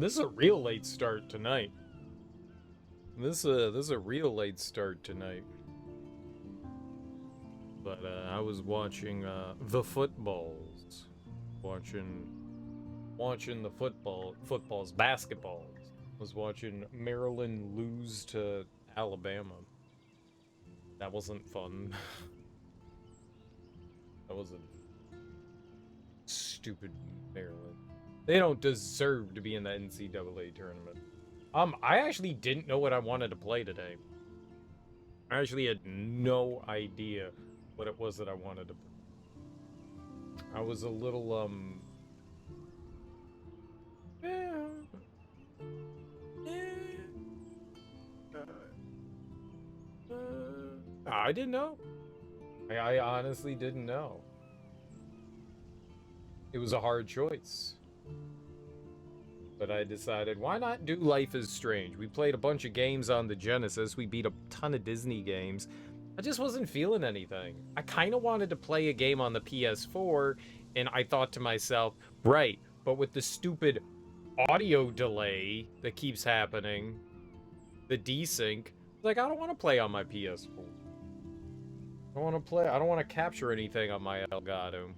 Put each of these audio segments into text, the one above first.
This is a real late start tonight. This is a real late start tonight. But I was watching the footballs, watching the basketballs. Was watching Maryland lose to Alabama. That wasn't fun. That wasn't stupid Maryland. They don't deserve to be in the NCAA tournament. I actually didn't know what I wanted to play today. I actually had no idea what it was that I wanted to play. I was a little, I didn't know. I honestly didn't know. It was a hard choice. But I decided, why not do Life is Strange? We played a bunch of games on the Genesis. We beat a ton of Disney games. I just wasn't feeling anything. I kind of wanted to play a game on the PS4, and I thought to myself, right, but with the stupid audio delay that keeps happening, the desync, like, I don't want to play on my PS4. I don't want to capture anything on my Elgato.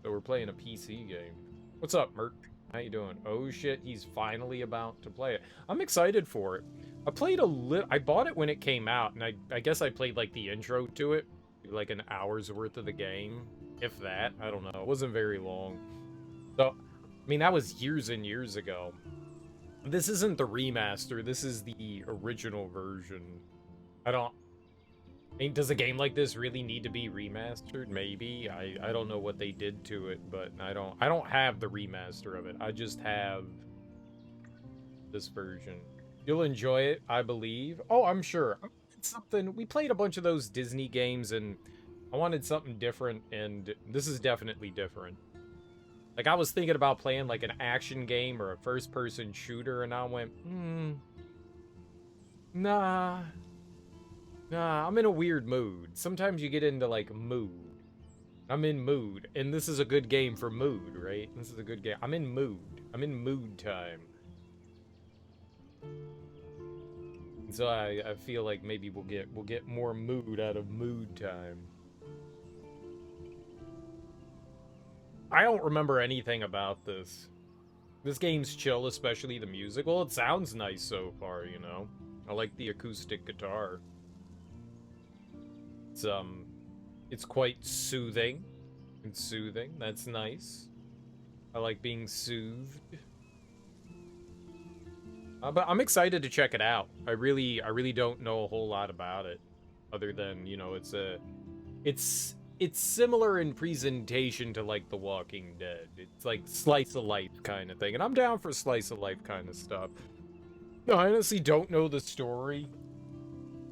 So we're playing a PC game. What's up, Mert? How you doing? Oh shit, he's finally about to play it. I'm excited for it. I played a little. I bought it when it came out, and I guess I played like the intro to it, like an hour's worth of the game, if that. I don't know. It wasn't very long. So, I mean, that was years and years ago. This isn't the remaster. This is the original version. I mean, does a game like this really need to be remastered? Maybe. I don't know what they did to it, but I don't have the remaster of it. I just have this version. You'll enjoy it, I believe. Oh, I'm sure. We played a bunch of those Disney games, and I wanted something different, and this is definitely different. Like, I was thinking about playing, like, an action game or a first-person shooter, and I went, nah, I'm in a weird mood. Sometimes you get into, like, mood. I'm in mood, and this is a good game for mood, right? This is a good game. I'm in mood. I'm in mood time. And so I feel like maybe we'll get more mood out of mood time. I don't remember anything about this. This game's chill, especially the music. Well, it sounds nice so far, you know. I like the acoustic guitar. It's quite soothing. It's soothing. That's nice. I like being soothed. But I'm excited to check it out. I really don't know a whole lot about it, other than, you know, it's similar in presentation to, like, The Walking Dead. It's like slice of life kind of thing, and I'm down for slice of life kind of stuff. No, I honestly don't know the story.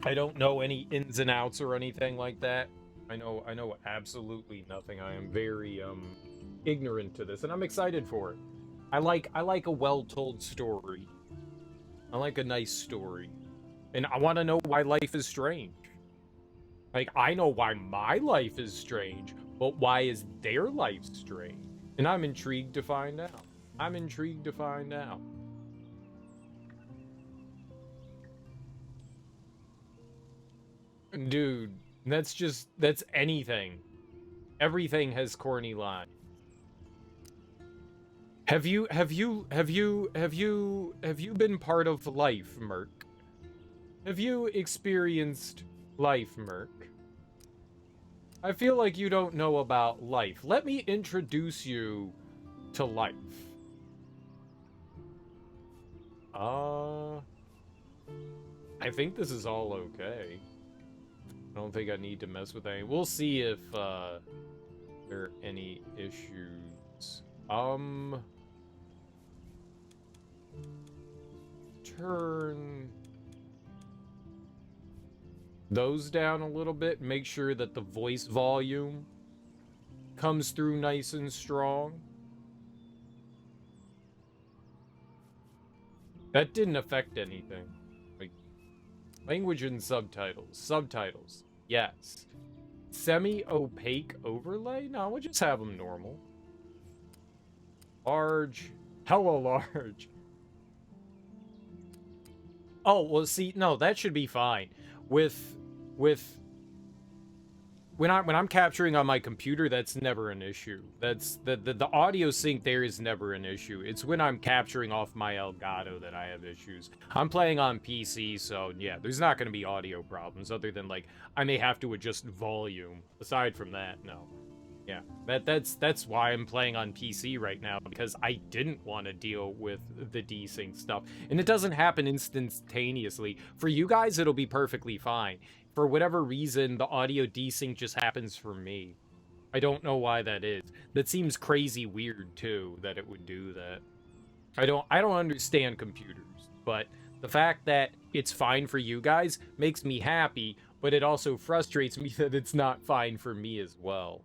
I don't know any ins and outs or anything like that. I know absolutely nothing. I am very ignorant to this, and I'm excited for it. I like a well-told story. I like a nice story. And I want to know why life is strange. Like, I know why my life is strange, but why is their life strange? And I'm intrigued to find out. I'm intrigued to find out. Dude, that's anything. Everything has corny lines. Have you been part of life, Merc? Have you experienced life, Merc? I feel like you don't know about life. Let me introduce you to life. I think this is all okay. I don't think I need to mess with any. We'll see if there are any issues. Turn those down a little bit. Make sure that the voice volume comes through nice and strong. That didn't affect anything. Like, language and subtitles. Subtitles. Yes. Semi-opaque overlay? No, we'll just have them normal. Large. Hella large. Oh, well, see, no, that should be fine. With when I'm capturing on my computer, that's never an issue. That's the audio sync there is never an issue. It's when I'm capturing off my Elgato that I have issues. I'm playing on PC, so yeah, there's not going to be audio problems other than like I may have to adjust volume. Aside from that, no. Yeah, that's why I'm playing on PC right now, because I didn't want to deal with the desync stuff. And it doesn't happen instantaneously. For you guys, it'll be perfectly fine. For whatever reason, the audio desync just happens for me. I don't know why that is. That seems crazy weird too, that it would do that. I don't understand computers, but the fact that it's fine for you guys makes me happy, but it also frustrates me that it's not fine for me as well.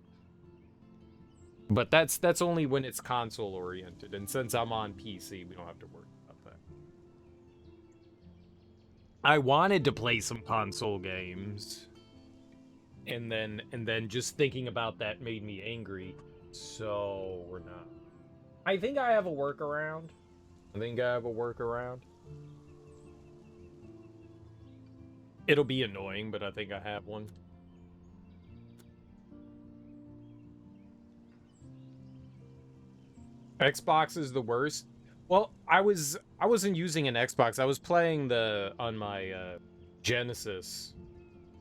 But that's only when it's console oriented, and since I'm on PC, we don't have to worry about that. I wanted to play some console games, and then just thinking about that made me angry. So we're not. I think I have a workaround. It'll be annoying, but I think I have one. Xbox is the worst. Well, I wasn't using an Xbox. I was playing on my Genesis,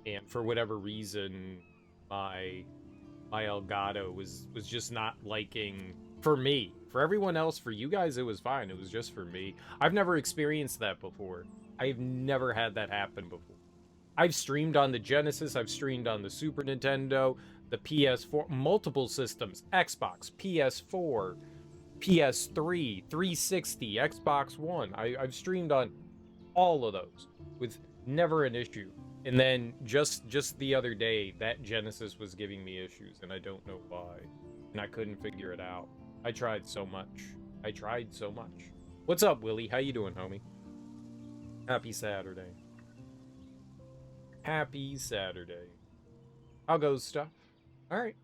and for whatever reason, my Elgato was just not liking, for me. For everyone else, for you guys, it was fine. It was just for me. I've never experienced that before. I've never had that happen before. I've streamed on the Genesis. I've streamed on the Super Nintendo, the PS4, multiple systems, Xbox, PS4. PS3, 360, Xbox One. I've streamed on all of those with never an issue. And then just the other day, that Genesis was giving me issues, and I don't know why. And I couldn't figure it out. I tried so much. What's up, Willie? How you doing, homie? Happy Saturday. How goes stuff? All right.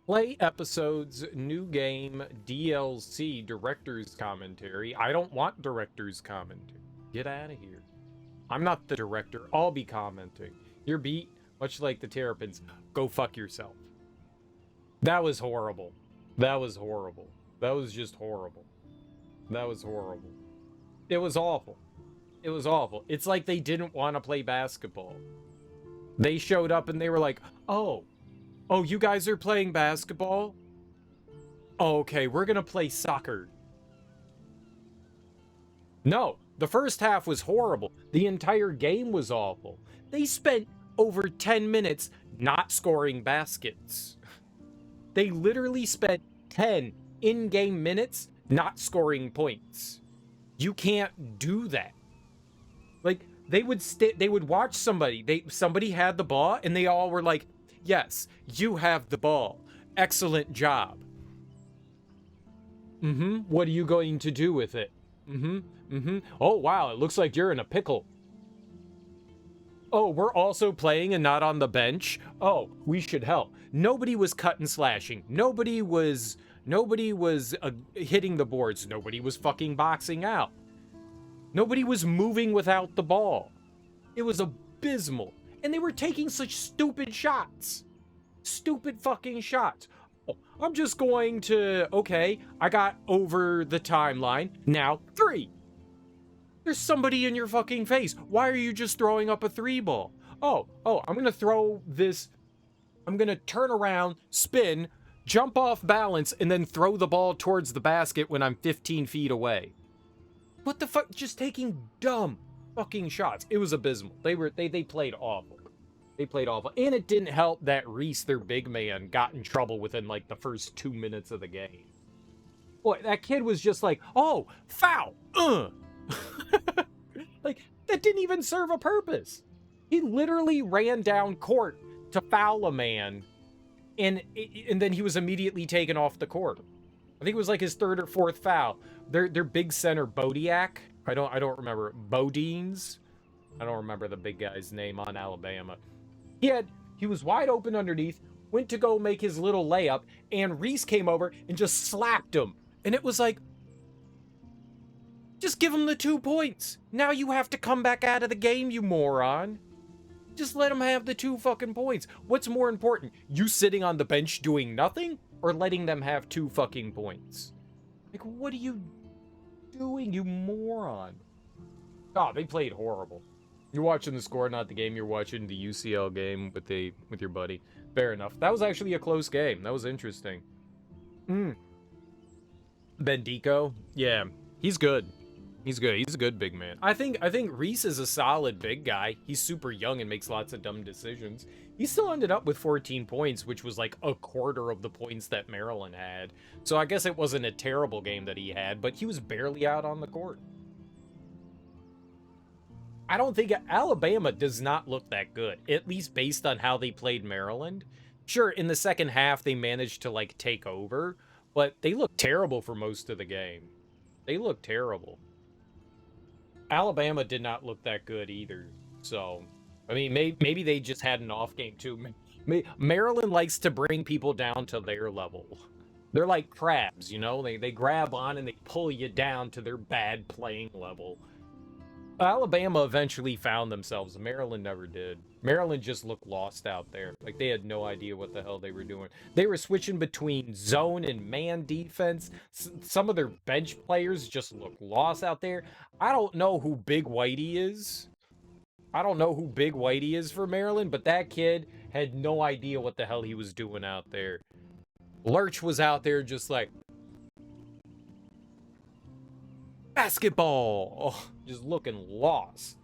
Play episodes, new game, DLC, director's commentary. I don't want director's commentary. Get out of here. I'm not the director. I'll be commenting. Your beat, much like the Terrapins, go fuck yourself. That was horrible. That was just horrible. It was awful. It's like they didn't want to play basketball. They showed up and they were like, oh, you guys are playing basketball? Okay, we're gonna play soccer. No, the first half was horrible. The entire game was awful. They spent over 10 minutes not scoring baskets. They literally spent 10 in-game minutes not scoring points. You can't do that. Like, they would watch somebody. Somebody had the ball, and they all were like, yes, you have the ball. Excellent job. What are you going to do with it? Oh, wow, it looks like you're in a pickle. Oh, we're also playing and not on the bench? Oh, we should help. Nobody was cut and slashing. Nobody was hitting the boards. Nobody was fucking boxing out. Nobody was moving without the ball. It was abysmal. And they were taking such stupid shots. Stupid fucking shots. Oh, I'm just going to... Okay, I got over the timeline. Now, 3. There's somebody in your fucking face. Why are you just throwing up a 3 ball? Oh, I'm going to throw this... I'm going to turn around, spin, jump off balance, and then throw the ball towards the basket when I'm 15 feet away. What the fuck? Just taking dumb fucking shots. It was abysmal. They played awful. They played awful. And it didn't help that Reese, their big man, got in trouble within like the first 2 minutes of the game. Boy, that kid was just like, oh, foul. Like, that didn't even serve a purpose. He literally ran down court to foul a man, and then he was immediately taken off the court. I think it was like his 3rd or 4th foul. Their big center, Bodiak. I don't remember. Bodines. I don't remember the big guy's name on Alabama. He was wide open underneath, went to go make his little layup, and Reese came over and just slapped him. And it was like, Just give him the 2 points. Now you have to come back out of the game, you moron. Just let him have the 2 fucking points. What's more important? You sitting on the bench doing nothing? Or letting them have 2 fucking points? Like, what are you doing, you moron? Oh, they played horrible. You're watching the score, not the game. You're watching the UCL game with your buddy. Fair enough. That was actually a close game. That was interesting. Bendico? Yeah, he's good. He's good. He's a good big man. I think Reese is a solid big guy. He's super young and makes lots of dumb decisions. He still ended up with 14 points, which was like a quarter of the points that Maryland had. So I guess it wasn't a terrible game that he had, but he was barely out on the court. I don't think Alabama does not look that good, at least based on how they played Maryland. Sure, in the second half, they managed to, like, take over, but they looked terrible for most of the game. They looked terrible. Alabama did not look that good either, so... I mean, maybe they just had an off game, too. Maryland likes to bring people down to their level. They're like crabs, you know? They grab on and they pull you down to their bad playing level. Alabama eventually found themselves. Maryland never did. Maryland just looked lost out there. Like, they had no idea what the hell they were doing. They were switching between zone and man defense. Some of their bench players just looked lost out there. I don't know who Big Whitey is. I don't know who Big Whitey is for Maryland, but that kid had no idea what the hell he was doing out there. Lurch was out there just like... basketball! Just looking lost.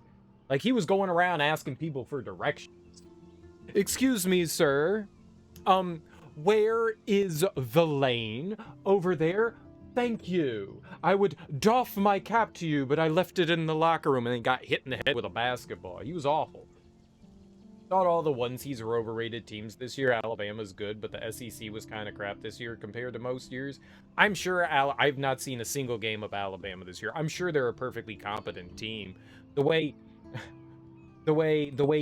Like, he was going around asking people for directions. Excuse me, sir. Where is the lane? Over there? Thank you. I would doff my cap to you, but I left it in the locker room and then got hit in the head with a basketball. He was awful. Thought all the onesies were overrated teams this year. Alabama's good, but the SEC was kind of crap this year compared to most years. I'm sure I've not seen a single game of Alabama this year. I'm sure they're a perfectly competent team. The way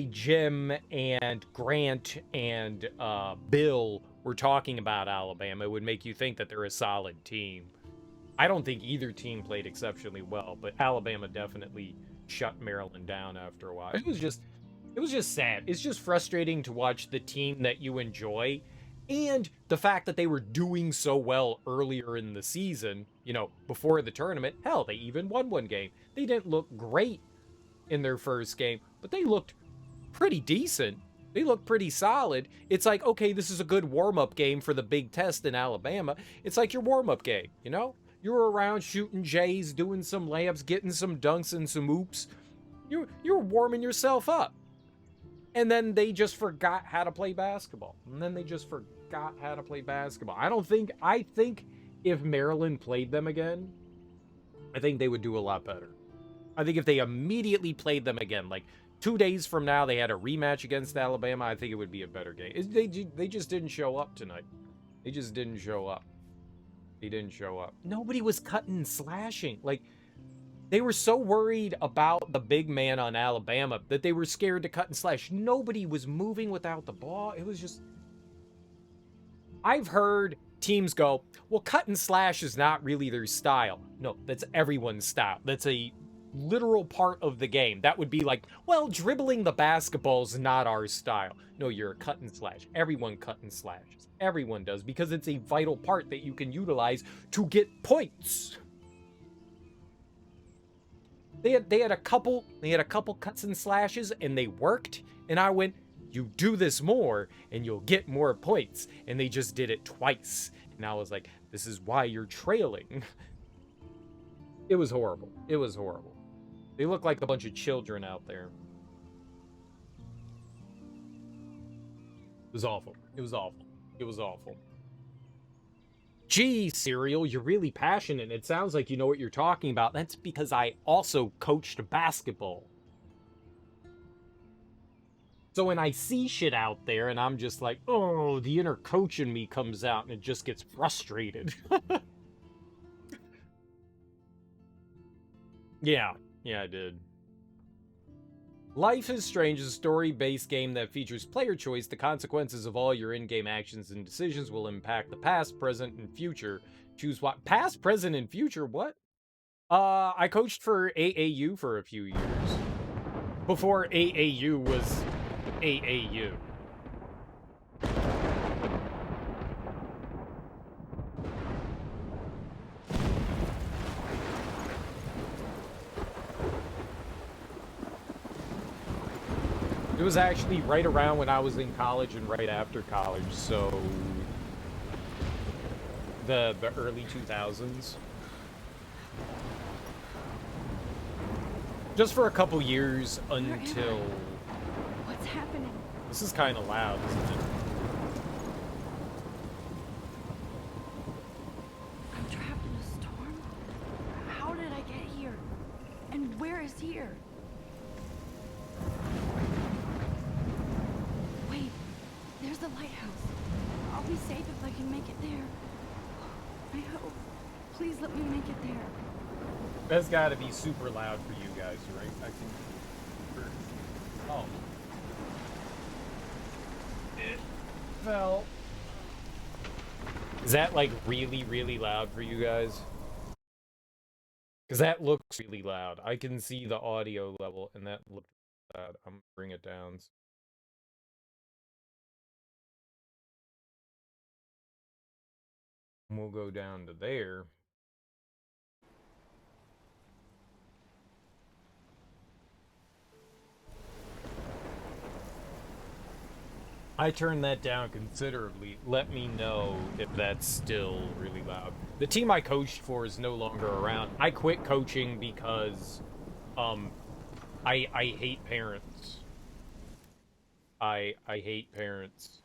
Jim and Grant and Bill were talking about Alabama would make you think that they're a solid team. I don't think either team played exceptionally well, but Alabama definitely shut Maryland down after a while. It was just sad. It's just frustrating to watch the team that you enjoy and the fact that they were doing so well earlier in the season, you know, before the tournament. Hell, they even won one game. They didn't look great in their first game, but they looked pretty decent. They looked pretty solid. It's like, okay, this is a good warm-up game for the big test in Alabama. It's like your warm-up game, you know? You're around shooting J's, doing some layups, getting some dunks and some oops. You're warming yourself up. And then they just forgot how to play basketball. I think if Maryland played them again, I think they would do a lot better. I think if they immediately played them again, like 2 days from now, they had a rematch against Alabama, I think it would be a better game. They just didn't show up tonight. They just didn't show up. They didn't show up. Nobody was cutting and slashing. Like, they were so worried about the big man on Alabama that they were scared to cut and slash. Nobody was moving without the ball. It was just... I've heard teams go, well, cut and slash is not really their style. No, that's everyone's style. That's a literal part of the game. That would be like, well, dribbling the basketball's not our style. No, you're a cut and slash. Everyone cut and slashes. Everyone does, because it's a vital part that you can utilize to get points. They had a couple cuts and slashes and they worked, and I went, you do this more and you'll get more points. And they just did it twice. And I was like, this is why you're trailing. It was horrible. It was horrible. They look like a bunch of children out there. It was awful. It was awful. It was awful. Gee, Serial, you're really passionate. It sounds like you know what you're talking about. That's because I also coached basketball. So when I see shit out there and I'm just like, oh, the inner coach in me comes out and it just gets frustrated. Yeah, I did. Life is Strange is a story-based game that features player choice. The consequences of all your in-game actions and decisions will impact the past, present, and future. Choose what? Past, present, and future? What? I coached for AAU for a few years. Before AAU was AAU. It was actually right around when I was in college and right after college, so the early 2000s. Just for a couple years until... What's happening? This is kind of loud, isn't it? I'm trapped in a storm? How did I get here? And where is here? Wait, there's the lighthouse. I'll be safe if I can make it there. I hope. Please let me make it there. That's gotta be super loud for you guys, right? I can... Oh. It fell. Is that, like, really, really loud for you guys? Because that looks really loud. I can see the audio level, and that looks loud. I'm gonna bring it down. We'll go down to there. I turned that down considerably. Let me know if that's still really loud. The team I coached for is no longer around. I quit coaching because I hate parents. I hate parents.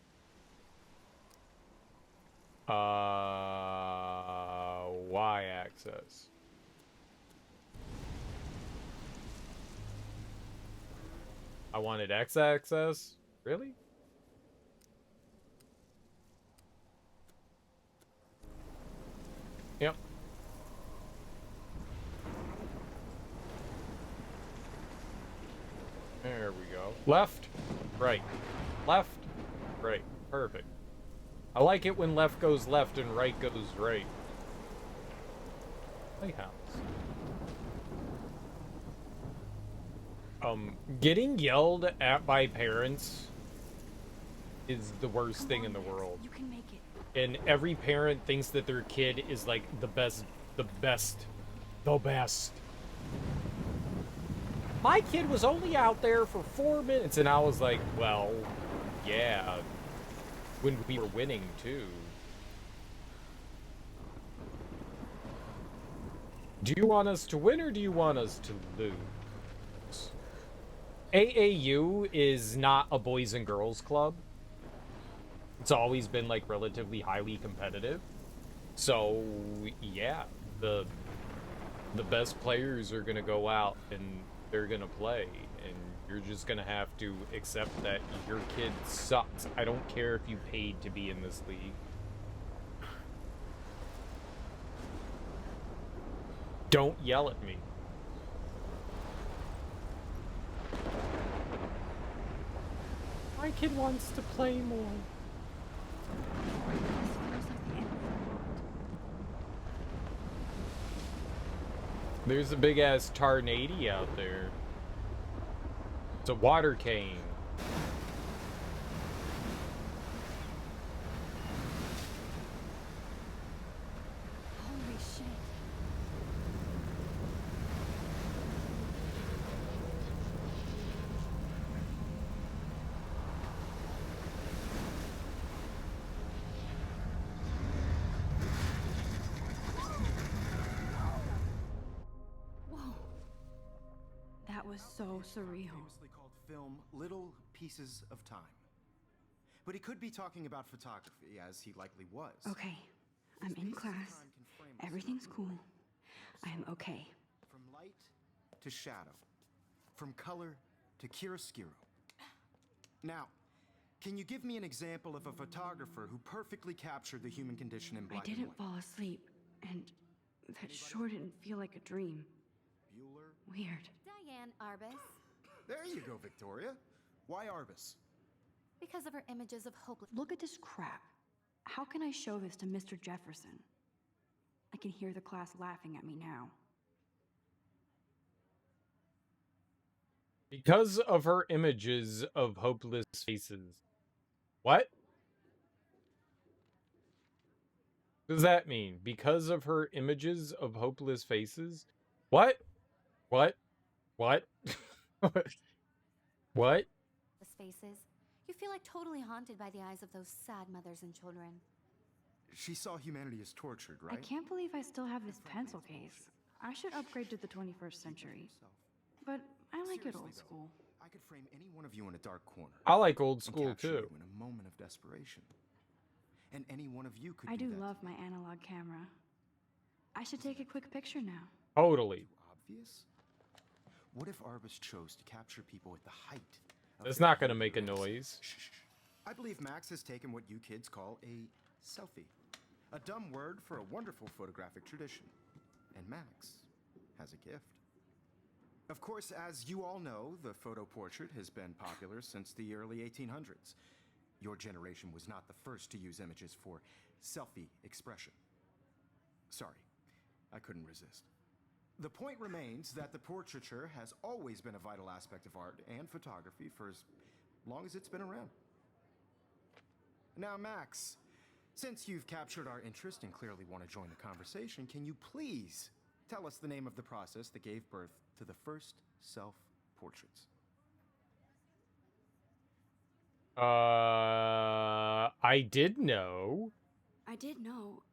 Y-axis. I wanted X-axis? Really? Yep. There we go. Left, right. Left, right. Perfect. I like it when left goes left and right goes right. Lighthouse. Getting yelled at by parents is the worst thing in the world. You can make it. And every parent thinks that their kid is like the best. My kid was only out there for 4 minutes, and I was like, well, yeah, when we were winning too. Do you want us to win or do you want us to lose? AAU is not a boys and girls club. It's always been like relatively highly competitive. So yeah, the best players are gonna go out and they're gonna play, and you're just gonna have to accept that your kid sucks. I don't care if you paid to be in this league. Don't yell at me. My kid wants to play more. There's a big ass tornado out there. It's a water cane. Holy shit. That was so surreal. Famously called film Little Pieces of Time. But he could be talking about photography, as he likely was. Okay, I'm in class. Everything's cool. I am okay. From light to shadow. From color to chiaroscuro. Now, can you give me an example of a photographer who perfectly captured the human condition in black and I didn't white? fall asleep, and that sure didn't feel like a dream. Bueller? Weird. Diane Arbus. There you go, Victoria. Why Arbus? Because of her images of hopeless. Look at this crap. How can I show this to Mr. Jefferson? I can hear the class laughing at me now. Because of her images of hopeless faces. What? Does that mean? Because of her images of hopeless faces? What? What? What? What? The spaces. You feel like totally haunted by the eyes of those sad mothers and children. She saw humanity as tortured, right? I can't believe I still have this pencil case. I should upgrade to the 21st century. But I like it old school. I could frame any one of you in a dark corner. I like old and school capture too. you in a moment of desperation. And any one of you could I do that. love my analog camera. I should take a quick picture now. Totally. Obvious? What if Arbus chose to capture people at the height of It's their not gonna make a race? noise. Shh, shh, shh. I believe Max has taken what you kids call a selfie. A dumb word for a wonderful photographic tradition. And Max has a gift. Of course, as you all know, the photo portrait has been popular since the early 1800s. Your generation was not the first to use images for selfie expression. Sorry, I couldn't resist. The point remains that the portraiture has always been a vital aspect of art and photography for as long as it's been around. Now, Max, since you've captured our interest and clearly want to join the conversation, can you please tell us the name of the process that gave birth to the first self-portraits? I did know. I did know,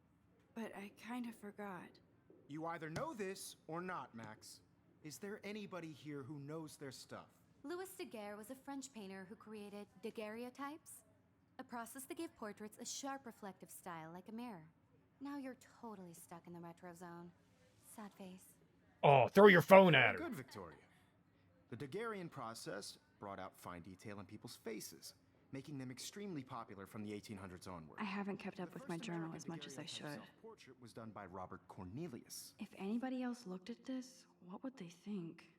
but I kind of forgot. You either know this or not, Max. Is there anybody here who knows their stuff? Louis Daguerre was a French painter who created daguerreotypes, a process that gave portraits a sharp reflective style like a mirror. Now you're totally stuck in the retro zone. Sad face. Oh, throw your phone at her. Good, Victoria. The Daguerrean process brought out fine detail in people's faces, making them extremely popular from the 1800s onward. I haven't kept up The with my first journal American as much as I daguerreotype should. Self-portrait was done by Robert Cornelius. If anybody else looked at this, what would they think?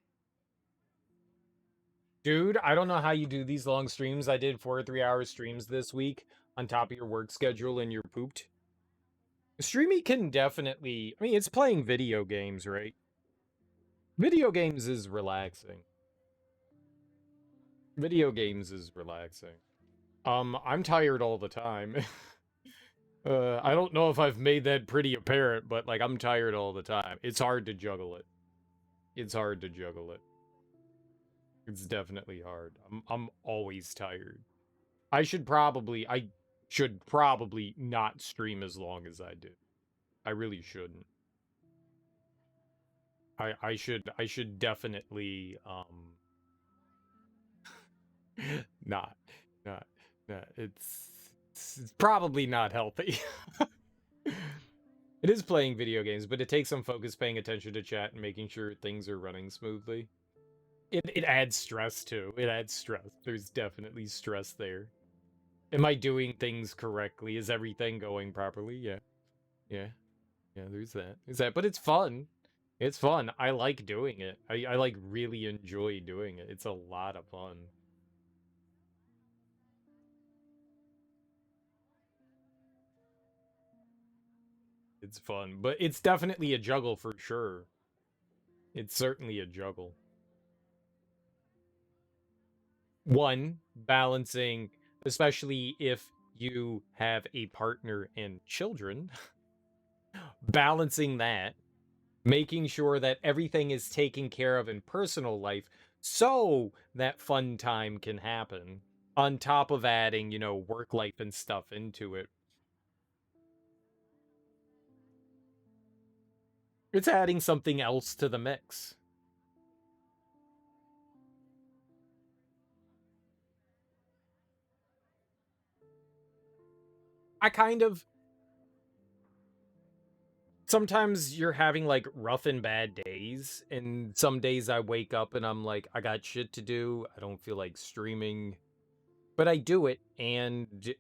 Dude, I don't know how you do these long streams. I did 4 3-hour streams this week on top of your work schedule and you're pooped. Streaming can definitely... I mean, it's playing video games, right? Video games is relaxing. Video games is relaxing. I'm tired all the time. I don't know if I've made that pretty apparent, but, like, I'm tired all the time. It's hard to juggle it. It's hard to juggle it. It's definitely hard. I'm always tired. I should probably not stream as long as I do. I really shouldn't. I should definitely not. It's probably not healthy. It is playing video games, but it takes some focus paying attention to chat and making sure things are running smoothly. It adds stress too. It adds stress. There's definitely stress there. Am I doing things correctly? Is everything going properly? Yeah. Yeah, there's that. But it's fun. It's fun. I like doing it. I like really enjoy doing it. It's a lot of fun. It's fun, but it's definitely a juggle for sure. It's certainly a juggle. One, balancing, especially if you have a partner and children, balancing that, making sure that everything is taken care of in personal life so that fun time can happen, on top of adding, you know, work life and stuff into it. It's adding something else to the mix. I kind of... Sometimes you're having, like, rough and bad days, and some days I wake up and I'm like, I got shit to do, I don't feel like streaming, but I do it, and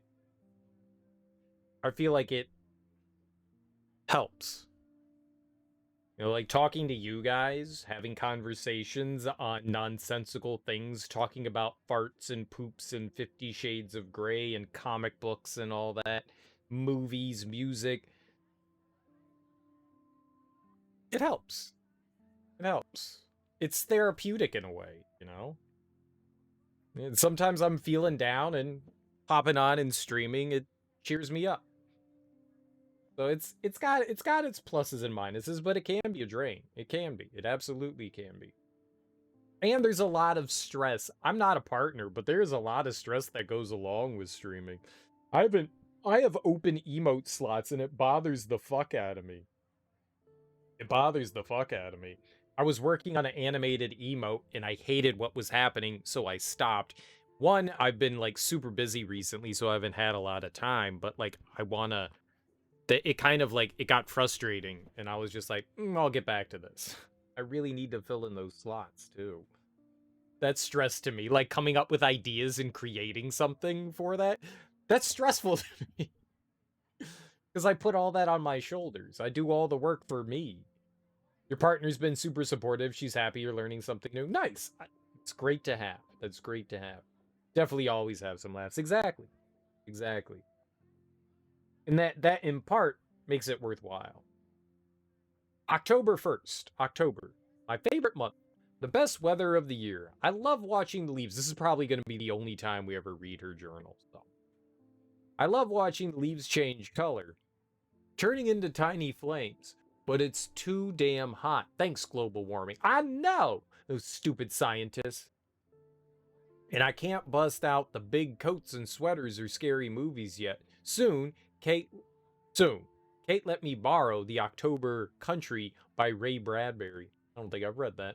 I feel like it helps. You know, like, talking to you guys, having conversations on nonsensical things, talking about farts and poops and 50 Shades of Grey and comic books and all that, movies, music. It helps. It helps. It's therapeutic in a way, you know? And sometimes I'm feeling down and popping on and streaming, it cheers me up. So it's got its pluses and minuses, but it can be a drain. It can be. It absolutely can be. And there's a lot of stress. I'm not a partner, but there's a lot of stress that goes along with streaming. I have open emote slots and it bothers the fuck out of me. It bothers the fuck out of me. I was working on an animated emote and I hated what was happening, so I stopped. One, I've been like super busy recently, so I haven't had a lot of time, but like I wanna it kind of like it got frustrating and I was just like, I'll get back to this. I really need to fill in those slots too. That's stress to me. Like coming up with ideas and creating something for that. That's stressful to me. Because I put all that on my shoulders. I do all the work for me. Your partner's been super supportive. She's happy you're learning something new. Nice. It's great to have. That's great to have. Definitely always have some laughs. Exactly. Exactly. And that in part makes it worthwhile. October 1st. October. My favorite month. The best weather of the year. I love watching the leaves. This is probably going to be the only time we ever read her journal. So. I love watching the leaves change color, turning into tiny flames. But it's too damn hot. Thanks, global warming. I know! Those stupid scientists. And I can't bust out the big coats and sweaters or scary movies yet. Soon. Kate let me borrow The October Country by Ray Bradbury. I don't think I've read that.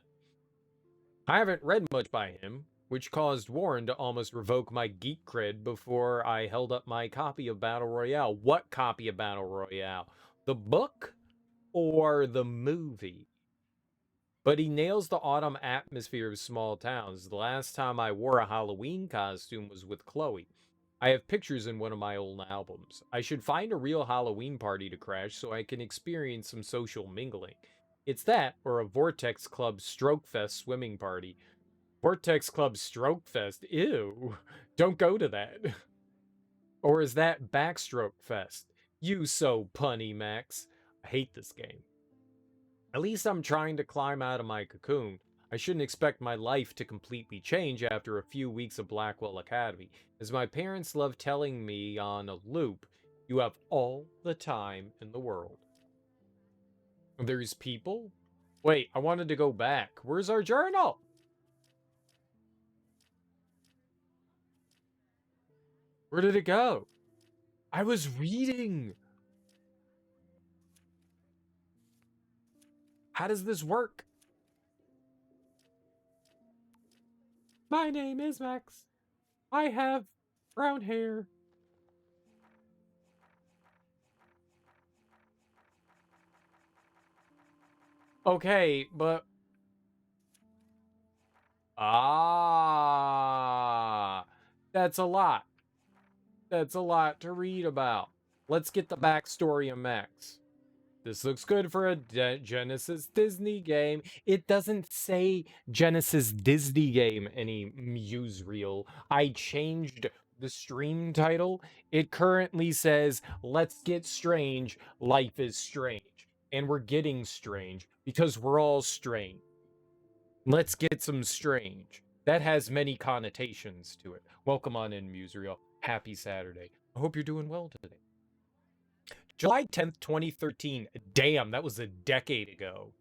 I haven't read much by him, which caused Warren to almost revoke my geek cred before I held up my copy of Battle Royale. What copy of Battle Royale? The book or the movie? But he nails the autumn atmosphere of small towns. The last time I wore a Halloween costume was with Chloe. I have pictures in one of my old albums. I should find a real Halloween party to crash so I can experience some social mingling. It's that, or a Vortex Club Stroke Fest swimming party. Vortex Club Stroke Fest? Ew. Don't go to that. Or is that Backstroke Fest? You so punny, Max. I hate this game. At least I'm trying to climb out of my cocoon. I shouldn't expect my life to completely change after a few weeks of Blackwell Academy. As my parents love telling me on a loop, you have all the time in the world. There's people? Wait, I wanted to go back. Where's our journal? Where did it go? I was reading. How does this work? My name is Max. I have brown hair. Okay, but... Ah, that's a lot. That's a lot to read about. Let's get the backstory of Max. This looks good for a Genesis Disney game. It doesn't say Genesis Disney game any newsreel. I changed the stream title. It currently says, Let's Get Strange, Life is Strange. And we're getting strange because we're all strange. Let's get some strange. That has many connotations to it. Welcome on in, Musreel. Happy Saturday. I hope you're doing well today. July 10th, 2013. Damn, that was a decade ago.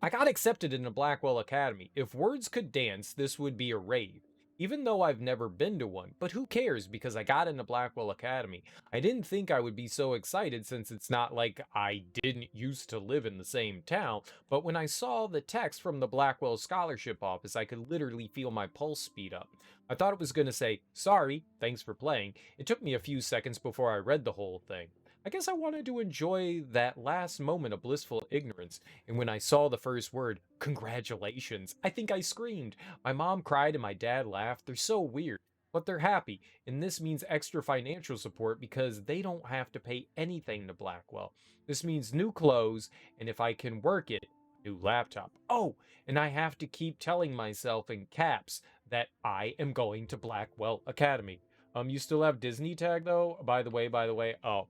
I got accepted in the Blackwell Academy. If words could dance, this would be a rave. Even though I've never been to one, but who cares because I got into Blackwell Academy. I didn't think I would be so excited since it's not like I didn't used to live in the same town, but when I saw the text from the Blackwell Scholarship Office, I could literally feel my pulse speed up. I thought it was going to say, sorry, thanks for playing. It took me a few seconds before I read the whole thing. I guess I wanted to enjoy that last moment of blissful ignorance, and when I saw the first word, congratulations, I think I screamed. My mom cried and my dad laughed. They're so weird, but they're happy, and this means extra financial support because they don't have to pay anything to Blackwell. This means new clothes, and if I can work it, new laptop. Oh, and I have to keep telling myself in caps that I am going to Blackwell Academy. You still have Disney tag though? By the way, oh.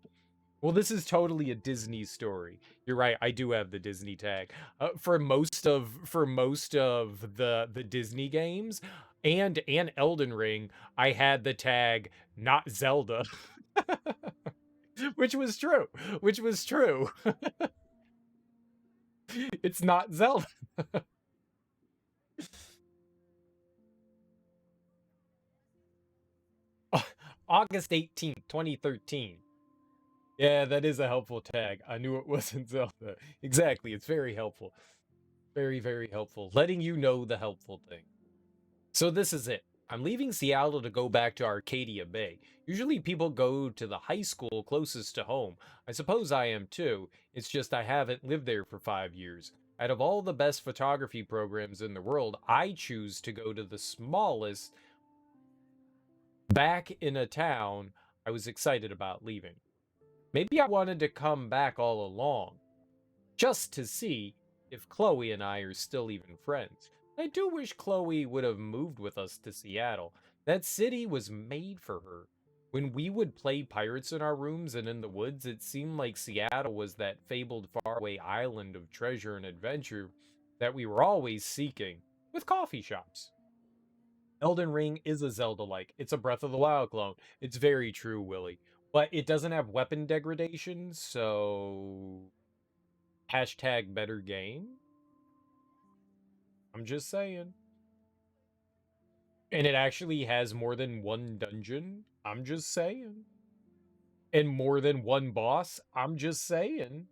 Well, this is totally a Disney story. You're right. I do have the Disney tag. For most of the Disney games, and Elden Ring, I had the tag not Zelda. Which was true. Which was true. It's not Zelda. August 18th, 2013. Yeah, that is a helpful tag. I knew it wasn't Zelda. Exactly. It's very helpful. Very, very helpful. Letting you know the helpful thing. So this is it. I'm leaving Seattle to go back to Arcadia Bay. Usually people go to the high school closest to home. I suppose I am too. It's just I haven't lived there for 5 years. Out of all the best photography programs in the world, I choose to go to the smallest back in a town I was excited about leaving. Maybe I wanted to come back all along, just to see if Chloe and I are still even friends. I do wish Chloe would have moved with us to Seattle. That city was made for her. When we would play pirates in our rooms and in the woods, it seemed like Seattle was that fabled faraway island of treasure and adventure that we were always seeking, with coffee shops. Elden Ring is a Zelda-like. It's a Breath of the Wild clone. It's very true, Willie. But it doesn't have weapon degradation, so... Hashtag better game? I'm just saying. And it actually has more than one dungeon? I'm just saying. And more than one boss? I'm just saying.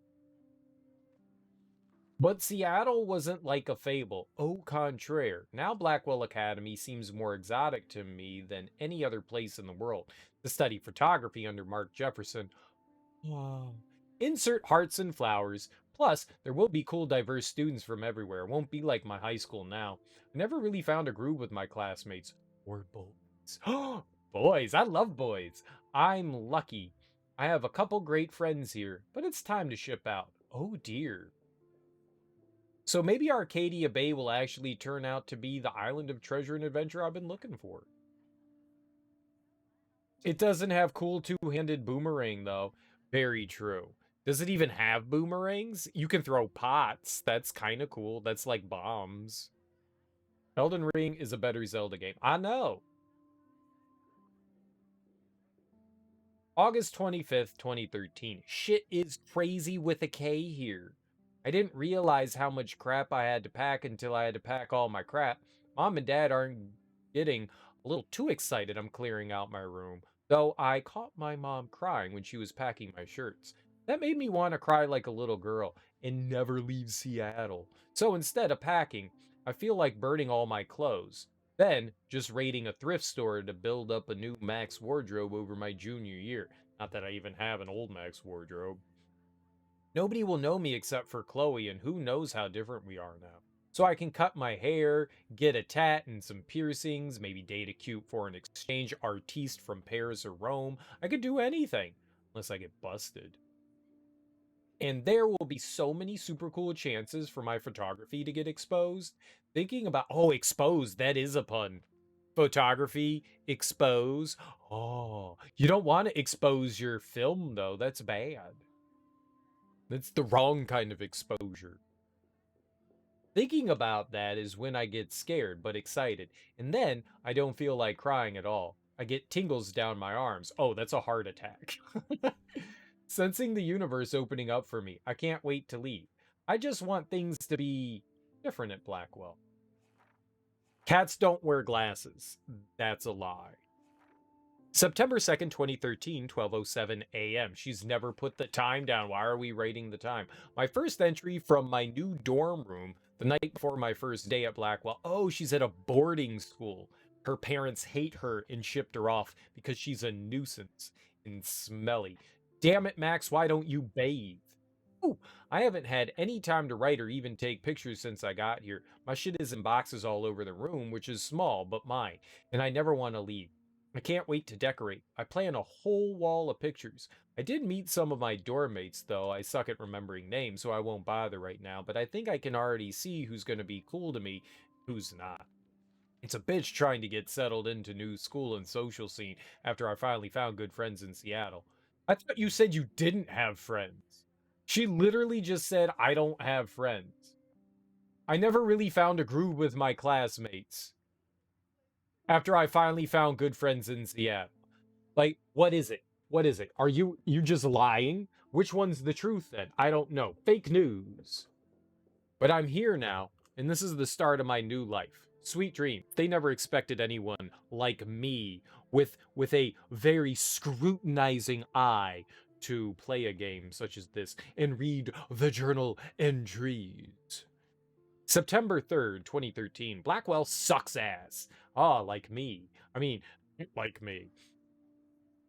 But Seattle wasn't like a fable. Au contraire. Now Blackwell Academy seems more exotic to me than any other place in the world. To study photography under Mark Jefferson. Oh. Insert hearts and flowers. Plus, there will be cool, diverse students from everywhere. It won't be like my high school now. I never really found a groove with my classmates. Or boys. Boys! I love boys! I'm lucky. I have a couple great friends here, but it's time to ship out. Oh dear. So maybe Arcadia Bay will actually turn out to be the island of treasure and adventure I've been looking for. It doesn't have cool two-handed boomerang, though. Very true. Does it even have boomerangs? You can throw pots. That's kind of cool. That's like bombs. Elden Ring is a better Zelda game. I know. August 25th, 2013. Shit is crazy with a K here. I didn't realize how much crap I had to pack until I had to pack all my crap. Mom and Dad aren't getting a little too excited I'm clearing out my room, though I caught my mom crying when she was packing my shirts. That made me want to cry like a little girl and never leave Seattle. So instead of packing, I feel like burning all my clothes. Then, just raiding a thrift store to build up a new Max wardrobe over my junior year. Not that I even have an old Max wardrobe. Nobody will know me except for Chloe, and who knows how different we are now. So I can cut my hair, get a tat and some piercings, maybe date a cute foreign exchange artiste from Paris or Rome. I could do anything, unless I get busted. And there will be so many super cool chances for my photography to get exposed. Thinking about, oh, exposed, that is a pun. Photography, expose. Oh, you don't want to expose your film, though. That's bad. That's the wrong kind of exposure. Thinking about that is when I get scared, but excited. And then I don't feel like crying at all. I get tingles down my arms. Oh, that's a heart attack. Sensing the universe opening up for me. I can't wait to leave. I just want things to be different at Blackwell. Cats don't wear glasses. That's a lie. September 2nd, 2013, 12:07 a.m. She's never put the time down. Why are we rating the time? My first entry from my new dorm room the night before my first day at Blackwell. Oh, she's at a boarding school. Her parents hate her and shipped her off because she's a nuisance and smelly. Damn it, Max, why don't you bathe? Ooh, I haven't had any time to write or even take pictures since I got here. My shit is in boxes all over the room, which is small, but mine, and I never want to leave. I can't wait to decorate. I plan a whole wall of pictures. I did meet some of my dorm mates, though. I suck at remembering names, so I won't bother right now, but I think I can already see who's going to be cool to me, who's not. It's a bitch trying to get settled into new school and social scene after I finally found good friends in Seattle. I thought you said you didn't have friends. She literally just said, I don't have friends. I never really found a groove with my classmates. After I finally found good friends in Seattle. Like, what is it? What is it? Are you just lying? Which one's the truth then? I don't know. Fake news. But I'm here now, and this is the start of my new life. Sweet dream. They never expected anyone like me with a very scrutinizing eye to play a game such as this and read the journal entries. September 3rd, 2013. Blackwell sucks ass. Ah, like me. I mean, like me.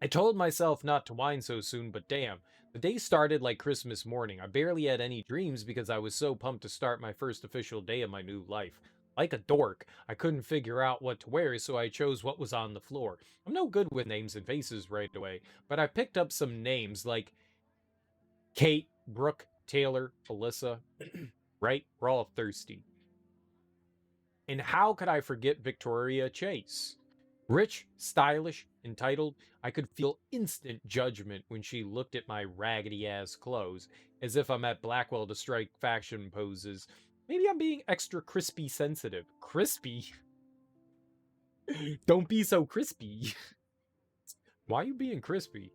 I told myself not to whine so soon, but damn, the day started like Christmas morning. I barely had any dreams because I was so pumped to start my first official day of my new life. Like a dork, I couldn't figure out what to wear, so I chose what was on the floor. I'm no good with names and faces right away, but I picked up some names like Kate, Brooke, Taylor, Alyssa. Right? We're all thirsty. And how could I forget Victoria Chase? Rich, stylish, entitled, I could feel instant judgment when she looked at my raggedy-ass clothes, as if I'm at Blackwell to strike faction poses. Maybe I'm being extra crispy sensitive. Crispy? Don't be so crispy. Why are you being crispy?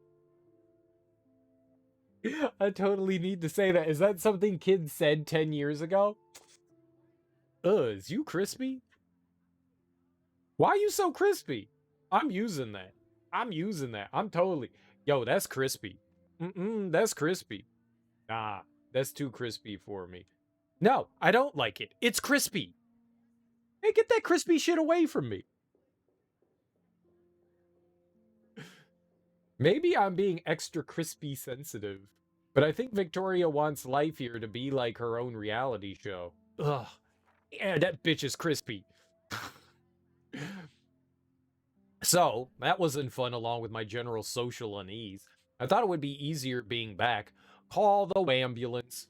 I totally need to say that. Is that something kids said 10 years ago? Is you crispy? Why are you so crispy? I'm using that. I'm using that. I'm totally... Yo, that's crispy. That's crispy. Nah, that's too crispy for me. No, I don't like it. It's crispy. Hey, get that crispy shit away from me. Maybe I'm being extra crispy sensitive. But I think Victoria wants life here to be like her own reality show. Ugh. Yeah, that bitch is crispy. So, that wasn't fun along with my general social unease. I thought it would be easier being back. Call the ambulance.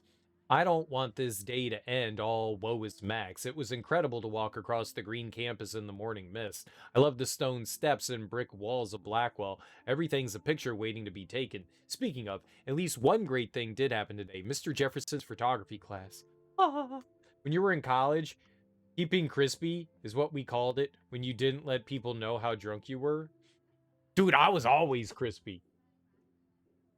I don't want this day to end all woe is Max. It was incredible to walk across the green campus in the morning mist. I love the stone steps and brick walls of Blackwell. Everything's a picture waiting to be taken. Speaking of, at least one great thing did happen today. Mr. Jefferson's photography class. When you were in college, keeping crispy is what we called it when you didn't let people know how drunk you were. Dude, I was always crispy.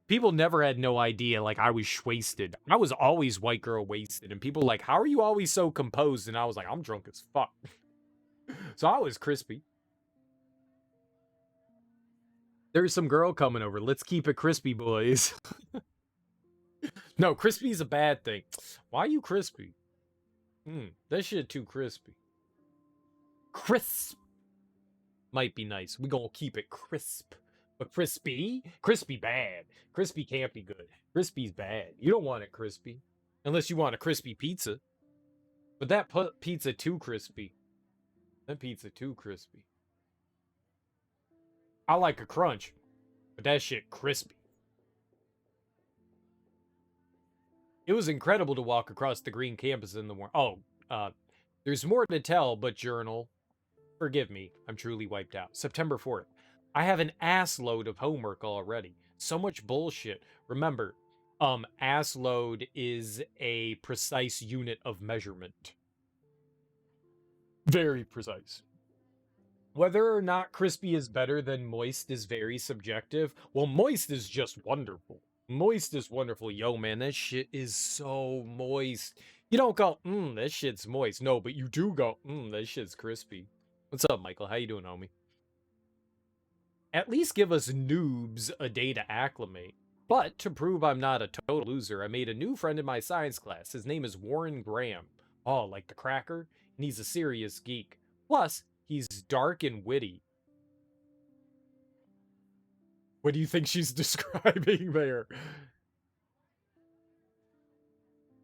People never had no idea, like, I was wasted. I was always white girl wasted. And people were like, how are you always so composed? And I was like, I'm drunk as fuck. So I was crispy. There's some girl coming over. Let's keep it crispy, boys. No, crispy's a bad thing. Why are you crispy? That shit too crispy. Crisp might be nice. We gonna keep it crisp. But crispy? Crispy bad. Crispy can't be good. Crispy's bad. You don't want it crispy. Unless you want a crispy pizza. But that pizza too crispy. That pizza too crispy. I like a crunch. But that shit crispy. It was incredible to walk across the green campus in the morning. There's more to tell, but journal. Forgive me. I'm truly wiped out. September 4th. I have an ass load of homework already. So much bullshit. Remember, ass load is a precise unit of measurement. Very precise. Whether or not crispy is better than moist is very subjective. Well, moist is just wonderful. Moist is wonderful. Yo, man, that shit is so moist. You don't go, that shit's moist. No, but you do go, that shit's crispy. What's up, Michael? How you doing, homie? At least give us noobs a day to acclimate. But to prove I'm not a total loser, I made a new friend in my science class. His name is Warren Graham. Oh, like the cracker? And he's a serious geek. Plus, he's dark and witty. What do you think she's describing there?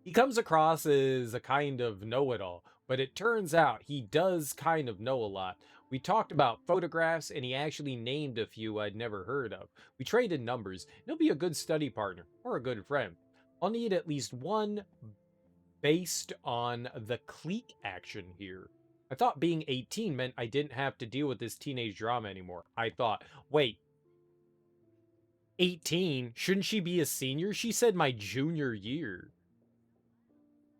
He comes across as a kind of know-it-all, but it turns out he does kind of know a lot. We talked about photographs, and he actually named a few I'd never heard of. We traded numbers. He'll be a good study partner, or a good friend. I'll need at least one based on the clique action here. I thought being 18 meant I didn't have to deal with this teenage drama anymore. I thought, wait, 18? Shouldn't she be a senior? She said my junior year.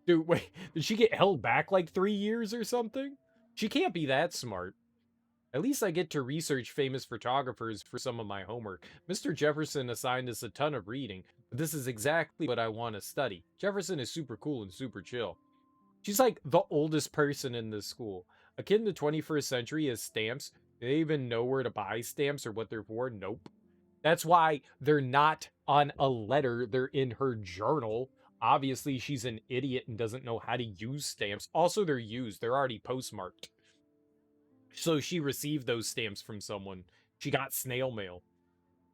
Dude, wait, did she get held back like 3 years or something? She can't be that smart. At least I get to research famous photographers for some of my homework. Mr. Jefferson assigned us a ton of reading, but this is exactly what I want to study. Jefferson is super cool and super chill. She's like the oldest person in this school. A kid in the 21st century has stamps. Do they even know where to buy stamps or what they're for? Nope. That's why they're not on a letter, they're in her journal. Obviously, she's an idiot and doesn't know how to use stamps. Also, they're used, they're already postmarked. So she received those stamps from someone. She got snail mail.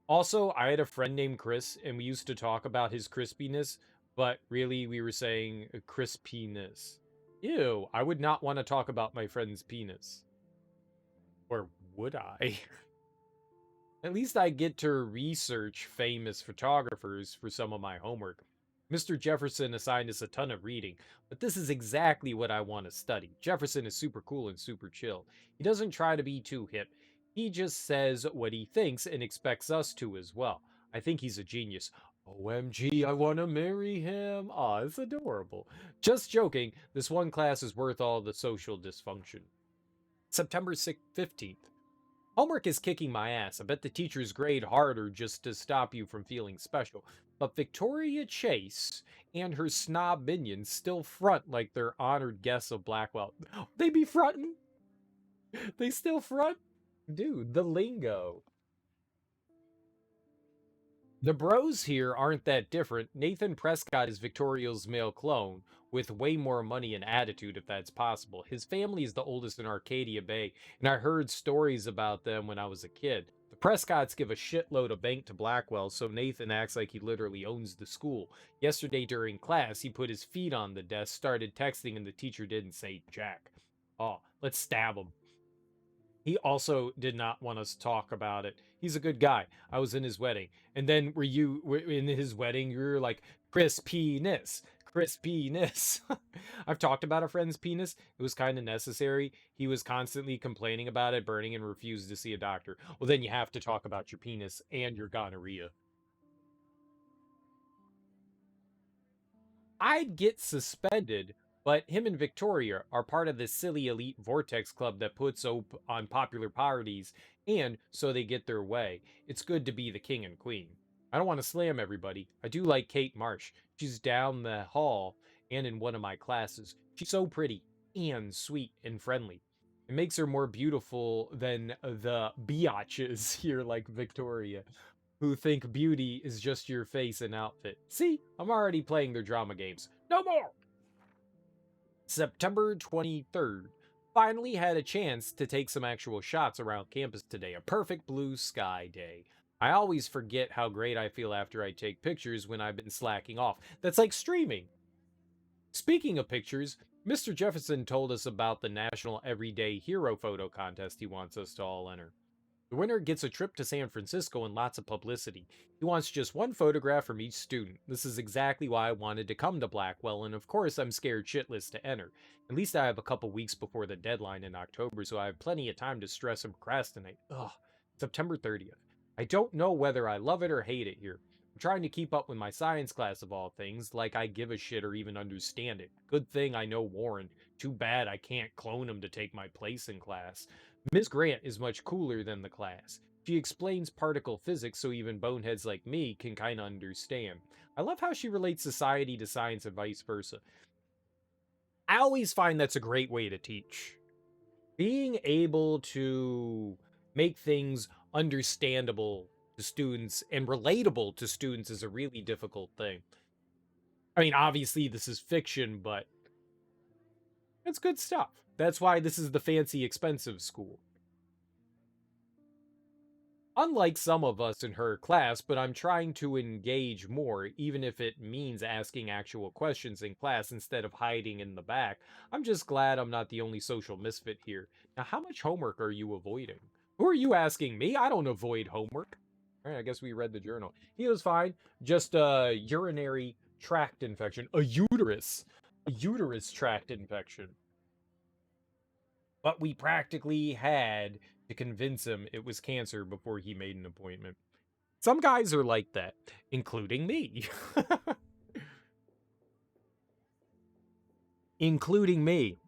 Also, I had a friend named Chris, and we used to talk about his crispiness, but really we were saying crispiness. Ew, I would not want to talk about my friend's penis. Or would I? At least I get to research famous photographers for some of my homework. Mr. Jefferson assigned us a ton of reading, but this is exactly what I want to study. Jefferson is super cool and super chill. He doesn't try to be too hip. He just says what he thinks and expects us to as well. I think he's a genius. OMG, I want to marry him. Aw, it's adorable. Just joking, this one class is worth all the social dysfunction. September 15th. Homework is kicking my ass. I bet the teachers grade harder just to stop you from feeling special. But Victoria Chase and her snob minions still front like they're honored guests of Blackwell. They be frontin'? They still front? Dude, the lingo. The bros here aren't that different. Nathan Prescott is Victoria's male clone, with way more money and attitude if that's possible. His family is the oldest in Arcadia Bay, and I heard stories about them when I was a kid. The Prescotts give a shitload of bank to Blackwell, so Nathan acts like he literally owns the school. Yesterday during class, he put his feet on the desk, started texting, and the teacher didn't say jack. Oh, let's stab him. He also did not want us to talk about it. He's a good guy. I was in his wedding. And then were in his wedding? You were like, crispiness. Crispiness. I've talked about a friend's penis. It was kind of necessary. He was constantly complaining about it, burning, and refused to see a doctor. Well, then you have to talk about your penis and your gonorrhea. I'd get suspended, but him and Victoria are part of this silly elite Vortex club that puts on popular parties, and so they get their way. It's good to be the king and queen. I don't want to slam everybody. I do like Kate Marsh. She's down the hall and in one of my classes. She's so pretty and sweet and friendly. It makes her more beautiful than the biatches here like Victoria, who think beauty is just your face and outfit. See, I'm already playing their drama games. No more! September 23rd. Finally had a chance to take some actual shots around campus today. A perfect blue sky day. I always forget how great I feel after I take pictures when I've been slacking off. That's like streaming. Speaking of pictures, Mr. Jefferson told us about the National Everyday Hero Photo Contest he wants us to all enter. The winner gets a trip to San Francisco and lots of publicity. He wants just one photograph from each student. This is exactly why I wanted to come to Blackwell, and of course I'm scared shitless to enter. At least I have a couple weeks before the deadline in October, so I have plenty of time to stress and procrastinate. Ugh. September 30th. I don't know whether I love it or hate it here. I'm trying to keep up with my science class of all things, like I give a shit or even understand it. Good thing I know Warren. Too bad I can't clone him to take my place in class. Miss Grant is much cooler than the class. She explains particle physics so even boneheads like me can kinda understand. I love how she relates society to science and vice versa. I always find that's a great way to teach. Being able to make things understandable to students and relatable to students is a really difficult thing. I mean, obviously this is fiction, but it's good stuff. That's why this is the fancy, expensive school. Unlike some of us in her class, but I'm trying to engage more, even if it means asking actual questions in class instead of hiding in the back. I'm just glad I'm not the only social misfit here. Now, how much homework are you avoiding? Who are you asking me? I don't avoid homework. All right, I guess we read the journal. He was fine. Just a urinary tract infection. A uterus tract infection. But we practically had to convince him it was cancer before he made an appointment. Some guys are like that, including me. Including me.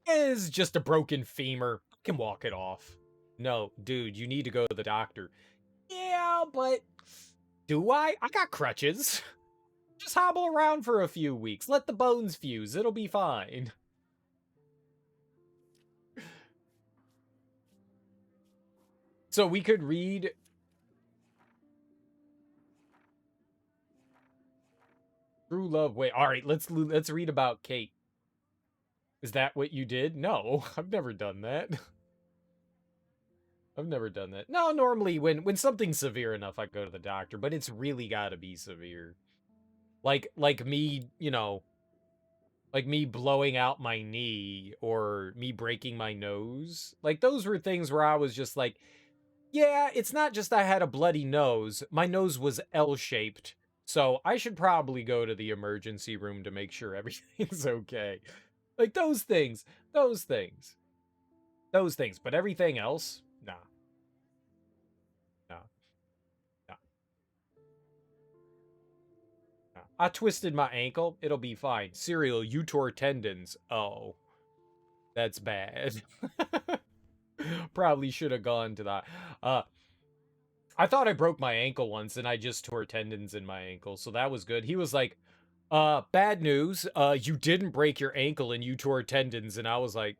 Is just a broken femur. I can walk it off. No, dude, you need to go to the doctor. Yeah, but do I? I got crutches. Just hobble around for a few weeks. Let the bones fuse. It'll be fine. So we could read... True love. Wait, all right, let's read about Kate. Is that what you did? No, I've never done that. I've never done that. No, normally when something's severe enough, I go to the doctor, but it's really got to be severe. Like me, you know, like me blowing out my knee or me breaking my nose. Like those were things where I was just like, yeah, it's not just I had a bloody nose. My nose was L-shaped. So I should probably go to the emergency room to make sure everything's okay. Like those things. But everything else, nah. I twisted my ankle. It'll be fine. Cereal, you tore tendons. Oh, that's bad. Probably should have gone to that. I thought I broke my ankle once and I just tore tendons in my ankle. So that was good. He was like, bad news. You didn't break your ankle and you tore tendons. And I was like,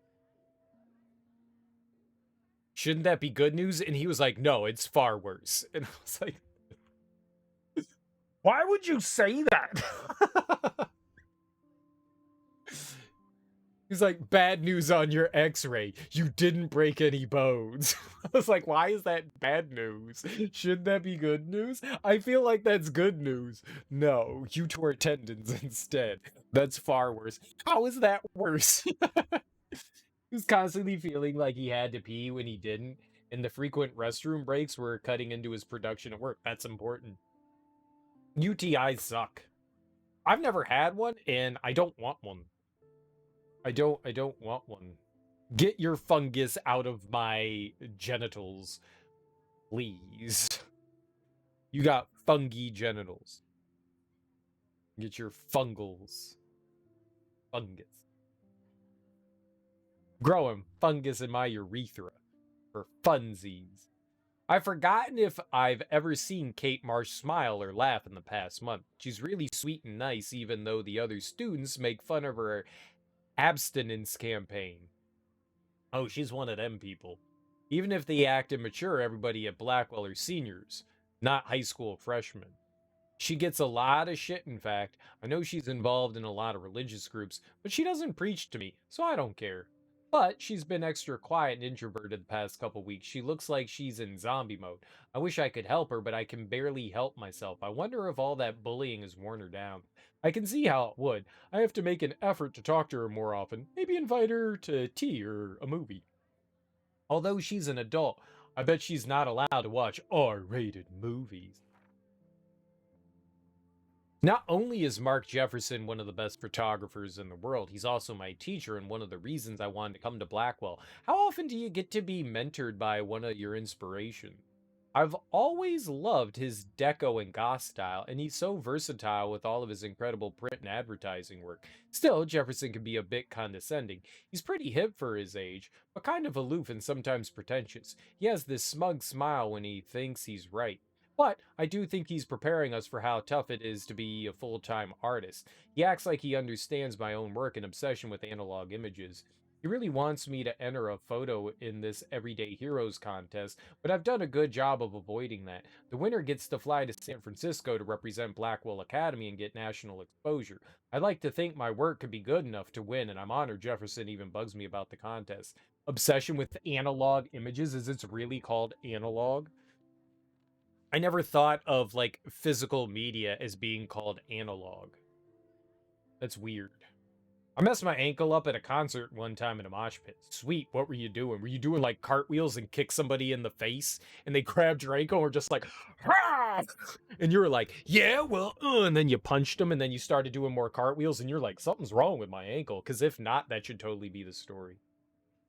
shouldn't that be good news? And he was like, no, it's far worse. And I was like, why would you say that? He's like, bad news on your x-ray. You didn't break any bones. I was like, why is that bad news? Shouldn't that be good news? I feel like that's good news. No, you tore tendons instead. That's far worse. How is that worse? He was constantly feeling like he had to pee when he didn't. And the frequent restroom breaks were cutting into his production at work. That's important. UTIs suck. I've never had one, and I don't want one. I don't want one. Get your fungus out of my genitals, please. You got fungy genitals. Get your fungals. Fungus. Growing fungus in my urethra. For funsies. I've forgotten if I've ever seen Kate Marsh smile or laugh in the past month. She's really sweet and nice, even though the other students make fun of her abstinence campaign. Oh, she's one of them people. Even if they act immature, everybody at Blackwell are seniors, not high school freshmen. She gets a lot of shit, in fact. I know she's involved in a lot of religious groups, but she doesn't preach to me, so I don't care. But she's been extra quiet and introverted the past couple weeks. She looks like she's in zombie mode. I wish I could help her, but I can barely help myself. I wonder if all that bullying has worn her down. I can see how it would. I have to make an effort to talk to her more often. Maybe invite her to tea or a movie. Although she's an adult, I bet she's not allowed to watch R-rated movies. Not only is Mark Jefferson one of the best photographers in the world, he's also my teacher and one of the reasons I wanted to come to Blackwell. How often do you get to be mentored by one of your inspirations? I've always loved his deco and goth style, and he's so versatile with all of his incredible print and advertising work. Still, Jefferson can be a bit condescending. He's pretty hip for his age, but kind of aloof and sometimes pretentious. He has this smug smile when he thinks he's right. But I do think he's preparing us for how tough it is to be a full-time artist. He acts like he understands my own work and obsession with analog images. He really wants me to enter a photo in this Everyday Heroes contest, but I've done a good job of avoiding that. The winner gets to fly to San Francisco to represent Blackwell Academy and get national exposure. I'd like to think my work could be good enough to win, and I'm honored Jefferson even bugs me about the contest. Obsession with analog images, is it's really called analog? I never thought of, like, physical media as being called analog. That's weird. I messed my ankle up at a concert one time in a mosh pit. Sweet, what were you doing? Were you doing, like, cartwheels and kick somebody in the face? And they grabbed your ankle and were just like, "Hah!" And you were like, yeah, well, and then you punched them and then you started doing more cartwheels and you're like, something's wrong with my ankle. Because if not, that should totally be the story.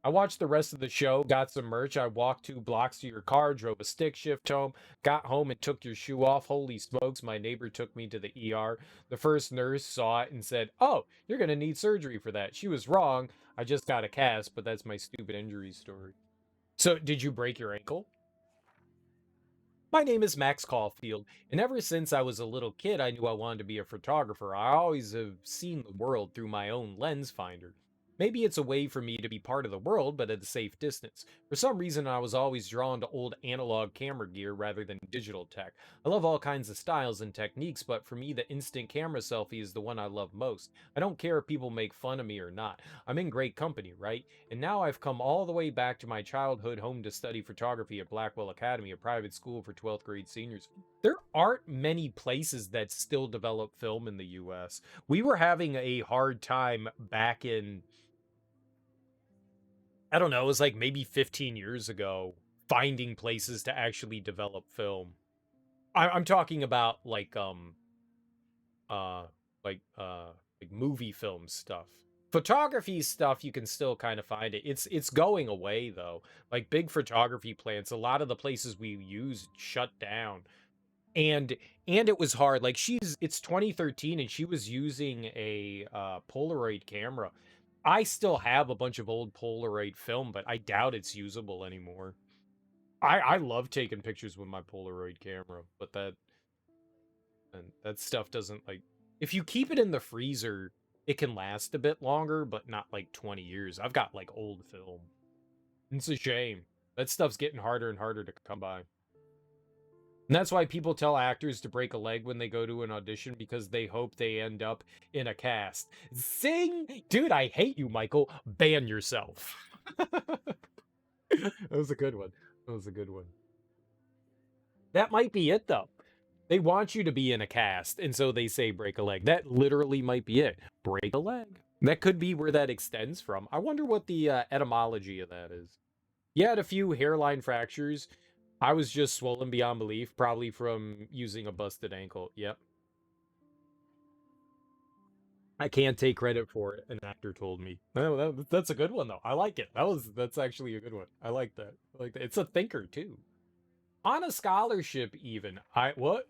I watched the rest of the show, got some merch. I walked 2 blocks to your car, drove a stick shift home, got home and took your shoe off. Holy smokes, my neighbor took me to the ER. The first nurse saw it and said, "Oh, you're going to need surgery for that." She was wrong. I just got a cast, but that's my stupid injury story. So, did you break your ankle? My name is Max Caulfield, and ever since I was a little kid, I knew I wanted to be a photographer. I always have seen the world through my own lens finder. Maybe it's a way for me to be part of the world, but at a safe distance. For some reason, I was always drawn to old analog camera gear rather than digital tech. I love all kinds of styles and techniques, but for me, the instant camera selfie is the one I love most. I don't care if people make fun of me or not. I'm in great company, right? And now I've come all the way back to my childhood home to study photography at Blackwell Academy, a private school for 12th grade seniors. There aren't many places that still develop film in the US. We were having a hard time back in, I don't know, it was like maybe 15 years ago, finding places to actually develop film. I'm talking about uh like movie film stuff. Photography stuff you can still kind of find it. It's going away though. Like big photography plants, a lot of the places we used shut down. And it was hard. Like it's 2013 and she was using a Polaroid camera. I still have a bunch of old Polaroid film, but I doubt it's usable anymore. I love taking pictures with my Polaroid camera, but that stuff doesn't, like, if you keep it in the freezer, it can last a bit longer, but not like 20 years. I've got like old film. It's a shame. That stuff's getting harder and harder to come by. And that's why people tell actors to break a leg when they go to an audition, because they hope they end up in a cast. Zing! Dude, I hate you, Michael. Ban yourself. That was a good one. That was a good one. That might be it, though. They want you to be in a cast, and so they say break a leg. That literally might be it. Break a leg. That could be where that extends from. I wonder what the etymology of that is. You had a few hairline fractures. I was just swollen beyond belief, probably from using a busted ankle. Yep. I can't take credit for it, an actor told me. No, that's a good one, though. I like it. That's actually a good one. I like that. I like that. It's a thinker, too. On a scholarship, even. What?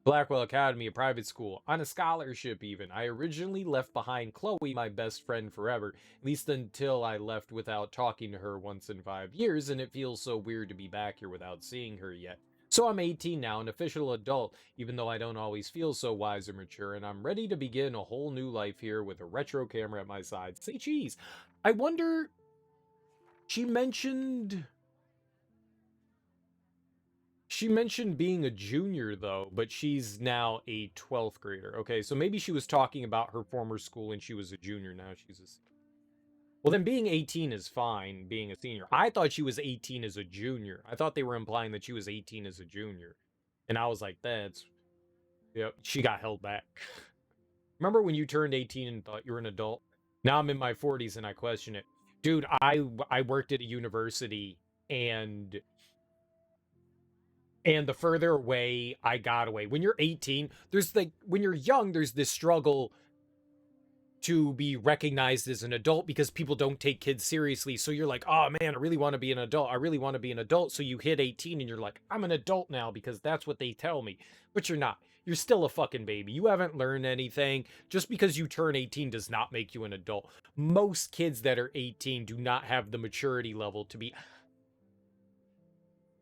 Blackwell Academy, a private school. On a scholarship, even. I originally left behind Chloe, my best friend, forever. At least until I left without talking to her once in 5 years, and it feels so weird to be back here without seeing her yet. So I'm 18 now, an official adult, even though I don't always feel so wise or mature, and I'm ready to begin a whole new life here with a retro camera at my side. Say cheese. I wonder... She mentioned being a junior, though, but she's now a 12th grader. Okay, so maybe she was talking about her former school and she was a junior. Now she's a... Well, then being 18 is fine, being a senior. I thought she was 18 as a junior. I thought they were implying that she was 18 as a junior. And I was like, that's... Yep, she got held back. Remember when you turned 18 and thought you were an adult? Now I'm in my 40s and I question it. Dude, I worked at a university, and the further away I got away. When you're 18, there's like, when you're young, there's this struggle to be recognized as an adult because people don't take kids seriously. So you're like, oh man, I really want to be an adult. I really want to be an adult. So you hit 18 and you're like, I'm an adult now because that's what they tell me. But you're not. You're still a fucking baby. You haven't learned anything. Just because you turn 18 does not make you an adult. Most kids that are 18 do not have the maturity level to be...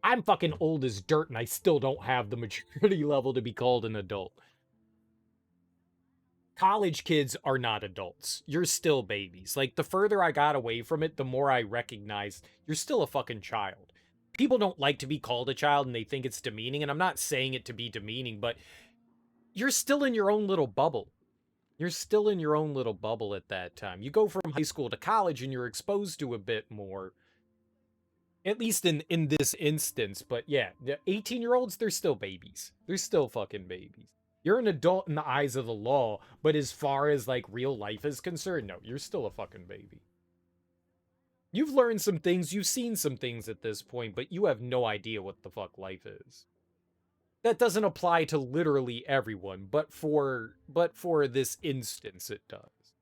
I'm fucking old as dirt and I still don't have the maturity level to be called an adult. College kids are not adults. You're still babies. Like, the further I got away from it, the more I recognized you're still a fucking child. People don't like to be called a child and they think it's demeaning, and I'm not saying it to be demeaning, but you're still in your own little bubble. You're still in your own little bubble at that time. You go from high school to college and you're exposed to a bit more. At least in this instance, but yeah, the 18-year-olds, they're still babies. They're still fucking babies. You're an adult in the eyes of the law, but as far as, like, real life is concerned, no, you're still a fucking baby. You've learned some things, you've seen some things at this point, but you have no idea what the fuck life is. That doesn't apply to literally everyone, but for this instance, it does.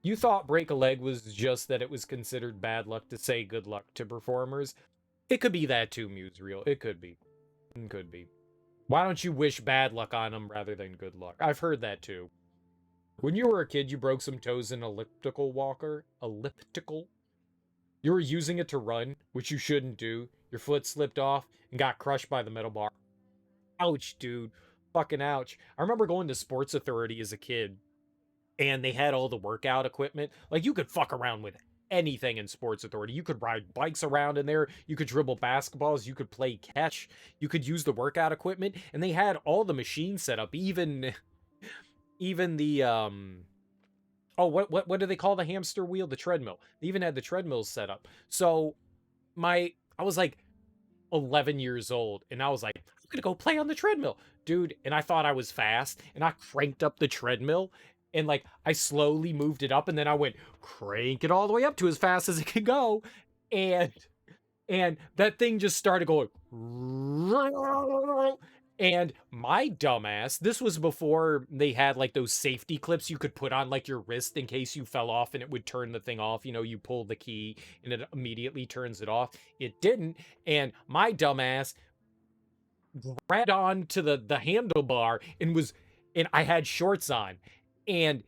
You thought break a leg was just that it was considered bad luck to say good luck to performers. It could be that too, Musereal. It could be. It could be. Why don't you wish bad luck on them rather than good luck? I've heard that too. When you were a kid, you broke some toes in an elliptical walker. Elliptical? You were using it to run, which you shouldn't do. Your foot slipped off and got crushed by the metal bar. Ouch, dude. Fucking ouch. I remember going to Sports Authority as a kid, and they had all the workout equipment. Like, you could fuck around with anything in Sports Authority. You could ride bikes around in there. You could dribble basketballs. You could play catch. You could use the workout equipment. And they had all the machines set up. Even the, oh, what do they call the hamster wheel? The treadmill. They even had the treadmills set up. So, I was like 11 years old, and I was like, I'm gonna go play on the treadmill. Dude, and I thought I was fast, and I cranked up the treadmill, and like I slowly moved it up, and then I went crank it all the way up to as fast as it could go, and that thing just started going, and my dumbass, this was before they had like those safety clips you could put on like your wrist in case you fell off and it would turn the thing off. You know, you pull the key and it immediately turns it off. It didn't, and my dumbass grabbed onto the handlebar and I had shorts on, and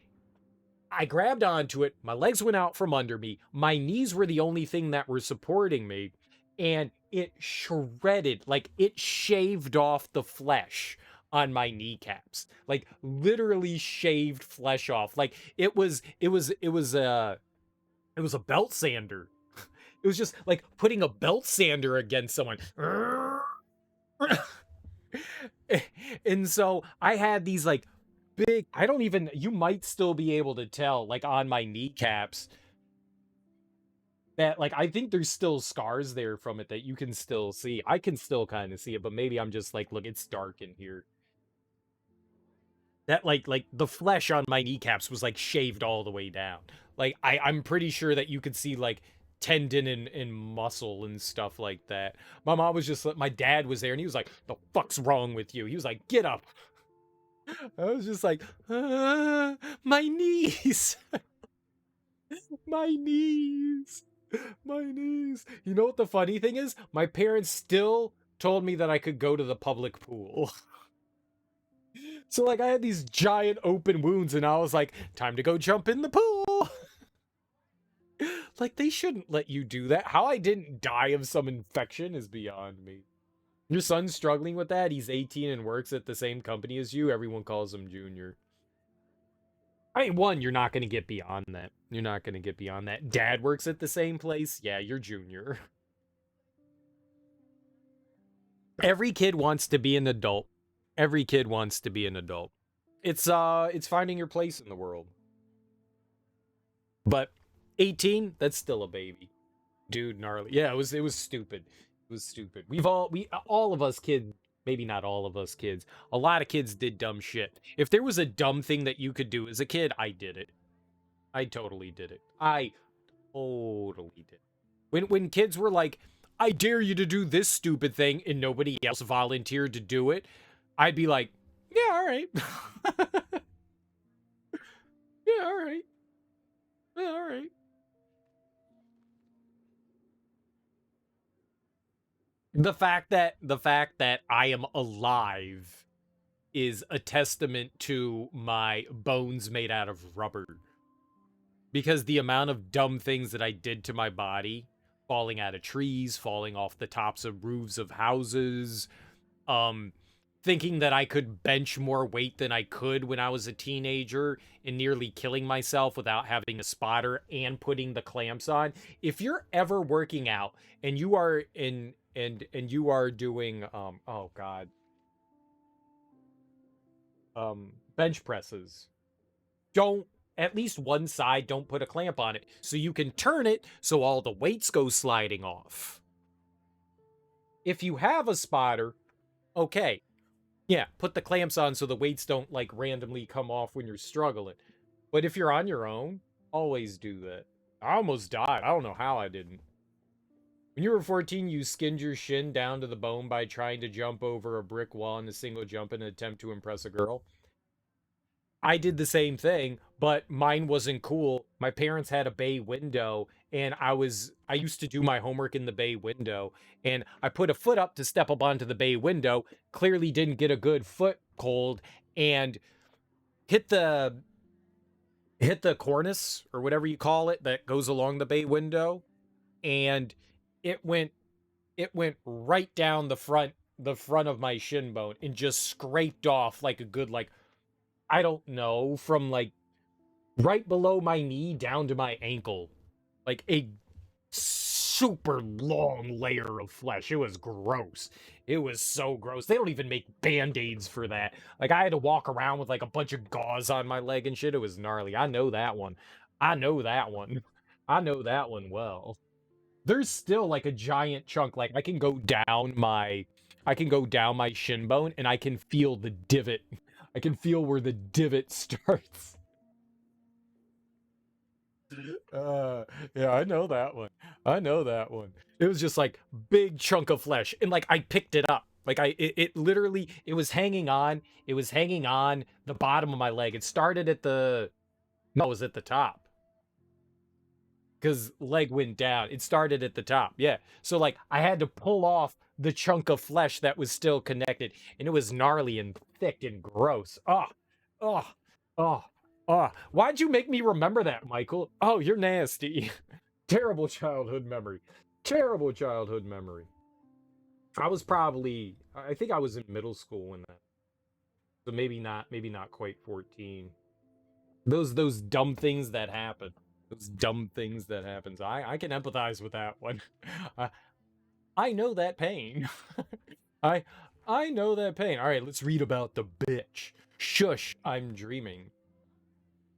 I grabbed onto it. My legs went out from under me. My knees were the only thing that were supporting me, and it shredded, like it shaved off the flesh on my kneecaps. Like literally shaved flesh off. Like it was a belt sander. It was just like putting a belt sander against someone. And so I had these like big, you might still be able to tell like on my kneecaps that like I think there's still scars there from it that you can still see. I can still kind of see it, but maybe I'm just like, look, it's dark in here. That like the flesh on my kneecaps was like shaved all the way down. Like I'm pretty sure that you could see like tendon and muscle and stuff like that. My dad was there and he was like, the fuck's wrong with you? He was like, get up. I was just like, my knees. My knees. My knees. You know what the funny thing is? My parents still told me that I could go to the public pool. So like I had these giant open wounds and I was like, time to go jump in the pool. Like they shouldn't let you do that. How I didn't die of some infection is beyond me. Your son's struggling with that. He's 18 and works at the same company as you. Everyone calls him Junior. I mean, one, you're not going to get beyond that. You're not going to get beyond that. Dad works at the same place. Yeah, you're Junior. Every kid wants to be an adult. Every kid wants to be an adult. It's finding your place in the world. But 18, that's still a baby. Dude, gnarly. Yeah, it was stupid. It was stupid. All of us kids, maybe not all of us kids, a lot of kids did dumb shit. If there was a dumb thing that you could do as a kid, I did it. I totally did it. I totally did. When kids were like, I dare you to do this stupid thing, and nobody else volunteered to do it, I'd be like, yeah, all right. Yeah, all right. Yeah, all right. The fact that I am alive is a testament to my bones made out of rubber. Because the amount of dumb things that I did to my body, falling out of trees, falling off the tops of roofs of houses, thinking that I could bench more weight than I could when I was a teenager and nearly killing myself without having a spotter and putting the clamps on. If you're ever working out and you are you are doing oh god, bench presses, don't, at least one side, don't put a clamp on it so you can turn it so all the weights go sliding off. If you have a spotter, okay, yeah, put the clamps on so the weights don't like randomly come off when you're struggling. But if you're on your own, always do that. I almost died. I don't know how I didn't. When you were 14, you skinned your shin down to the bone by trying to jump over a brick wall in a single jump in an attempt to impress a girl. I did the same thing, but mine wasn't cool. My parents had a bay window, and I used to do my homework in the bay window, and I put a foot up to step up onto the bay window, clearly didn't get a good foothold, and hit the cornice or whatever you call it that goes along the bay window, and it went right down the front of my shin bone and just scraped off like a good, like, I don't know, from like right below my knee down to my ankle. Like a super long layer of flesh. It was gross. It was so gross. They don't even make band-aids for that. Like, I had to walk around with like a bunch of gauze on my leg and shit. It was gnarly. I know that one. I know that one. I know that one well. There's still like a giant chunk. Like, I can go down my shin bone and I can feel the divot. I can feel where the divot starts. Yeah, I know that one. I know that one. It was just like big chunk of flesh, and like I picked it up. Like it literally, it was hanging on. It was hanging on the bottom of my leg. It started at the, no, it was at the top. Because leg went down. It started at the top. Yeah. So like I had to pull off the chunk of flesh that was still connected, and it was gnarly and thick and gross. Oh, oh, oh, oh. Why'd you make me remember that, Michael? Oh, you're nasty. Terrible childhood memory. Terrible childhood memory. I think I was in middle school when that. So maybe not quite 14. Those dumb things that happen. Those dumb things that happen. So I can empathize with that one. I know that pain. I I know that pain. All right, let's read about the bitch. Shush, I'm dreaming.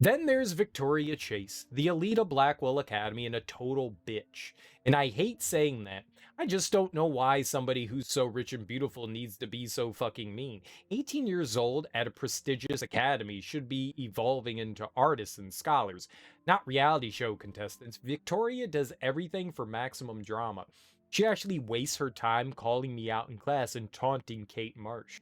Then there's Victoria Chase, the elite of Blackwell Academy, and a total bitch. And I hate saying that. I just don't know why somebody who's so rich and beautiful needs to be so fucking mean. 18 years old at a prestigious academy should be evolving into artists and scholars, not reality show contestants. Victoria does everything for maximum drama. She actually wastes her time calling me out in class and taunting Kate Marsh.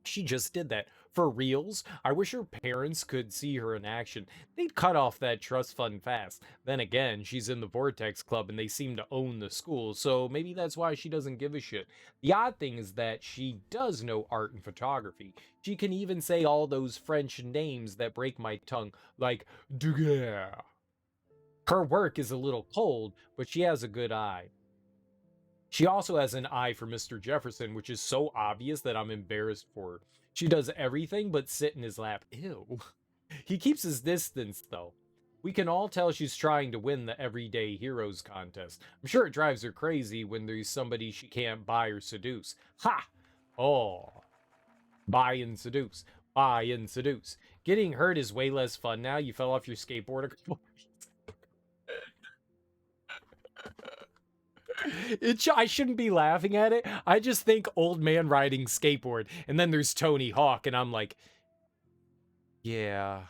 She just did that. For reals, I wish her parents could see her in action. They'd cut off that trust fund fast. Then again, she's in the Vortex Club and they seem to own the school, so maybe that's why she doesn't give a shit. The odd thing is that she does know art and photography. She can even say all those French names that break my tongue, like Daguerre. Her work is a little cold, but she has a good eye. She also has an eye for Mr. Jefferson, which is so obvious that I'm embarrassed for her. She does everything but sit in his lap. Ew. He keeps his distance, though. We can all tell she's trying to win the Everyday Heroes contest. I'm sure it drives her crazy when there's somebody she can't buy or seduce. Ha! Oh. Buy and seduce. Buy and seduce. Getting hurt is way less fun now. You fell off your skateboard a couple I shouldn't be laughing at it. I just think old man riding skateboard, and then there's Tony Hawk, and I'm like, yeah,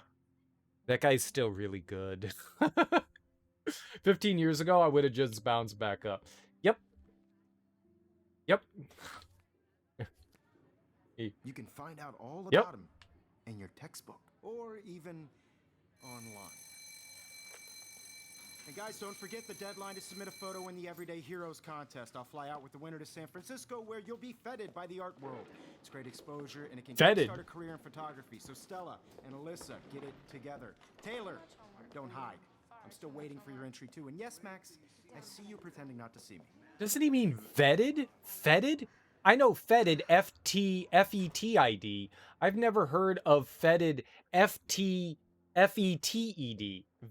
that guy's still really good. 15 years ago, I would have just bounced back up. Yep. Yep. You can find out all Yep. about him in your textbook or even online. And guys, don't forget the deadline to submit a photo in the Everyday Heroes contest. I'll fly out with the winner to San Francisco, where you'll be feted by the art world. It's great exposure, and it can Feted. start a career in photography. So Stella and Alyssa, get it together. Taylor, don't hide. I'm still waiting for your entry too. And yes, Max, I see you pretending not to see me. Doesn't he mean vetted? Fetid? I know fetid, F-T-F-E-T-I-D. I've never heard of fetid, F-T-F-E-T-E-D.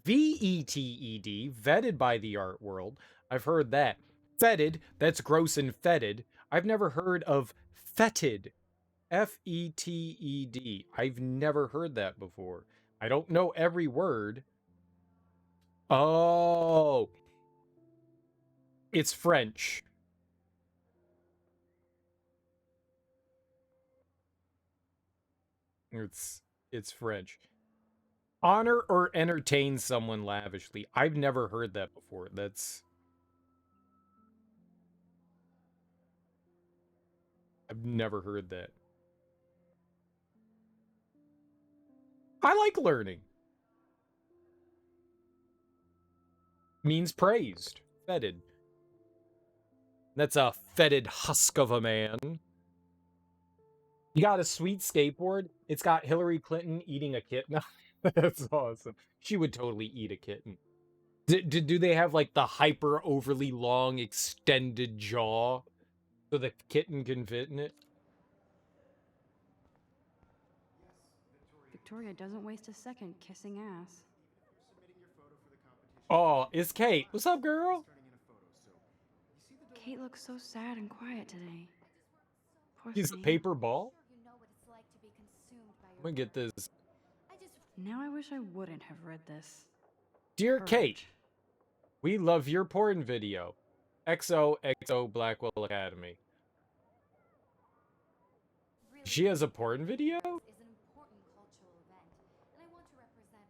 V-E-T-E-D, vetted by the art world. I've heard that. Fetid, that's gross and fetid. I've never heard of fetid. F-E-T-E-D. I've never heard that before. I don't know every word. Oh. It's French. It's French. Honor or entertain someone lavishly. I've never heard that before. I've never heard that. I like learning. Means praised. Feted. That's a feted husk of a man. You got a sweet skateboard. It's got Hillary Clinton eating a kitten. That's awesome. She would totally eat a kitten. Do they have like the hyper overly long extended jaw so the kitten can fit in it? Victoria doesn't waste a second kissing ass. Oh, it's Kate. What's up, girl? Kate looks so sad and quiet today. Poor He's a thing. paper ball. Let me get this. Now I wish I wouldn't have read this. Dear Courage. Kate, we love your porn video. XOXO Blackwell Academy. She has a porn video?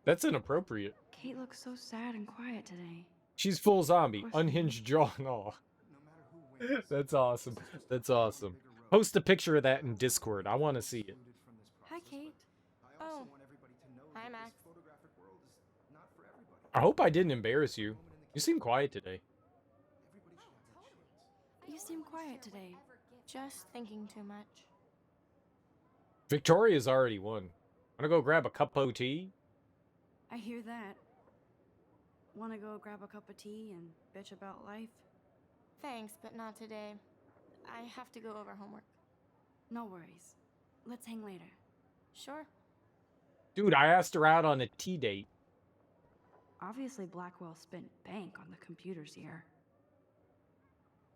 That's inappropriate. Kate looks so sad and quiet today. She's full zombie, Poor thing. unhinged jaw and all. That's awesome. That's awesome. Post a picture of that in Discord. I want to see it. Hi, Kate. Oh. Hi, Max. I hope I didn't embarrass you. You seem quiet today. You seem quiet today. Just thinking too much. Victoria's already won. Wanna go grab a cup of tea? I hear that. Wanna go grab a cup of tea and bitch about life? Thanks, but not today. I have to go over homework. No worries. Let's hang later. Sure. Dude, I asked her out on a tea date. Obviously, Blackwell spent bank on the computers here.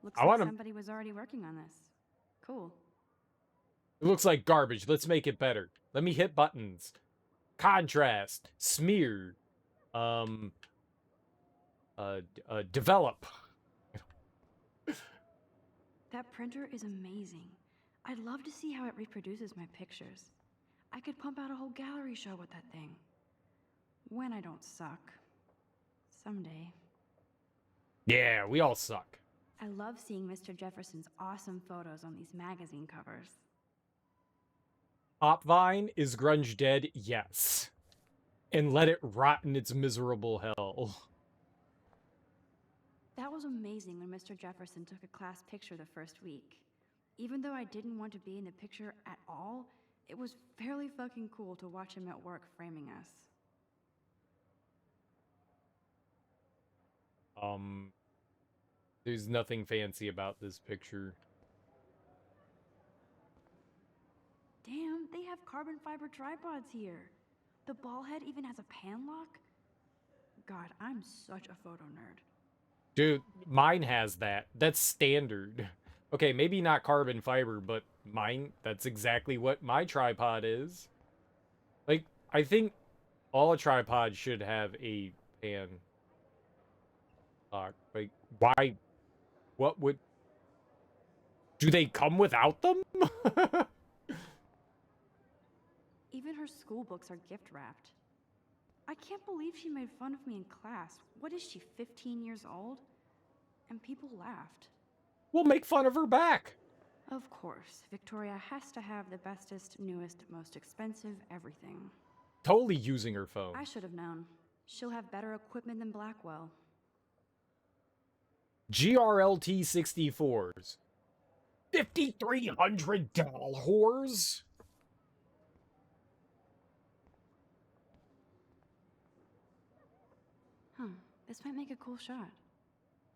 Looks I like wanna- somebody was already working on this. Cool. It looks like garbage. Let's make it better. Let me hit buttons. Contrast. Smear. Develop. That printer is amazing. I'd love to see how it reproduces my pictures. I could pump out a whole gallery show with that thing. When I don't suck. Someday. Yeah, we all suck. I love seeing Mr. Jefferson's awesome photos on these magazine covers. Opvine, is grunge dead? Yes. And let it rot in its miserable hell. That was amazing when Mr. Jefferson took a class picture the first week. Even though I didn't want to be in the picture at all, it was fairly fucking cool to watch him at work framing us. There's nothing fancy about this picture. Damn, they have carbon fiber tripods here. The ball head even has a pan lock. God, I'm such a photo nerd. Dude, mine has that. That's standard. Okay, maybe not carbon fiber, but mine, that's exactly what my tripod is. Like, I think all tripods should have a pan lock. Like, why? What would... Do they come without them? Even her school books are gift wrapped. I can't believe she made fun of me in class. What is she, 15 years old? And people laughed. We'll make fun of her back. Of course, Victoria has to have the bestest, newest, most expensive everything. Totally using her phone. I should have known. She'll have better equipment than Blackwell. GRLT 64s. $5,300? Huh, this might make a cool shot.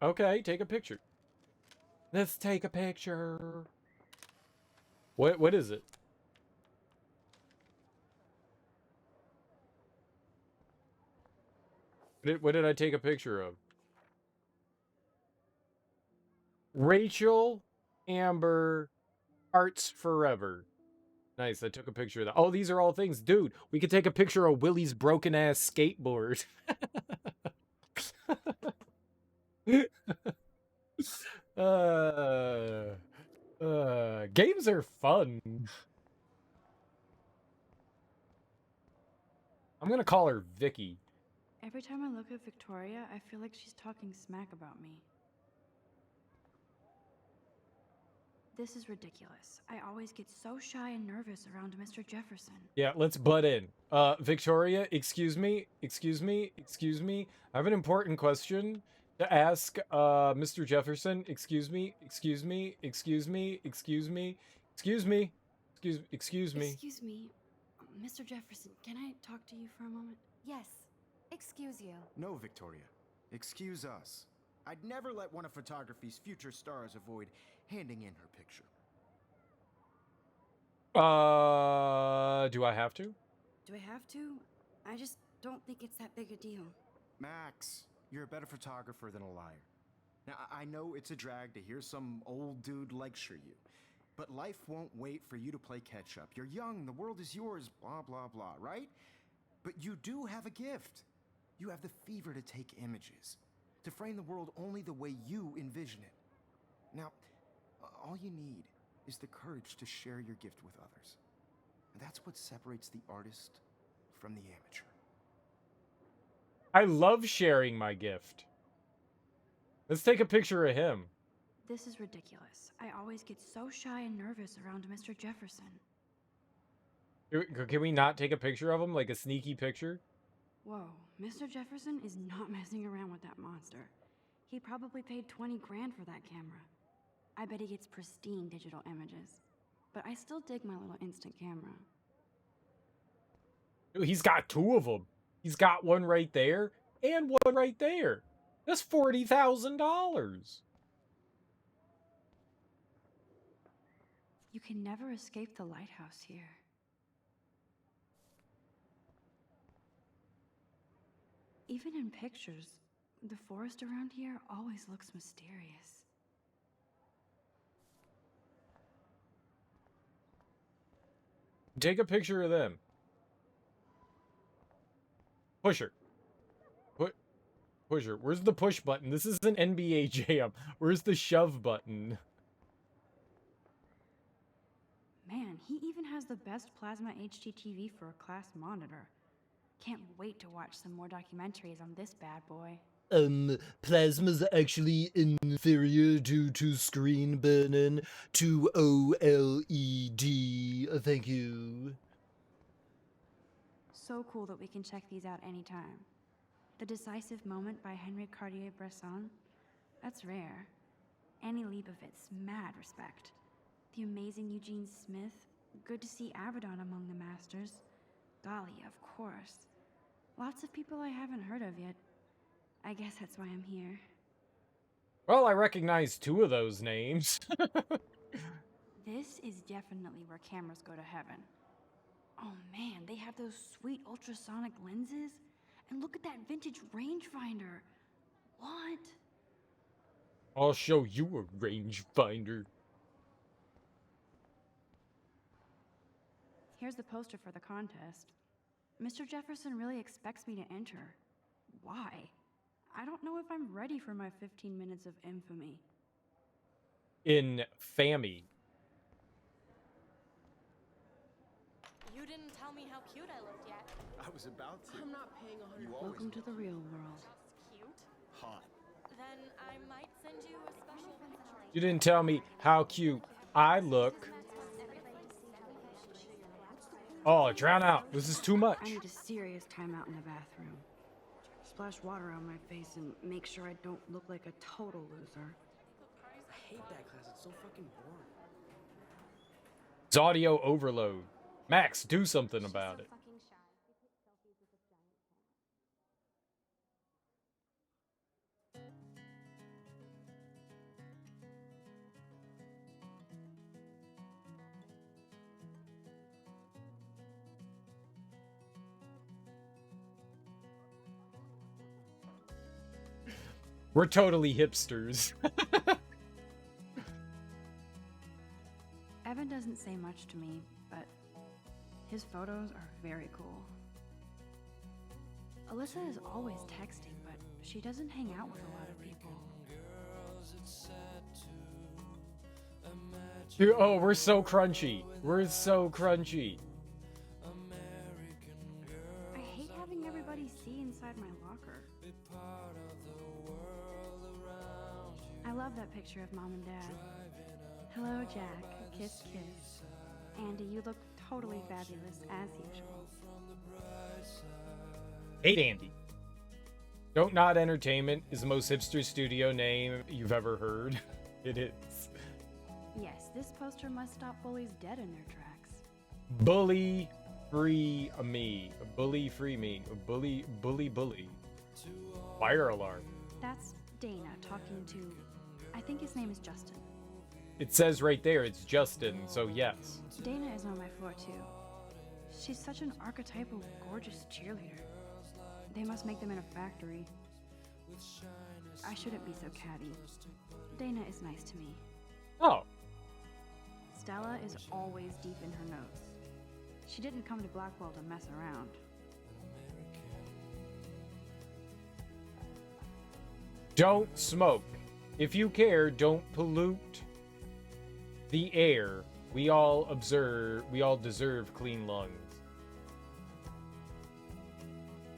Okay, take a picture. Let's take a picture. What is it? What did I take a picture of? Rachel, Amber, Hearts Forever. Nice, I took a picture of that. Oh, these are all things. Dude, we could take a picture of Willie's broken-ass skateboard. Games are fun. I'm gonna call her Vicky. Every time I look at Victoria, I feel like she's talking smack about me. This is ridiculous. I always get so shy and nervous around Mr. Jefferson. Yeah, let's butt in. Victoria, excuse me. I have an important question to ask Mr. Jefferson. Excuse me. Excuse me. Excuse me, Mr. Jefferson, can I talk to you for a moment? Yes. Excuse you. No, Victoria. Excuse us. I'd never let one of photography's future stars avoid handing in her picture. Do I have to? Do I have to? I just don't think it's that big a deal. Max, you're a better photographer than a liar. Now, I know it's a drag to hear some old dude lecture you, but life won't wait for you to play catch up. You're young, the world is yours, blah, blah, blah, right? But you do have a gift. You have the fever to take images, to frame the world only the way you envision it. Now, all you need is the courage to share your gift with others. And that's what separates the artist from the amateur. I love sharing my gift. Let's take a picture of him. This is ridiculous. I always get so shy and nervous around Mr. Jefferson. Can we not take a picture of him, like a sneaky picture? Whoa, Mr. Jefferson is not messing around with that monster. He probably paid 20 grand for that camera. I bet he gets pristine digital images. But I still dig my little instant camera. He's got two of them. He's got one right there and one right there. That's $40,000. You can never escape the lighthouse here. Even in pictures, the forest around here always looks mysterious. Take a picture of them. Push her. Push her. Where's the push button? This is an NBA Jam. Where's the shove button? Man, he even has the best plasma HDTV for a class monitor. Can't wait to watch some more documentaries on this bad boy. Plasma's actually inferior due to screen burn-in to OLED. Thank you. So cool that we can check these out anytime. The Decisive Moment by Henry Cartier-Bresson. That's rare. Annie Leibovitz, mad respect. The amazing Eugene Smith. Good to see Avedon among the masters. Golly, of course. Lots of people I haven't heard of yet. I guess that's why I'm here. Well, I recognize two of those names. This is definitely where cameras go to heaven. Oh man, they have those sweet ultrasonic lenses. And look at that vintage rangefinder. What? I'll show you a rangefinder. Here's the poster for the contest. Mr. Jefferson really expects me to enter. Why? I don't know if I'm ready for my 15 minutes of infamy. Infamy. You didn't tell me how cute I looked yet. I was about to. I'm not paying 100. You always Welcome to the real world. Cute. hot. Then I might send you a special picture. You didn't tell me how cute I look. Oh, drown out. This is too much. I need a serious timeout in the bathroom. Splash water on my face and make sure I don't look like a total loser. I hate that class. It's so fucking boring. It's audio overload. Max, do something about it. We're totally hipsters. Evan doesn't say much to me, but his photos are very cool. Alyssa is always texting, but she doesn't hang out with a lot of people. Dude, oh, we're so crunchy. We're so crunchy. I hate having everybody see inside my locker. I love that picture of Mom and Dad. Hello, Jack. Kiss, kiss. Andy, you look totally fabulous as usual. Hate Andy. Don't Nod Entertainment is the most hipster studio name you've ever heard. It is. Yes, this poster must stop bullies dead in their tracks. Bully free me. Bully free me. Bully. Fire alarm. That's Dana talking to... I think his name is Justin. It says right there it's Justin, so yes. Dana is on my floor too. She's such an archetypal, gorgeous cheerleader. They must make them in a factory. I shouldn't be so catty. Dana is nice to me. Oh. Stella is always deep in her notes. She didn't come to Blackwell to mess around. Don't smoke. If you care, don't pollute the air. We all deserve clean lungs.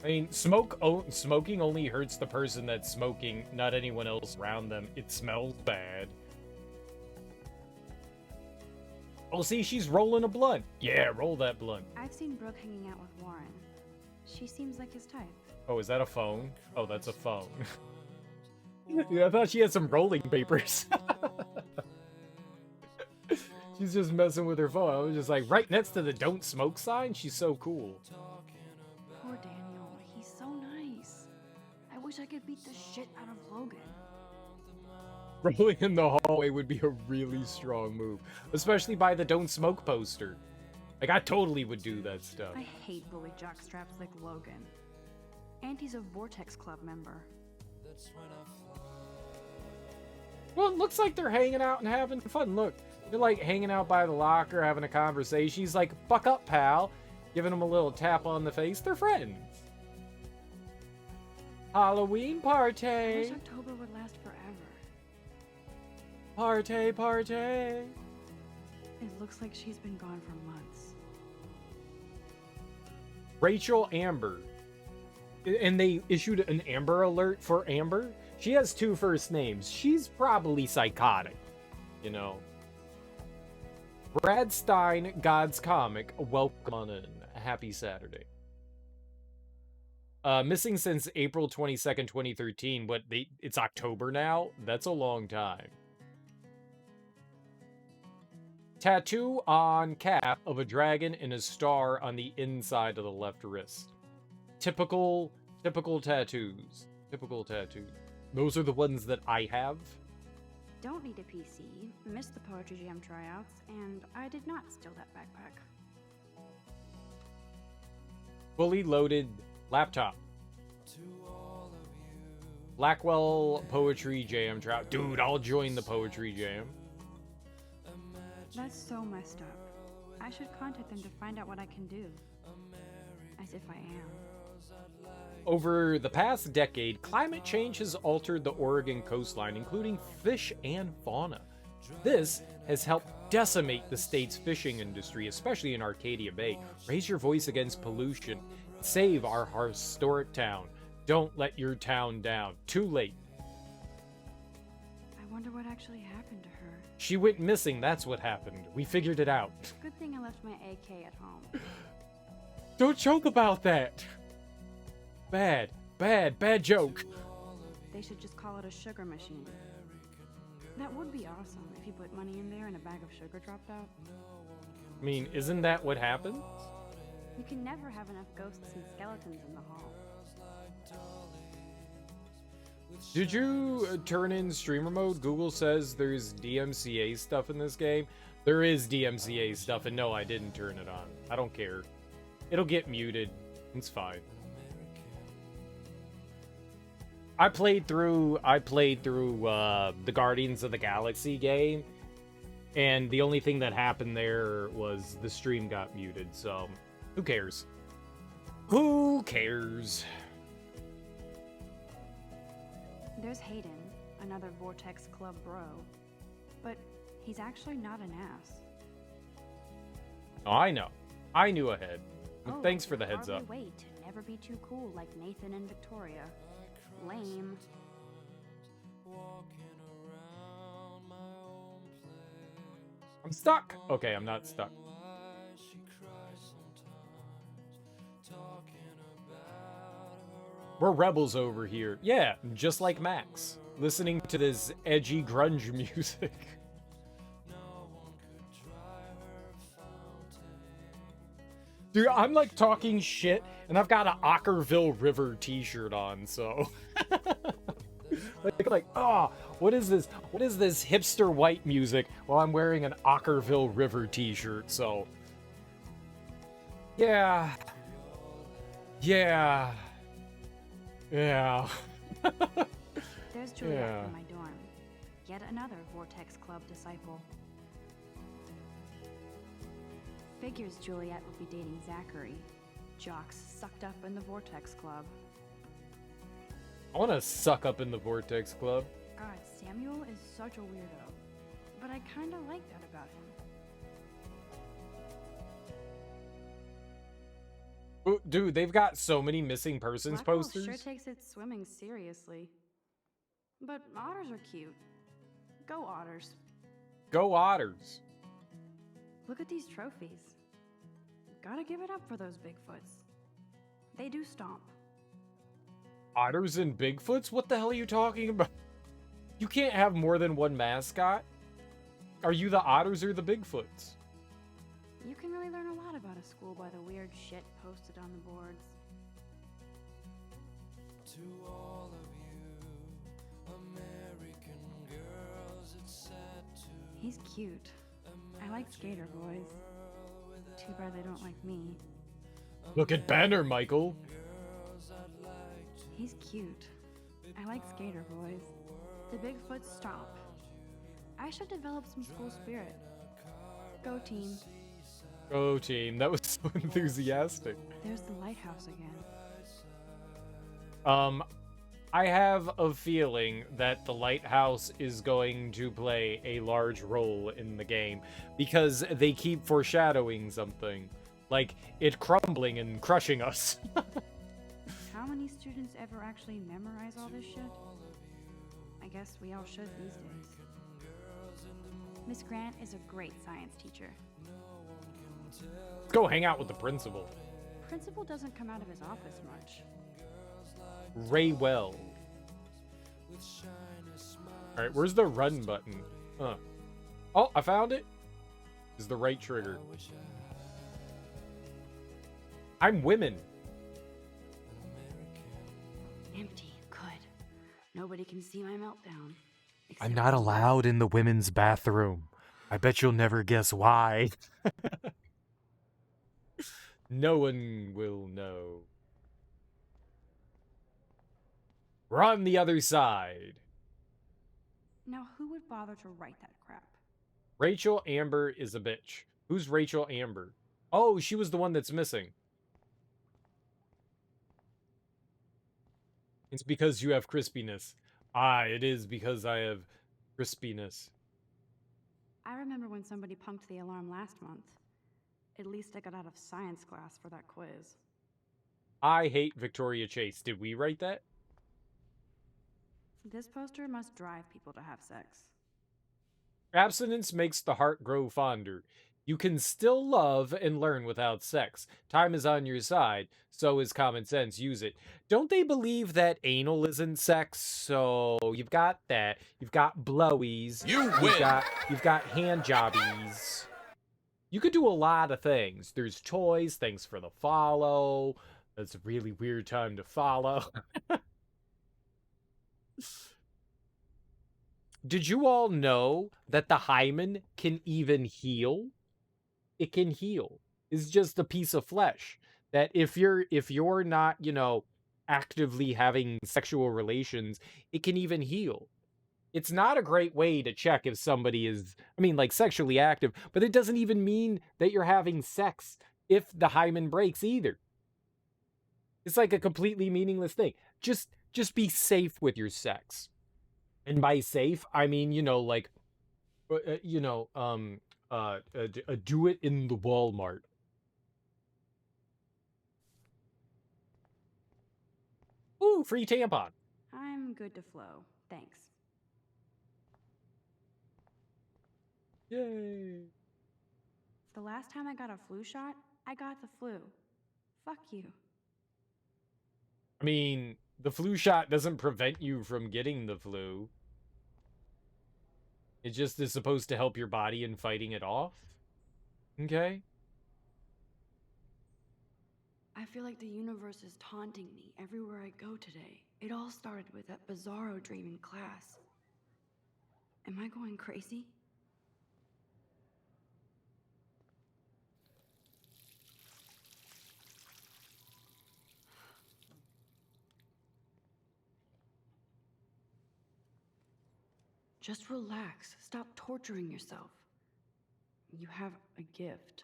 I mean, smoking only hurts the person that's smoking, not anyone else around them. It smells bad. Oh, see, she's rolling a blunt. Yeah, roll that blunt. I've seen Brooke hanging out with Warren. She seems like his type. Oh, is that a phone? Oh, that's a phone. Yeah, I thought she had some rolling papers. She's just messing with her phone. I was just like, right next to the don't smoke sign? She's so cool. Poor Daniel. He's so nice. I wish I could beat the shit out of Logan. Rolling in the hallway would be a really strong move. Especially by the don't smoke poster. Like, I totally would do that stuff. I hate bully jockstraps like Logan. And he's a Vortex Club member. Well, it looks like they're hanging out and having fun. Look, they're like hanging out by the locker, having a conversation. He's like, "Buck up, pal," giving him a little tap on the face. They're friends. Halloween I party. wish October would last forever. Party. It looks like she's been gone for months. Rachel Amber. And they issued an Amber Alert for Amber. She has 2 first names. She's probably psychotic, you know. Brad Stein, God's Comic, welcome on in. Happy Saturday. Missing since April 22nd, 2013. It's October now? That's a long time. Tattoo on cap of a dragon and a star on the inside of the left wrist. Typical tattoos. Typical tattoos. Those are the ones that I have. Don't need a PC, missed the Poetry Jam tryouts, and I did not steal that backpack. Fully loaded laptop. Blackwell Poetry Jam tryout. Dude, I'll join the Poetry Jam. That's so messed up. I should contact them to find out what I can do. As if I am. Over the past decade, climate change has altered the Oregon coastline, including fish and fauna. This has helped decimate the state's fishing industry, especially in Arcadia Bay. Raise your voice against pollution. Save our historic town. Don't let your town down. Too late. I wonder what actually happened to her. She went missing, that's what happened. We figured it out. Good thing I left my AK at home. Don't joke about that. Bad joke. They should just call it a sugar machine. That would be awesome if you put money in there and a bag of sugar dropped out. I mean, isn't that what happened? You can never have enough ghosts and skeletons in the hall. Did you turn in streamer mode? Google says there's DMCA stuff in this game. There is DMCA stuff, and no, I didn't turn it on. I don't care. It'll get muted. It's fine. I played through the Guardians of the Galaxy game, and the only thing that happened there was the stream got muted, so who cares? Who cares? There's Hayden, another Vortex Club bro. But he's actually not an ass. Oh, I know. I knew ahead. Oh, Thanks for the heads hardly up. Wait to never be too cool like Nathan and Victoria. Lame. I'm stuck. Okay, I'm not stuck. We're rebels over here. Yeah, just like Max. Listening to this edgy grunge music. Dude, I'm like talking shit, and I've got an Ockerville River t-shirt on, so... like, oh, what is this? What is this hipster white music while I'm wearing an Ockerville River t-shirt, so... Yeah. Yeah. Yeah. There's Juliet Yeah. from my dorm. Yet another Vortex Club disciple. Figures Juliet would be dating Zachary. Jocks sucked up in the Vortex Club. I want to suck up in the Vortex Club. God, Samuel is such a weirdo. But I kinda like that about him. Ooh, dude, they've got so many missing persons Blackwell posters. sure takes its swimming seriously. But otters are cute. Go otters. Go Otters. Look at these trophies. Gotta give it up for those Bigfoots. They do stomp. Otters and Bigfoots? What the hell are you talking about? You can't have more than one mascot. Are you the Otters or the Bigfoots? You can really learn a lot about a school by the weird shit posted on the boards. To all of you, American girls, it's sad to He's cute. I like skater boys. Too bad they don't like me. Look at Banner, Michael. He's cute. I like skater boys. The Bigfoot stomp. I should develop some school spirit. Go team. Go team. That was so enthusiastic. There's the lighthouse again. I have a feeling that the lighthouse is going to play a large role in the game because they keep foreshadowing something, like it crumbling and crushing us. How many students ever actually memorize all this shit? I guess we all should these days. Miss Grant is a great science teacher. Let's go hang out with the principal. Principal doesn't come out of his office much. Ray Well. Alright, where's the run button? Oh, I found it. Is the right trigger. I'm women. Empty. Good. Nobody can see my meltdown. I'm not allowed in the women's bathroom. I bet you'll never guess why. No one will know. We're on the other side. Now, who would bother to write that crap? Rachel Amber is a bitch. Who's Rachel Amber? Oh, she was the one that's missing. It's because you have crispiness. Ah, it is because I have crispiness. I remember when somebody punked the alarm last month. At least I got out of science class for that quiz. I hate Victoria Chase. Did we write that? This poster must drive people to have sex. Abstinence makes the heart grow fonder. You can still love and learn without sex. Time is on your side, so is common sense. Use it. Don't they believe that anal isn't sex? So you've got that. You've got blowies. You've got hand jobbies. You could do a lot of things. There's toys, thanks for the follow. That's a really weird time to follow. Did you all know that the hymen can even heal? It can heal. It's just a piece of flesh that if you're not, actively having sexual relations, it can even heal. It's not a great way to check if somebody is, sexually active, but it doesn't even mean that you're having sex if the hymen breaks either. It's like a completely meaningless thing. Just be safe with your sex. And by safe, I mean, do it in the Walmart. Ooh, free tampon. I'm good to flow. Thanks. Yay. The last time I got a flu shot, I got the flu. Fuck you. I mean, the flu shot doesn't prevent you from getting the flu. It just is supposed to help your body in fighting it off. Okay? I feel like the universe is taunting me everywhere I go today. It all started with that bizarro dream in class. Am I going crazy? Just relax. Stop torturing yourself. You have a gift.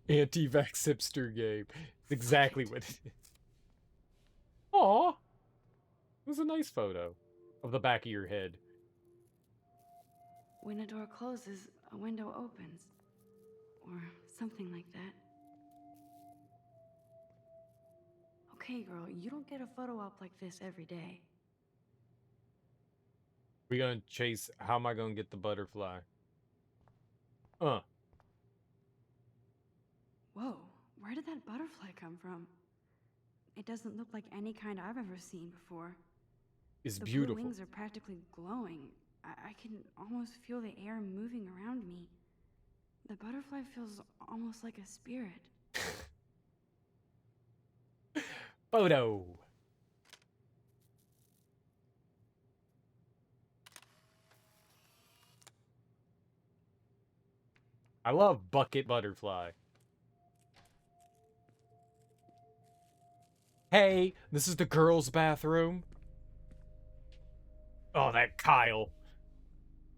Anti-vax hipster game. It's exactly what it is. Aw! It was a nice photo of the back of your head. When a door closes, a window opens. Or something like that. Okay, girl, you don't get a photo op like this every day. We gonna chase... How am I gonna get the butterfly? Whoa, where did that butterfly come from? It doesn't look like any kind I've ever seen before. It's The beautiful. blue wings are practically glowing. I can almost feel the air moving around me. The butterfly feels almost like a spirit. Photo. I love bucket butterfly. Hey, this is the girls' bathroom. Oh, that Kyle.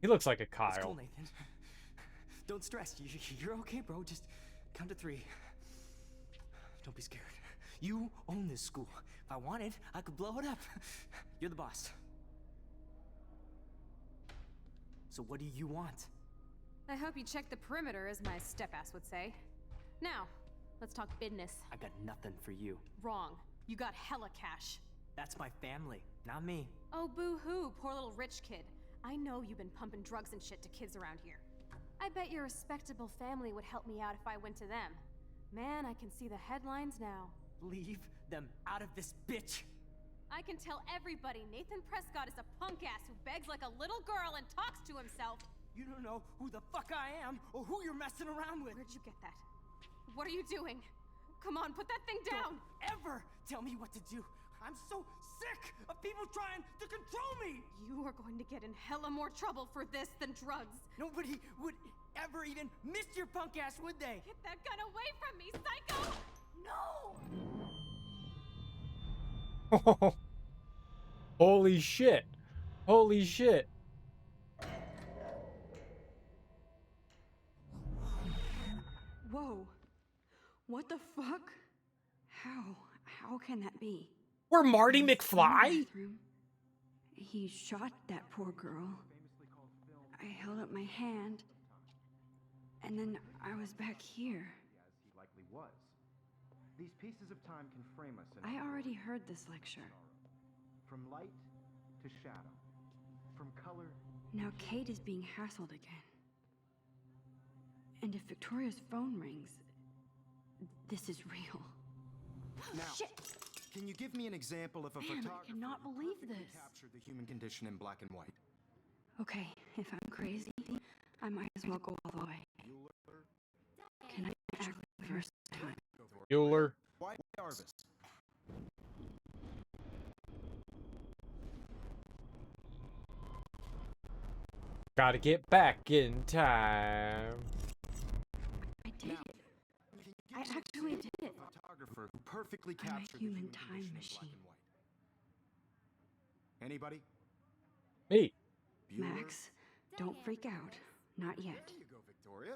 He looks like a It's Kyle. cool, Nathan. Don't stress. You're okay, bro. Just count to 3. Don't be scared. You own this school. If I wanted, I could blow it up. You're the boss. So what do you want? I hope you check the perimeter, as my step-ass would say. Now, let's talk business. I got nothing for you. Wrong. You got hella cash. That's my family, not me. Oh, boo-hoo, poor little rich kid. I know you've been pumping drugs and shit to kids around here. I bet your respectable family would help me out if I went to them. Man, I can see the headlines now. Leave them out of this, bitch. I can tell everybody Nathan Prescott is a punk-ass who begs like a little girl and talks to himself. You don't know who the fuck I am or who you're messing around with. Where'd you get that? What are you doing? Come on, put that thing down! Don't ever tell me what to do. I'm so sick of people trying to control me! You are going to get in hella more trouble for this than drugs. Nobody would ever even miss your punk ass, would they? Get that gun away from me, psycho! No! Holy shit. Holy shit. Whoa. What the fuck? How can that be? We're Marty In the McFly? bathroom. He shot that poor girl. I held up my hand, and then I was back here. As he likely was. These pieces of time can frame us in I already heard this lecture. from light to shadow, from color. Now Kate is being hassled again. And if Victoria's phone rings, this is real. Now, Shit! can you give me an example of a Man, I photographer cannot who believe perfectly this. captured the human condition in black and white? Okay, if I'm crazy, I might as well go all the way. Can I act the first time? Bueller. Why Jarvis? Gotta get back in time. I did it. I actually did it. A photographer who perfectly I'm a captured human the human time condition in machine. black and white. Anybody? Me. Bueller? Max, don't freak out. Not yet. There you go, Victoria.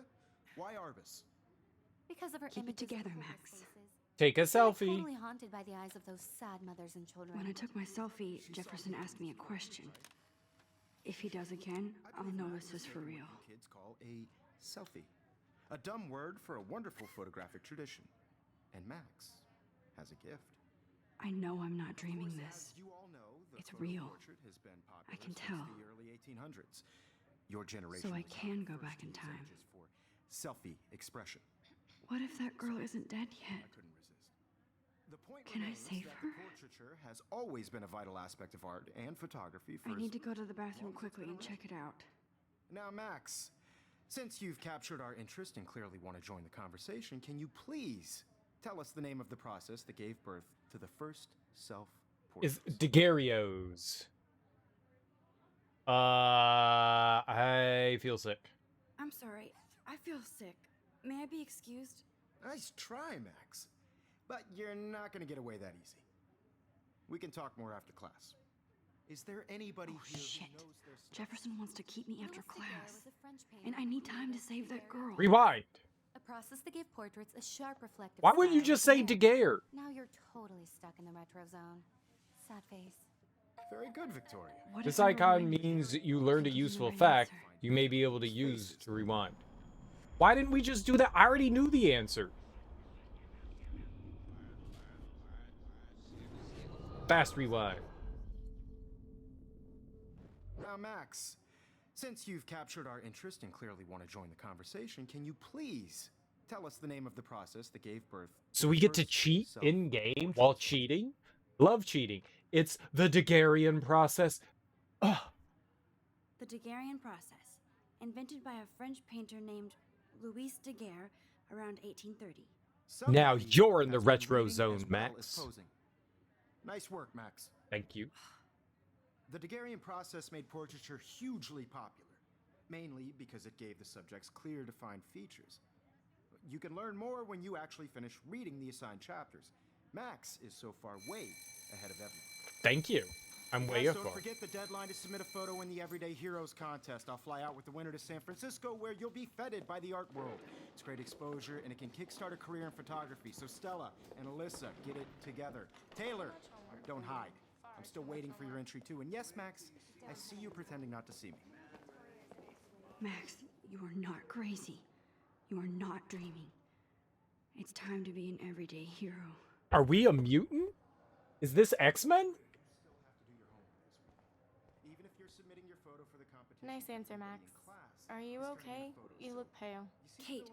Why Jarvis? Because of her Keep it images of together, homeless Max. faces. Take a I'm selfie. totally haunted by the eyes of those sad mothers and children. When I took my selfie, Jefferson asked me a question. If he does again, I'll know this is for real. Kids call a selfie. A dumb word for a wonderful photographic tradition. And Max has a gift. I know I'm not Of dreaming course, this. as you all know, the It's photo real. portrait has been popular I can since tell. the early 1800s. Your generation So I was can the go first back to in use time. images for selfie expression. What if that girl isn't dead I yet? couldn't resist. The point Can I remains save that her? the portraiture has always been a vital aspect of art and photography for I as need to go to the bathroom quickly and check it out. Now, Max, since you've captured our interest and clearly want to join the conversation, can you please tell us the name of the process that gave birth to the first Is self-portrait? Daguerreo's. I feel sick. I'm sorry. I feel sick. May I be excused? Nice try, Max. But you're not going to get away that easy. We can talk more after class. Is there anybody Oh, here shit. who knows their stuff? Jefferson wants to keep me after Louis Daguerre class. was a French painter And I who need time to created save that girl. Rewind. A process to give portraits a sharp reflective Why wouldn't you style just like say a mirror. Daguerre? Now you're totally stuck in the retro zone. Sad face. Very good, Victoria. What This if I icon rewind means it? that you learned a Give me the useful right fact answer. you may be able to use to rewind. Why didn't we just do that? I already knew the answer. Fast rewind. Now, Max, since you've captured our interest and clearly want to join the conversation, can you please tell us the name of the process that gave birth So the we get to first cheat in game self-portrait? while cheating? Love cheating. It's the Daguerrean process. Ugh. The Daguerrean process, invented by a French painter named Louis Daguerre around 1830. Now Somebody you're in the has been retro reading zone, as well Max. as posing. Nice work, Max. Thank you. The Daguerrean process made portraiture hugely popular, mainly because it gave the subjects clear, defined features. You can learn more when you actually finish reading the assigned chapters. Max is so far way ahead of everyone. Thank you. I'm way Guys, up. don't forget the deadline to submit a photo in the Everyday Heroes contest. I'll fly out with the winner to San Francisco, where you'll be feted by the art world. It's great exposure, and it can kickstart a career in photography. So Stella and Alyssa, get it together. Taylor, don't hide. I'm still waiting for your entry too. And yes, Max, I see you pretending not to see me. Max, you are not crazy. You are not dreaming. It's time to be an everyday hero. Are we a mutant? Is this X-Men? Even if you're submitting your photo for the competition. Nice answer, Max. Are you okay? You look pale. Kate,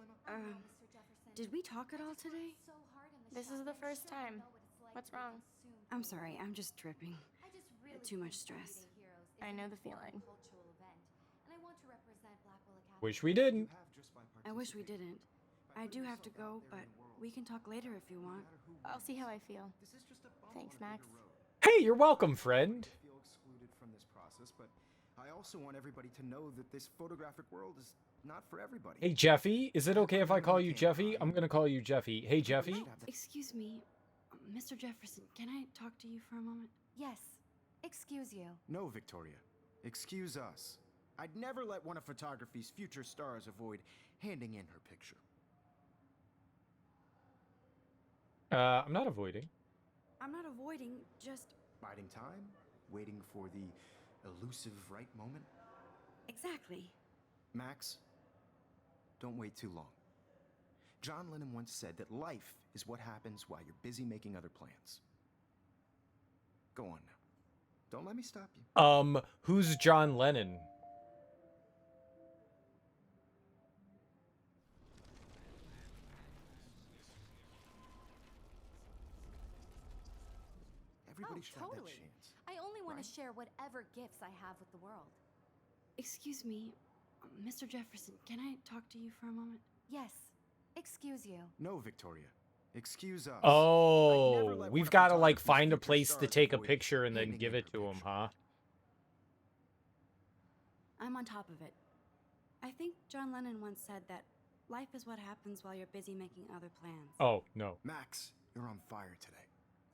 did we talk at all today? This is the first time. What's wrong? I'm sorry, I'm just tripping. Too much stress. I know the feeling. Wish we didn't. I wish we didn't. I do have to go, but we can talk later if you want. I'll see how I feel. Thanks, Max. Hey, you're welcome, friend. Feel excluded from this process, but I also want everybody to know that this photographic world is not for everybody. Hey, Jeffy. Is it okay if I call you Jeffy? I'm gonna call you Jeffy. Hey, Jeffy. Excuse me, Mr. Jefferson, can I talk to you for a moment? Yes. Excuse you. No, Victoria. Excuse us. I'd never let one of photography's future stars avoid handing in her picture. I'm not avoiding. I'm not avoiding, just... Biding time? Waiting for the elusive right moment? Exactly. Max, don't wait too long. John Lennon once said that life is what happens while you're busy making other plans. Go on now. Don't let me stop you. Who's John Lennon? Everybody should have that totally. chance. I only want Right? to share whatever gifts I have with the world. Excuse me, Mr. Jefferson, can I talk to you for a moment? Yes. Excuse you. No, Victoria. Excuse us. I'd never Oh, let one we've of got to like photography's find a future place to stars take a avoid picture and then handing give in it her to him, picture. huh? I'm on top of it. I think John Lennon once said that life is what happens while you're busy making other plans. Oh, no. Max, you're on fire today.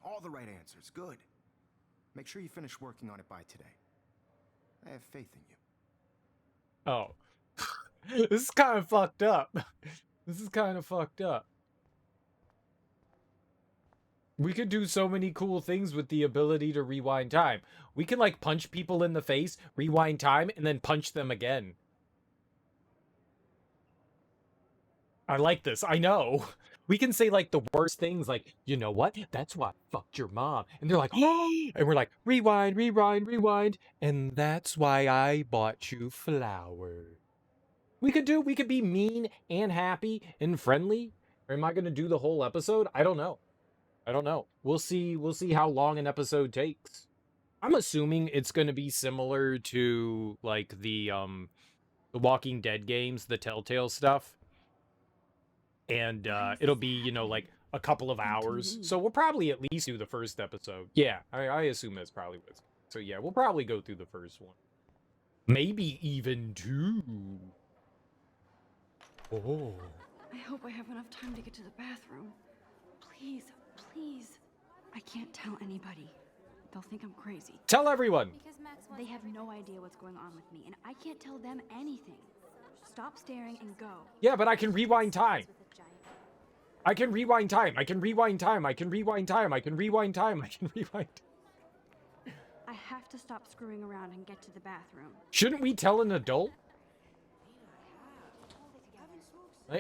All the right answers. Good. Make sure you finish working on it by today. I have faith in you. Oh. This is kind of fucked up. This is kind of fucked up. We could do so many cool things with the ability to rewind time. We can like punch people in the face, rewind time, and then punch them again. I like this. I know. We can say like the worst things like, you know what? That's why I fucked your mom. And they're like, oh, and we're like, rewind, rewind, rewind. And that's why I bought you flowers. We could be mean and happy and friendly. Or am I going to do the whole episode? I don't know. I don't know. We'll see how long an episode takes. I'm assuming it's going to be similar to like the Walking Dead games, the Telltale stuff. And it'll be, you know, like a couple of hours. So we'll probably at least do the first episode. Yeah, I assume that's probably what it's. So yeah, we'll probably go through the first one. Maybe even 2. Oh. I hope I have enough time to get to the bathroom. Please, please. I can't tell anybody. They'll think I'm crazy. Tell everyone. Because Max They have no idea what's going on with me, and I can't tell them anything. Stop staring and go. Yeah, but I can rewind time. I can rewind time. I can rewind time. I can rewind time. I can rewind time. I can rewind. I have to stop screwing around and get to the bathroom. Shouldn't we tell an adult?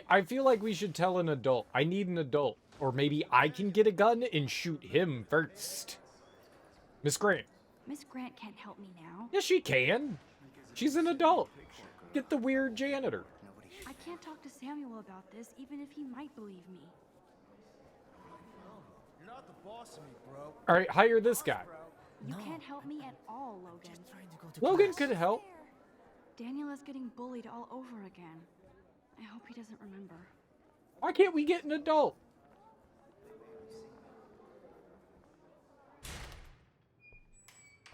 I feel like we should tell an adult. I need an adult. Or maybe I can get a gun and shoot him first. Miss Grant. Miss Grant can't help me now. Yes, she can. She's an adult. Get the weird janitor. I can't talk to Samuel about this, even if he might believe me. You're not the boss of me, bro. All right, hire this guy. You can't help me at all, Logan. Logan could help. Daniel is getting bullied all over again. I hope he doesn't remember. Why can't we get an adult?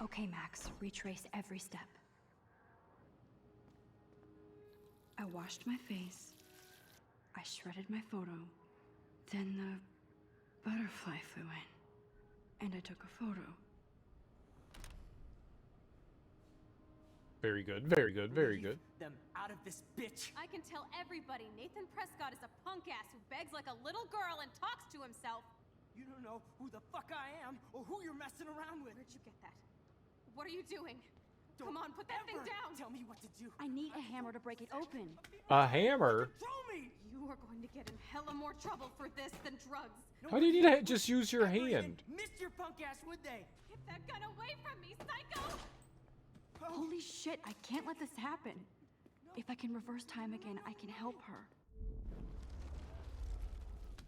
Okay, Max, retrace every step. I washed my face. I shredded my photo. Then the butterfly flew in. And I took a photo. Very good, very good, very good. Them out of this bitch. I can tell everybody Nathan Prescott is a punk ass who begs like a little girl and talks to himself. You don't know who the fuck I am or who you're messing around with. Where'd you get that? What are you doing? Come on, put that thing down! Tell me what to do. I need a hammer to break it open. A hammer? Control me! You are going to get in hella more trouble for this than drugs. Why do you need to just use your hand? Missed your punk ass, would they? Get that gun away from me, psycho! Holy shit, I can't let this happen. If I can reverse time again, I can help her.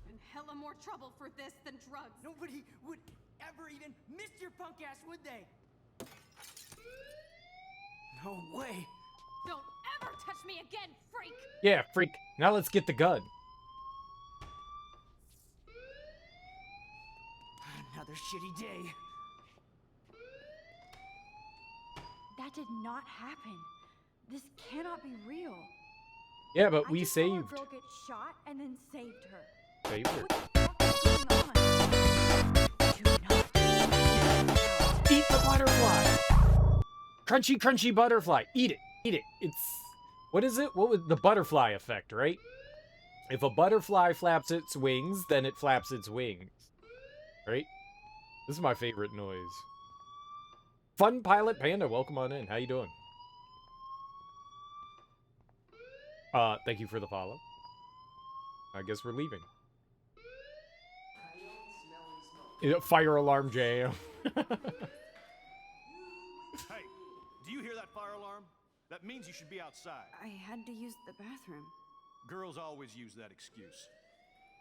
In hella more trouble for this than drugs. Nobody would ever even miss your punk ass, would they? No way. Don't ever touch me again, freak! Yeah, freak. Now let's get the gun. Another shitty day. That did not happen. This cannot be real. Yeah, but I we just saw a saved. girl get shot and then saved her. Saved her. What the fuck is going on? Do not. Eat the butterfly. Crunchy, crunchy butterfly. Eat it. Eat it. It's... What is it? What was the butterfly effect, right? If a butterfly flaps its wings, then it flaps its wings. Right? This is my favorite noise. Fun Pilot Panda, welcome on in. How you doing? Thank you for the follow. I guess we're leaving. Fire alarm jam. Hey, do you hear that fire alarm? That means you should be outside. I had to use the bathroom. Girls always use that excuse.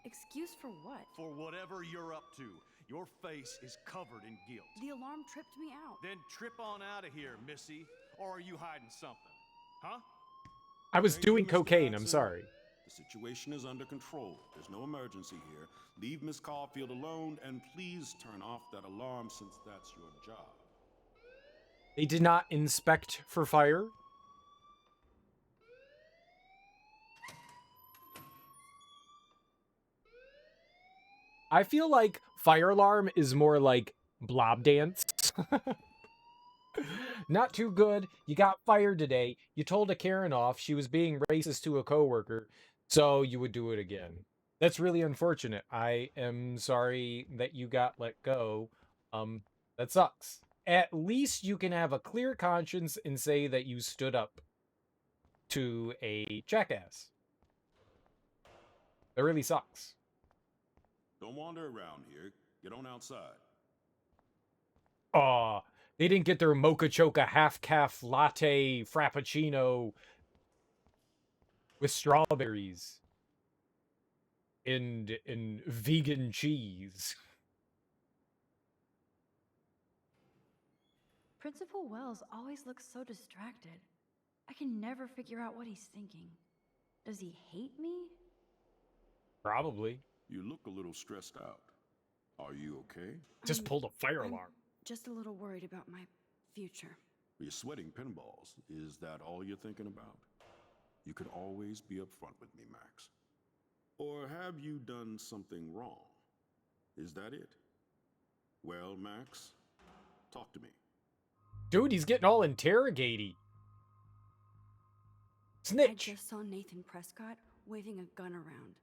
Excuse for what? For whatever you're up to. Your face is covered in guilt. The alarm tripped me out. Then trip on out of here, Missy. Or are you hiding something? Huh? I was Thank you, doing Mr. cocaine, I'm Johnson. sorry. The situation is under control. There's no emergency here. Leave Miss Caulfield alone, and please turn off that alarm since that's your job. They did not inspect for fire. I feel like fire alarm is more like blob dance. Not too good. You got fired today. You told a Karen off. She was being racist to a coworker, so you would do it again. That's really unfortunate. I am sorry that you got let go. That sucks. At least you can have a clear conscience and say that you stood up to a jackass. That really sucks. Don't wander around here. Get on outside. Aw, they didn't get their mocha choca half-calf latte frappuccino with strawberries and vegan cheese. Principal Wells always looks so distracted. I can never figure out what he's thinking. Does he hate me? Probably. You look a little stressed out. Are you okay? Just pulled a fire I'm alarm. just a little worried about my future. You're sweating pinballs. Is that all you're thinking about? You can always be upfront with me, Max. Or have you done something wrong? Is that it? Well, Max, talk to me. Dude, he's getting all interrogaty. I Snitch. just saw Nathan Prescott waving a gun around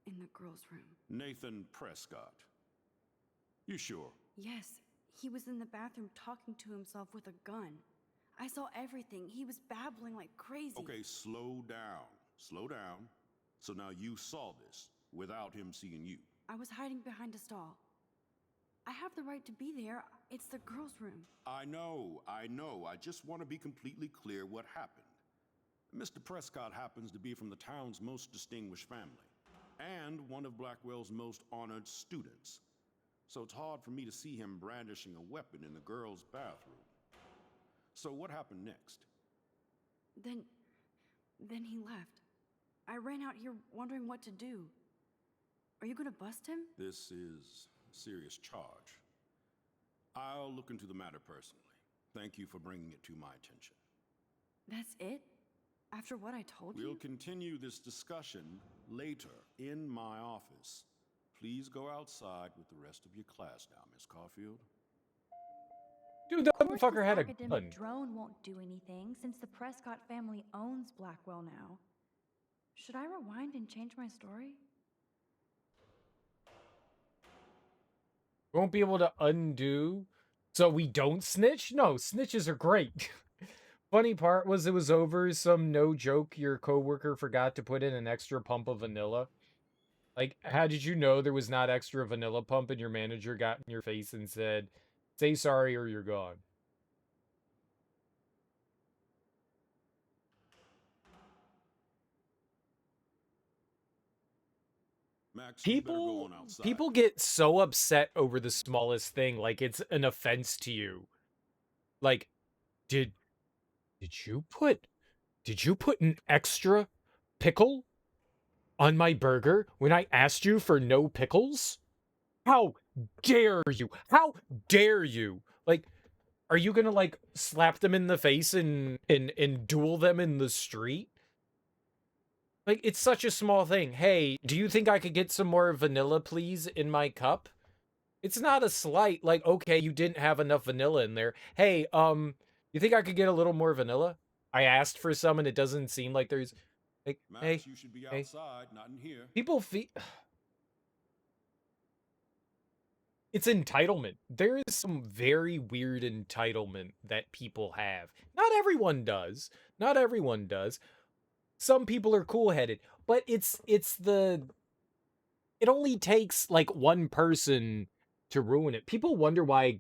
in the girls' room. Nathan Prescott. You sure? Yes, he was in the bathroom talking to himself with a gun. I saw everything. He was babbling like crazy. Okay, slow down. Slow down. So now you saw this without him seeing you. I was hiding behind a stall. I have the right to be there. It's the girls' room. I know. I just want to be completely clear what happened. Mr. Prescott happens to be from the town's most distinguished family, and one of Blackwell's most honored students. So it's hard for me to see him brandishing a weapon in the girls' bathroom. So what happened next? Then he left. I ran out here wondering what to do. Are you gonna bust him? This is a serious charge. I'll look into the matter personally. Thank you for bringing it to my attention. That's it? After what I told We'll you? continue this discussion later in my office. Please go outside with the rest of your class now, Miss Caulfield. Dude, that Of course, motherfucker this had a academic gun. drone won't do anything since the Prescott family owns Blackwell now. Should I rewind and change my story? Won't be able to undo. So we don't snitch? No, snitches are great. Funny part was it was over some no joke your coworker forgot to put in an extra pump of vanilla. Like, how did you know there was not extra vanilla pump and your manager got in your face and said, say sorry or you're gone? Max, you better go on outside. People get so upset over the smallest thing, like it's an offense to you. Like, did you put an extra pickle on my burger when I asked you for no pickles? How dare you? How dare you? Like, are you gonna like slap them in the face and duel them in the street? Like, it's such a small thing. Hey, do you think I could get some more vanilla, please, in my cup? It's not a slight, like, okay, you didn't have enough vanilla in there. Hey, you think I could get a little more vanilla? I asked for some and it doesn't seem like there's, like, Max, hey, you should be hey. outside, not in here. People feel... It's entitlement. There is some very weird entitlement that people have. Not everyone does. Not everyone does. Some people are cool-headed, but it's the... It only takes, like, one person to ruin it. People wonder why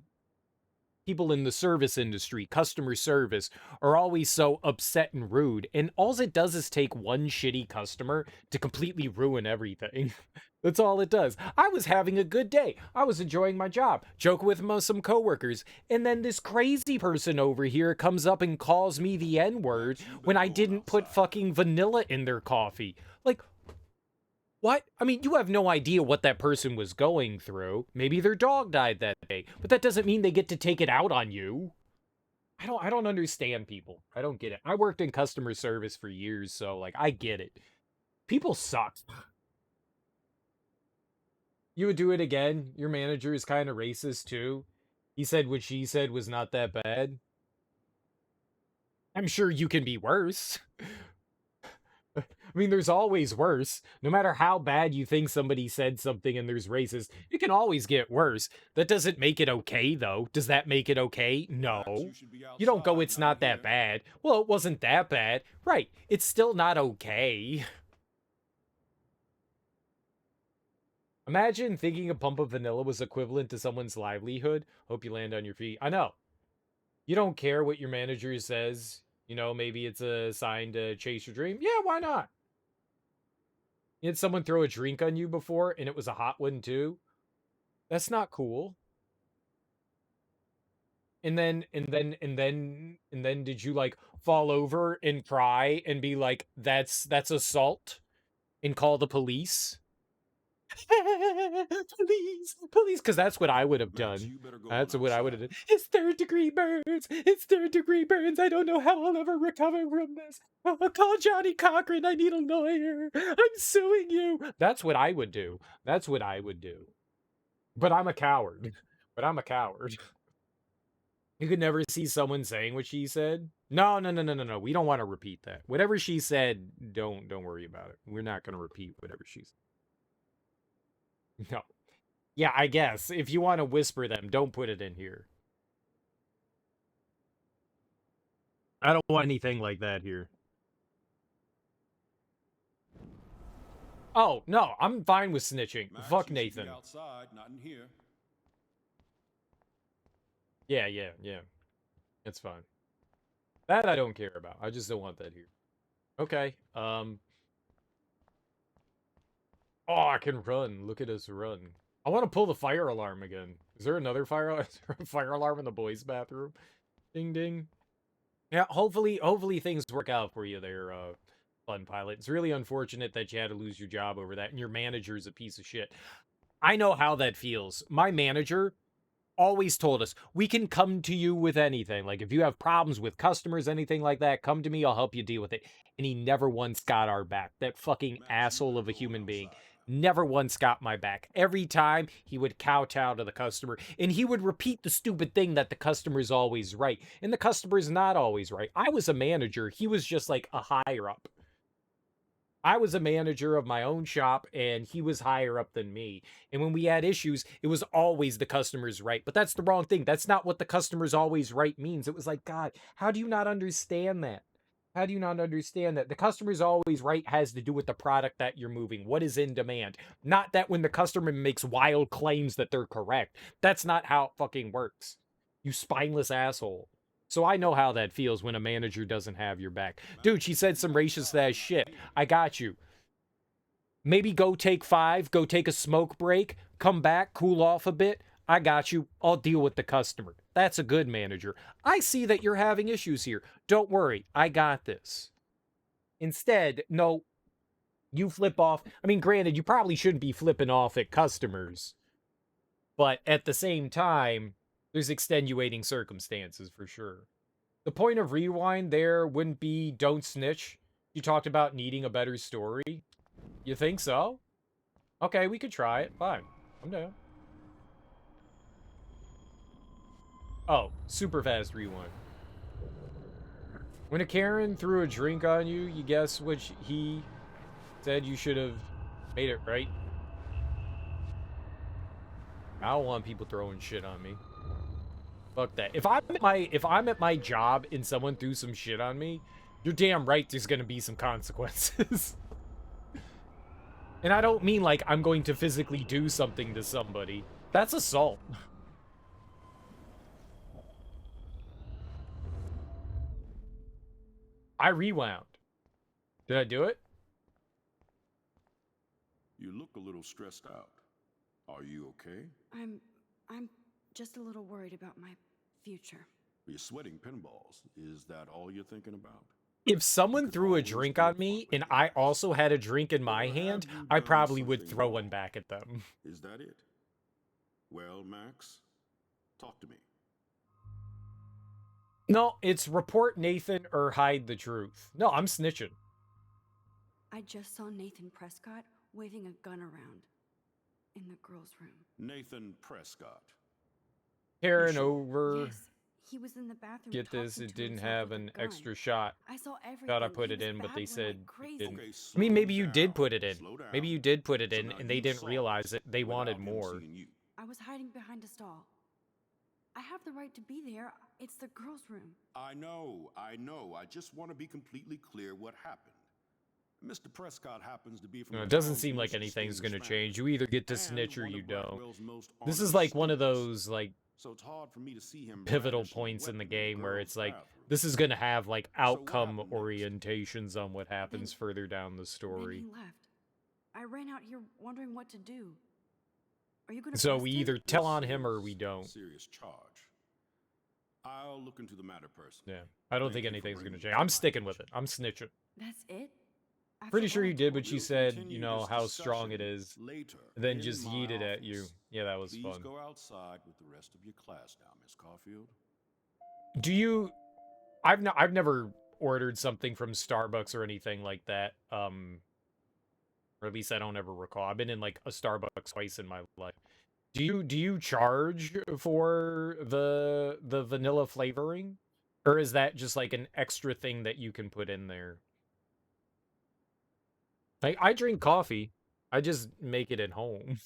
people in the service industry, customer service, are always so upset and rude. And all it does is take one shitty customer to completely ruin everything. That's all it does. I was having a good day. I was enjoying my job, joking with some coworkers, and then this crazy person over here comes up and calls me the N-word when I didn't put fucking vanilla in their coffee. Like, what? I mean, you have no idea what that person was going through. Maybe their dog died that day, but that doesn't mean they get to take it out on you. I don't understand people. I don't get it. I worked in customer service for years, so like I get it. People suck. You would do it again? Your manager is kind of racist too. He said what she said was not that bad. I'm sure you can be worse. I mean, there's always worse. No matter how bad you think somebody said something and there's racist, you can always get worse. That doesn't make it okay, though. Does that make it okay? No. You don't go, it's not that bad. Well, it wasn't that bad. Right. It's still not okay. Imagine thinking a pump of vanilla was equivalent to someone's livelihood. Hope you land on your feet. I know. You don't care what your manager says. You know, maybe it's a sign to chase your dream. Yeah, why not? You had someone throw a drink on you before, and it was a hot one too. That's not cool. And then did you like fall over and cry and be like, that's assault, and call the police? Police, because that's what I would have done. That's what I would have done. It's third-degree burns. It's third-degree burns. I don't know how I'll ever recover from this. Oh, call Johnny Cochran. I need a lawyer. I'm suing you. That's what I would do. That's what I would do. But I'm a coward. But I'm a coward. You could never see someone saying what she said. No. We don't want to repeat that. Whatever she said, don't worry about it. We're not going to repeat whatever she said. No. Yeah, I guess. If you want to whisper them, don't put it in here. I don't want anything like that here. Oh, no, I'm fine with snitching. Max, Fuck you should be Nathan. outside, not in here. Yeah. It's fine. That I don't care about. I just don't want that here. Okay. Oh, I can run. Look at us run. I want to pull the fire alarm again. Is there another fire alarm in the boys' bathroom? Ding ding. Yeah, hopefully things work out for you there, Fun Pilot. It's really unfortunate that you had to lose your job over that, and your manager's a piece of shit. I know how that feels. My manager always told us, we can come to you with anything. Like, if you have problems with customers, anything like that, come to me, I'll help you deal with it. And he never once got our back. That fucking asshole of a human being never once got my back. Every time, he would kowtow to the customer, and he would repeat the stupid thing that the customer's always right. And the customer's not always right. I was a manager. He was just like a higher up. I was a manager of my own shop, and he was higher up than me. And when we had issues, it was always the customer's right. But that's the wrong thing. That's not what the customer's always right means. It was like, God, how do you not understand that? How do you not understand that? The customer's always right has to do with the product that you're moving. What is in demand? Not that when the customer makes wild claims that they're correct. That's not how it fucking works. You spineless asshole. So I know how that feels when a manager doesn't have your back. Dude, she said some racist ass shit. I got you. Maybe go take 5, go take a smoke break, come back, cool off a bit. I got you. I'll deal with the customer. That's a good manager. I see that you're having issues here. Don't worry. I got this. Instead, no, you flip off. I mean, granted, you probably shouldn't be flipping off at customers. But at the same time, there's extenuating circumstances for sure. The point of rewind there wouldn't be don't snitch. You talked about needing a better story. You think so? Okay, we could try it. Fine. I'm down. Oh, super fast rewind. When a Karen threw a drink on you, you guess which he said you should have made it right? I don't want people throwing shit on me. Fuck that. If I'm at my job and someone threw some shit on me, you're damn right there's gonna be some consequences. And I don't mean like I'm going to physically do something to somebody. That's assault. I rewound. Did I do it? You look a little stressed out. Are you okay? I'm just a little worried about my future. You're sweating pinballs. Is that all you're thinking about? If someone threw a drink on me and I also had a drink in my hand, I probably would throw one back at them. Is that it? Well, Max, talk to me. No, it's report Nathan or hide the truth. No, I'm snitching. I just saw Nathan Prescott waving a gun around in the girls' room. Nathan Prescott. Karen over. Yes, he was in the bathroom. Get this, talking it to didn't himself have with a an gun. extra shot. I saw everything. Thought I put He it was in, but they babbling said like crazy. didn't. Okay, I mean, maybe you slow did down. put it in. Slow down. Maybe you did put it So in, now and they you didn't saw realize it. They without wanted him more. seeing you. I was hiding behind a stall. I have the right to be there. It's the girls' room. I know. I just want to be completely clear what happened. Mr. Prescott happens to be from. No, the it doesn't town's seem like most anything's gonna distinguished family, change. You either get to and snitch or one you of don't. Blackwell's most This honored is like one of students. those like So it's hard for me to see him pivotal brandishing a points in the weapon game where girls' it's like bathroom. This is gonna have like outcome happened next? orientations on what happens further down the Then story. he left. I ran out here wondering what to do. Are you gonna So arrest we him? either tell on him or we don't. Serious charge. I'll look into the matter personally. Yeah, I don't Thank think you for anything's gonna bringing change. it to I'm my sticking with it. attention. I'm snitching. That's it? After Pretty sure all I you did told what she We'll said, continue you know, this how strong it discussion is, later and then in just my yeet it at you. office. Yeah, that was Please fun. go outside with the rest of your class now, Miss Caulfield. Do you... I've never ordered something from Starbucks or anything like that. Or at least I don't ever recall. I've been in like a Starbucks twice in my life. Do you charge for the vanilla flavoring? Or is that just like an extra thing that you can put in there? Like, I drink coffee. I just make it at home.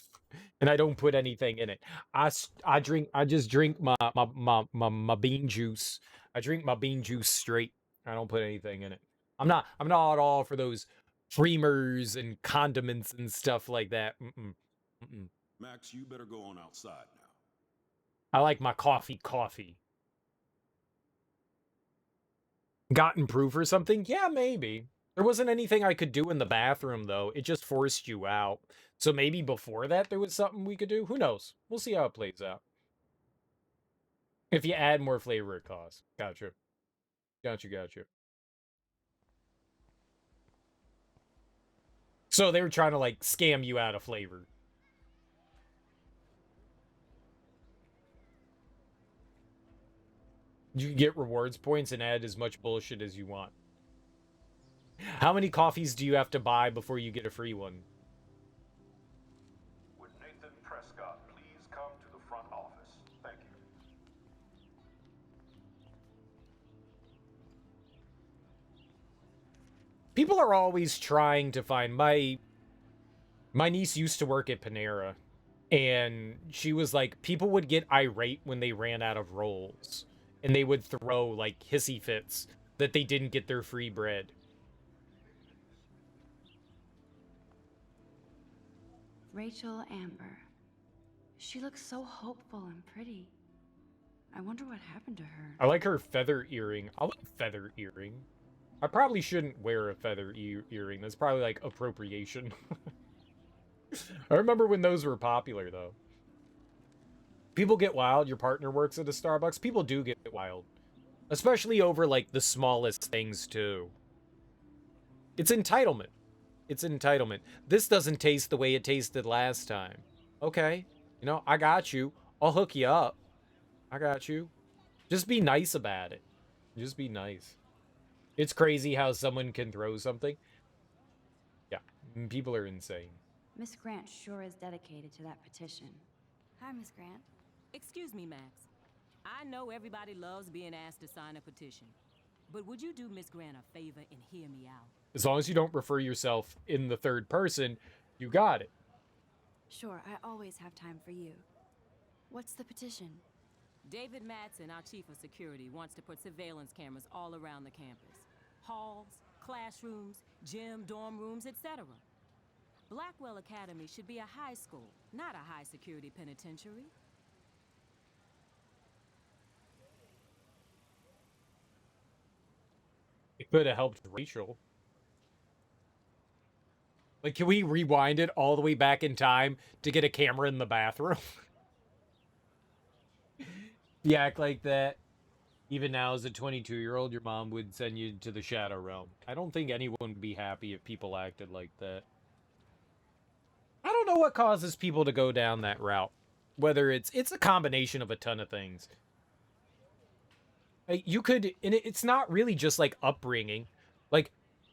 And I don't put anything in it. I just drink my bean juice. I drink my bean juice straight. I don't put anything in it. I'm not at all for those creamers and condiments and stuff like that. Max, you better go on outside now. I like my coffee. Gotten proof or something? Yeah, maybe. There wasn't anything I could do in the bathroom, though. It just forced you out. So maybe before that there was something we could do? Who knows? We'll see how it plays out. If you add more flavor, it costs. Gotcha. So they were trying to, like, scam you out of flavor. You can get rewards points and add as much bullshit as you want. How many coffees do you have to buy before you get a free one? Would Nathan Prescott please come to the front office? Thank you. People are always trying to find... My niece used to work at Panera, and she was like, people would get irate when they ran out of rolls, and they would throw, like, hissy fits that they didn't get their free bread. Rachel Amber. She looks so hopeful and pretty. I wonder what happened to her. I like her feather earring. I like feather earring. I probably shouldn't wear a feather earring. That's probably, like, appropriation. I remember when those were popular, though. People get wild. Your partner works at a Starbucks. People do get wild. Especially over, like, the smallest things, too. It's entitlement. It's entitlement. This doesn't taste the way it tasted last time. Okay. You know, I got you. I'll hook you up. I got you. Just be nice about it. Just be nice. It's crazy how someone can throw something. Yeah. People are insane. Miss Grant sure is dedicated to that petition. Hi, Miss Grant. Excuse me, Max. I know everybody loves being asked to sign a petition. But would you do Miss Grant a favor and hear me out? As long as you don't refer yourself in the third person, you got it. Sure, I always have time for you. What's the petition? David Madsen, our chief of security, wants to put surveillance cameras all around the campus. Halls, classrooms, gym, dorm rooms, etc. Blackwell Academy should be a high school, not a high-security penitentiary. It could have helped Rachel. Like, can we rewind it all the way back in time to get a camera in the bathroom? You act like that. Even now, as a 22-year-old, your mom would send you to the Shadow Realm. I don't think anyone would be happy if people acted like that. I don't know what causes people to go down that route. Whether it's a combination of a ton of things. You could, and it's not really just like upbringing. Like,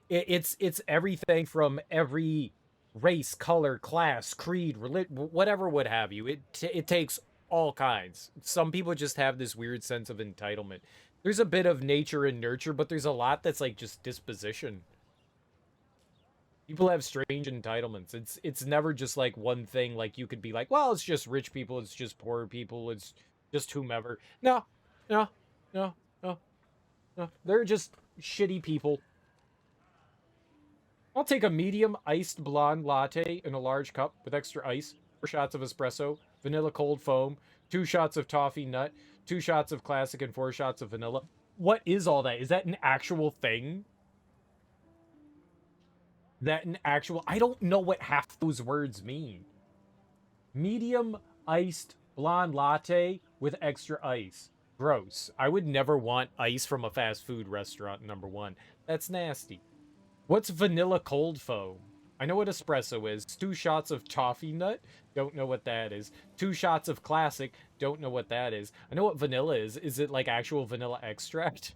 it's everything from every race, color, class, creed, whatever would have you. It takes all kinds. Some people just have this weird sense of entitlement. There's a bit of nature and nurture, but there's a lot that's like just disposition. People have strange entitlements. It's never just like one thing. Like, you could be like, well, it's just rich people, it's just poor people, it's just whomever. No. They're just shitty people. I'll take a medium iced blonde latte in a large cup with extra ice, 4 shots of espresso, vanilla cold foam, 2 shots of toffee nut, 2 shots of classic, and 4 shots of vanilla. What is all that? Is that an actual thing? That an actual... I don't know what half those words mean. Medium iced blonde latte with extra ice. Gross. I would never want ice from a fast food restaurant, number one. That's nasty. What's vanilla cold foam? I know what espresso is. 2 shots of toffee nut? Don't know what that is. 2 shots of classic? Don't know what that is. I know what vanilla is. Is it like actual vanilla extract?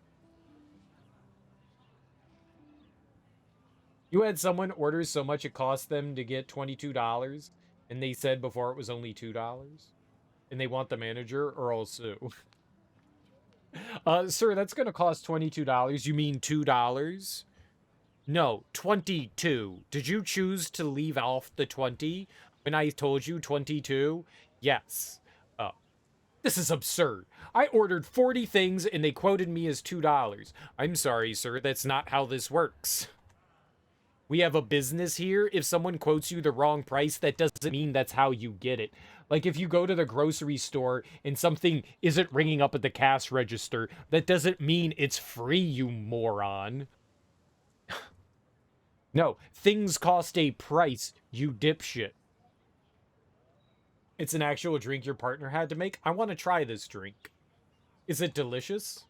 You had someone order so much it cost them to get $22, and they said before it was only $2? And they want the manager, or I'll sue. Sir, that's gonna cost $22. You mean $2? No, 22. Did you choose to leave off the 20 when I told you 22? Yes. Oh, this is absurd. I ordered 40 things and they quoted me as $2. I'm sorry, sir, that's not how this works. We have a business here. If someone quotes you the wrong price, that doesn't mean that's how you get it. Like if you go to the grocery store and something isn't ringing up at the cash register, that doesn't mean it's free, you moron. No, things cost a price, you dipshit. It's an actual drink your partner had to make. I want to try this drink. Is it delicious?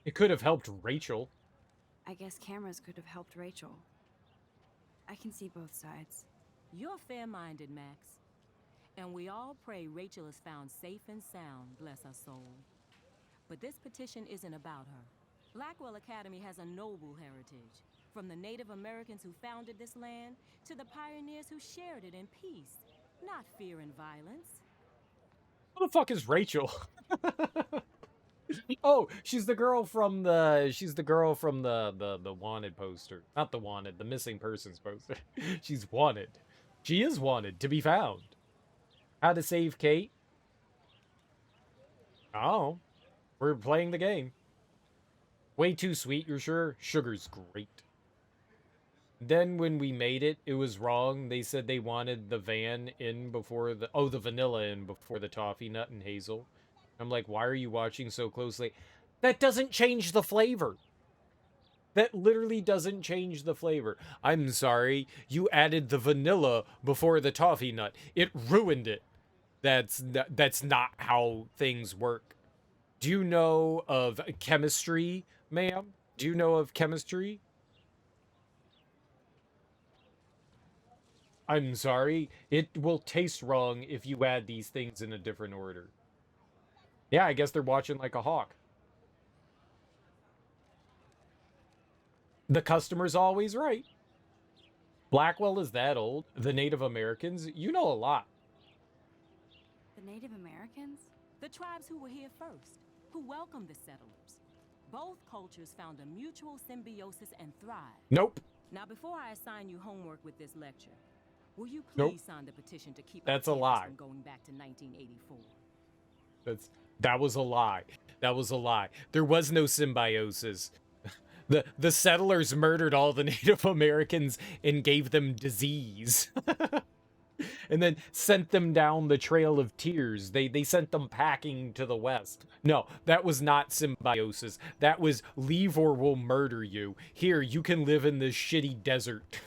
It could have helped Rachel. I guess cameras could have helped Rachel. I can see both sides. You're fair-minded, Max. And we all pray Rachel is found safe and sound, bless her soul. But this petition isn't about her. Blackwell Academy has a noble heritage, from the Native Americans who founded this land to the pioneers who shared it in peace, not fear and violence. Who the fuck is Rachel? Oh, she's the girl from the wanted poster. Not the wanted, the missing persons poster. She's wanted. She is wanted to be found. How to save Kate? Oh, we're playing the game. Way too sweet, you're sure? Sugar's great. Then when we made it, it was wrong. They said they wanted the van in before the... Oh, the vanilla in before the toffee nut and hazel. I'm like, why are you watching so closely? That doesn't change the flavor. That literally doesn't change the flavor. I'm sorry, you added the vanilla before the toffee nut. It ruined it. That's not how things work. Do you know of chemistry, ma'am? Do you know of chemistry? I'm sorry, it will taste wrong if you add these things in a different order. Yeah, I guess they're watching like a hawk. The customer's always right. Blackwell is that old. The Native Americans, you know a lot. The Native Americans? The tribes who were here first, who welcomed the settlers. Both cultures found a mutual symbiosis and thrived. Nope. Now, before I assign you homework with this lecture, will you Nope. please sign the petition to keep That's our a campus lie. from going back to 1984? That was a lie. That was a lie. There was no symbiosis. The settlers murdered all the Native Americans and gave them disease. And then sent them down the Trail of Tears. They sent them packing to the west. No, that was not symbiosis. That was leave or we'll murder you. Here, you can live in this shitty desert.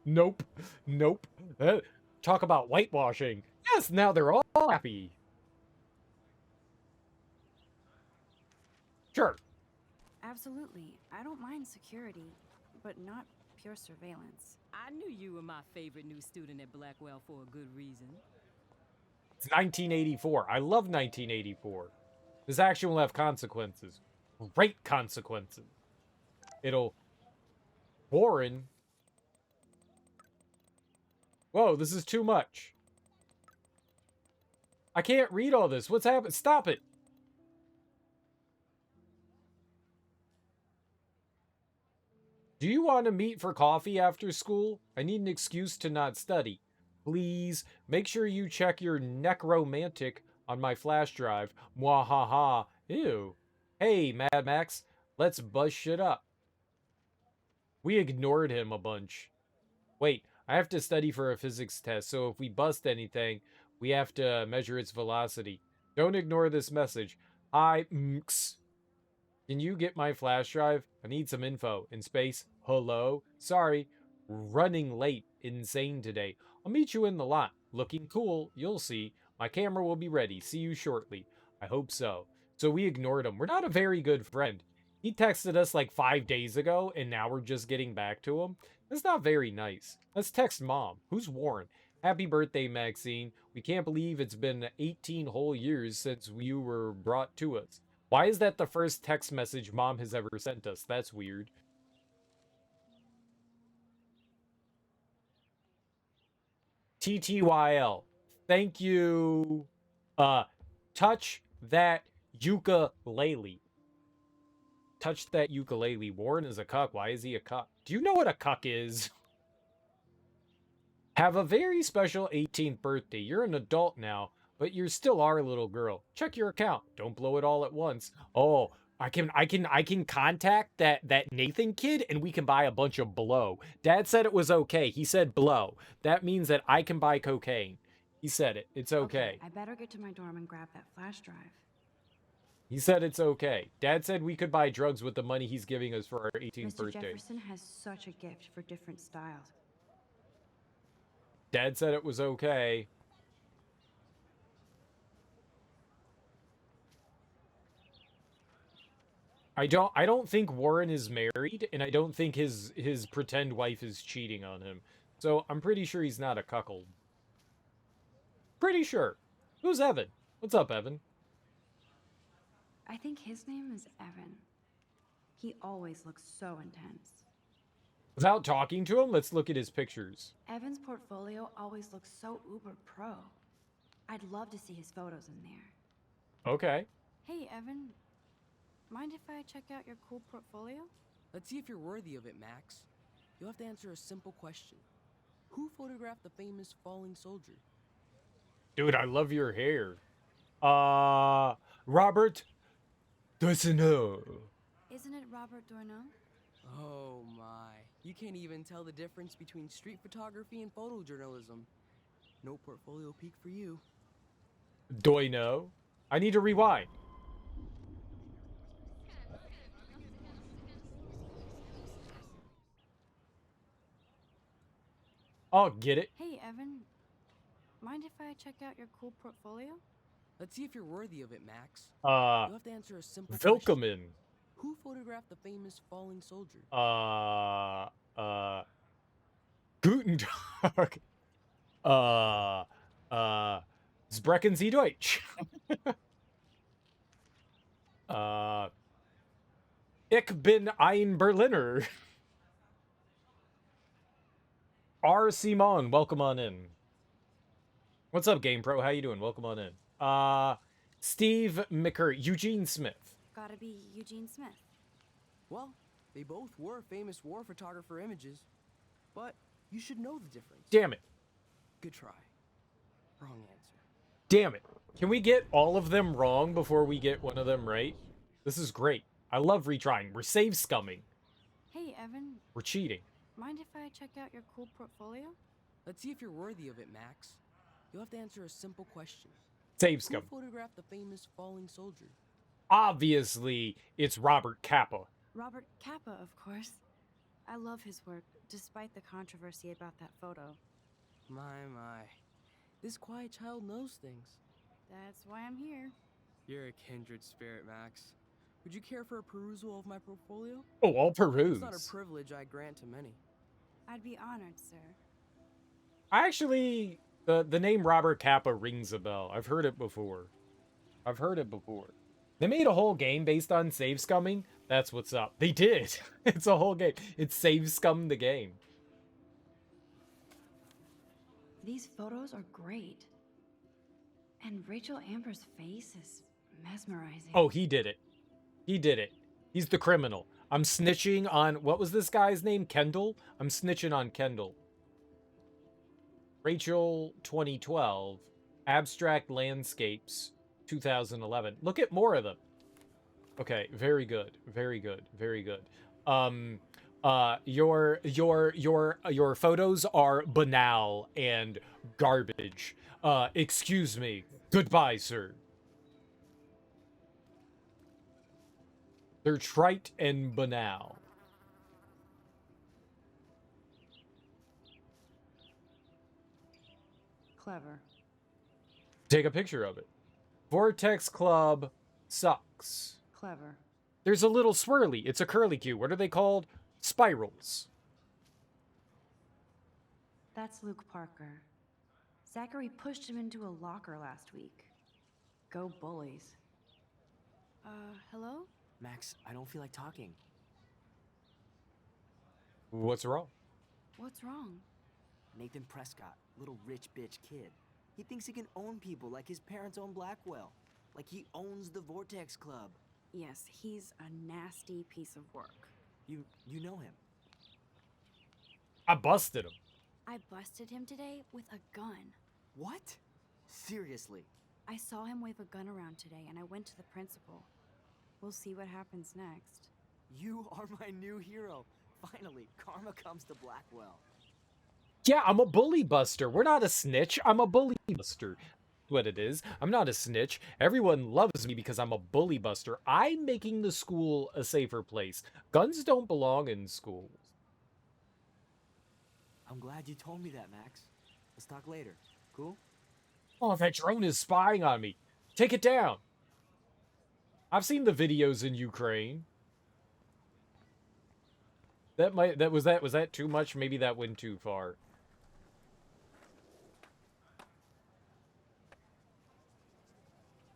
Nope. Nope. Talk about whitewashing. Yes, now they're all happy. Sure. Absolutely. I don't mind security, but not pure surveillance. I knew you were my favorite new student at Blackwell for a good reason. It's 1984. I love 1984. This action will have consequences. Great consequences. It'll... Warren... Whoa, this is too much. I can't read all this. What's happening? Stop it. Do you want to meet for coffee after school? I need an excuse to not study. Please, make sure you check your necromantic on my flash drive. Mwahaha. Ew. Hey, Mad Max, let's buzz shit up. We ignored him a bunch. Wait, I have to study for a physics test, so if we bust anything, We have to measure its velocity. Don't ignore this message. Hi, mx. Can you get my flash drive? I need some info. In space. Hello? Sorry. Running late. Insane today. I'll meet you in the lot. Looking cool. You'll see. My camera will be ready. See you shortly. I hope so. So we ignored him. We're not a very good friend. He texted us like 5 days ago, and now we're just getting back to him. That's not very nice. Let's text Mom. Who's Warren? Happy birthday, Maxine. We can't believe it's been 18 whole years since you were brought to us. Why is that the first text message Mom has ever sent us? That's weird. TTYL. Thank you. Touch that ukulele. Touch that ukulele. Warren is a cuck. Why is he a cuck? Do you know what a cuck is? Have a very special 18th birthday. You're an adult now, but you're still our little girl. Check your account. Don't blow it all at once. Oh, I can contact that Nathan kid and we can buy a bunch of blow. Dad said it was okay. He said blow. That means that I can buy cocaine. He said it. It's okay. I better get to my dorm and grab that flash drive. He said it's okay. Dad said we could buy drugs with the money he's giving us for our 18th Mr. birthday. Jefferson has such a gift for different styles. Dad said it was okay. I don't think Warren is married, and I don't think his pretend wife is cheating on him. So I'm pretty sure he's not a cuckold. Pretty sure. Who's Evan? What's up, Evan? I think his name is Evan. He always looks so intense. Without talking to him, let's look at his pictures. Evan's portfolio always looks so uber pro. I'd love to see his photos in there. Okay. Hey, Evan. Mind if I check out your cool portfolio? Let's see if you're worthy of it, Max. You'll have to answer a simple question. Who photographed the famous falling soldier? Dude, I love your hair. Robert doesn't know. Isn't it Robert Doisneau? Oh my. You can't even tell the difference between street photography and photojournalism. No portfolio peak for you. Doisneau? I need to rewind. Oh, get it. Hey, Evan. Mind if I check out your cool portfolio? Let's see if you're worthy of it, Max. You'll have to answer a simple Vilkeman. question. Who photographed the famous falling soldier? Guten Tag. Sprechen Sie Deutsch. Ich bin ein Berliner. R. Simon, welcome on in. What's up, Game Pro? How you doing? Welcome on in. Steve McCurry, Eugene Smith. Gotta be Eugene Smith. Well, they both were famous war photographer images, but you should know the difference. Damn it. Good try. Wrong answer. Damn it. Can we get all of them wrong before we get one of them right? This is great. I love retrying. We're save scumming. Hey, Evan. We're cheating. Mind if I check out your cool portfolio? Let's see if you're worthy of it, Max. You'll have to answer a simple question. Save scum. Who photographed the famous falling soldier? Obviously, it's Robert Capa. Robert Capa, of course. I love his work, despite the controversy about that photo. My. This quiet child knows things. That's why I'm here. You're a kindred spirit, Max. Would you care for a perusal of my portfolio? Oh, I'll peruse. It's not a privilege I grant to many. I'd be honored, sir. I actually... The name Robert Capa rings a bell. I've heard it before. They made a whole game based on save scumming. That's what's up. They did. It's a whole game. It's save scum the game. These photos are great. And Rachel Amber's face is mesmerizing. Oh, he did it. He did it. He's the criminal. I'm snitching on... What was this guy's name? Kendall? I'm snitching on Kendall. Rachel 2012. Abstract Landscapes 2011. Look at more of them. Okay, very good. Very good. Very good. Your photos are banal and garbage. Excuse me. Goodbye, sir. They're trite and banal. Clever. Take a picture of it. Vortex Club sucks. Clever. There's a little swirly. It's a curlicue. What are they called? Spirals. That's Luke Parker. Zachary pushed him into a locker last week. Go bullies. Hello? Max, I don't feel like talking. What's wrong? What's wrong? Nathan Prescott, little rich bitch kid. He thinks he can own people like his parents own Blackwell. Like he owns the Vortex Club. Yes, he's a nasty piece of work. You know him. I busted him. I busted him today with a gun. What? Seriously? I saw him wave a gun around today, and I went to the principal. We'll see what happens next. You are my new hero. Finally, karma comes to Blackwell. Yeah, I'm a bully buster. We're not a snitch. I'm a bully buster. What it is. I'm not a snitch. Everyone loves me because I'm a bully buster. I'm making the school a safer place. Guns don't belong in schools. I'm glad you told me that, Max. Let's talk later. Cool? Oh, that drone is spying on me. Take it down. I've seen the videos in Ukraine. Was that too much? Maybe that went too far.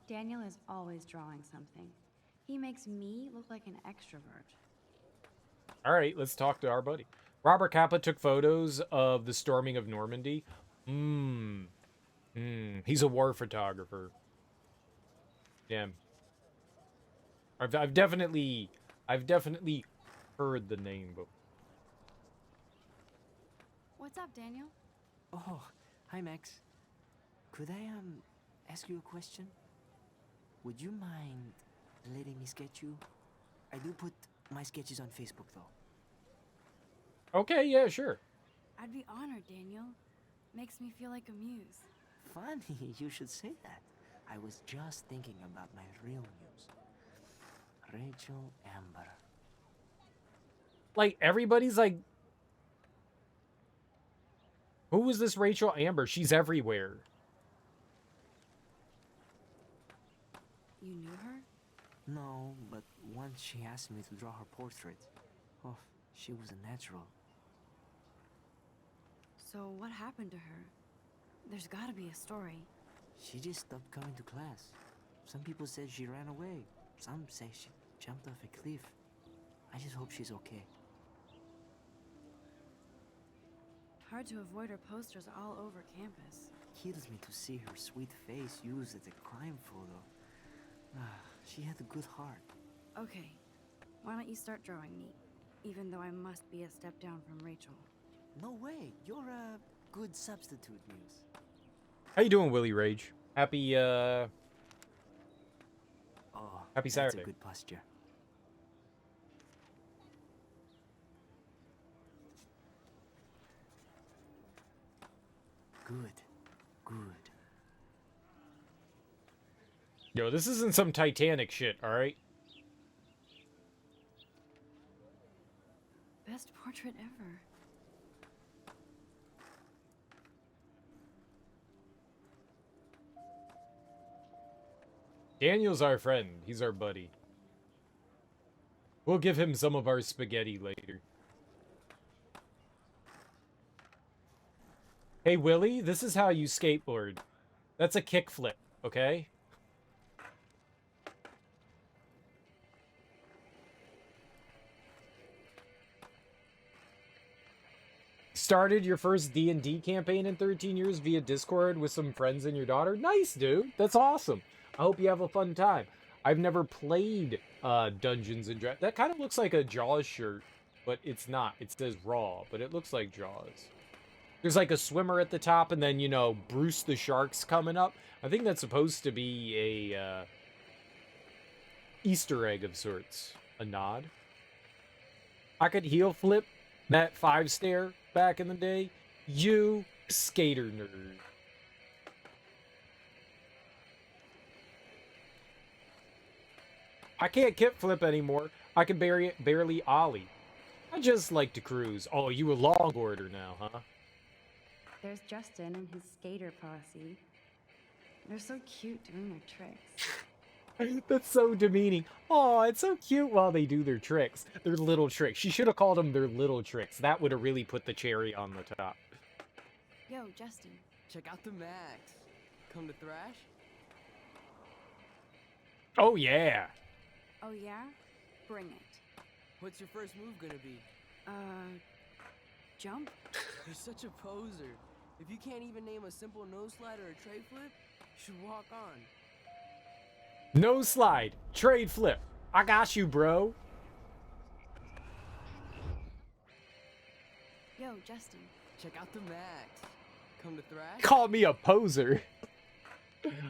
Daniel is always drawing something. He makes me look like an extrovert. All right, let's talk to our buddy. Robert Capa took photos of the storming of Normandy. He's a war photographer. Damn. I've definitely heard the name before. What's up, Daniel? Oh, hi, Max. Could I, ask you a question? Would you mind letting me sketch you? I do put my sketches on Facebook, though. Okay, yeah, sure. I'd be honored, Daniel. Makes me feel like a muse. Funny, you should say that. I was just thinking about my real muse. Rachel Amber. Like, everybody's like... Who was this Rachel Amber? She's everywhere. You knew her? No, but once she asked me to draw her portrait. Oh, she was a natural. So what happened to her? There's gotta be a story. She just stopped coming to class. Some people said she ran away. Some say she jumped off a cliff. I just hope she's okay. Hard to avoid her posters all over campus. Kills me to see her sweet face used as a crime photo. She had a good heart. Okay, why don't you start drawing me? Even though I must be a step down from Rachel. No way, you're a good substitute, Muse. How you doing, Willie Rage? Happy, Oh, happy that's Saturday. a good posture. Good. Good. Yo, this isn't some Titanic shit, alright? Best portrait ever. Daniel's our friend. He's our buddy. We'll give him some of our spaghetti later. Hey, Willie, this is how you skateboard. That's a kickflip, okay? Started your first D&D campaign in 13 years via Discord with some friends and your daughter? Nice, dude. That's awesome. I hope you have a fun time. I've never played Dungeons and Dragons. That kind of looks like a Jaws shirt, but it's not. It says Raw, but it looks like Jaws. There's like a swimmer at the top, and then, you know, Bruce the Shark's coming up. I think that's supposed to be a Easter egg of sorts. A nod. I could heel flip that 5-stair back in the day. You skater nerd. I can't kickflip anymore. I can barely ollie. I just like to cruise. Oh, you a longboarder now, huh? There's Justin and his skater posse. They're so cute doing their tricks. That's so demeaning. Oh, it's so cute while they do their tricks. Their little tricks. She should have called them their little tricks. That would have really put the cherry on the top. Yo, Justin. Check out the Max. Come to thrash? Oh, yeah. Oh, yeah? Bring it. What's your first move gonna be? Jump? You're such a poser. If you can't even name a simple nose slide or a tray flip, you should walk on. No slide. Trade flip. I got you, bro. Yo, Justin. Check out the Max. Come to thrash? Call me a poser.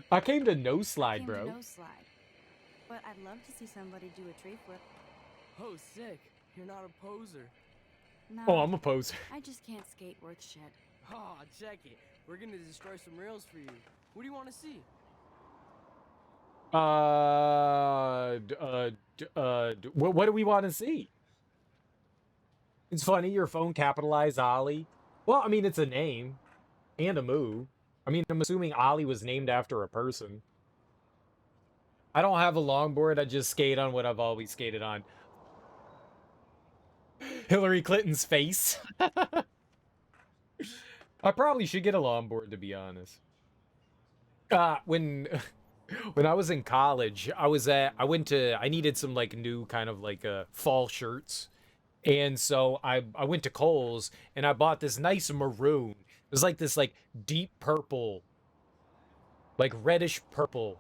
I came to no slide, bro. No slide. But I'd love to see somebody do a tree flip. Oh, sick. You're not a poser. No, Oh, I'm a poser. I just can't skate worth shit. Oh, check it. We're gonna destroy some rails for you. What do you want to see? What do we want to see? It's funny, your phone capitalized Ollie. Well, I mean, it's a name and a move. I mean, I'm assuming Ollie was named after a person. I don't have a longboard. I just skate on what I've always skated on. Hillary Clinton's face. I probably should get a longboard, to be honest. When I was in college, I needed some like new kind of like fall shirts. And so I went to Kohl's and I bought this nice maroon. It was like this like deep purple, like reddish purple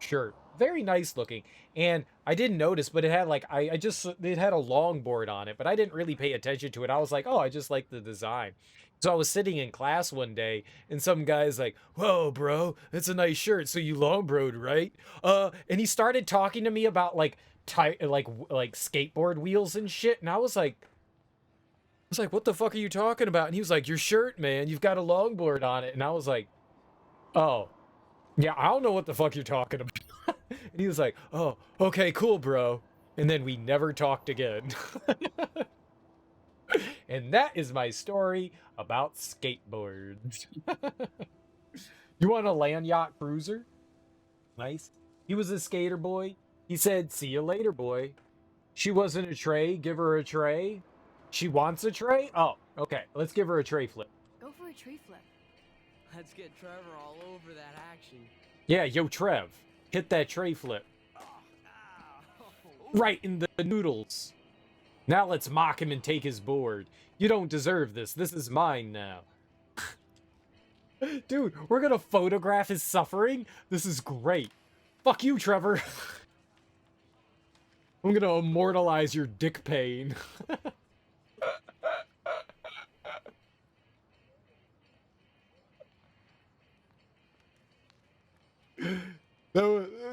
shirt. Very nice looking. And I didn't notice, but it had like, it had a longboard on it, but I didn't really pay attention to it. I was like, oh, I just like the design. So I was sitting in class one day and some guy's like, whoa, bro, that's a nice shirt. So you longboard, right? And he started talking to me about like skateboard wheels and shit. And I was like, what the fuck are you talking about? And he was like, your shirt, man, you've got a longboard on it. And I was like, oh, yeah, I don't know what the fuck you're talking about. And he was like, oh, okay, cool, bro. And then we never talked again. And that is my story about skateboards. You want a land yacht cruiser? Nice. He was a skater boy. He said, see you later, boy. She wasn't a tray. Give her a tray. She wants a tray? Oh, okay. Let's give her a tray flip. Go for a tree flip. Let's get Trevor all over that action. Yeah, yo, Trev. Hit that tray flip. Right in the noodles. Now let's mock him and take his board. You don't deserve this. This is mine now. Dude, we're gonna photograph his suffering? This is great. Fuck you, Trevor. I'm gonna immortalize your dick pain.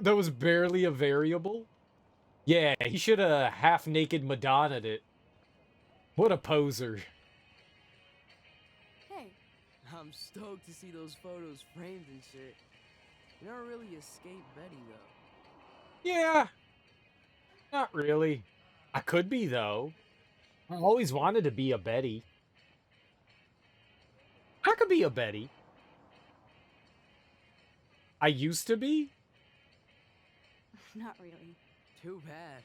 That was barely a variable. Yeah, he should have half-naked Madonna'd it. What a poser. Hey. I'm stoked to see those photos framed and shit. You're not really a skate Betty, though. Yeah. Not really. I could be, though. I always wanted to be a Betty. I could be a Betty. I used to be? Not really. Too bad.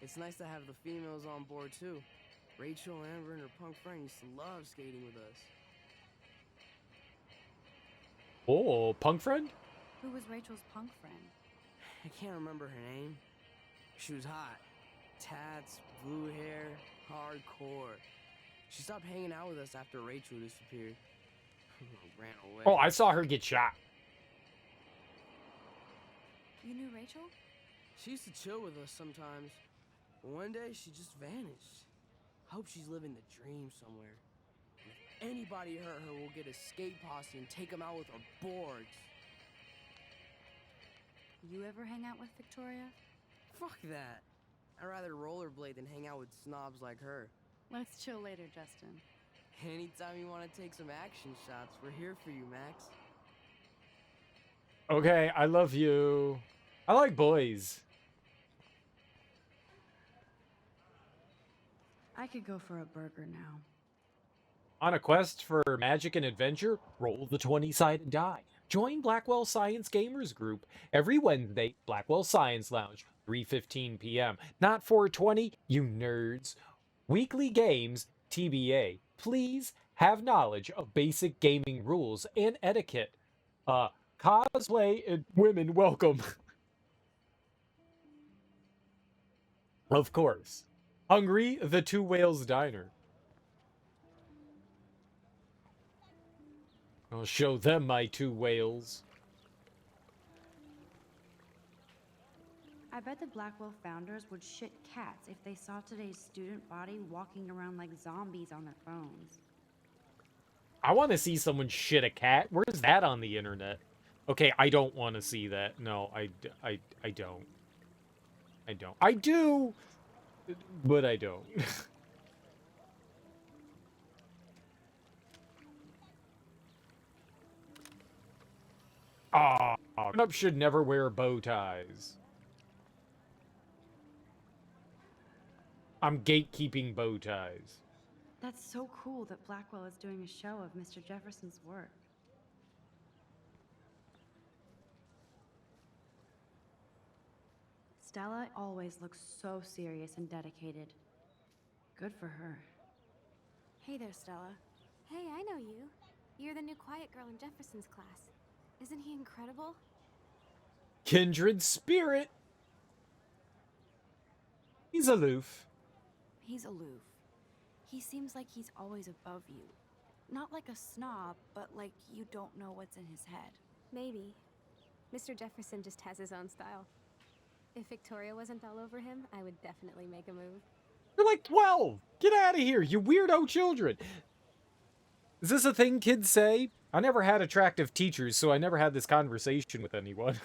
It's nice to have the females on board, too. Rachel, Amber, and her punk friend used to love skating with us. Oh, punk friend? Who was Rachel's punk friend? I can't remember her name. She was hot. Tats, blue hair, hardcore. She stopped hanging out with us after Rachel disappeared. Ran away. Oh, I saw her get shot. You knew Rachel? She used to chill with us sometimes. But one day, she just vanished. I hope she's living the dream somewhere. And if anybody hurt her, we'll get a skate posse and take them out with our boards. You ever hang out with Victoria? Fuck that. I'd rather rollerblade than hang out with snobs like her. Let's chill later, Justin. Anytime you want to take some action shots, we're here for you, Max. Okay, I love you. I like boys. I could go for a burger now. On a quest for magic and adventure, roll the 20-sided die. Join Blackwell Science Gamers Group every Wednesday, Blackwell Science Lounge, 3:15 p.m. Not 4:20, you nerds. Weekly games, TBA. Please have knowledge of basic gaming rules and etiquette. Cosplay and women welcome. Of course. Hungry, the Two Whales Diner. I'll show them my two whales. I bet the Blackwell founders would shit cats if they saw today's student body walking around like zombies on their phones. I want to see someone shit a cat. Where's that on the internet? Okay, I don't want to see that. No, I don't. I don't. I do, but I don't. Grown-ups should never wear bow ties. I'm gatekeeping bow ties. That's so cool that Blackwell is doing a show of Mr. Jefferson's work. Stella always looks so serious and dedicated. Good for her. Hey there, Stella. Hey, I know you. You're the new quiet girl in Jefferson's class. Isn't he incredible? Kindred spirit. He's aloof. He's aloof. He seems like he's always above you. Not like a snob, but like you don't know what's in his head. Maybe. Mr. Jefferson just has his own style. If Victoria wasn't all over him, I would definitely make a move. You're like 12. Get out of here, you weirdo children. Is this a thing kids say? I never had attractive teachers, so I never had this conversation with anyone.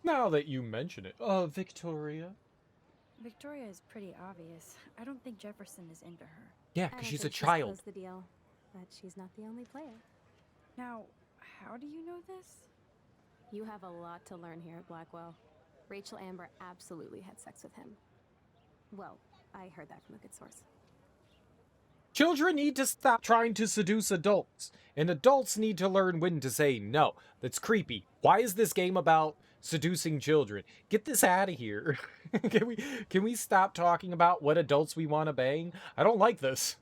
Now that you mention it. Victoria. Victoria is pretty obvious. I don't think Jefferson is into her. Yeah, because she's a child. That's the deal, but she's not the only player. Now, how do you know this? You have a lot to learn here at Blackwell. Rachel Amber absolutely had sex with him. Well, I heard that from a good source. Children need to stop trying to seduce adults, and adults need to learn when to say no. That's creepy. Why is this game about seducing children? Get this out of here. Can we stop talking about what adults we want to bang? I don't like this.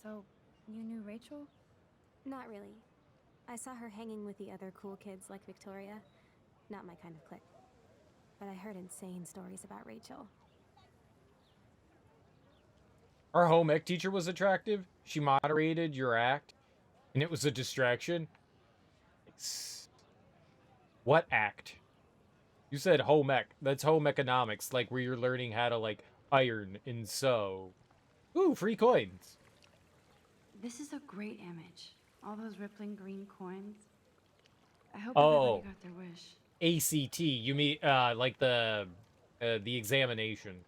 So, you knew Rachel? Not really. I saw her hanging with the other cool kids like Victoria. Not my kind of clique. But I heard insane stories about Rachel. Our home ec teacher was attractive. She moderated your act, and it was a distraction. What act? You said home ec. That's home economics, like where you're learning how to, like, iron and sew. Ooh, free coins. This is a great image. All those rippling green coins. I hope Oh. everybody got their wish. ACT. You mean, like the examination.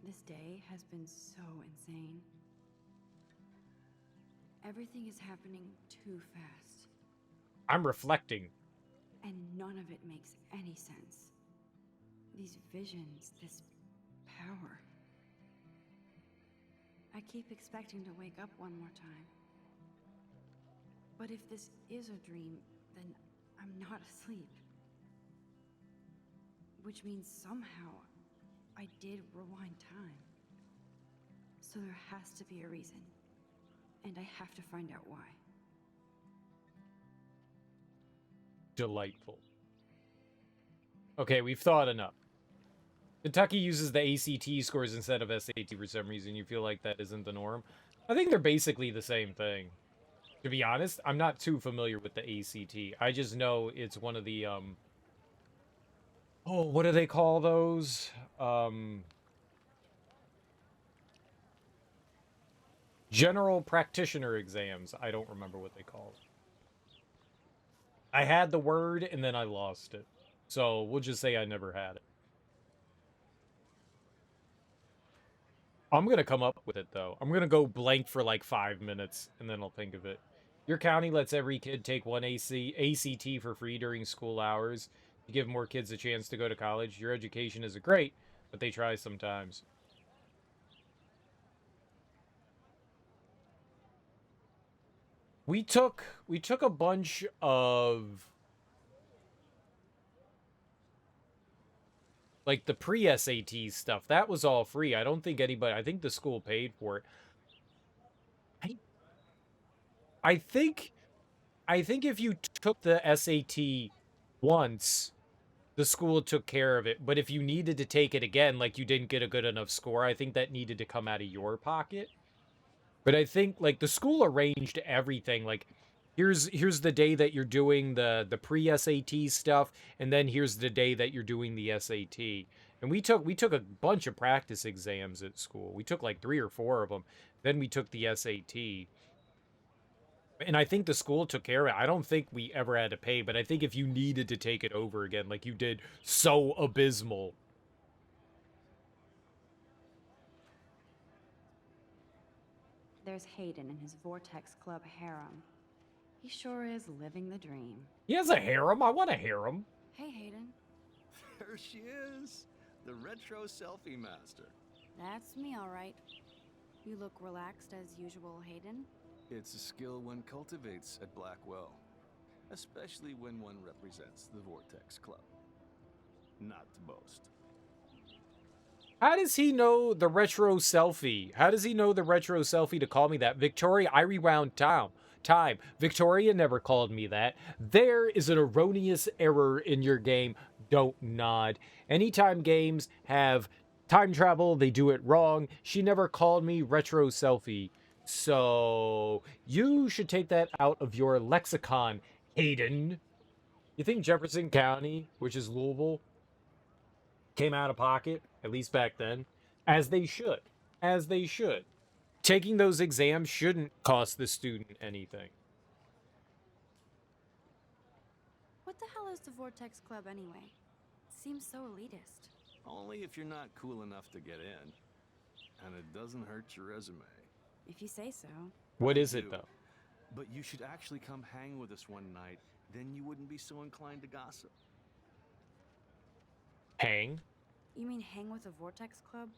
This day has been so insane. Everything is happening too fast. I'm reflecting. And none of it makes any sense. These visions, this power. I keep expecting to wake up one more time. But if this is a dream, then I'm not asleep. Which means somehow I did rewind time. So there has to be a reason. And I have to find out why. Delightful. Okay, we've thought enough. Kentucky uses the ACT scores instead of SAT for some reason. You feel like that isn't the norm? I think they're basically the same thing. To be honest, I'm not too familiar with the ACT. I just know it's one of the, oh, what do they call those? General practitioner exams. I don't remember what they call it. I had the word and then I lost it. So we'll just say I never had it. I'm gonna come up with it though. I'm gonna go blank for like 5 minutes and then I'll think of it. Your county lets every kid take one ACT for free during school hours to give more kids a chance to go to college. Your education isn't great, but they try sometimes. We took a bunch of like the pre-SAT stuff. That was all free. I don't think anybody, I think the school paid for it. I think if you took the SAT once, the school took care of it. But if you needed to take it again, like you didn't get a good enough score, I think that needed to come out of your pocket. But I think like the school arranged everything. Like here's the day that you're doing the pre-SAT stuff, and then here's the day that you're doing the SAT. And we took a bunch of practice exams at school. We took like 3 or 4 of them. Then we took the SAT. And I think the school took care of it. I don't think we ever had to pay, but I think if you needed to take it over again, like you did so abysmal. There's Hayden and his Vortex Club harem. He sure is living the dream. He has a harem? I want a harem. Hey, Hayden. There she is, the retro selfie master. That's me, all right. You look relaxed as usual, Hayden. It's a skill one cultivates at Blackwell, especially when one represents the Vortex Club. Not to boast. How does he know the retro selfie? How does he know the retro selfie to call me that? Victoria, I rewound time. Victoria never called me that. There is an erroneous error in your game. Don't nod. Anytime games have time travel, they do it wrong. She never called me retro selfie. So you should take that out of your lexicon, Hayden. You think Jefferson County, which is Louisville, came out of pocket, at least back then? As they should. As they should. Taking those exams shouldn't cost the student anything. What the hell is the Vortex Club anyway? It seems so elitist. Only if you're not cool enough to get in. And it doesn't hurt your resume. If you say so. What is it, though? But you should actually come hang with us one night. Then you wouldn't be so inclined to gossip. Hang? You mean hang with the Vortex Club?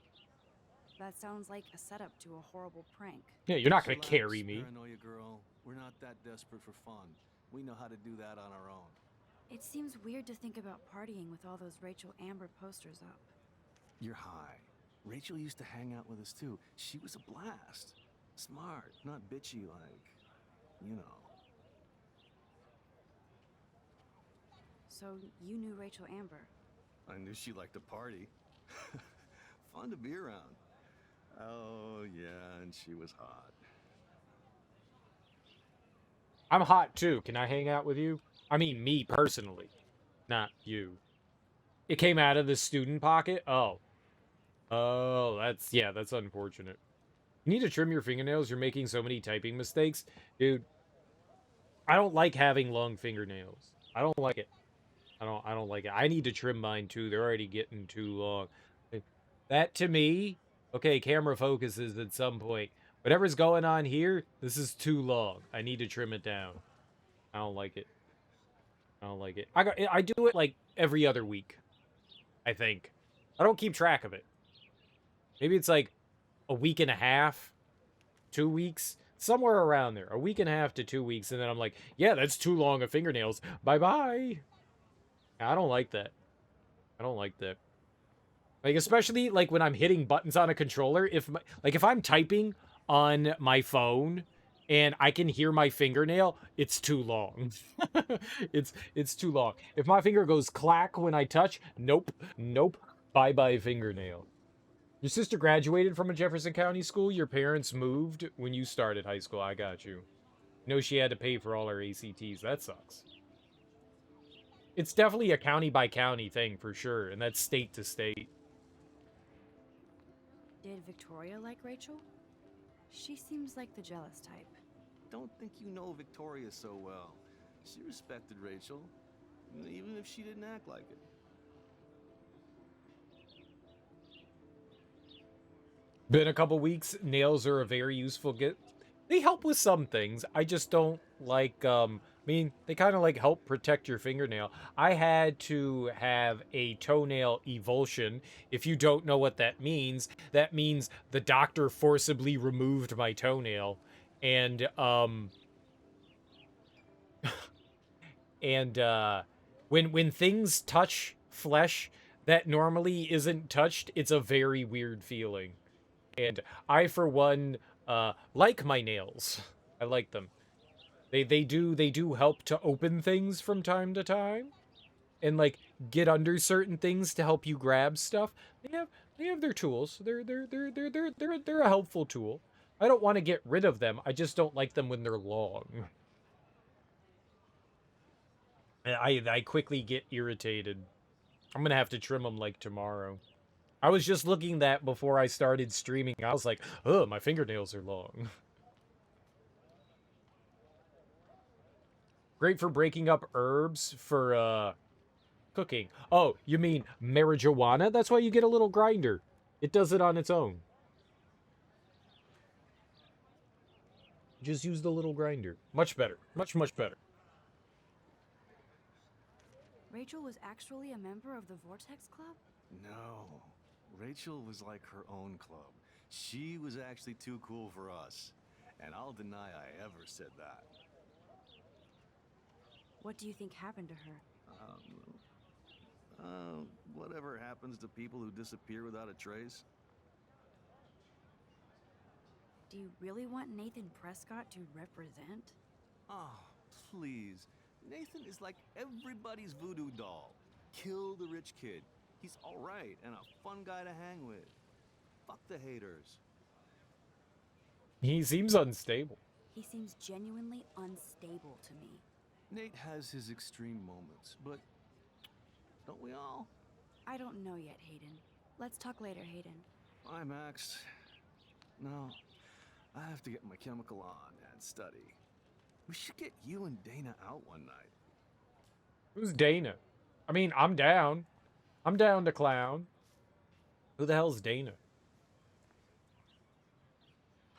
That sounds like a setup to a horrible prank. Yeah, you're not going to carry me. Paranoia girl. We're not that desperate for fun. We know how to do that on our own. It seems weird to think about partying with all those Rachel Amber posters up. You're high. Rachel used to hang out with us too. She was a blast. Smart, not bitchy like, you know. So you knew Rachel Amber? I knew she liked to party. Fun to be around. Oh, yeah, and she was hot. I'm hot too. Can I hang out with you? I mean, me personally, not you. It came out of the student pocket? Oh. Oh, that's unfortunate. You need to trim your fingernails. You're making so many typing mistakes. Dude, I don't like having long fingernails. I don't like it. I don't like it. I need to trim mine too. They're already getting too long. That to me, okay, camera focuses at some point. Whatever's going on here, this is too long. I need to trim it down. I don't like it. I don't like it. I do it like every other week, I think. I don't keep track of it. Maybe it's like a week and a half, 2 weeks, somewhere around there. A week and a half to 2 weeks, and then I'm like, yeah, that's too long of fingernails. Bye-bye. I don't like that. I don't like that. Like, especially, like, when I'm hitting buttons on a controller. If I'm typing on my phone and I can hear my fingernail, it's too long. It's too long. If my finger goes clack when I touch, nope. Bye-bye fingernail. Your sister graduated from a Jefferson County school? Your parents moved when you started high school? I got you. No, she had to pay for all her ACTs. That sucks. It's definitely a county-by-county thing, for sure, and that's state to state. Did Victoria like Rachel? She seems like the jealous type. Don't think you know Victoria so well. She respected Rachel, even if she didn't act like it. Been a couple weeks. Nails are a very useful get. They help with some things. I just don't like, I mean, they kind of like help protect your fingernail. I had to have a toenail evulsion. If you don't know what that means the doctor forcibly removed my toenail. And, when things touch flesh that normally isn't touched, it's a very weird feeling. And I, for one, like my nails. I like them. They do help to open things from time to time, and like get under certain things to help you grab stuff. They have their tools. They're a helpful tool. I don't want to get rid of them. I just don't like them when they're long. I quickly get irritated. I'm gonna have to trim them like tomorrow. I was just looking that before I started streaming. I was like, oh, my fingernails are long. Great for breaking up herbs for, cooking. Oh, you mean marijuana? That's why you get a little grinder. It does it on its own. Just use the little grinder. Much better. Much, much better. Rachel was actually a member of the Vortex Club? No. Rachel was like her own club. She was actually too cool for us. And I'll deny I ever said that. What do you think happened to her? Whatever happens to people who disappear without a trace. Do you really want Nathan Prescott to represent? Oh, please. Nathan is like everybody's voodoo doll. Kill the rich kid. He's alright and a fun guy to hang with. Fuck the haters. He seems unstable. He seems genuinely unstable to me. Nate has his extreme moments, but don't we all? I don't know yet, Hayden. Let's talk later, Hayden. Bye, Max. No, I have to get my chemical on and study. We should get you and Dana out one night. Who's Dana? I mean, I'm down. I'm down to clown. Who the hell's Dana?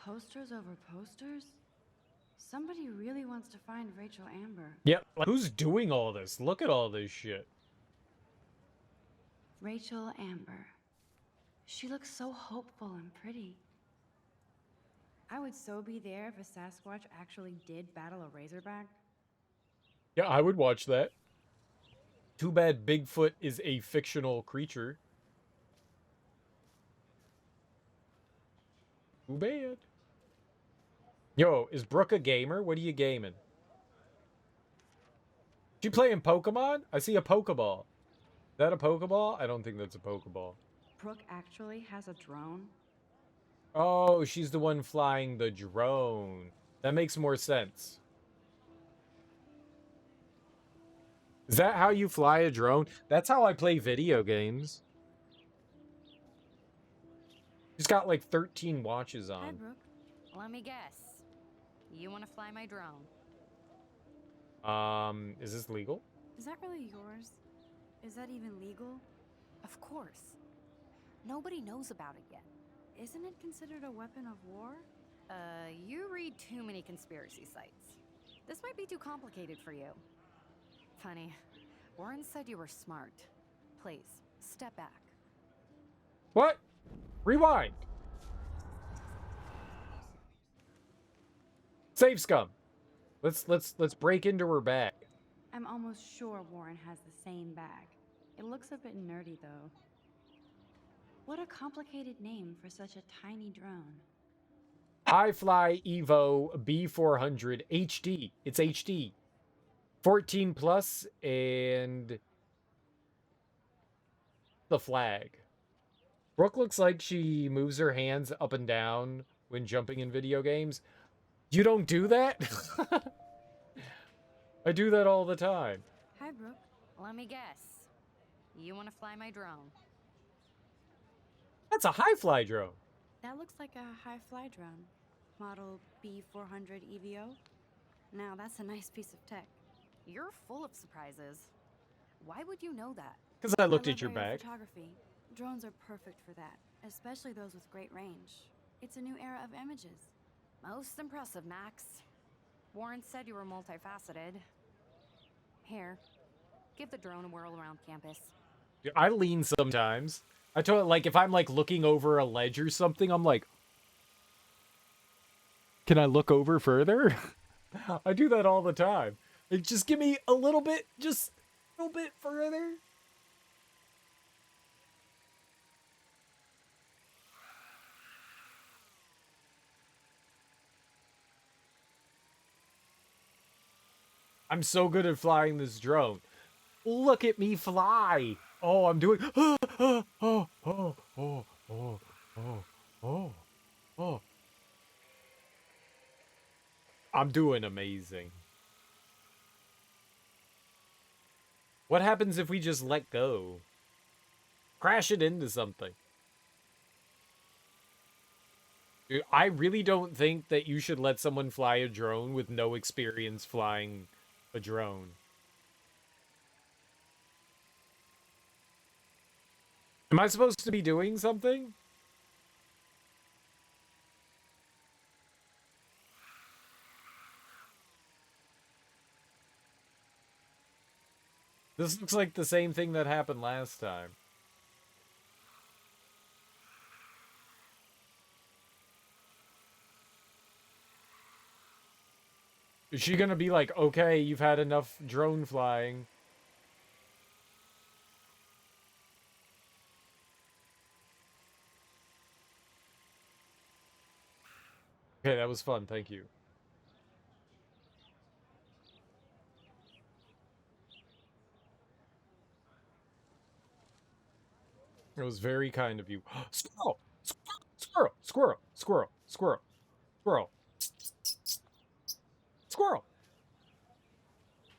Posters over posters? Somebody really wants to find Rachel Amber. Yep. Like, who's doing all this? Look at all this shit. Rachel Amber. She looks so hopeful and pretty. I would so be there if a Sasquatch actually did battle a Razorback. Yeah, I would watch that. Too bad Bigfoot is a fictional creature. Too bad. Yo, is Brooke a gamer? What are you gaming? She playing Pokemon? I see a Pokeball. Is that a Pokeball? I don't think that's a Pokeball. Brooke actually has a drone? Oh, she's the one flying the drone. That makes more sense. Is that how you fly a drone? That's how I play video games. She's got like 13 watches on. Hi, Brooke. Let me guess. You want to fly my drone? Is this legal? Is that really yours? Is that even legal? Of course. Nobody knows about it yet. Isn't it considered a weapon of war? You read too many conspiracy sites. This might be too complicated for you. Funny. Warren said you were smart. Please, step back. What? Rewind. Save scum. Let's break into her bag. I'm almost sure Warren has the same bag. It looks a bit nerdy though. What a complicated name for such a tiny drone. iFly Evo B400 HD. It's HD. 14 plus and the flag. Brooke looks like she moves her hands up and down when jumping in video games. You don't do that? I do that all the time. Hi, Brooke. Let me guess. You want to fly my drone? That's a high fly drone. That looks like a high fly drone. Model B400 EVO. Now that's a nice piece of tech. You're full of surprises. Why would you know that? Because I looked love at your aerial bag. Photography. Drones are perfect for that. especially those with great range. It's a new era of images. Most impressive, Max. Warren said you were multifaceted. Here, give the drone a whirl around campus. I lean sometimes. I told it, like, if I'm, like, looking over a ledge or something, I'm like, can I look over further? I do that all the time. Like, just give me a little bit, just a little bit further. I'm so good at flying this drone. Look at me fly. Oh, I'm doing, oh. I'm doing amazing. What happens if we just let go? Crash it into something. Dude, I really don't think that you should let someone fly a drone with no experience flying a drone. Am I supposed to be doing something? This looks like the same thing that happened last time. Is she gonna be like, okay, you've had enough drone flying? Okay, that was fun, thank you. It was very kind of you. Squirrel! Squirrel! Squirrel! Squirrel! Squirrel! Squirrel! Squirrel!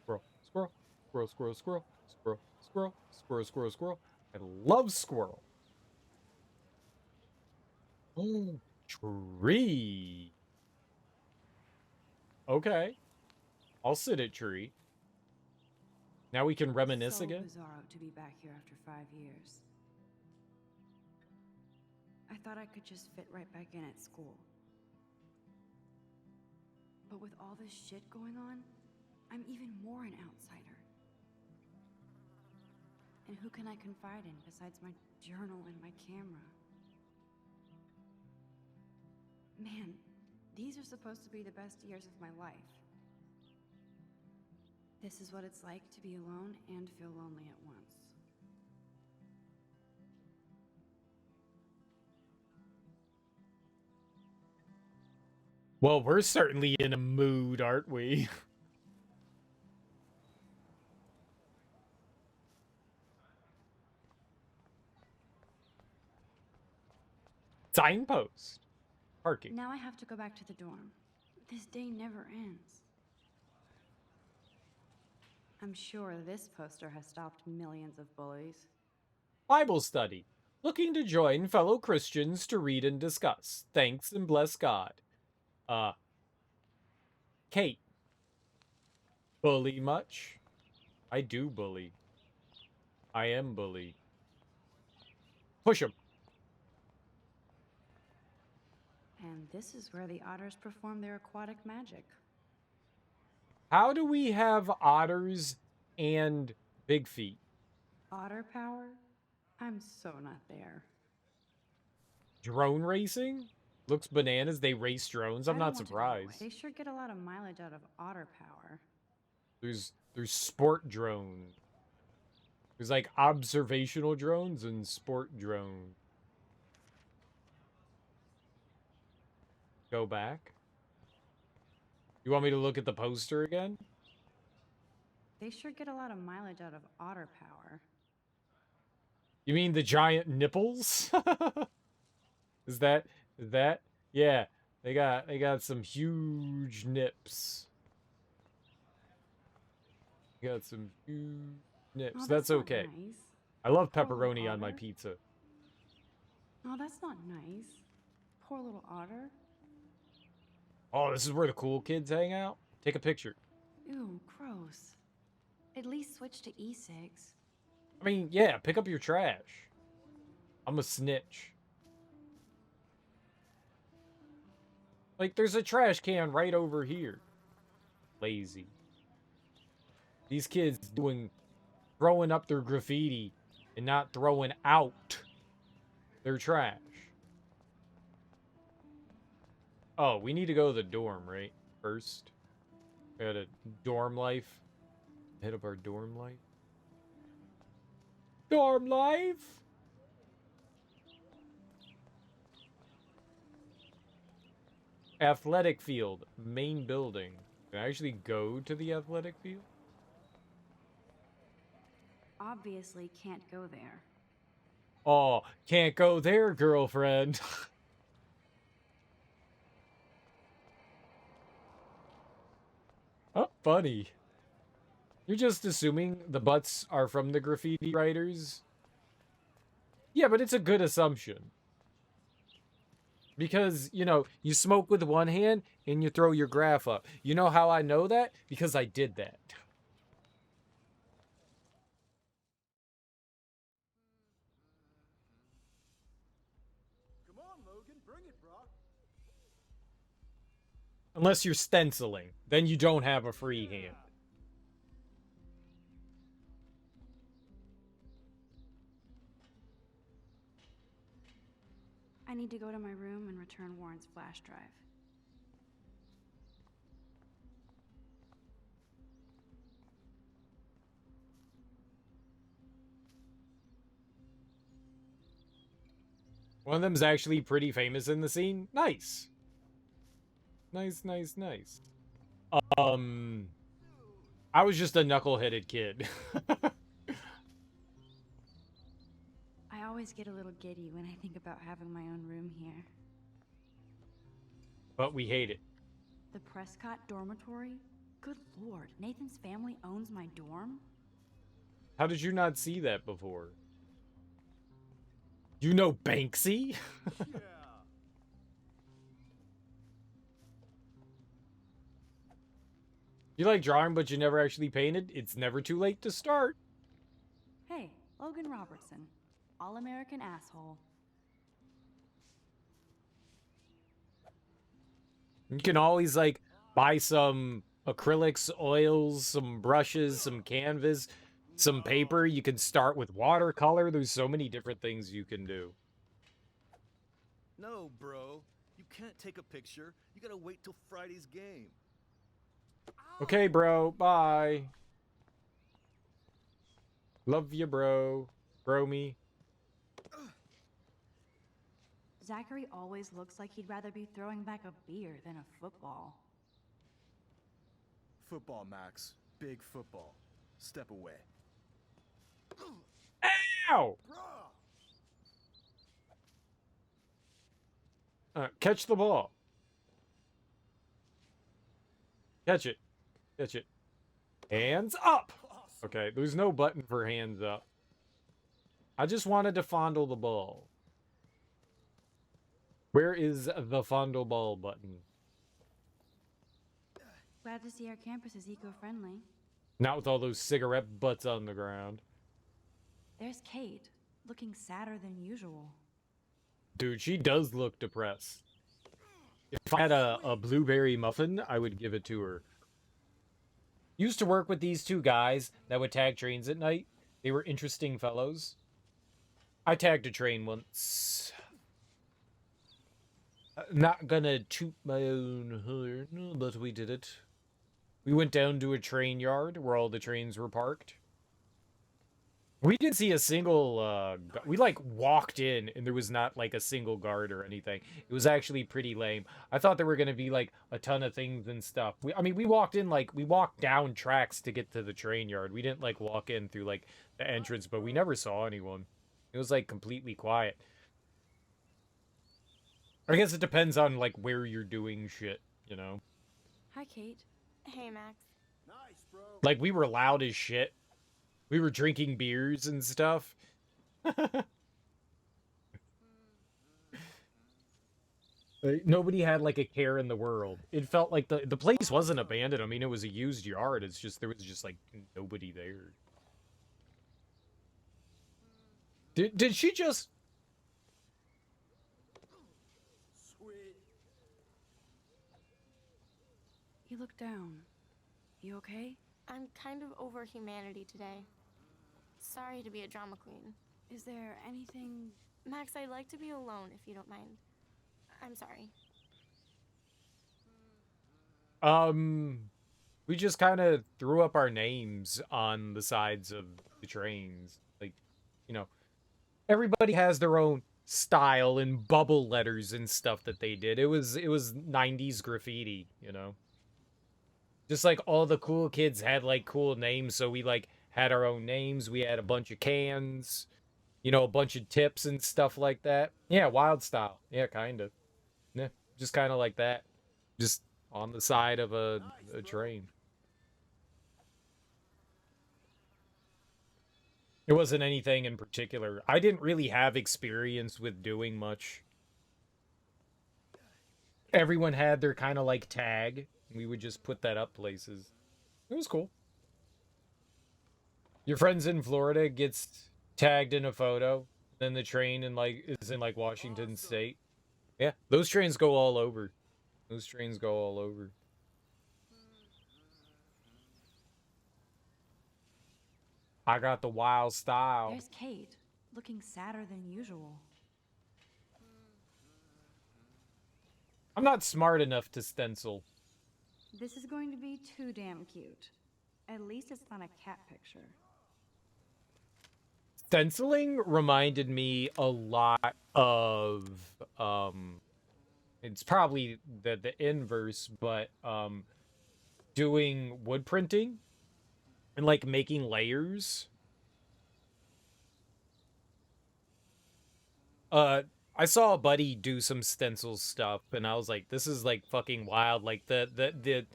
Squirrel! Squirrel! Squirrel! Squirrel! Squirrel! Squirrel! Squirrel! Squirrel! Squirrel! Squirrel! I love squirrel. Oh, tree. Okay. I'll sit at tree. Now we can reminisce So again. bizarro to be back here after 5 years. I thought I could just fit right back in at school. But with all this shit going on, I'm even more an outsider. And who can I confide in besides my journal and my camera? Man, these are supposed to be the best years of my life. This is what it's like to be alone and feel lonely at once. Well, we're certainly in a mood, aren't we? Signpost. Parking. Now I have to go back to the dorm. This day never ends. I'm sure this poster has stopped millions of bullies. Bible study. Looking to join fellow Christians to read and discuss. Thanks and bless God. Kate. Bully much? I do bully. I am bully. Push him. And this is where the otters perform their aquatic magic. How do we have otters and big feet? Otter power? I'm so not there. Drone racing? Looks bananas. They race drones. I'm not surprised. They sure get a lot of mileage out of otter power. There's sport drones. There's like observational drones and sport drones. Go back. You want me to look at the poster again? They sure get a lot of mileage out of otter power. You mean the giant nipples? Is that? Yeah, they got some huge nips. Got some huge nips. Oh, that's not okay. Nice. I love Poor little pepperoni on my otter. pizza. Oh, that's not nice. Poor little otter. Oh, this is where the cool kids hang out? Take a picture. Ew, gross. At least switch to e-cigs. I mean, yeah, pick up your trash. I'm a snitch. Like, there's a trash can right over here. Lazy. These kids throwing up their graffiti and not throwing out their trash. Oh, we need to go to the dorm, right? First. We got a dorm life. Hit up our dorm life. Dorm life! Athletic field. Main building. Can I actually go to the athletic field? Obviously can't go there. Oh, can't go there, girlfriend. Oh, funny. You're just assuming the butts are from the graffiti writers? Yeah, but it's a good assumption. Because, you know, you smoke with one hand and you throw your graph up. You know how I know that? Because I did that. Come on, Logan, bring it, bro. Unless you're stenciling. Then you don't have a free hand. I need to go to my room and return Warren's flash drive. One of them's actually pretty famous in the scene. Nice. Nice, nice, nice. I was just a knuckle-headed kid. I always get a little giddy when I think about having my own room here. But we hate it. The Prescott dormitory? Good lord, Nathan's family owns my dorm? How did you not see that before? You know Banksy? Yeah. You like drawing, but you never actually painted? It's never too late to start. Hey, Logan Robertson. All-American asshole. You can always, like, buy some acrylics, oils, some brushes, some canvas, some paper. You can start with watercolor. There's so many different things you can do. No, bro. You can't take a picture. You gotta wait till Friday's game. Okay, bro. Bye. Love you, bro. Bro me. Zachary always looks like he'd rather be throwing back a beer than a football. Football, Max. Big football. Step away. Ow! Catch the ball. Catch it. Catch it. Hands up! Okay, there's no button for hands up. I just wanted to fondle the ball. Where is the fondle ball button? Glad to see our campus is eco-friendly. Not with all those cigarette butts on the ground. There's Kate, looking sadder than usual. Dude, she does look depressed. If I had a blueberry muffin, I would give it to her. Used to work with these two guys that would tag trains at night. They were interesting fellows. I tagged a train once. Not gonna toot my own horn, but we did it. We went down to a train yard where all the trains were parked. We didn't see a single, we, like, walked in, and there was not, like, a single guard or anything. It was actually pretty lame. I thought there were gonna be, like, a ton of things and stuff. I mean, we walked in, like, we walked down tracks to get to the train yard. We didn't, like, walk in through, like, the entrance, but we never saw anyone. It was, like, completely quiet. I guess it depends on, like, where you're doing shit, you know? Hi, Kate. Hey, Max. Nice, bro. Like, we were loud as shit. We were drinking beers and stuff. Nobody had, like, a care in the world. It felt like the place wasn't abandoned. I mean, it was a used yard. It's just, there was just, like, nobody there. Did she just... Sweet. You look down. You okay? I'm kind of over humanity today. Sorry to be a drama queen. Is there anything... Max, I'd like to be alone if you don't mind. I'm sorry. We just kind of threw up our names on the sides of the trains. Like, you know, everybody has their own style and bubble letters and stuff that they did. It was 90s graffiti, you know. Just like all the cool kids had like cool names, so we like had our own names. We had a bunch of cans, you know, a bunch of tips and stuff like that. Yeah, wild style. Yeah, kind of. Yeah, just kind of like that. Just on the side of a train. It wasn't anything in particular. I didn't really have experience with doing much. Everyone had their kind of like tag. We would just put that up places. It was cool. Your friends in Florida gets tagged in a photo. Then the train is in like Washington State. Yeah, those trains go all over. Those trains go all over. I got the wild style. There's Kate, looking sadder than usual. I'm not smart enough to stencil. This is going to be too damn cute. At least it's not a cat picture. Stenciling reminded me a lot of, it's probably the inverse, but, doing wood printing and, like, making layers. I saw a buddy do some stencil stuff, and I was like, this is, like, fucking wild. Like, the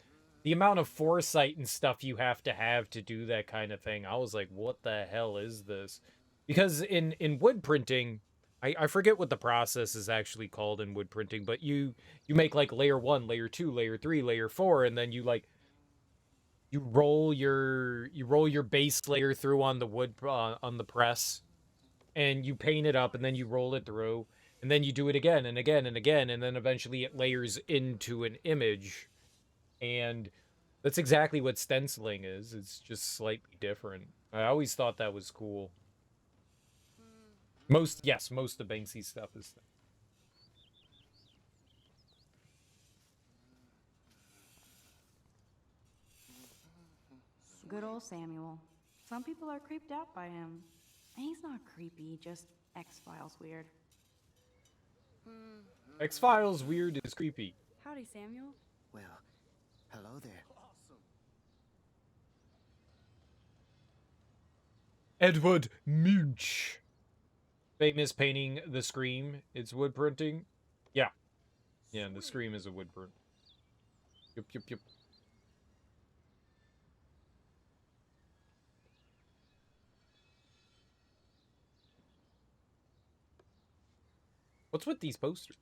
amount of foresight and stuff you have to do that kind of thing. I was like, what the hell is this? Because in wood printing, I forget what the process is actually called in wood printing, but you make, like, layer 1, layer 2, layer 3, layer 4, and then you, like, you roll your base layer through on the wood, on the press, and you paint it up, and then you roll it through, and then you do it again and again and again, and then eventually it layers into an image. And that's exactly what stenciling is. It's just slightly different. I always thought that was cool. Most of Banksy's stuff is. Good old Samuel. Some people are creeped out by him. And he's not creepy, just X-Files weird. X-Files weird is creepy. Howdy, Samuel. Well, hello there. Edward Munch. Famous painting The Scream. It's wood printing. Yeah. Yeah, The Scream is a wood print. Yup. What's with these posters?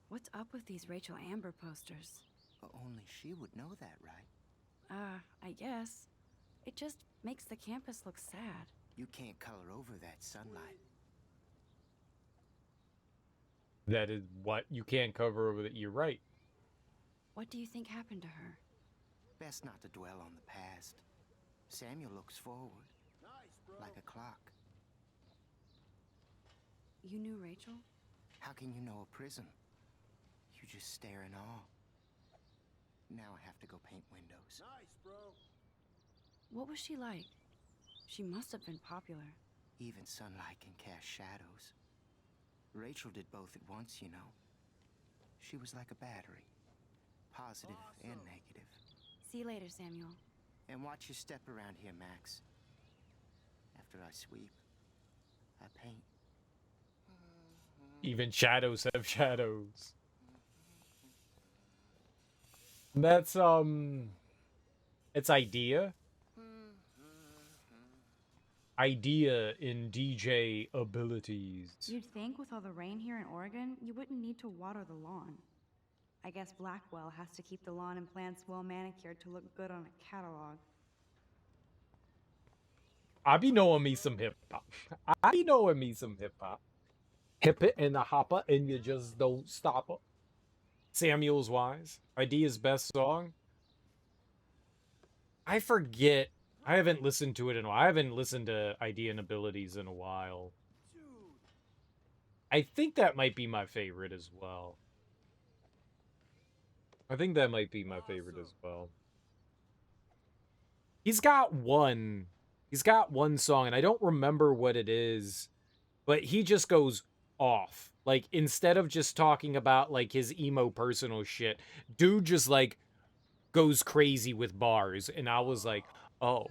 What's up with these Rachel Amber posters? Only she would know that, right? I guess. It just makes the campus look sad. You can't color over that sunlight. That is what you can't cover over that. You're right. What do you think happened to her? Best not to dwell on the past. Samuel looks forward. Like a clock. You knew Rachel? How can you know a prison? You just stare in awe. Now I have to go paint windows. Nice, bro. What was she like? She must have been popular. Even sunlight can cast shadows. Rachel did both at once, you know. She was like a battery. Positive and negative. See you later, Samuel. And watch your step around here, Max. After I sweep, I paint. Even shadows have shadows. That's, it's Idea. Idea in DJ abilities. You'd think with all the rain here in Oregon, you wouldn't need to water the lawn. I guess Blackwell has to keep the lawn and plants well manicured to look good on a catalog. I be knowing me some hip-hop. Hip it and a hopper, and you just don't stop it. Samuel's Wise. Idea's best song. I forget. I haven't listened to it in a while. I haven't listened to Idea and Abilities in a while. I think that might be my favorite as well. I think that might be my favorite as well. He's got one song, and I don't remember what it is, but he just goes off. Like, instead of just talking about, like, his emo personal shit, dude just, like, goes crazy with bars, and I was like, oh.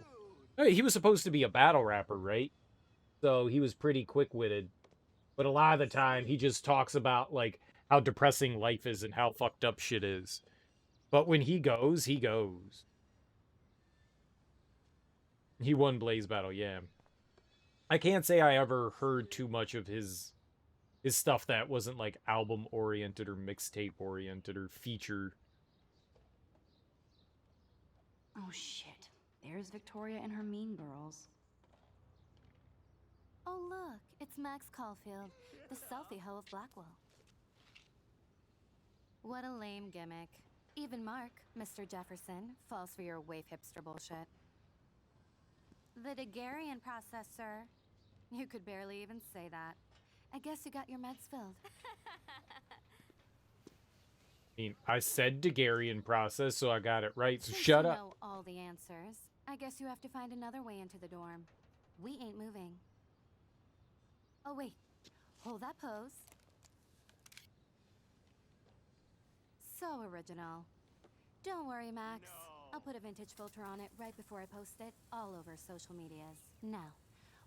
He was supposed to be a battle rapper, right? So he was pretty quick-witted. But a lot of the time, he just talks about, like, how depressing life is and how fucked up shit is. But when he goes, he goes. He won Blaze Battle, yeah. I can't say I ever heard too much of his stuff that wasn't, like, album-oriented or mixtape-oriented or feature. Oh, shit. There's Victoria and her mean girls. Oh, look, it's Max Caulfield, the selfie hoe of Blackwell. What a lame gimmick. Even Mark, Mr. Jefferson, falls for your wave hipster bullshit. The Daguerrean process, sir. You could barely even say that. I guess you got your meds filled. I mean, I said Daguerrean process, so I got it right, so Since shut you up. know all the answers, I guess you have to find another way into the dorm. We ain't moving. Oh, wait. Hold that pose. So original. Don't worry, Max. I'll put a vintage filter on it right before I post it all over social medias. Now,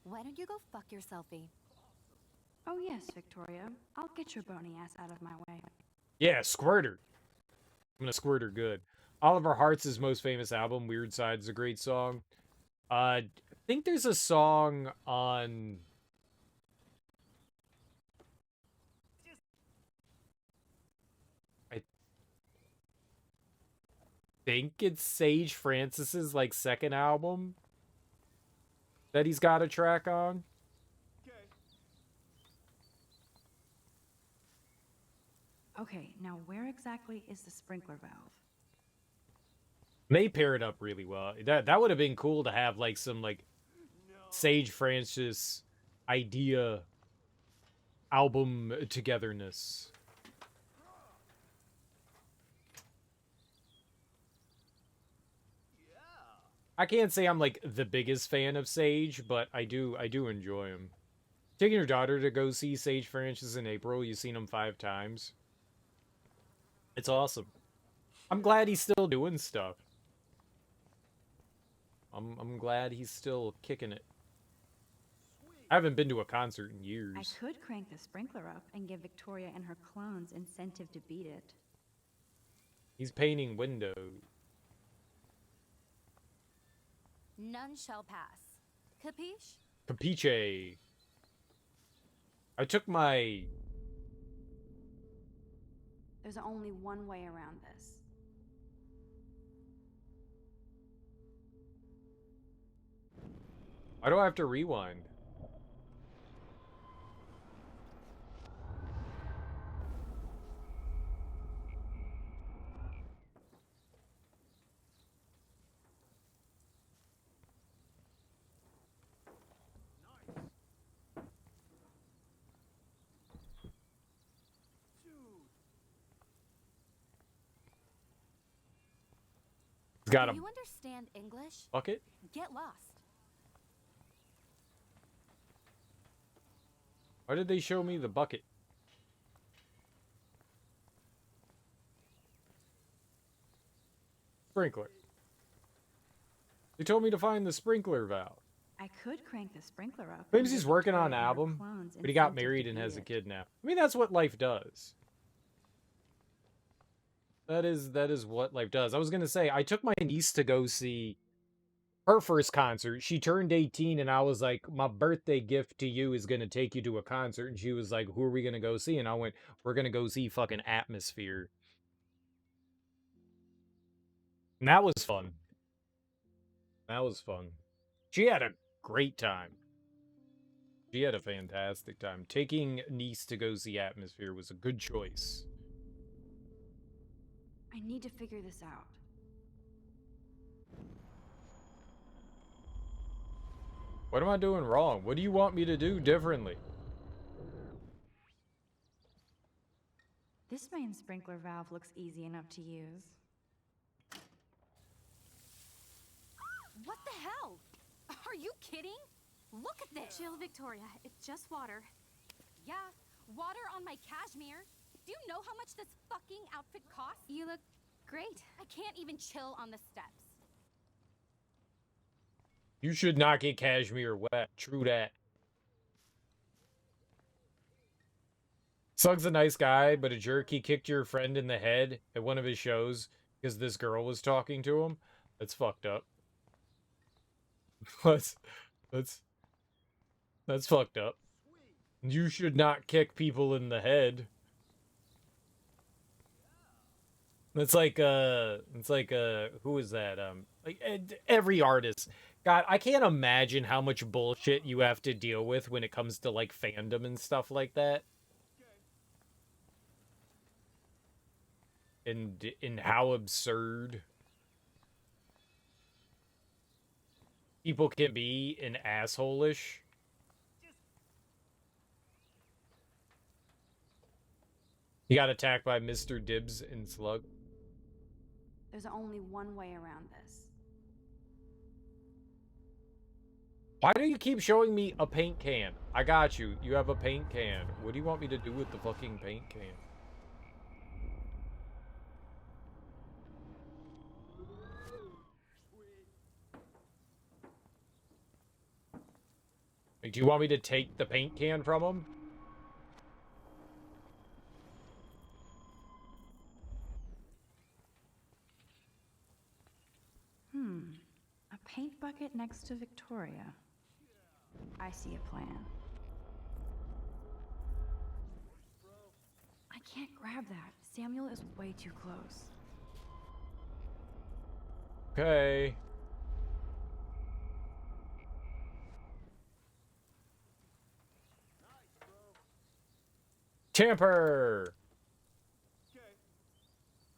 why don't you go fuck your selfie? Oh yes, Victoria. I'll get your bony ass out of my way. Yeah, Squirter. I'm gonna squirt her good. Oliver Hearts' most famous album, Weird Side, is a great song. I think there's a song on... I think it's Sage Francis's, like, second album that he's got a track on. Okay, now where exactly is the sprinkler valve? They pair it up really well. That would have been cool to have, like, some, like, Sage Francis Idea album togetherness. I can't say I'm, like, the biggest fan of Sage, but I do enjoy him. Taking your daughter to go see Sage Francis in April, you've seen him 5 times. It's awesome. I'm glad he's still doing stuff. I'm glad he's still kicking it. I haven't been to a concert in years. I could crank the sprinkler up and give Victoria and her clones incentive to beat it. He's painting windows. None shall pass. Capiche? Capiche. I took my... There's only one way around this. Why do I have to rewind? Got Do him. you understand English? Bucket? Get lost. Why did they show me the bucket? Sprinkler. They told me to find the sprinkler valve. I could crank the sprinkler up. Maybe and he's give working on an Victoria and her album, clones but he got incentive to married and beat has a it. kid now. I mean, that's what life does. That is what life does. I was gonna say, I took my niece to go see her first concert. She turned 18, and I was like, my birthday gift to you is gonna take you to a concert. And she was like, who are we gonna go see? And I went, we're gonna go see fucking Atmosphere. And that was fun. That was fun. She had a great time. She had a fantastic time. Taking niece to go see Atmosphere was a good choice. I need to figure this out. What am I doing wrong? What do you want me to do differently? This main sprinkler valve looks easy enough to use. What the hell? Are you kidding? Look at this! Chill, Victoria. It's just water. Yeah, water on my cashmere. Do you know how much this fucking outfit costs? You look great. I can't even chill on the steps. You should not get cashmere wet. True that. Slug's a nice guy, but a jerk. He kicked your friend in the head at one of his shows because this girl was talking to him. That's fucked up. That's fucked up. You should not kick people in the head. It's like who is that? Like every artist. God, I can't imagine how much bullshit you have to deal with when it comes to like fandom and stuff like that. And how absurd people can be and asshole-ish. You got attacked by Mr. Dibs and Slug. There's only one way around this. Why do you keep showing me a paint can? I got you. You have a paint can. What do you want me to do with the fucking paint can? Like, do you want me to take the paint can from him? A paint bucket next to Victoria. I see a plan. I can't grab that. Samuel is way too close. Okay. Tamper!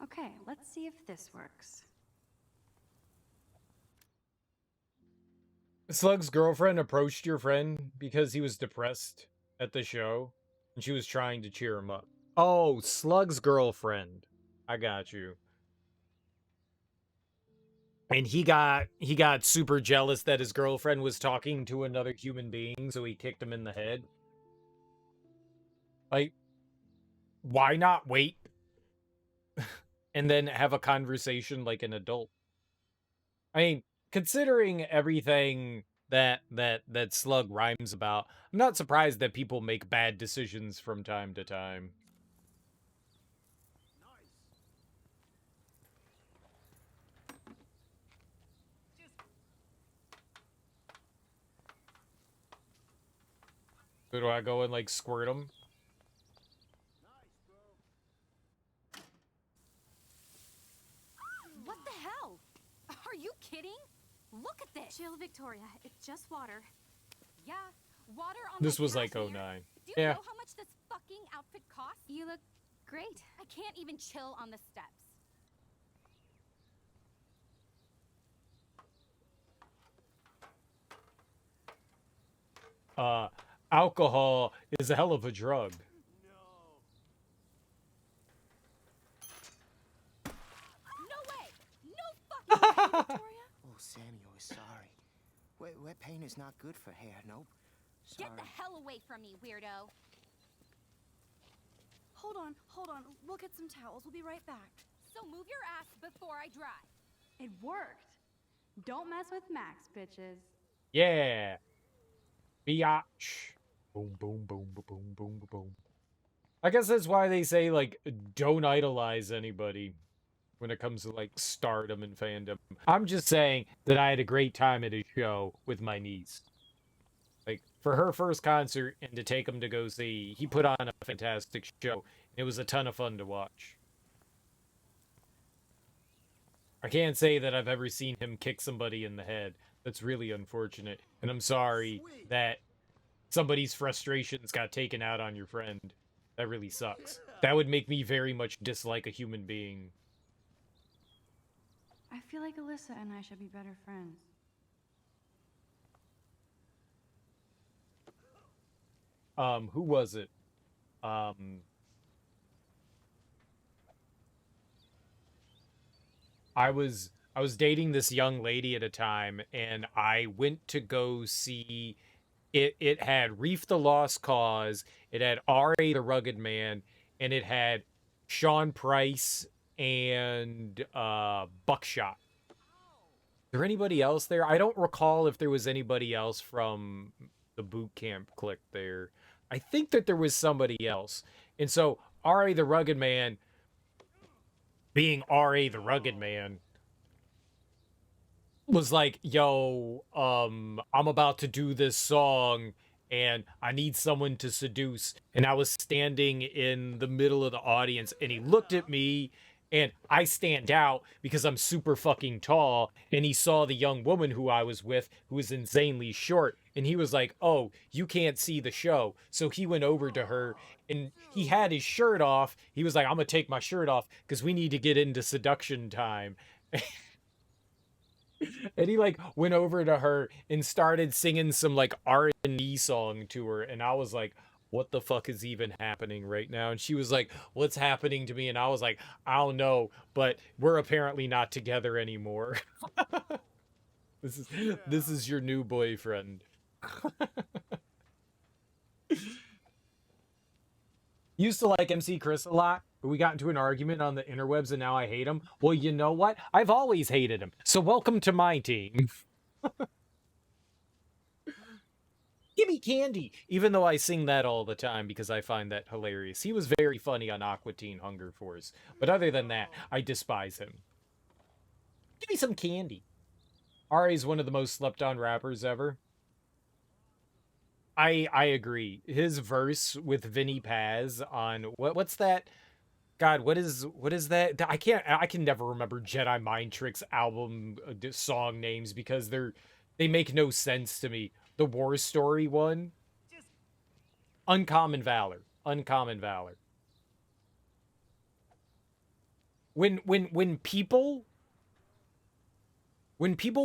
Okay, let's see if this works. Slug's girlfriend approached your friend because he was depressed at the show, and she was trying to cheer him up. Oh, Slug's girlfriend. I got you. And he got super jealous that his girlfriend was talking to another human being, so he kicked him in the head. Like, why not wait and then have a conversation like an adult? I mean, considering everything that Slug rhymes about, I'm not surprised that people make bad decisions from time to time. So do I go and like squirt them? What the hell? Are you kidding? Look at this. Chill, Victoria. It's just water. Yeah, water on This my was like cashmere. 09. Do you Yeah. know how much this fucking outfit costs? You look great. I can't even chill on the steps. Alcohol is a hell of a drug. No way! No fucking way, Victoria! Oh, Samuel is sorry. Wet paint is not good for hair, nope. Sorry. Get the hell away from me, weirdo! Hold on. We'll get some towels. We'll be right back. So move your ass before I dry. It worked. Don't mess with Max, bitches. Yeah. Biatch. Boom, boom, boom, boom, boom, boom, boom. I guess that's why they say, like, don't idolize anybody when it comes to, like, stardom and fandom. I'm just saying that I had a great time at a show with my niece. Like, for her first concert and to take him to go see, he put on a fantastic show. It was a ton of fun to watch. I can't say that I've ever seen him kick somebody in the head. That's really unfortunate. And I'm sorry that somebody's frustrations got taken out on your friend. That really sucks. That would make me very much dislike a human being. I feel like Alyssa and I should be better friends. Who was it? I was dating this young lady at a time, and I went to go see it. It had Reef the Lost Cause, it had R.A. the Rugged Man, and it had Sean Price and Buckshot. Is there anybody else there? I don't recall if there was anybody else from the boot camp clique there. I think that there was somebody else. And so R.A. the Rugged Man, being R.A. the Rugged Man, was like, yo, I'm about to do this song and I need someone to seduce. And I was standing in the middle of the audience, and he looked at me, and I stand out because I'm super fucking tall, and he saw the young woman who I was with, who was insanely short, and he was like, oh, you can't see the show. So he went over to her, and he had his shirt off. He was like, I'm gonna take my shirt off because we need to get into seduction time. And he like went over to her and started singing some like R&B song to her, and I was like, what the fuck is even happening right now? And she was like, what's happening to me? And I was like, I don't know, but we're apparently not together anymore. This is your new boyfriend. Used to like MC Chris a lot, but we got into an argument on the interwebs and now I hate him. Well, you know what? I've always hated him. So welcome to my team. Give me candy. Even though I sing that all the time because I find that hilarious. He was very funny on Aqua Teen Hunger Force. But other than that, I despise him. Give me some candy. Ari is one of the most slept on rappers ever. I agree. His verse with Vinny Paz on what's that? God, what is that? I can never remember Jedi Mind Tricks album song names because they make no sense to me. The War Story one, Uncommon Valor. When people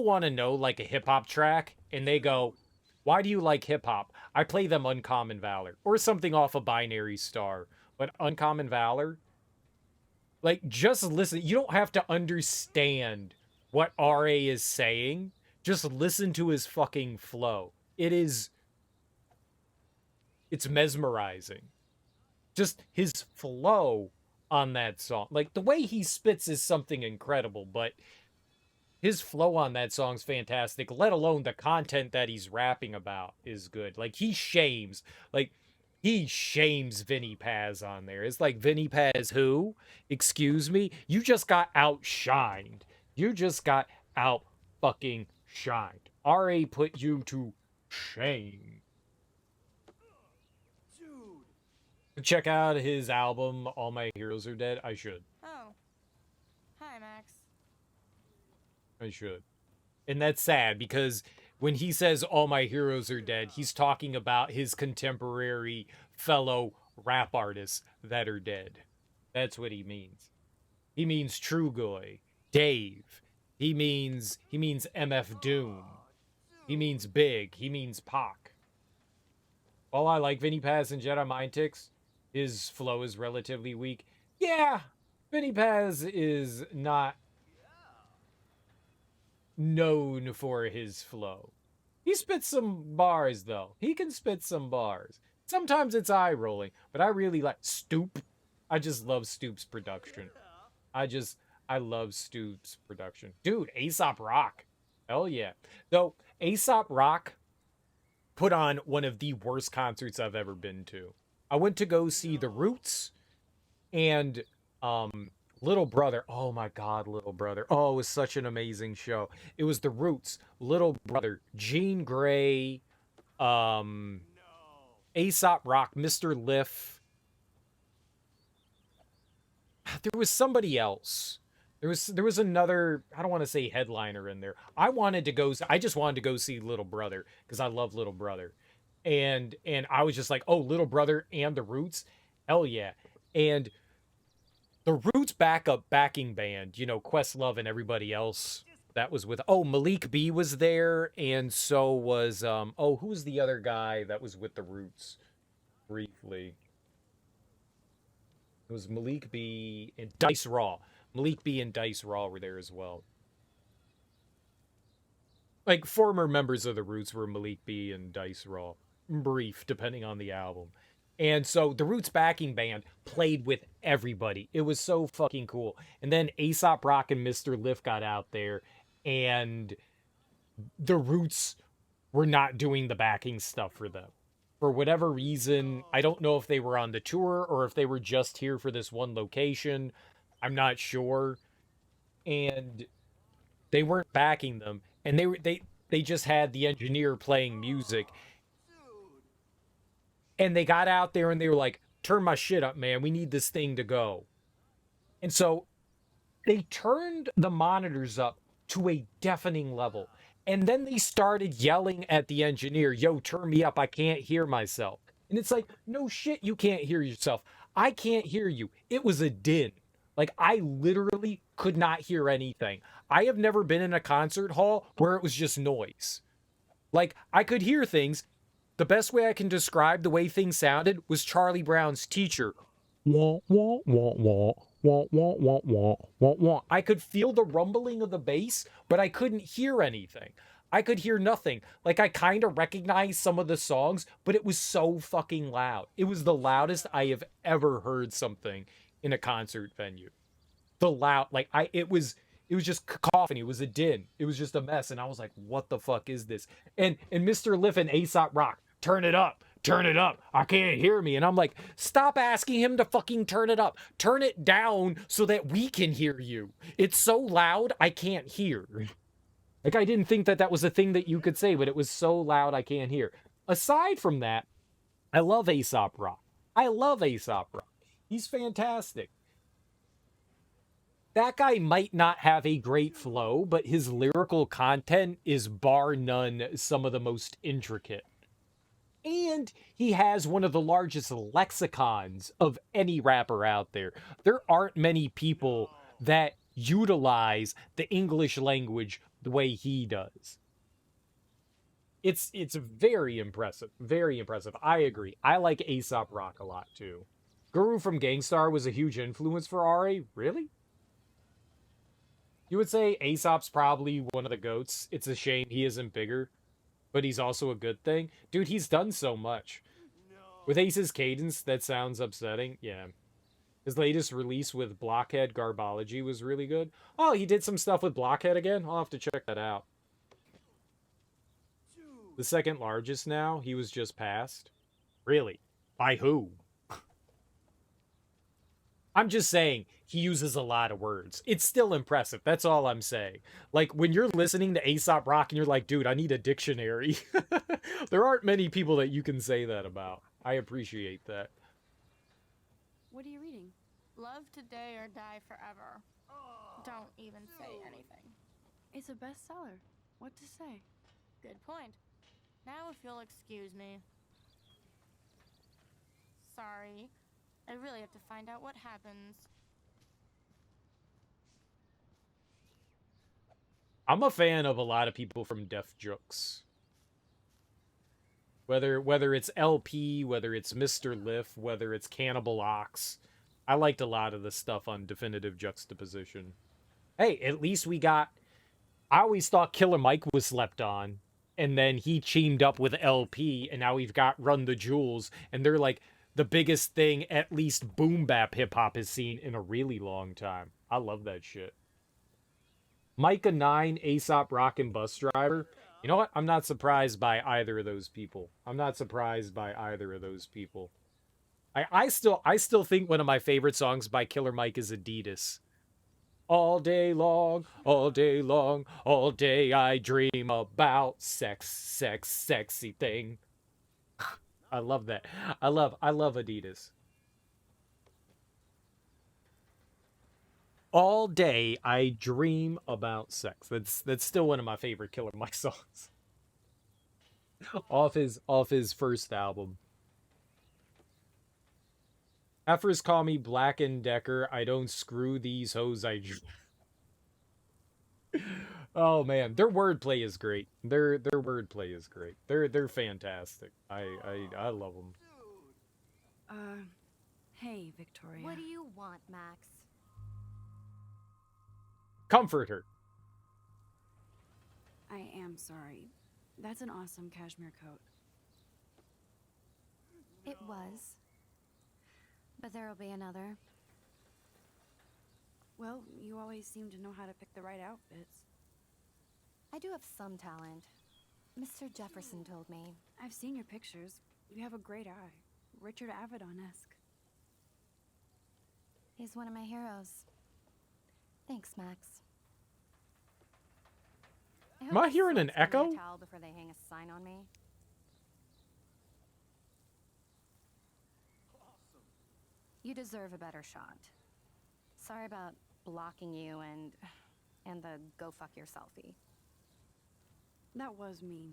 want to know like a hip hop track and they go, why do you like hip hop? I play them Uncommon Valor or something off a Binary Star. But Uncommon Valor, like, just listen. You don't have to understand what RA is saying. Just listen to his fucking flow. It's mesmerizing. Just his flow on that song. Like, the way he spits is something incredible, but his flow on that song's fantastic, let alone the content that he's rapping about is good. Like, he shames Vinny Paz on there. It's like, Vinny Paz who? Excuse me? You just got outshined. You just got out fucking shined. RA put you to shame. Check out his album, All My Heroes Are Dead. I should. Oh. Hi, Max. I should. And that's sad because when he says all my heroes are dead, he's talking about his contemporary fellow rap artists that are dead. That's what he means. He means Trugoy, Dave. He means MF Doom. He means Big. He means Pac. While I like Vinny Paz and Jedi Mind Tricks, his flow is relatively weak. Yeah, Vinny Paz is not known for his flow. He spits some bars, though. He can spit some bars. Sometimes it's eye-rolling, but I really like Stoop. I just love Stoop's production. I love Stoop's production. Dude, Aesop Rock. Hell yeah. Though, Aesop Rock put on one of the worst concerts I've ever been to. I went to go see The Roots and Little Brother. Oh my God, Little Brother. Oh, it was such an amazing show. It was The Roots, Little Brother, Jean Grey, Aesop Rock, Mr. Liff. There was somebody else. There was another, I don't want to say headliner in there. I just wanted to go see Little Brother because I love Little Brother. And I was just like, oh, Little Brother and The Roots? Hell yeah. And The Roots backing band, you know, Questlove and everybody else that was with, Malik B was there, and so was, who was the other guy that was with The Roots? briefly. It was Malik B and Dice Raw. Malik B and Dice Raw were there as well. Like, former members of the Roots were Malik B and Dice Raw. Brief, depending on the album. And so the Roots backing band played with everybody. It was so fucking cool. And then Aesop Rock and Mr. Lift got out there, and the Roots were not doing the backing stuff for them. For whatever reason, I don't know if they were on the tour or if they were just here for this one location. I'm not sure. And they weren't backing them. And they just had the engineer playing music. And they got out there and they were like, turn my shit up, man. We need this thing to go. And so they turned the monitors up to a deafening level. And then they started yelling at the engineer, yo, turn me up. I can't hear myself. And it's like, no shit, you can't hear yourself. I can't hear you. It was a din. Like, I literally could not hear anything. I have never been in a concert hall where it was just noise. Like, I could hear things. The best way I can describe the way things sounded was Charlie Brown's Teacher. Wah, wah, wah, wah. Wah, wah, wah, wah, wah, wah. I could feel the rumbling of the bass, but I couldn't hear anything. I could hear nothing. Like, I kind of recognized some of the songs, but it was so fucking loud. It was the loudest I have ever heard something in a concert venue. The loud, like, it was just cacophony. It was a din. It was just a mess. And I was like, what the fuck is this? And Mr. Liff and Aesop Rock, turn it up. Turn it up. I can't hear me. And I'm like, stop asking him to fucking turn it up. Turn it down so that we can hear you. It's so loud, I can't hear. Like, I didn't think that that was a thing that you could say, but it was so loud, I can't hear. Aside from that, I love Aesop Rock. I love Aesop Rock. He's fantastic. That guy might not have a great flow, but his lyrical content is bar none some of the most intricate. And he has one of the largest lexicons of any rapper out there. There aren't many people that utilize the English language the way he does. It's very impressive. Very impressive. I agree. I like Aesop Rock a lot too. Guru from Gangstar was a huge influence for RA. Really? You would say Aesop's probably one of the GOATs. It's a shame he isn't bigger. But he's also a good thing. Dude, he's done so much. With Ace's cadence, that sounds upsetting. Yeah. His latest release with Blockhead Garbology was really good. Oh, he did some stuff with Blockhead again? I'll have to check that out. The second largest now, he was just passed. Really? By who? I'm just saying, he uses a lot of words. It's still impressive. That's all I'm saying. Like, when you're listening to Aesop Rock and you're like, dude, I need a dictionary. There aren't many people that you can say that about. I appreciate that. What are you reading? Love today or die forever. Don't even say anything. It's a bestseller. What to say? Good point. Now if you'll excuse me. Sorry. I really have to find out what happens. I'm a fan of a lot of people from Def Jux. Whether it's LP, whether it's Mr. Liff, whether it's Cannibal Ox. I liked a lot of the stuff on Definitive Juxtaposition. Hey, at least we got... I always thought Killer Mike was slept on. And then he teamed up with LP, and now we've got Run the Jewels. And they're like the biggest thing at least boom bap hip-hop has seen in a really long time. I love that shit. Micah 9, Aesop Rock, and Bus Driver. You know what? I'm not surprised by either of those people. I'm not surprised by either of those people. I still think one of my favorite songs by Killer Mike is Adidas. All day long, all day long, all day I dream about sex, sex, sexy thing. I love that. I love Adidas. All day I dream about sex. That's still one of my favorite Killer Mike songs. off his first album. Heifers call me Black and Decker. I don't screw these hoes. Oh man, their wordplay is great. Their wordplay is great. They're fantastic. I love them. Hey, Victoria. What do you want, Max? Comfort her. I am sorry. That's an awesome cashmere coat. It was. But there'll be another. Well, you always seem to know how to pick the right outfits. I do have some talent. Mr. Jefferson told me. I've seen your pictures. You have a great eye. Richard Avedon-esque. He's one of my heroes. Thanks, Max. Am I hearing an echo? A towel before they hang a sign on me. You deserve a better shot. Sorry about blocking you and the go fuck your selfie. That was mean,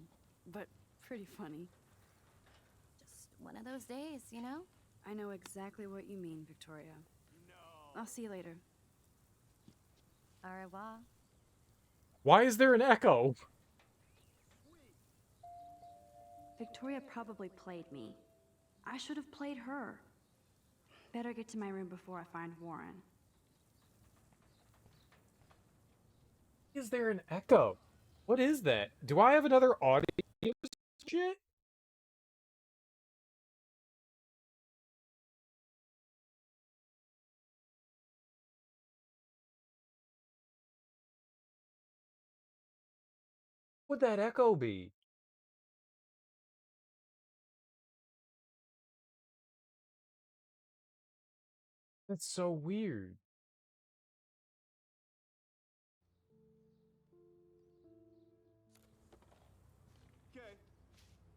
but pretty funny. Just one of those days, you know? I know exactly what you mean, Victoria. I'll see you later. Au revoir. Why is there an echo? Victoria probably played me. I should have played her. Better get to my room before I find Warren. Is there an echo? What is that? Do I have another audio shit? What would that echo be? That's so weird.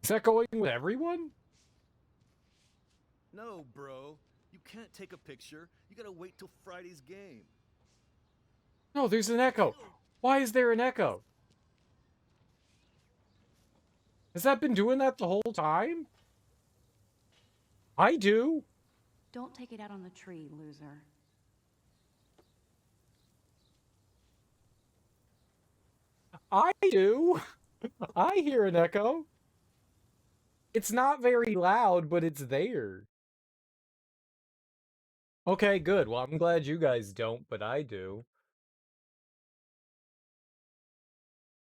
Is that going with everyone? No, bro. You can't take a picture. You gotta wait till Friday's game. No, there's an echo. Why is there an echo? Has that been doing that the whole time? I do. Don't take it out on the tree, loser. I do. I hear an echo. It's not very loud, but it's there. Okay, good. Well, I'm glad you guys don't, but I do.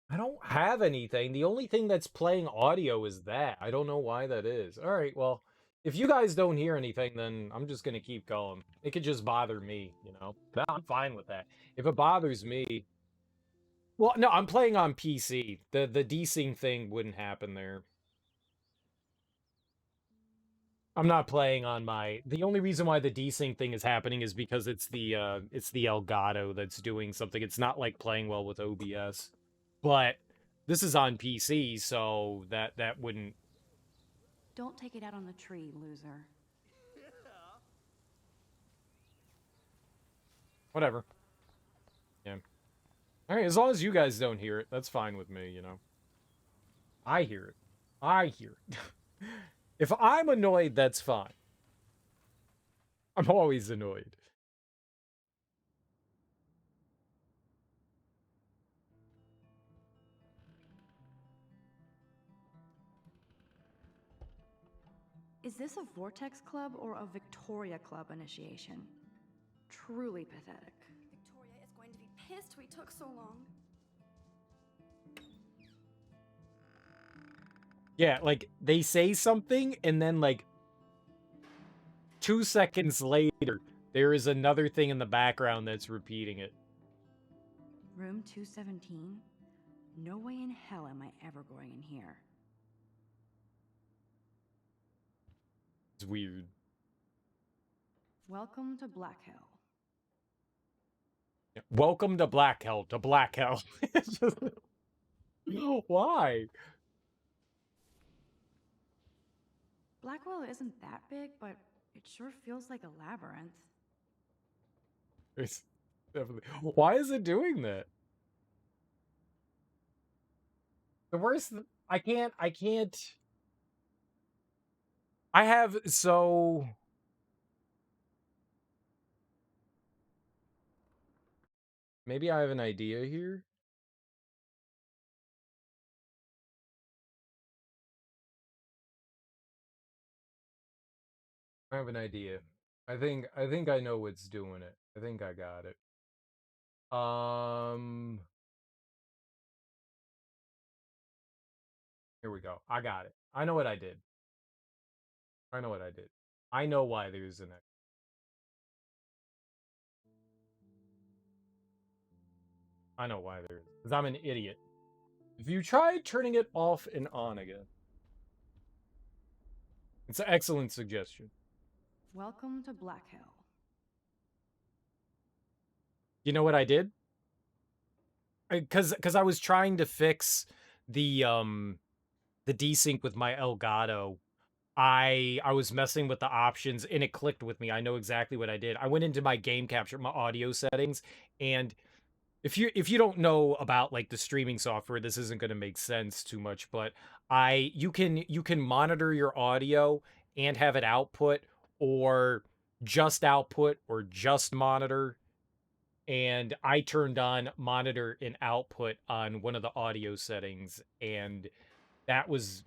I don't have anything. The only thing that's playing audio is that. I don't know why that is. All right, well, if you guys don't hear anything, then I'm just going to keep going. It could just bother me, you know? I'm fine with that. If it bothers me... Well, no, I'm playing on PC. The desync thing wouldn't happen there. I'm not playing on my... The only reason why the desync thing is happening is because it's the Elgato that's doing something. It's not like playing well with OBS. But this is on PC, so that wouldn't... Don't take it out on the tree, loser. Whatever. Yeah. Alright, as long as you guys don't hear it, that's fine with me, you know. I hear it. I hear it. If I'm annoyed, that's fine. I'm always annoyed. Is this a Vortex Club or a Victoria Club initiation? Truly pathetic. Victoria is going to be pissed we took so long. Yeah, like, they say something, and then, like, 2 seconds later, there is another thing in the background that's repeating it. Room 217? No way in hell am I ever going in here. It's weird. Welcome to Black Hell. Yeah. Welcome to Black Hell, to Black Hell. It's just... Why? Blackwell isn't that big, but it sure feels like a labyrinth. It's definitely... Why is it doing that? The worst... I can't... I have... So... Maybe I have an idea here? I have an idea. I think I know what's doing it. I think I got it. Here we go. I got it. I know what I did. I know what I did. I know why there's an X. I know why there is. Because I'm an idiot. If you try turning it off and on again. It's an excellent suggestion. Welcome to Black Hill. You know what I did? Because I was trying to fix the desync with my Elgato. I was messing with the options and it clicked with me. I know exactly what I did. I went into my game capture, my audio settings, and if you don't know about like the streaming software, this isn't going to make sense too much, but you can monitor your audio and have it output, or just output, or just monitor. And I turned on monitor and output on one of the audio settings, and that was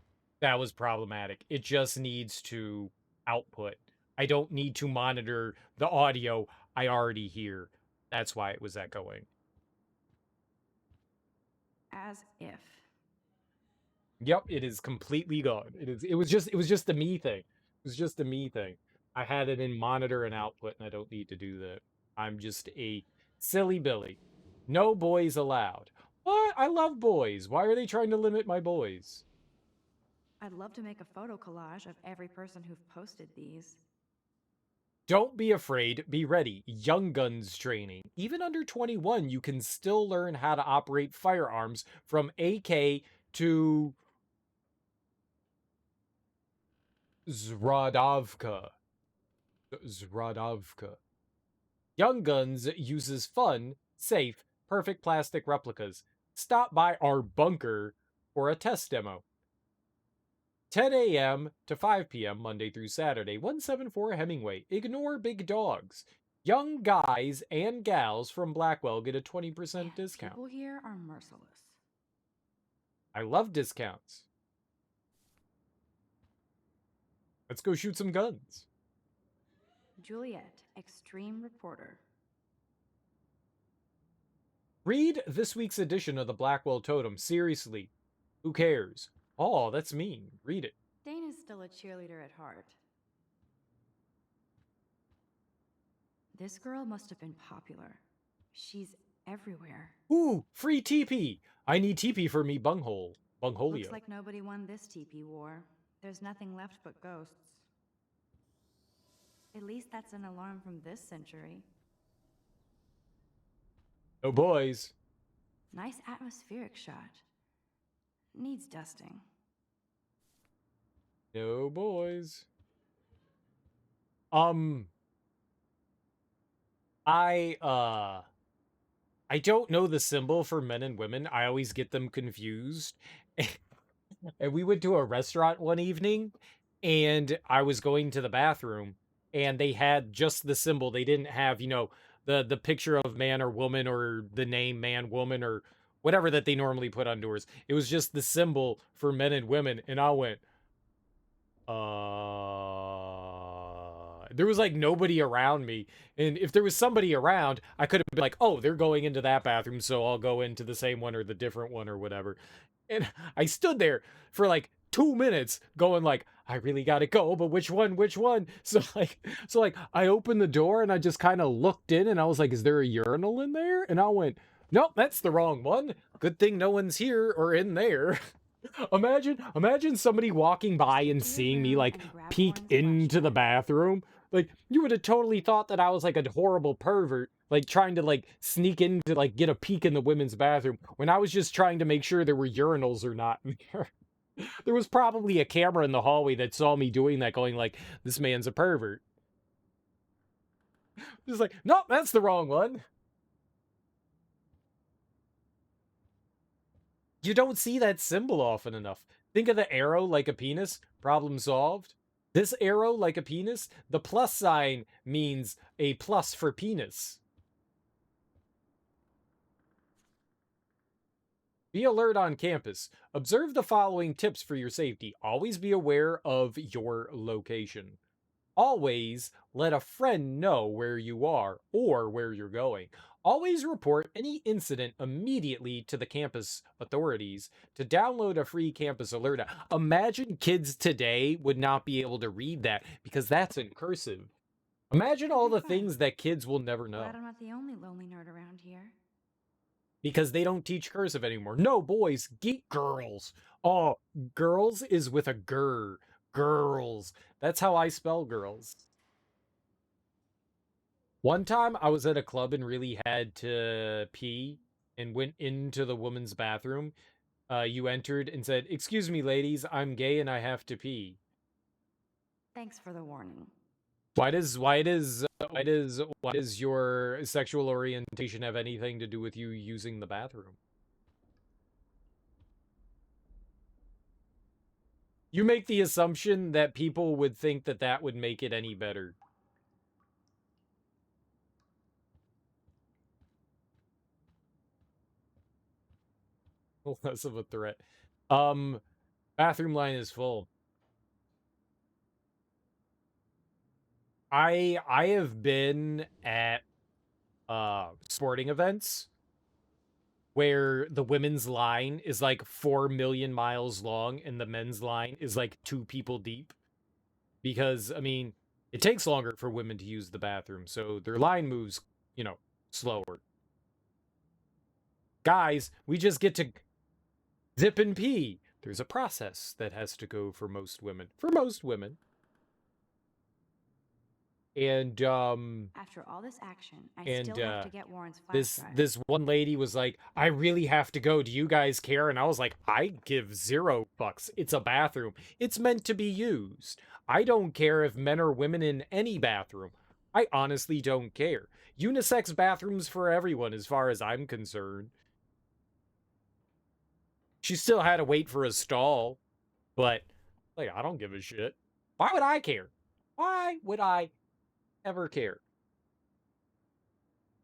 problematic. It just needs to output. I don't need to monitor the audio I already hear. That's why it was echoing. As if. Yep, it is completely gone. It was just the me thing. It was just the me thing. I had it in monitor and output, and I don't need to do that. I'm just a silly Billy. No boys allowed. What? I love boys. Why are they trying to limit my boys? I'd love to make a photo collage of every person who've posted these. Don't be afraid, be ready. Young Guns training. Even under 21, you can still learn how to operate firearms from AK to Zradovka. Young Guns uses fun, safe, perfect plastic replicas. Stop by our bunker for a test demo. 10 a.m. to 5 p.m. Monday through Saturday, 174 Hemingway. Ignore big dogs. Young guys and gals from Blackwell get a 20% discount. People here are merciless. I love discounts. Let's go shoot some guns. Juliet, extreme reporter. Read this week's edition of the Blackwell Totem. Seriously. Who cares? Oh, that's mean. Read it. Dana's still a cheerleader at heart. This girl must have been popular. She's everywhere. Ooh, free TP. I need TP for me bunghole. Bungholio. Looks like nobody won this TP war. There's nothing left but ghosts. At least that's an alarm from this century. No boys. Nice atmospheric shot. Needs dusting. No boys. I don't know the symbol for men and women. I always get them confused. And we went to a restaurant one evening, and I was going to the bathroom, and they had just the symbol. They didn't have, the picture of man or woman, or the name man, woman, or whatever that they normally put on doors. It was just the symbol for men and women, and I went, there was like nobody around me, and if there was somebody around, I could have been like, oh, they're going into that bathroom, so I'll go into the same one or the different one or whatever. And I stood there for like 2 minutes going like, I really gotta go, but which one? So I opened the door and I just kind of looked in, and I was like, is there a urinal in there? And I went, nope, that's the wrong one. Good thing no one's here or in there. Imagine somebody walking by and seeing me like peek into the bathroom. Like, you would have totally thought that I was like a horrible pervert, like trying to like sneak in to like get a peek in the women's bathroom, when I was just trying to make sure there were urinals or not in there. There was probably a camera in the hallway that saw me doing that, going like, this man's a pervert. Just like, nope, that's the wrong one. You don't see that symbol often enough. Think of the arrow like a penis. Problem solved. This arrow like a penis, the plus sign means a plus for penis. Be alert on campus. Observe the following tips for your safety. Always be aware of your location. Always let a friend know where you are or where you're going. Always report any incident immediately to the campus authorities. To download a free campus alert. Imagine kids today would not be able to read that because that's in cursive. Imagine all the things that kids will never know. Glad I'm not the only lonely nerd around here. Because they don't teach cursive anymore. No, boys, geek girls. Oh, girls is with a gur. Girls. That's how I spell girls. One time I was at a club and really had to pee and went into the woman's bathroom. You entered and said, "Excuse me, ladies, I'm gay and I have to pee." Thanks for the warning. Why does your sexual orientation have anything to do with you using the bathroom? You make the assumption that people would think that that would make it any better. Less of a threat. Bathroom line is full. I have been at sporting events where the women's line is like 4 million miles long and the men's line is like 2 people deep. Because, I mean, it takes longer for women to use the bathroom, so their line moves, you know, slower. Guys, we just get to zip and pee. There's a process that has to go for most women. For most women. And after all this action, I still have to get Warren's flash drive. this one lady was like, "I really have to go. Do you guys care?" And I was like, "I give 0 fucks. It's a bathroom. It's meant to be used. I don't care if men or women in any bathroom. I honestly don't care. Unisex bathrooms for everyone as far as I'm concerned." She still had to wait for a stall, but like, I don't give a shit. Why would I care? Why would I ever care?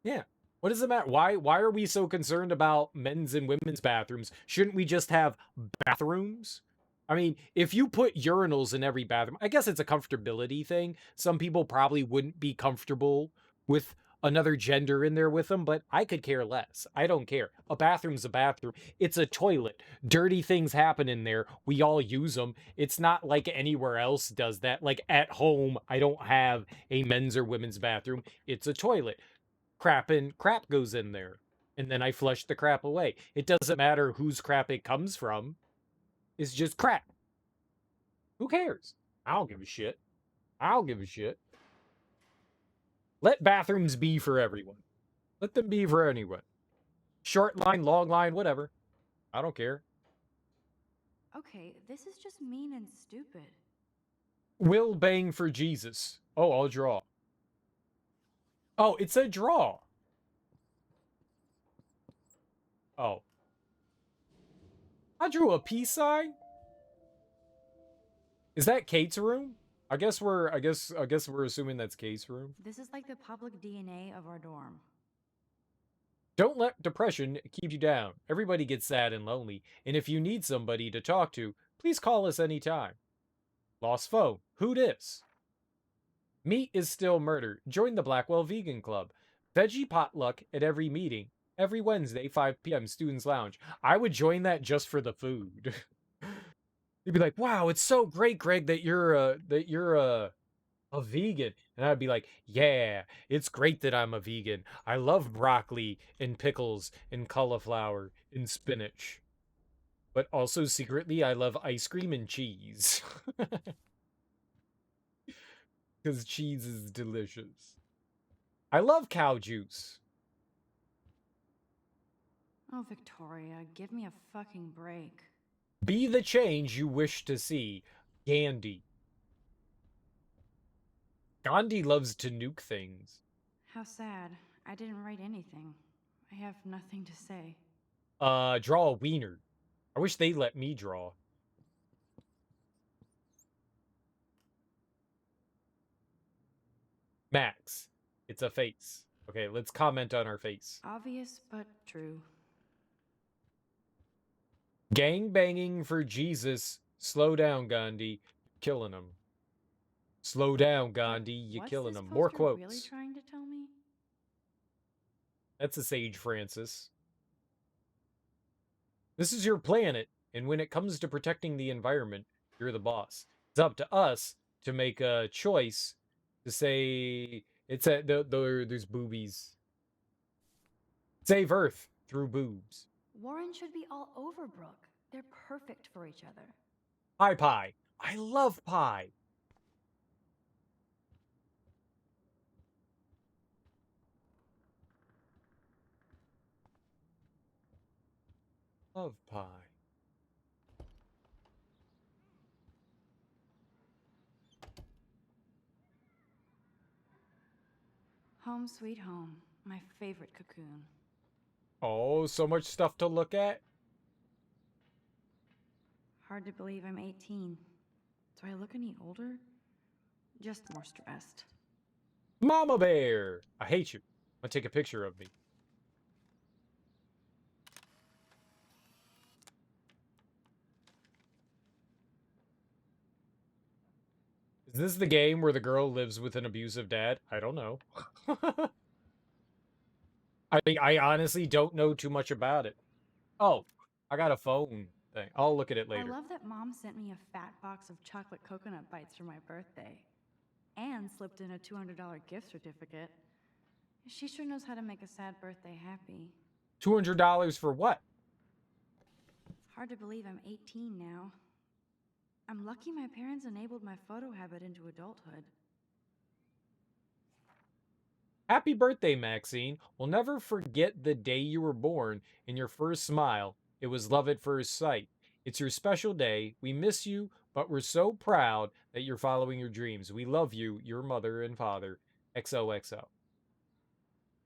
Yeah. What does it matter? Why are we so concerned about men's and women's bathrooms? Shouldn't we just have bathrooms? I mean, if you put urinals in every bathroom, I guess it's a comfortability thing. Some people probably wouldn't be comfortable with another gender in there with them, but I could care less. I don't care. A bathroom's a bathroom. It's a toilet. Dirty things happen in there. We all use them. It's not like anywhere else does that. Like at home, I don't have a men's or women's bathroom. It's a toilet. Crap goes in there. And then I flush the crap away. It doesn't matter whose crap it comes from. It's just crap. Who cares? I don't give a shit. I don't give a shit. Let bathrooms be for everyone. Let them be for anyone. Short line, long line, whatever. I don't care. Okay, this is just mean and stupid. Will bang for Jesus. Oh, I'll draw. Oh, it's a draw. Oh. I drew a peace sign? Is that Kate's room? I guess we're assuming that's Kate's room. This is like the public DNA of our dorm. Don't let depression keep you down. Everybody gets sad and lonely, and if you need somebody to talk to, please call us anytime. Lost foe. Who dis? Meat is still murder. Join the Blackwell Vegan Club. Veggie potluck at every meeting. Every Wednesday, 5 p.m. Students Lounge. I would join that just for the food. They'd be like, "Wow, it's so great, Greg, that you're a vegan." And I'd be like, "Yeah, it's great that I'm a vegan. I love broccoli and pickles and cauliflower and spinach. But also secretly, I love ice cream and cheese." Because cheese is delicious. I love cow juice. Oh, Victoria, give me a fucking break. Be the change you wish to see. Gandhi. Gandhi loves to nuke things. How sad. I didn't write anything. I have nothing to say. Draw a wiener. I wish they let me draw. Max. It's a face. Okay, let's comment on our face. Obvious, but true. Gang banging for Jesus. Slow down, Gandhi. Killing him. Slow down, Gandhi. You're What's killing this them. More poster really quotes. trying to tell me? That's a Sage Francis. This is your planet, and when it comes to protecting the environment, you're the boss. It's up to us to make a choice to say there's boobies. Save Earth through boobs. Warren should be all over Brooke. They're perfect for each other. Pie. I love pie. Love pie. Home sweet home. My favorite cocoon. Oh, so much stuff to look at. Hard to believe I'm 18. Do I look any older? Just more stressed. Mama Bear! I hate you. I'll take a picture of me. Is this the game where the girl lives with an abusive dad? I don't know. I honestly don't know too much about it. Oh, I got a phone thing. I'll look at it later. I love that Mom sent me a fat box of chocolate coconut bites for my birthday. And slipped in a $200 gift certificate. She sure knows how to make a sad birthday happy. $200 for what? It's hard to believe I'm 18 now. I'm lucky my parents enabled my photo habit into adulthood. Happy birthday, Maxine. We'll never forget the day you were born and your first smile. It was love at first sight. It's your special day. We miss you, but we're so proud that you're following your dreams. We love you, your mother and father. XOXO.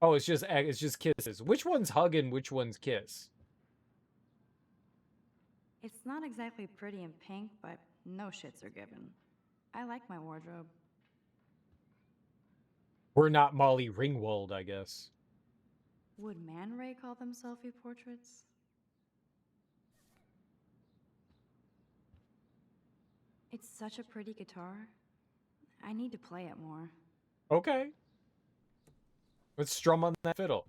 Oh, it's just kisses. Which one's hug and which one's kiss? It's not exactly pretty and pink, but no shits are given. I like my wardrobe. We're not Molly Ringwald, I guess. Would Man Ray call them selfie portraits? It's such a pretty guitar. I need to play it more. Okay. Let's strum on that fiddle.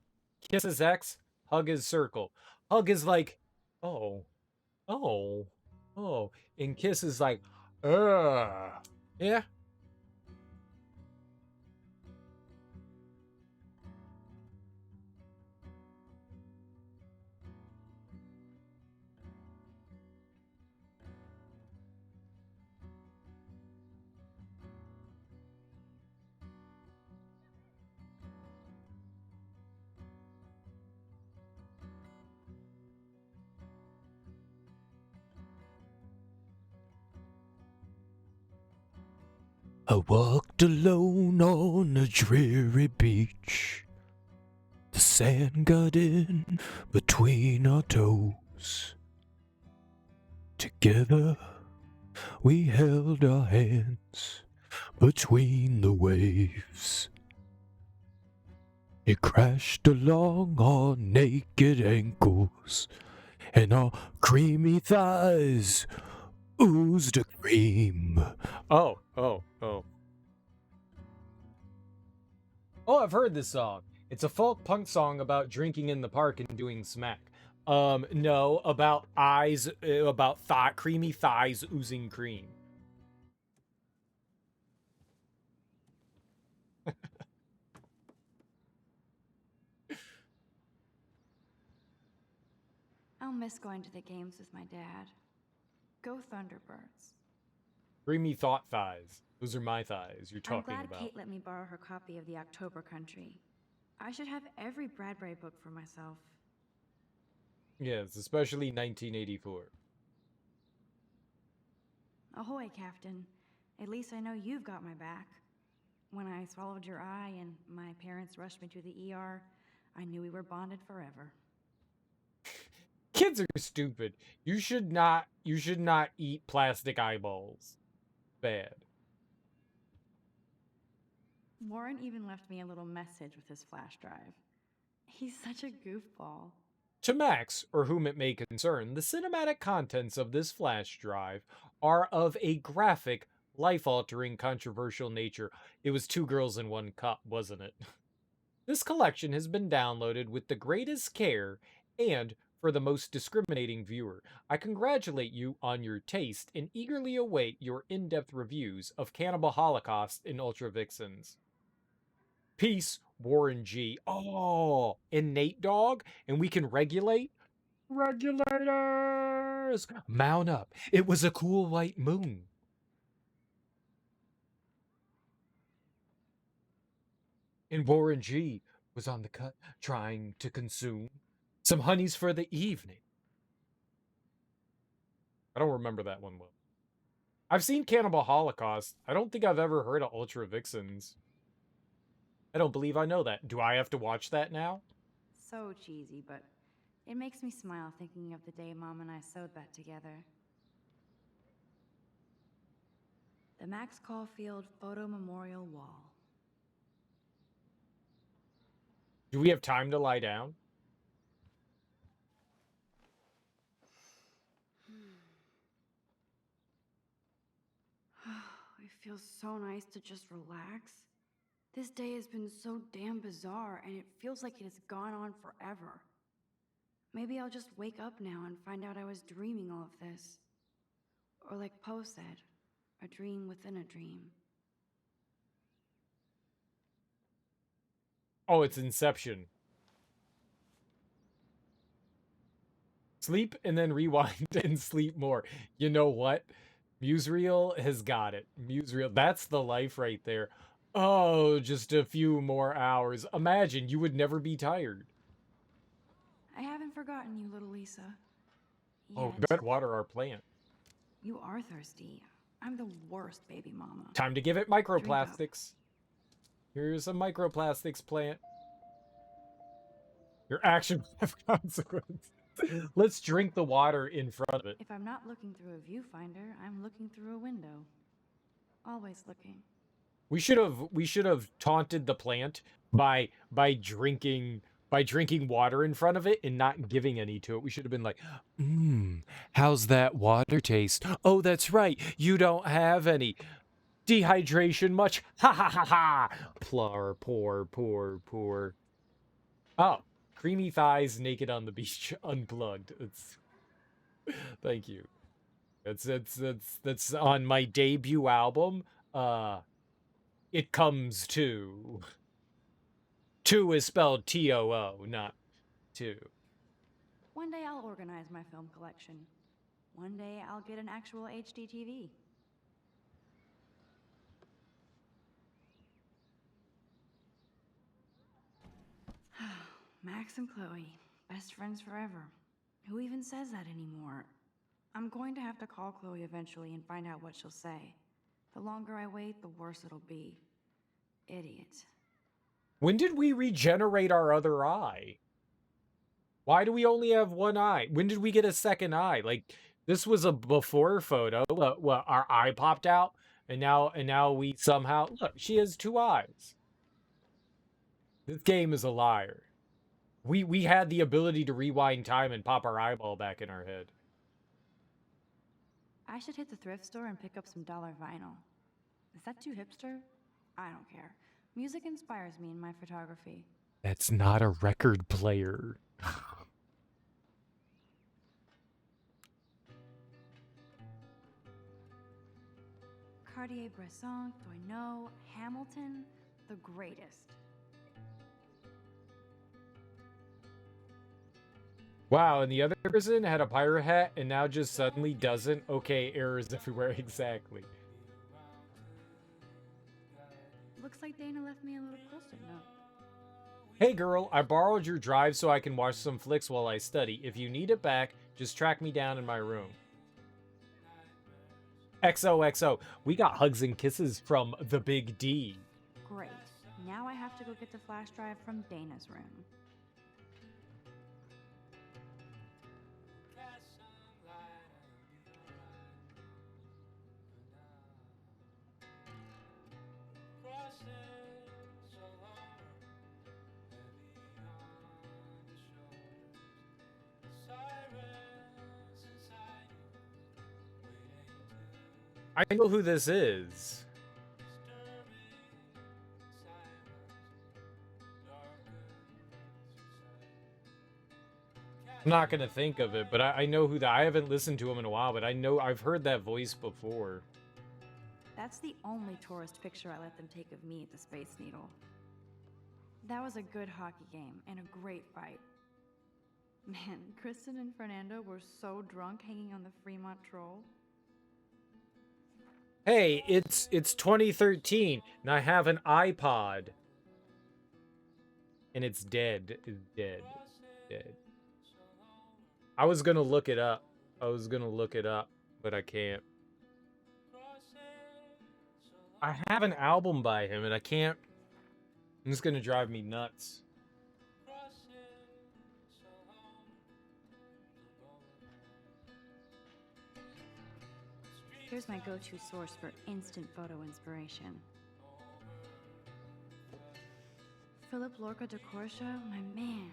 Kiss is X, hug is circle. Hug is like, oh, oh, oh. And kiss is like, yeah. I walked alone on a dreary beach. The sand got in between our toes. Together we held our hands between the waves. It crashed along our naked ankles, and our creamy thighs oozed a cream. Oh. Oh, I've heard this song. It's a folk punk song about drinking in the park and doing smack. No, about creamy thighs oozing cream. I'll miss going to the games with my dad. Go Thunderbirds. Creamy thought thighs. Those are my thighs you're talking I'm glad about. Kate let me borrow her copy of The October Country. I should have every Bradbury book for myself. Yes, especially 1984. Ahoy, Captain. At least I know you've got my back. When I swallowed your eye and my parents rushed me to the ER, I knew we were bonded forever. Kids are stupid. You should not eat plastic eyeballs. Bad. Warren even left me a little message with his flash drive. He's such a goofball. To Max, or whom it may concern, the cinematic contents of this flash drive are of a graphic life-altering, controversial nature. It was 2 girls in 1 cup, wasn't it? This collection has been downloaded with the greatest care and for the most discriminating viewer. I congratulate you on your taste and eagerly await your in-depth reviews of Cannibal Holocaust and Ultra Vixens. Peace, Warren G. Oh, and Nate Dogg, and we can regulate? Regulators! Mount up. It was a cool white moon. And Warren G was on the cut, trying to consume some honeys for the evening. I don't remember that one well. I've seen Cannibal Holocaust. I don't think I've ever heard of Ultra Vixens. I don't believe I know that. Do I have to watch that now? So cheesy, but it makes me smile thinking of the day Mom and I sewed that together. The Max Caulfield Photo Memorial Wall. Do we have time to lie down? It feels so nice to just relax. This day has been so damn bizarre, and it feels like it has gone on forever. Maybe I'll just wake up now and find out I was dreaming all of this. Or like Poe said, a dream within a dream. Oh, it's Inception. Sleep and then rewind and sleep more. You know what? Musereel has got it. Musereel, that's the life right there. Oh, just a few more hours. Imagine, you would never be tired. I haven't forgotten you, little Lisa. Oh, we Yet. better water our plant. You are thirsty. I'm the worst baby mama. Time to give it microplastics. Here's a microplastics plant. Your action will have consequences. Let's drink the water in front of it. If I'm not looking through a viewfinder, I'm looking through a window. Always looking. We should have taunted the plant by drinking water in front of it and not giving any to it. We should have been like, How's that water taste? Oh, that's right. You don't have any. Dehydration much? Ha ha ha ha! Poor. Oh, creamy thighs, naked on the beach, unplugged. It's. Thank you. That's on my debut album. It comes to. 2 is spelled T-O-O, not 2. One day I'll organize my film collection. One day I'll get an actual HD TV. Max and Chloe, best friends forever. Who even says that anymore? I'm going to have to call Chloe eventually and find out what she'll say. The longer I wait, the worse it'll be. Idiot. When did we regenerate our other eye? Why do we only have one eye? When did we get a second eye? Like, this was a before photo. What our eye popped out, and now we somehow look. She has 2 eyes. This game is a liar. We had the ability to rewind time and pop our eyeball back in our head. I should hit the thrift store and pick up some dollar vinyl. Is that too hipster? I don't care. Music inspires me in my photography. That's not a record player. Cartier-Bresson, Doisneau, Hamilton, the greatest. Wow, and the other person had a pirate hat and now just suddenly doesn't? Okay, errors everywhere, exactly. Looks like Dana left me a little post-it note. Hey girl, I borrowed your drive so I can watch some flicks while I study. If you need it back, just track me down in my room. XOXO, we got hugs and kisses from the Big D. Great. Now I have to go get the flash drive from Dana's room. I know who this is. I'm not gonna think of it, but I know who that. I haven't listened to him in a while, but I know I've heard that voice before. That's the only tourist picture I let them take of me at the Space Needle. That was a good hockey game and a great fight. Man, Kristen and Fernando were so drunk hanging on the Fremont Troll. Hey, it's 2013, and I have an iPod. And it's dead. It's dead. Dead. I was gonna look it up. But I can't. I have an album by him, and I can't. It's gonna drive me nuts. Here's my go-to source for instant photo inspiration. Philip Lorca de Corsia, my man.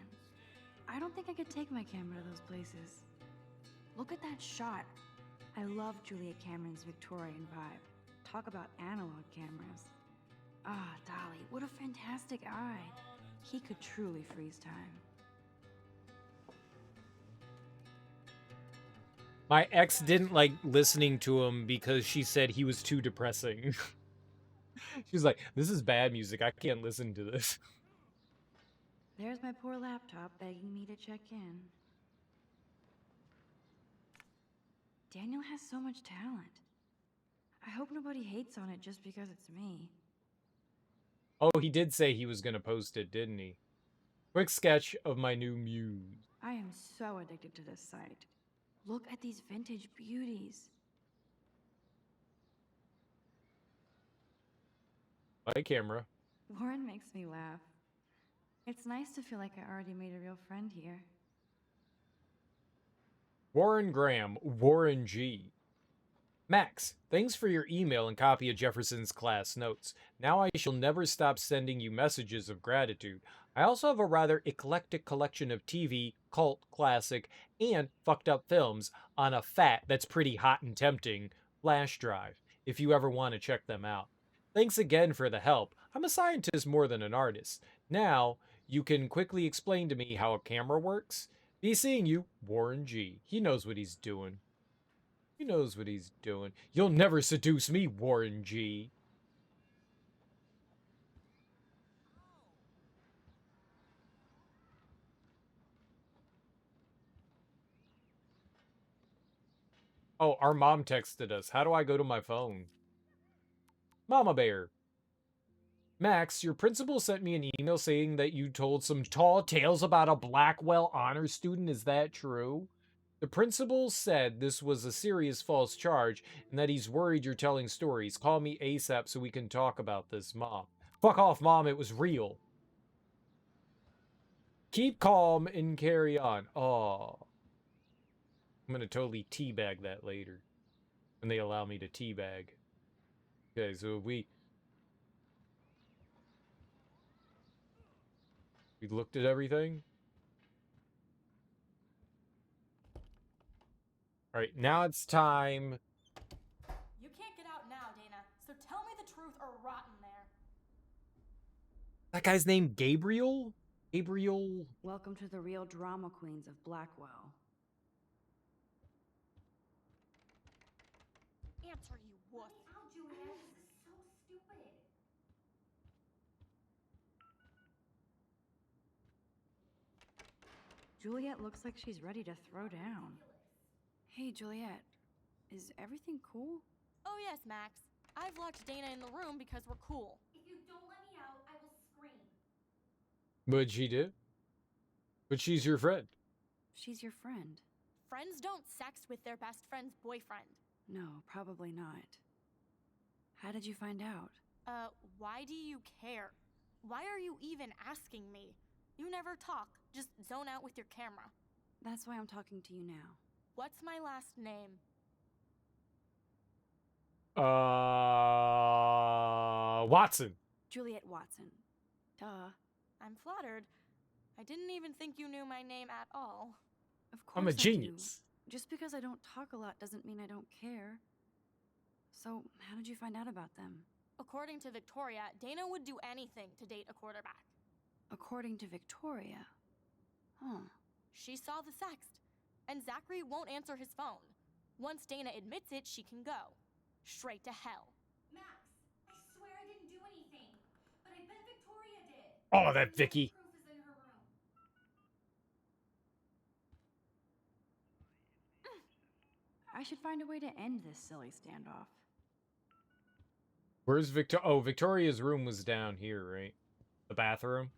I don't think I could take my camera to those places. Look at that shot. I love Julia Cameron's Victorian vibe. Talk about analog cameras. Ah, Dolly, what a fantastic eye. He could truly freeze time. My ex didn't like listening to him because she said he was too depressing. She's like, this is bad music. I can't listen to this. There's my poor laptop begging me to check in. Daniel has so much talent. I hope nobody hates on it just because it's me. Oh, he did say he was going to post it, didn't he? Quick sketch of my new muse. I am so addicted to this site. Look at these vintage beauties. My camera. Warren makes me laugh. It's nice to feel like I already made a real friend here. Warren Graham, Warren G. Max, thanks for your email and copy of Jefferson's class notes. Now I shall never stop sending you messages of gratitude. I also have a rather eclectic collection of TV, cult, classic, and fucked up films on a fat that's pretty hot and tempting flash drive, if you ever want to check them out. Thanks again for the help. I'm a scientist more than an artist. Now, you can quickly explain to me how a camera works? Be seeing you, Warren G. He knows what he's doing. He knows what he's doing. You'll never seduce me, Warren G. Oh, our mom texted us. How do I go to my phone? Mama Bear. Max, your principal sent me an email saying that you told some tall tales about a Blackwell honor student. Is that true? The principal said this was a serious false charge and that he's worried you're telling stories. Call me ASAP so we can talk about this, Mom. Fuck off, Mom. It was real. Keep calm and carry on. Oh. I'm gonna totally teabag that later. When they allow me to teabag. Okay, so we looked at everything. Alright, now it's time. You can't get out now, Dana, so tell me the truth or rot in there. That guy's name Gabriel? Gabriel? Welcome to the real drama queens of Blackwell. Answer, you wuss. Ow, Juliet, this is so stupid. Juliet looks like she's ready to throw down. Hey, Juliet. Is everything cool? Oh yes, Max. I've locked Dana in the room because we're cool. If you don't let me out, I will scream. But she did. But she's your friend. She's your friend. Friends don't sex with their best friend's boyfriend. No, probably not. How did you find out? Why do you care? Why are you even asking me? You never talk, just zone out with your camera. That's why I'm talking to you now. What's my last name? Watson. Juliet Watson. Duh. I'm flattered. I didn't even think you knew my name at all. Of course I'm a I genius. do. Just because I don't talk a lot doesn't mean I don't care. So, how did you find out about them? According to Victoria, Dana would do anything to date a quarterback. According to Victoria. Huh. She saw the sext, and Zachary won't answer his phone. Once Dana admits it, she can go. Straight to hell. Max, I swear I didn't do anything, but I bet Victoria did. Oh, that Vicky. Proof is in her room. I should find a way to end this silly standoff. Where's Victoria? Oh, Victoria's room was down here, right? The bathroom.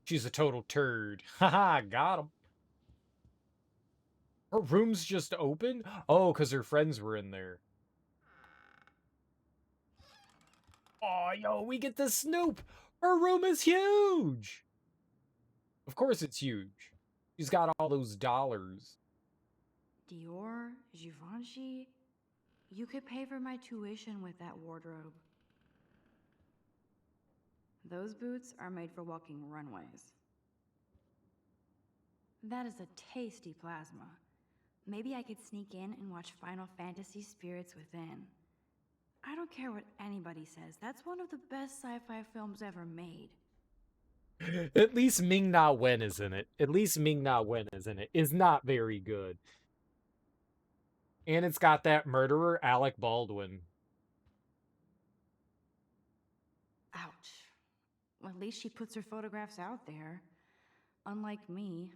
She's a total turd. Haha, got him. Her room's just open? Oh, because her friends were in there. Oh, yo, we get to snoop. Her room is huge. Of course it's huge. She's got all those dollars. Dior, Givenchy. You could pay for my tuition with that wardrobe. Those boots are made for walking runways. That is a tasty plasma. Maybe I could sneak in and watch Final Fantasy Spirits Within. I don't care what anybody says. That's one of the best sci-fi films ever made. At least Ming-Na Wen is in it. At least Ming-Na Wen is in it. It's not very good. And it's got that murderer, Alec Baldwin. Ouch. Well, at least she puts her photographs out there. Unlike me.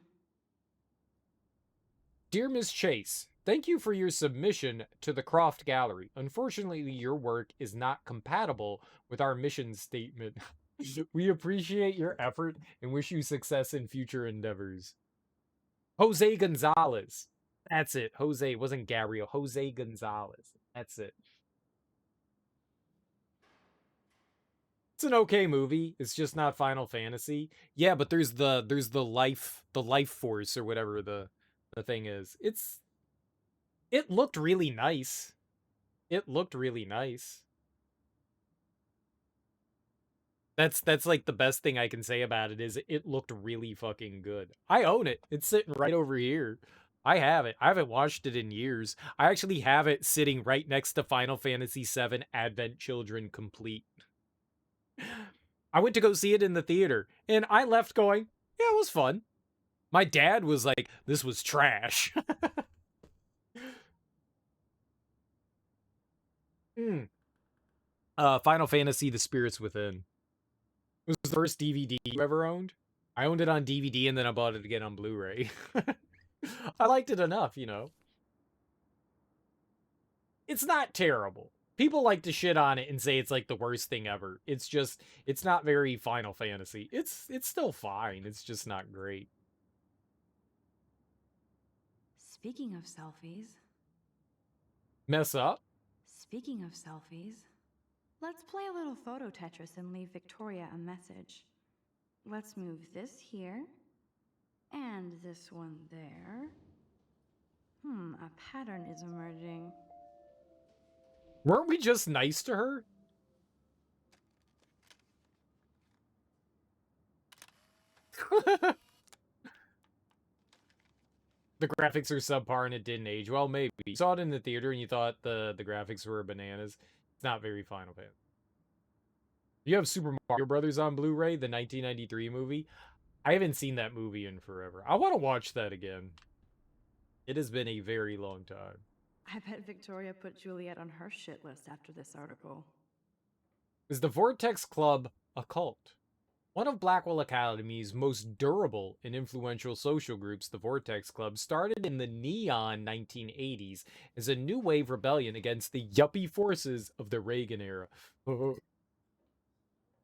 Dear Miss Chase, thank you for your submission to the Croft Gallery. Unfortunately, your work is not compatible with our mission statement. We appreciate your effort and wish you success in future endeavors. Jose Gonzalez. That's it. Jose. It wasn't Gabriel. Jose Gonzalez. That's it. It's an okay movie. It's just not Final Fantasy. Yeah, but there's the life force or whatever the thing is. It looked really nice. It looked really nice. That's like the best thing I can say about it is it looked really fucking good. I own it. It's sitting right over here. I have it. I haven't watched it in years. I actually have it sitting right next to Final Fantasy VII Advent Children Complete. I went to go see it in the theater, and I left going, yeah, it was fun. My dad was like, this was trash. Final Fantasy The Spirits Within. It was the first DVD you ever owned. I owned it on DVD, and then I bought it again on Blu-ray. I liked it enough, you know. It's not terrible. People like to shit on it and say it's like the worst thing ever. It's just, it's not very Final Fantasy. It's still fine. It's just not great. Speaking of selfies. Mess up? Speaking of selfies. Let's play a little photo Tetris and leave Victoria a message. Let's move this here. And this one there. A pattern is emerging. Weren't we just nice to her? The graphics are subpar and it didn't age well. Maybe you saw it in the theater and you thought the graphics were bananas. It's not very Final Fantasy. You have Super Mario Brothers on Blu-ray, the 1993 movie. I haven't seen that movie in forever. I want to watch that again. It has been a very long time. I bet Victoria put Juliet on her shit list after this article. Is the Vortex Club a cult? One of Blackwell Academy's most durable and influential social groups, the Vortex Club, started in the neon 1980s as a new wave rebellion against the yuppie forces of the Reagan era.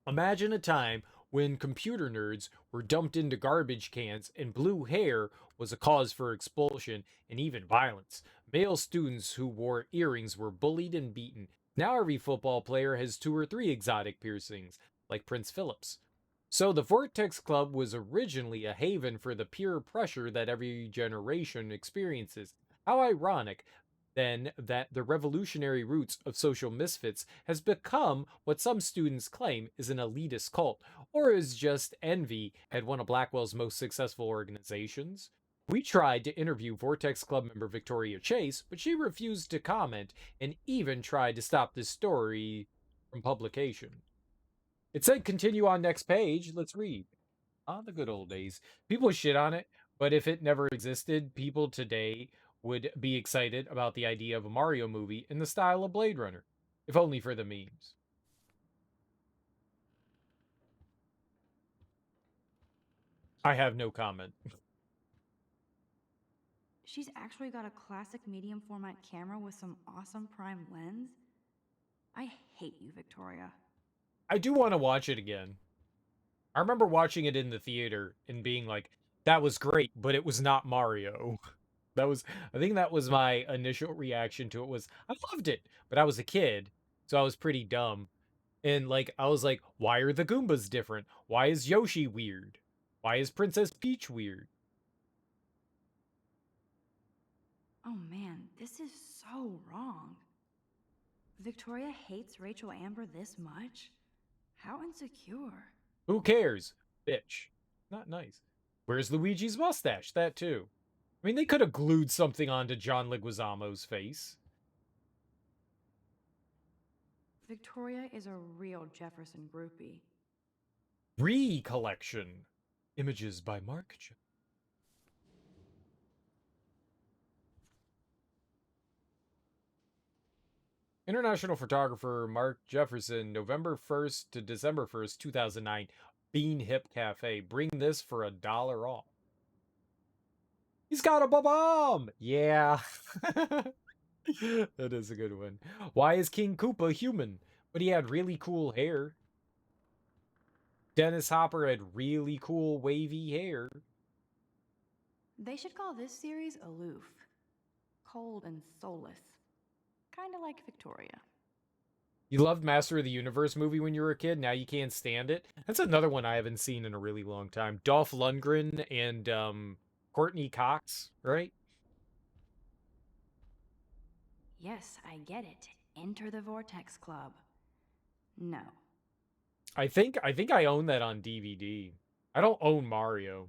Imagine a time when computer nerds were dumped into garbage cans and blue hair was a cause for expulsion and even violence. Male students who wore earrings were bullied and beaten. Now every football player has 2 or 3 exotic piercings, like Prince Philip's. So the Vortex Club was originally a haven for the peer pressure that every generation experiences. How ironic, then, that the revolutionary roots of social misfits has become what some students claim is an elitist cult, or is just envy at one of Blackwell's most successful organizations. We tried to interview Vortex Club member Victoria Chase, but she refused to comment and even tried to stop this story from publication. It said continue on next page. Let's read. Ah, the good old days. People shit on it, but if it never existed, people today would be excited about the idea of a Mario movie in the style of Blade Runner, if only for the memes. I have no comment. She's actually got a classic medium format camera with some awesome prime lens. I hate you, Victoria. I do want to watch it again. I remember watching it in the theater and being like, that was great, but it was not Mario. I think that was my initial reaction to it was, I loved it, but I was a kid, so I was pretty dumb. And like, I was like, why are the Goombas different? Why is Yoshi weird? Why is Princess Peach weird? Oh man, this is so wrong. Victoria hates Rachel Amber this much? How insecure. Who cares? Bitch. Not nice. Where's Luigi's mustache? That too. I mean, they could have glued something onto John Leguizamo's face. Victoria is a real Jefferson groupie. Recollection. Images by Mark. International photographer Mark Jefferson, November 1st to December 1st, 2009. Bean Hip Cafe. Bring this for $1 off. He's got a bomb! Yeah. That is a good one. Why is King Koopa human? But he had really cool hair. Dennis Hopper had really cool wavy hair. They should call this series aloof. Cold and soulless. Kinda like Victoria. You loved Master of the Universe movie when you were a kid, now you can't stand it? That's another one I haven't seen in a really long time. Dolph Lundgren and Courtney Cox, right? Yes, I get it. Enter the Vortex Club. No. I think I own that on DVD. I don't own Mario.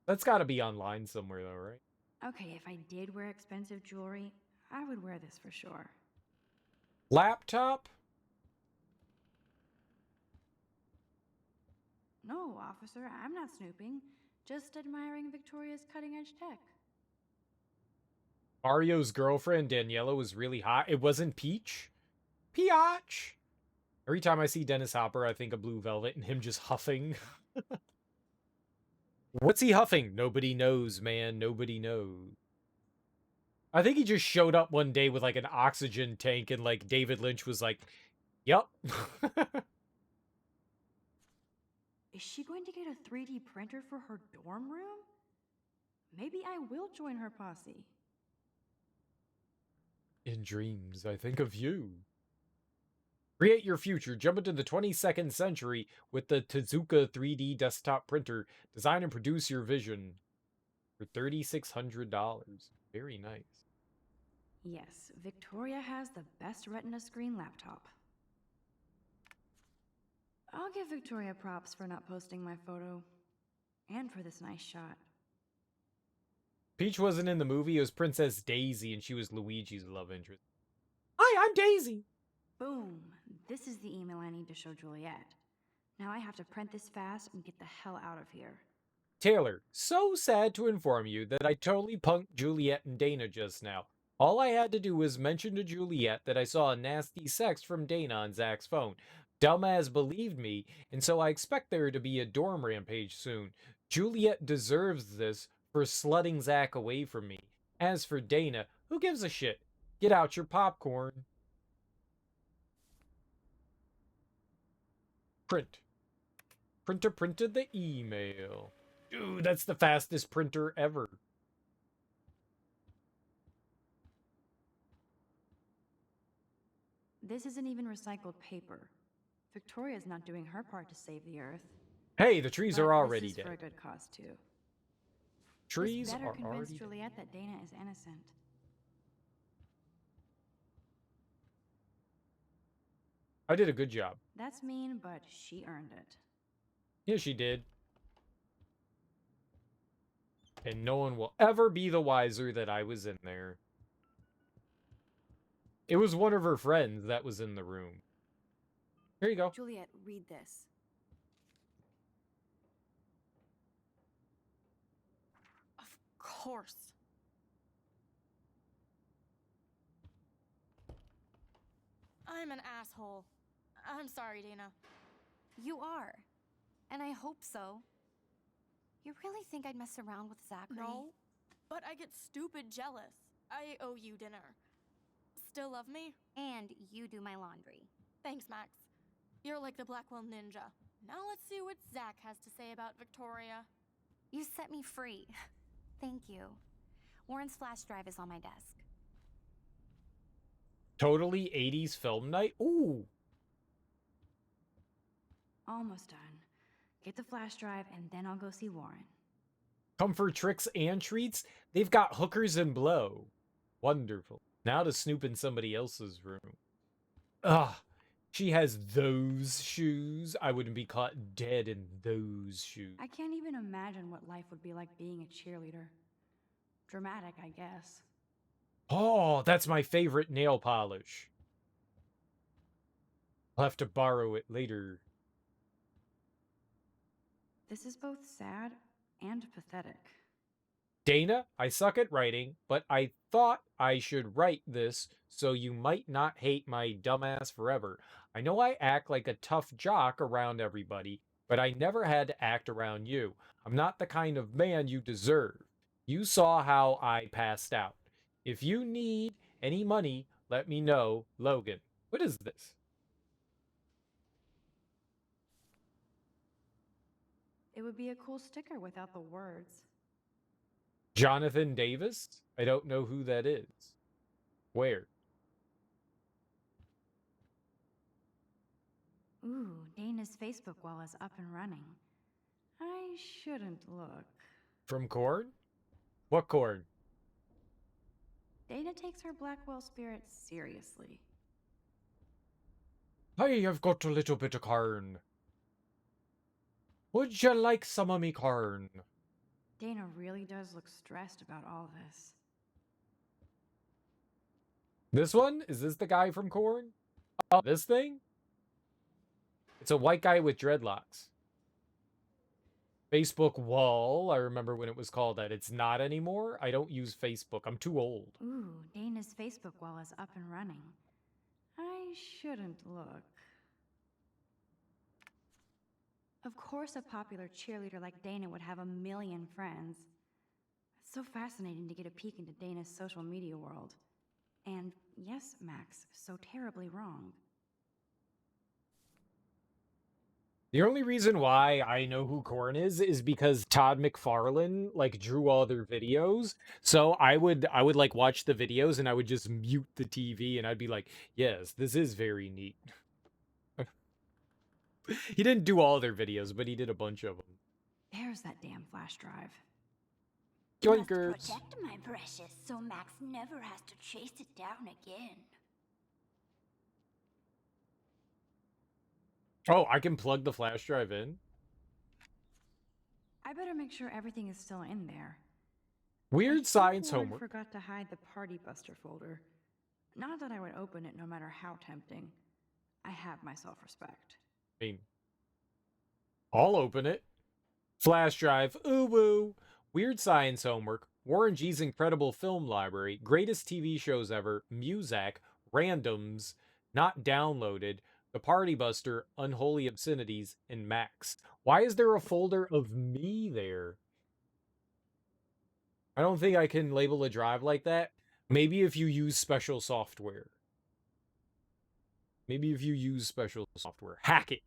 That's got to be online somewhere though, right? Okay, if I did wear expensive jewelry, I would wear this for sure. Laptop? No, officer, I'm not snooping. Just admiring Victoria's cutting-edge tech. Mario's girlfriend, Daniela, was really hot. It wasn't Peach? Peach! Every time I see Dennis Hopper, I think of Blue Velvet and him just huffing. What's he huffing? Nobody knows, man. Nobody knows. I think he just showed up one day with like an oxygen tank and like David Lynch was like, yup. Is she going to get a 3D printer for her dorm room? Maybe I will join her posse. In dreams, I think of you. Create your future. Jump into the 22nd century with the Tezuka 3D desktop printer. Design and produce your vision for $3,600. Very nice. Yes, Victoria has the best Retina screen laptop. I'll give Victoria props for not posting my photo. And for this nice shot. Peach wasn't in the movie. It was Princess Daisy, and she was Luigi's love interest. Hi, I'm Daisy. Boom. This is the email I need to show Juliet. Now I have to print this fast and get the hell out of here. Taylor, so sad to inform you that I totally punked Juliet and Dana just now. All I had to do was mention to Juliet that I saw a nasty sext from Dana on Zach's phone. Dumbass believed me, and so I expect there to be a dorm rampage soon. Juliet deserves this for slutting Zach away from me. As for Dana, who gives a shit? Get out your popcorn. Print. Printer printed the email. Dude, that's the fastest printer ever. This isn't even recycled paper. Victoria's not doing her part to save the Earth. Hey, the trees are already this is dead. for a good cause too. Trees this better are convince already Juliet that Dana is innocent. I did a good job. That's mean, but she earned it. Yeah, she did. And no one will ever be the wiser that I was in there. It was one of her friends that was in the room. Here you go. Juliet, read this. Of course. I'm an asshole. I'm sorry, Dana. You are. And I hope so. You really think I'd mess around with Zachary? No, but I get stupid jealous. I owe you dinner. Still love me? And you do my laundry. Thanks, Max. You're like the Blackwell Ninja. Now let's see what Zach has to say about Victoria. You set me free. Thank you. Warren's flash drive is on my desk. Totally 80s film night? Ooh. Almost done. Get the flash drive and then I'll go see Warren. Comfort tricks and treats? They've got hookers and blow. Wonderful. Now to snoop in somebody else's room. Ugh. She has those shoes. I wouldn't be caught dead in those shoes. I can't even imagine what life would be like being a cheerleader. Dramatic, I guess. Oh, that's my favorite nail polish. I'll have to borrow it later. This is both sad and pathetic. Dana, I suck at writing, but I thought I should write this so you might not hate my dumbass forever. I know I act like a tough jock around everybody, but I never had to act around you. I'm not the kind of man you deserve. You saw how I passed out. If you need any money, let me know, Logan. What is this? It would be a cool sticker without the words. Jonathan Davis? I don't know who that is. Where? Ooh, Dana's Facebook wall is up and running. I shouldn't look. From Korn? What Korn? Dana takes her Blackwell spirit seriously. I have got a little bit of corn. Would you like some of me corn? Dana really does look stressed about all this. This one? Is this the guy from Korn? Oh, this thing? It's a white guy with dreadlocks. Facebook wall. I remember when it was called that. It's not anymore. I don't use Facebook. I'm too old. Ooh, Dana's Facebook wall is up and running. I shouldn't look. Of course a popular cheerleader like Dana would have a million friends. It's so fascinating to get a peek into Dana's social media world. And yes, Max, so terribly wrong. The only reason why I know who Korn is because Todd McFarlane like drew all their videos. So I would like watch the videos and I would just mute the TV and I'd be like, yes, this is very neat. He didn't do all their videos, but he did a bunch of them. There's that damn flash drive. Yoinkers. Protect my precious so Max never has to chase it down again. Oh, I can plug the flash drive in? I better make sure everything is still in there. Weird science Warren homework. forgot to hide the Party Buster folder. Not that I would open it no matter how tempting. I have my self-respect. I mean, I'll open it. Flash drive. Ooh woo. Weird science homework. Warren G's incredible film library. Greatest TV shows ever. Muzak. Randoms. Not downloaded. The Party Buster. Unholy Obscenities. And Max. Why is there a folder of me there? I don't think I can label a drive like that. Maybe if you use special software. Maybe if you use special software. Hack it.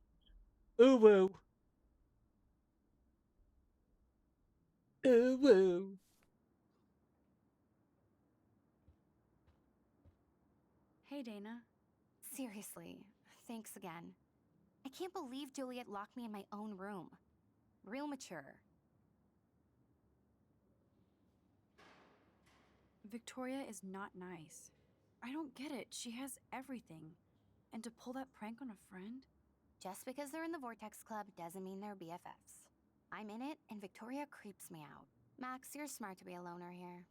Ooh woo. Ooh woo. Hey, Dana. Seriously, thanks again. I can't believe Juliet locked me in my own room. Real mature. Victoria is not nice. I don't get it. She has everything. And to pull that prank on a friend? Just because they're in the Vortex Club doesn't mean they're BFFs. I'm in it, and Victoria creeps me out. Max, you're smart to be a loner here.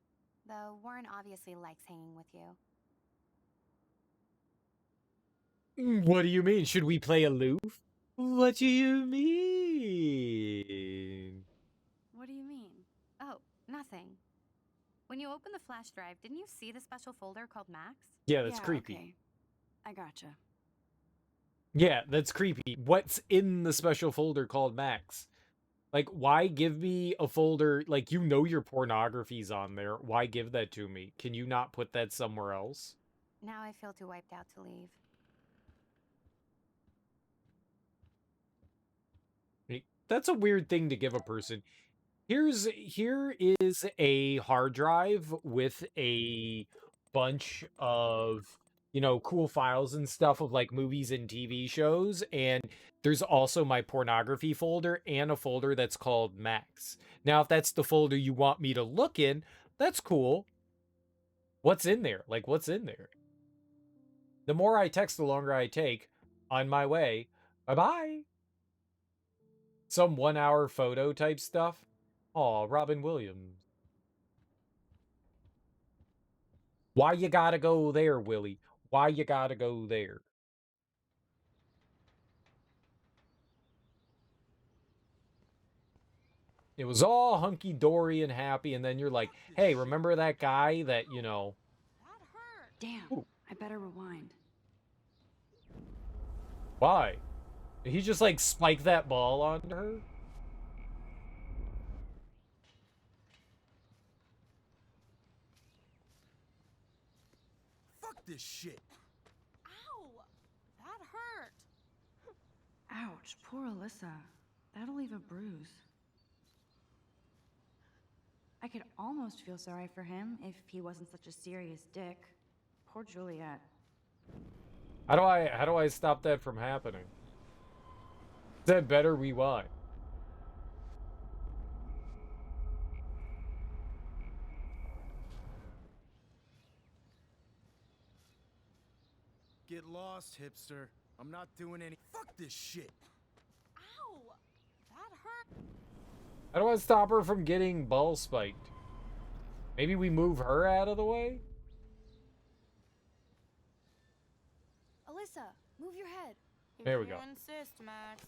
Though Warren obviously likes hanging with you. What do you mean? Should we play aloof? What do you mean? What do you mean? Oh, nothing. When you opened the flash drive, didn't you see the special folder called Max? Yeah, that's creepy. Okay. I gotcha. Yeah, that's creepy. What's in the special folder called Max? Like, why give me a folder? Like, you know your pornography's on there. Why give that to me? Can you not put that somewhere else? Now I feel too wiped out to leave. That's a weird thing to give a person. Here is a hard drive with a bunch of, you know, cool files and stuff of like movies and TV shows, and there's also my pornography folder and a folder that's called Max. Now, if that's the folder you want me to look in, that's cool. What's in there? Like, what's in there? The more I text, the longer I take. On my way. Bye-bye. Some 1 hour photo type stuff. Aw, Robin Williams. Why you gotta go there, Willie? Why you gotta go there? It was all hunky-dory and happy, and then you're like, hey, remember that guy that, you know... Damn, I better rewind. Why? Did he just, like, spike that ball onto her? Fuck this shit. Ow! That hurt. Ouch, poor Alyssa. That'll leave a bruise. I could almost feel sorry for him if he wasn't such a serious dick. Poor Juliet. How do I stop that from happening? Is that better? Rewind. Get lost, hipster. I'm not doing any. Fuck this shit. Ow! That hurt. How do I stop her from getting ball spiked? Maybe we move her out of the way? Alyssa, move your head. There we go. You insist, Max.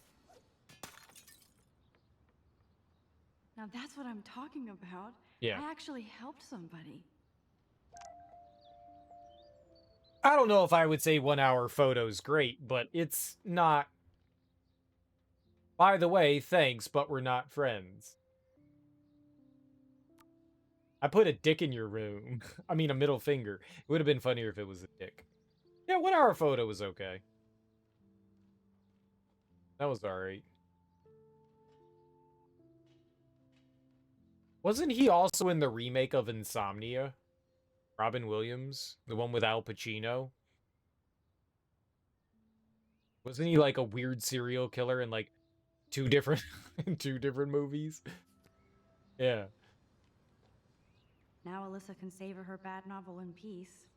Now that's what I'm talking about. Yeah. I actually helped somebody. I don't know if I would say 1 hour photo's great, but it's not. By the way, thanks, but we're not friends. I put a dick in your room. I mean, a middle finger. It would have been funnier if it was a dick. Yeah, 1 hour photo was okay. That was alright. Wasn't he also in the remake of Insomnia? Robin Williams? The one with Al Pacino? Wasn't he like a weird serial killer in like two different movies? Yeah. Now Alyssa can savor her bad novel in peace.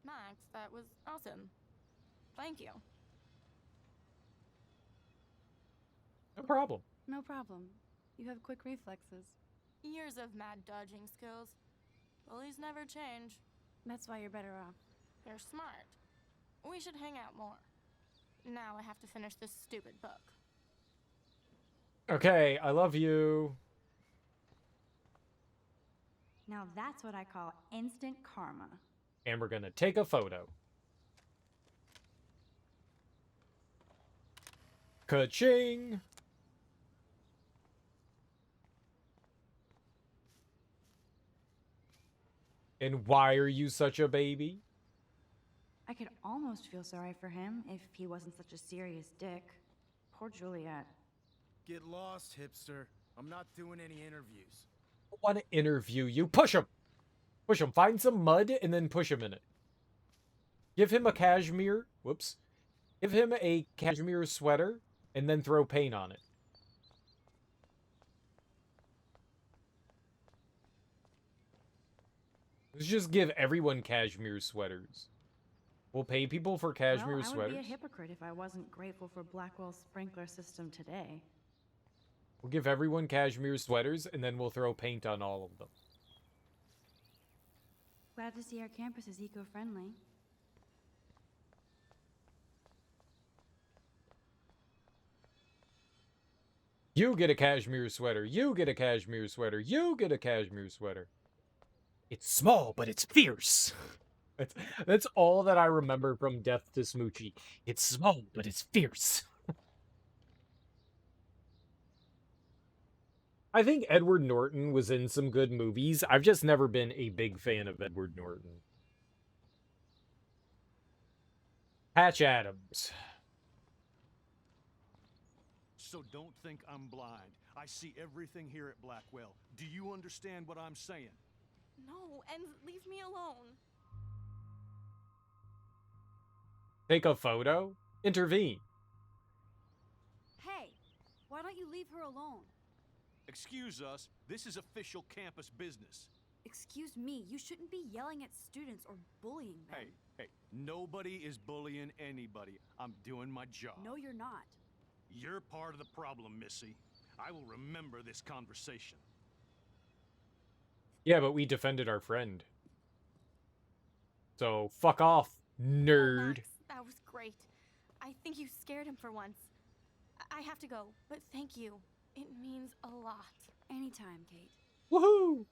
Max, that was awesome. Thank you. No problem. No problem. You have quick reflexes. Years of mad dodging skills. Bullies never change. That's why you're better off. You're smart. We should hang out more. Now I have to finish this stupid book. Okay, I love you. Now that's what I call instant karma. And we're gonna take a photo. Ka-ching! And why are you such a baby? I could almost feel sorry for him if he wasn't such a serious dick. Poor Juliet. Get lost, hipster. I'm not doing any interviews. I want to interview you. Push him! Push him. Find some mud and then push him in it. Give him a cashmere. Whoops. Give him a cashmere sweater and then throw paint on it. Let's just give everyone cashmere sweaters. We'll pay people for cashmere well, I would sweaters. be a hypocrite if I wasn't grateful for Blackwell's sprinkler system today. We'll give everyone cashmere sweaters, and then we'll throw paint on all of them. Glad to see our campus is eco-friendly. You get a cashmere sweater. You get a cashmere sweater. You get a cashmere sweater. It's small, but it's fierce. That's all that I remember from Death to Smoochie. It's small, but it's fierce. I think Edward Norton was in some good movies. I've just never been a big fan of Edward Norton. Patch Adams. So don't think I'm blind. I see everything here at Blackwell. Do you understand what I'm saying? No, and leave me alone. Take a photo? Intervene. Hey, why don't you leave her alone? Excuse us, this is official campus business. Excuse me, you shouldn't be yelling at students or bullying them. Hey, nobody is bullying anybody. I'm doing my job. No, you're not. You're part of the problem, Missy. I will remember this conversation. Yeah, but we defended our friend. So, fuck off, nerd. Max, that was great. I think you scared him for once. I have to go, but thank you. It means a lot. Anytime, Kate. Woohoo!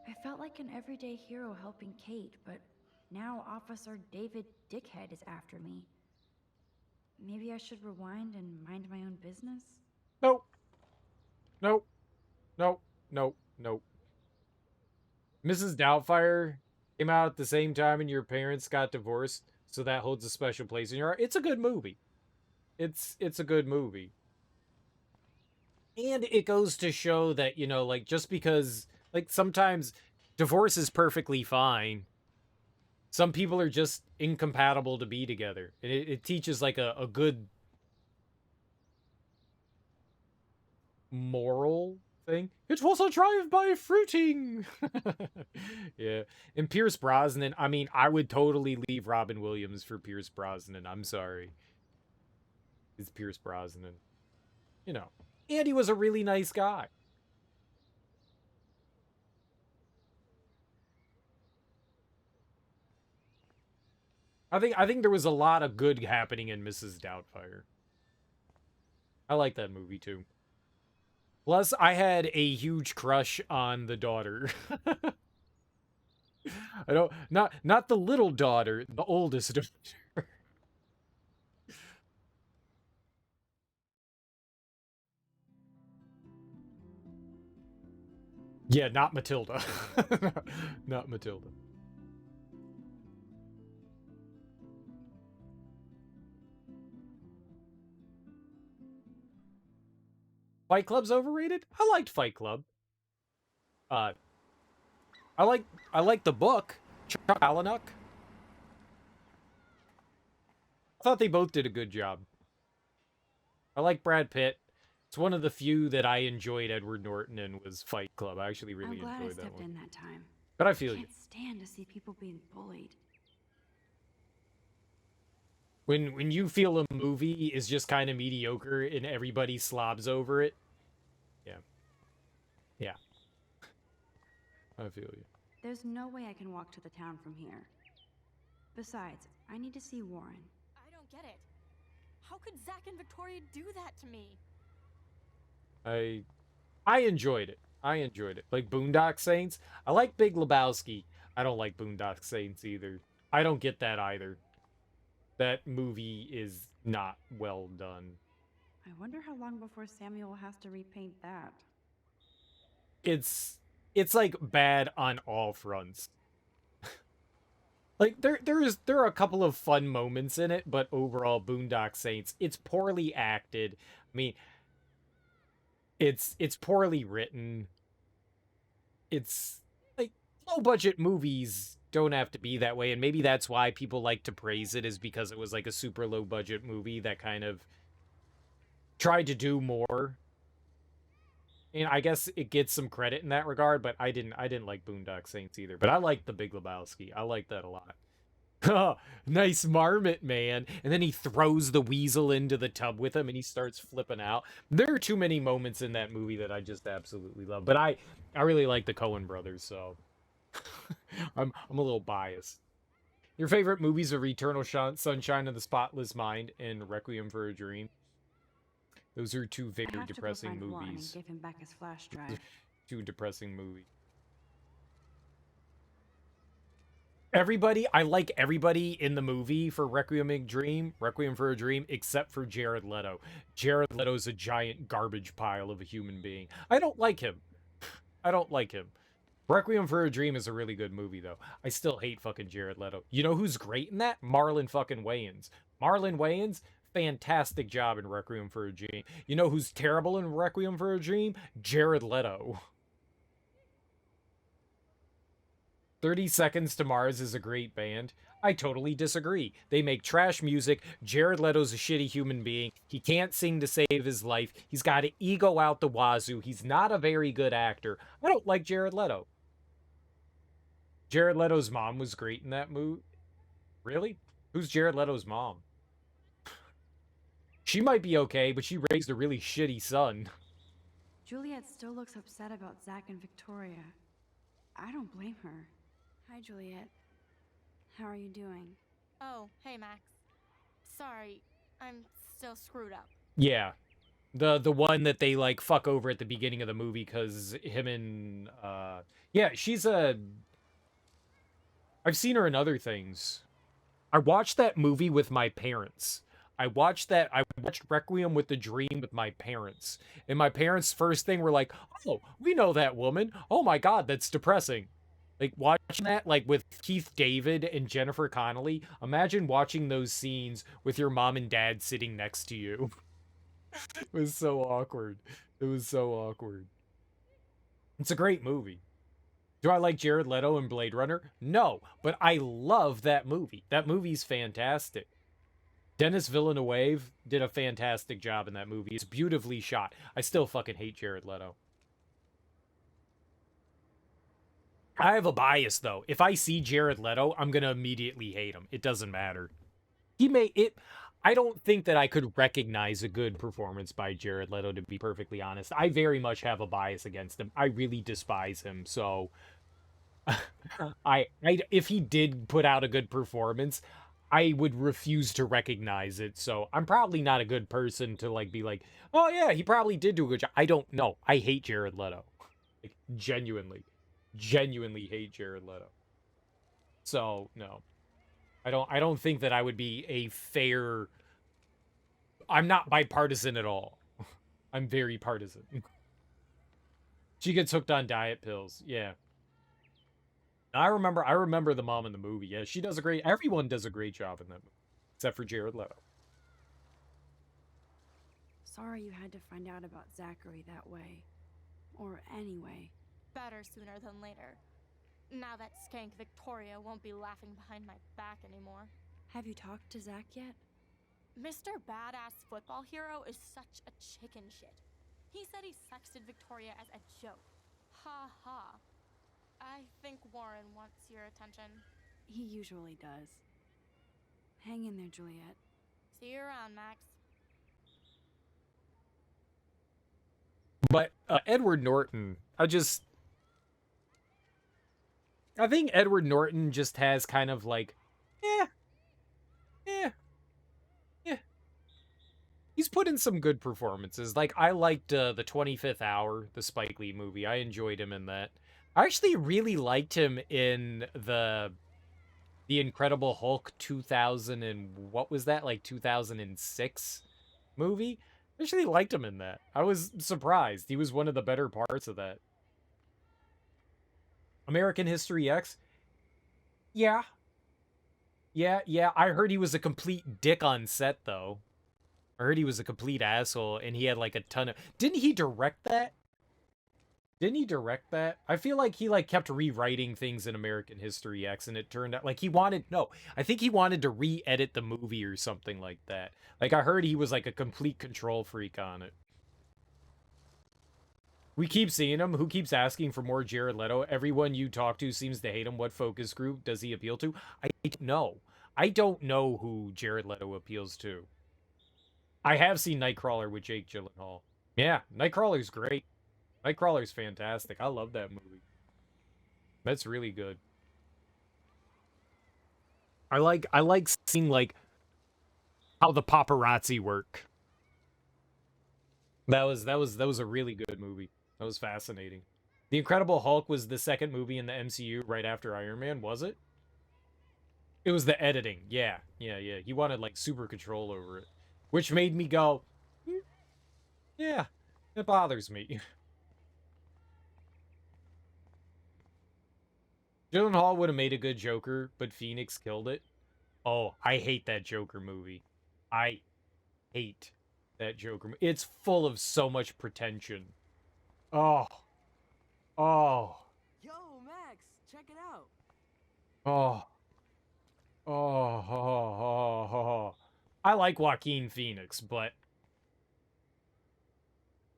I felt like an everyday hero helping Kate, but now Officer David Dickhead is after me. Maybe I should rewind and mind my own business? Nope. Nope. Nope. Nope. Nope. Mrs. Doubtfire came out at the same time and your parents got divorced, so that holds a special place in your heart. It's a good movie. It's a good movie. And it goes to show that, you know, like, just because, like, sometimes divorce is perfectly fine. Some people are just incompatible to be together. And it teaches, like, a good moral thing. It was a drive-by fruiting! Yeah. And Pierce Brosnan, I mean, I would totally leave Robin Williams for Pierce Brosnan. I'm sorry. It's Pierce Brosnan. You know. And he was a really nice guy. I think there was a lot of good happening in Mrs. Doubtfire. I like that movie too. Plus, I had a huge crush on the daughter. I don't not the little daughter, the oldest daughter. Yeah, not Matilda. Not Matilda. Fight Club's overrated? I liked Fight Club. I like the book. Chuck Palahniuk. I thought they both did a good job. I like Brad Pitt. It's one of the few that I enjoyed Edward Norton in was Fight Club. I actually really enjoyed that one. I'm glad I stepped in that time. But I feel I you. can't stand to see people being bullied. When you feel a movie is just kind of mediocre and everybody slobs over it. Yeah. Yeah. I feel you. There's no way I can walk to the town from here. Besides, I need to see Warren. I don't get it. How could Zach and Victoria do that to me? I enjoyed it. I enjoyed it. Like Boondock Saints. I like Big Lebowski. I don't like Boondock Saints either. I don't get that either. That movie is not well done. I wonder how long before Samuel has to repaint that. It's like bad on all fronts. Like there are a couple of fun moments in it, but overall Boondock Saints, it's poorly acted. I mean, it's poorly written. It's like low budget movies don't have to be that way, and maybe that's why people like to praise it, is because it was like a super low budget movie that kind of tried to do more. And I guess it gets some credit in that regard, but I didn't like Boondock Saints either. But I liked The Big Lebowski. I liked that a lot. Nice marmot, man. And then he throws the weasel into the tub with him and he starts flipping out. There are too many moments in that movie that I just absolutely love. But I really like the Coen brothers, so I'm a little biased. Your favorite movies are Eternal Sunshine of the Spotless Mind and Requiem for a Dream. Those are two very depressing movies. Give him back his flash drive. Two depressing movies. I like everybody in the movie for Requiem for a Dream, except for Jared Leto. Jared Leto's a giant garbage pile of a human being. I don't like him. I don't like him. Requiem for a Dream is a really good movie, though. I still hate fucking Jared Leto. You know who's great in that? Marlon fucking Wayans. Marlon Wayans, fantastic job in Requiem for a Dream. You know who's terrible in Requiem for a Dream? Jared Leto. 30 Seconds to Mars is a great band. I totally disagree. They make trash music. Jared Leto's a shitty human being. He can't sing to save his life. He's got an ego out the wazoo. He's not a very good actor. I don't like Jared Leto. Jared Leto's mom was great in that movie. Really? Who's Jared Leto's mom? She might be okay, but she raised a really shitty son. Juliet still looks upset about Zach and Victoria. I don't blame her. Hi, Juliet. How are you doing? Oh, hey, Max. Sorry, I'm still screwed up. Yeah. The one that they, like, fuck over at the beginning of the movie because him and, yeah, she's a... I've seen her in other things. I watched that movie with my parents. I watched Requiem with the Dream with my parents. And my parents' first thing were like, oh, we know that woman. Oh my God, that's depressing. Like, watching that, like, with Keith David and Jennifer Connelly, imagine watching those scenes with your mom and dad sitting next to you. It was so awkward. It was so awkward. It's a great movie. Do I like Jared Leto and Blade Runner? No, but I love that movie. That movie's fantastic. Denis Villeneuve did a fantastic job in that movie. It's beautifully shot. I still fucking hate Jared Leto. I have a bias, though. If I see Jared Leto, I'm going to immediately hate him. It doesn't matter. I don't think that I could recognize a good performance by Jared Leto, to be perfectly honest. I very much have a bias against him. I really despise him, so... if he did put out a good performance, I would refuse to recognize it, so I'm probably not a good person to, like, be like, oh yeah, he probably did do a good job. I don't know. I hate Jared Leto. Like, genuinely hate Jared Leto. So, no. I don't think that I would be a fair... I'm not bipartisan at all. I'm very partisan. She gets hooked on diet pills. Yeah. I remember the mom in the movie. Yeah, she does everyone does a great job in that movie. Except for Jared Leto. Sorry you had to find out about Zachary that way. Or anyway. Better sooner than later. Now that skank Victoria won't be laughing behind my back anymore. Have you talked to Zach yet? Mr. Badass Football Hero is such a chicken shit. He said he sexted Victoria as a joke. Ha ha. I think Warren wants your attention. He usually does. Hang in there, Juliet. See you around, Max. But Edward Norton, I think Edward Norton just has kind of like, yeah. He's put in some good performances. Like, I liked the 25th Hour, the Spike Lee movie. I enjoyed him in that. I actually really liked him in the Incredible Hulk 2000 and what was that, like 2006 movie? I actually liked him in that. I was surprised. He was one of the better parts of that. American History X? Yeah. I heard he was a complete dick on set, though. I heard he was a complete asshole, and he had, like, a ton of... Didn't he direct that? I feel like he, like, kept rewriting things in American History X, and it turned out... Like, I think he wanted to re-edit the movie or something like that. Like, I heard he was, like, a complete control freak on it. We keep seeing him. Who keeps asking for more Jared Leto? Everyone you talk to seems to hate him. What focus group does he appeal to? I don't know. I don't know who Jared Leto appeals to. I have seen Nightcrawler with Jake Gyllenhaal. Yeah, Nightcrawler's great. Nightcrawler's fantastic. I love that movie. That's really good. I like seeing like how the paparazzi work. That was a really good movie. That was fascinating. The Incredible Hulk was the second movie in the MCU right after Iron Man, was it? It was the editing. Yeah. He wanted like super control over it, which made me go, yeah, it bothers me. Gyllenhaal would have made a good Joker, but Phoenix killed it. Oh, I hate that Joker movie. I hate that Joker. It's full of so much pretension. Oh. Oh. Yo, Max, check it out. Oh. Oh. I like Joaquin Phoenix, but...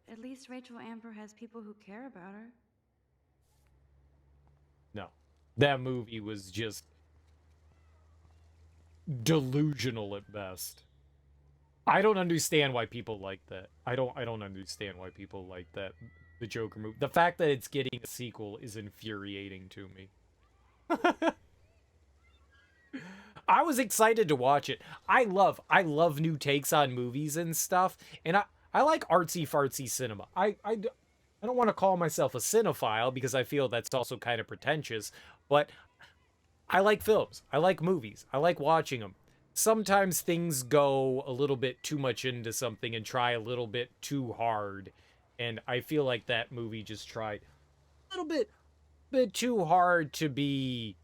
At least Rachel Amber has people who care about her. No. That movie was just... delusional at best. I don't understand why people like that. I don't understand why people like that. The Joker movie. The fact that it's getting a sequel is infuriating to me. I was excited to watch it. I love new takes on movies and stuff, and I like artsy fartsy cinema. I don't want to call myself a cinephile because I feel that's also kind of pretentious, but I like films. I like movies. I like watching them. Sometimes things go a little bit too much into something and try a little bit too hard, and I feel like that movie just tried a little bit too hard to be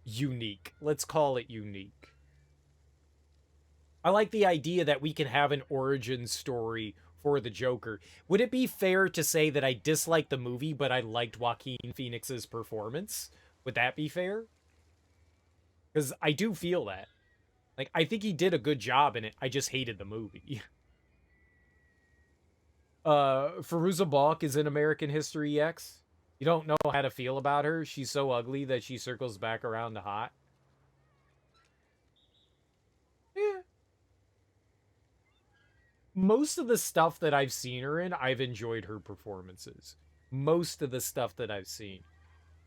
unique. Let's call it unique. I like the idea that we can have an origin story for the Joker. Would it be fair to say that I disliked the movie, but I liked Joaquin Phoenix's performance? Would that be fair? Because I do feel that. Like, I think he did a good job in it. I just hated the movie. Fairuza Balk is in American History X. You don't know how to feel about her. She's so ugly that she circles back around to hot. Yeah. Most of the stuff that I've seen her in, I've enjoyed her performances. Most of the stuff that I've seen.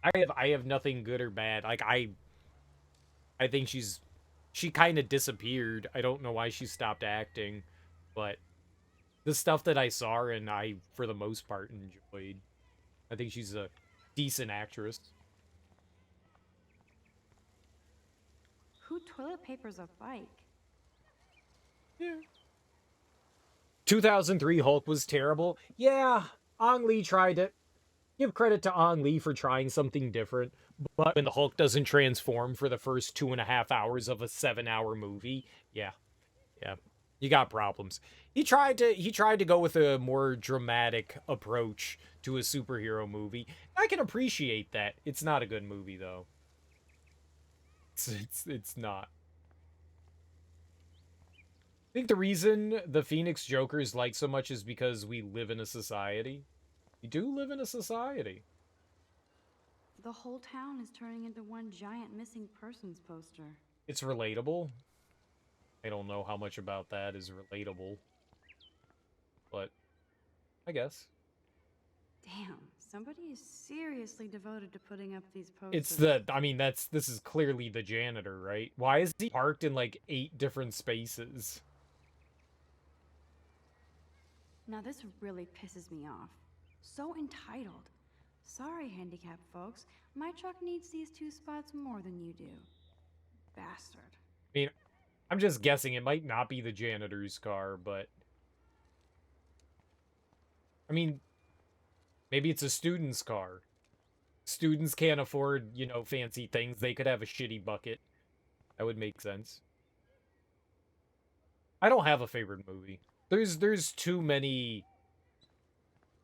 I have nothing good or bad. Like, I think she kind of disappeared. I don't know why she stopped acting, but the stuff that I saw her in, I, for the most part, enjoyed. I think she's a decent actress. Who toilet papers a bike? Yeah. 2003 Hulk was terrible. Yeah, Ang Lee tried it. Give credit to Ang Lee for trying something different. But when the Hulk doesn't transform for the first 2.5 hours of a 7-hour movie, yeah, you got problems. He tried to go with a more dramatic approach to a superhero movie. I can appreciate that. It's not a good movie though. It's not. I think the reason the Phoenix Joker is liked so much is because we live in a society. We do live in a society. The whole town is turning into one giant missing persons poster. It's relatable. I don't know how much about that is relatable. But I guess. Damn, somebody is seriously devoted to putting up these posters. It's this is clearly the janitor, right? Why is he parked in like 8 different spaces? Now this really pisses me off. So entitled. Sorry, handicapped folks. My truck needs these 2 spots more than you do. Bastard. I mean, I'm just guessing it might not be the janitor's car, but... I mean, maybe it's a student's car. Students can't afford, you know, fancy things. They could have a shitty bucket. That would make sense. I don't have a favorite movie. There's too many...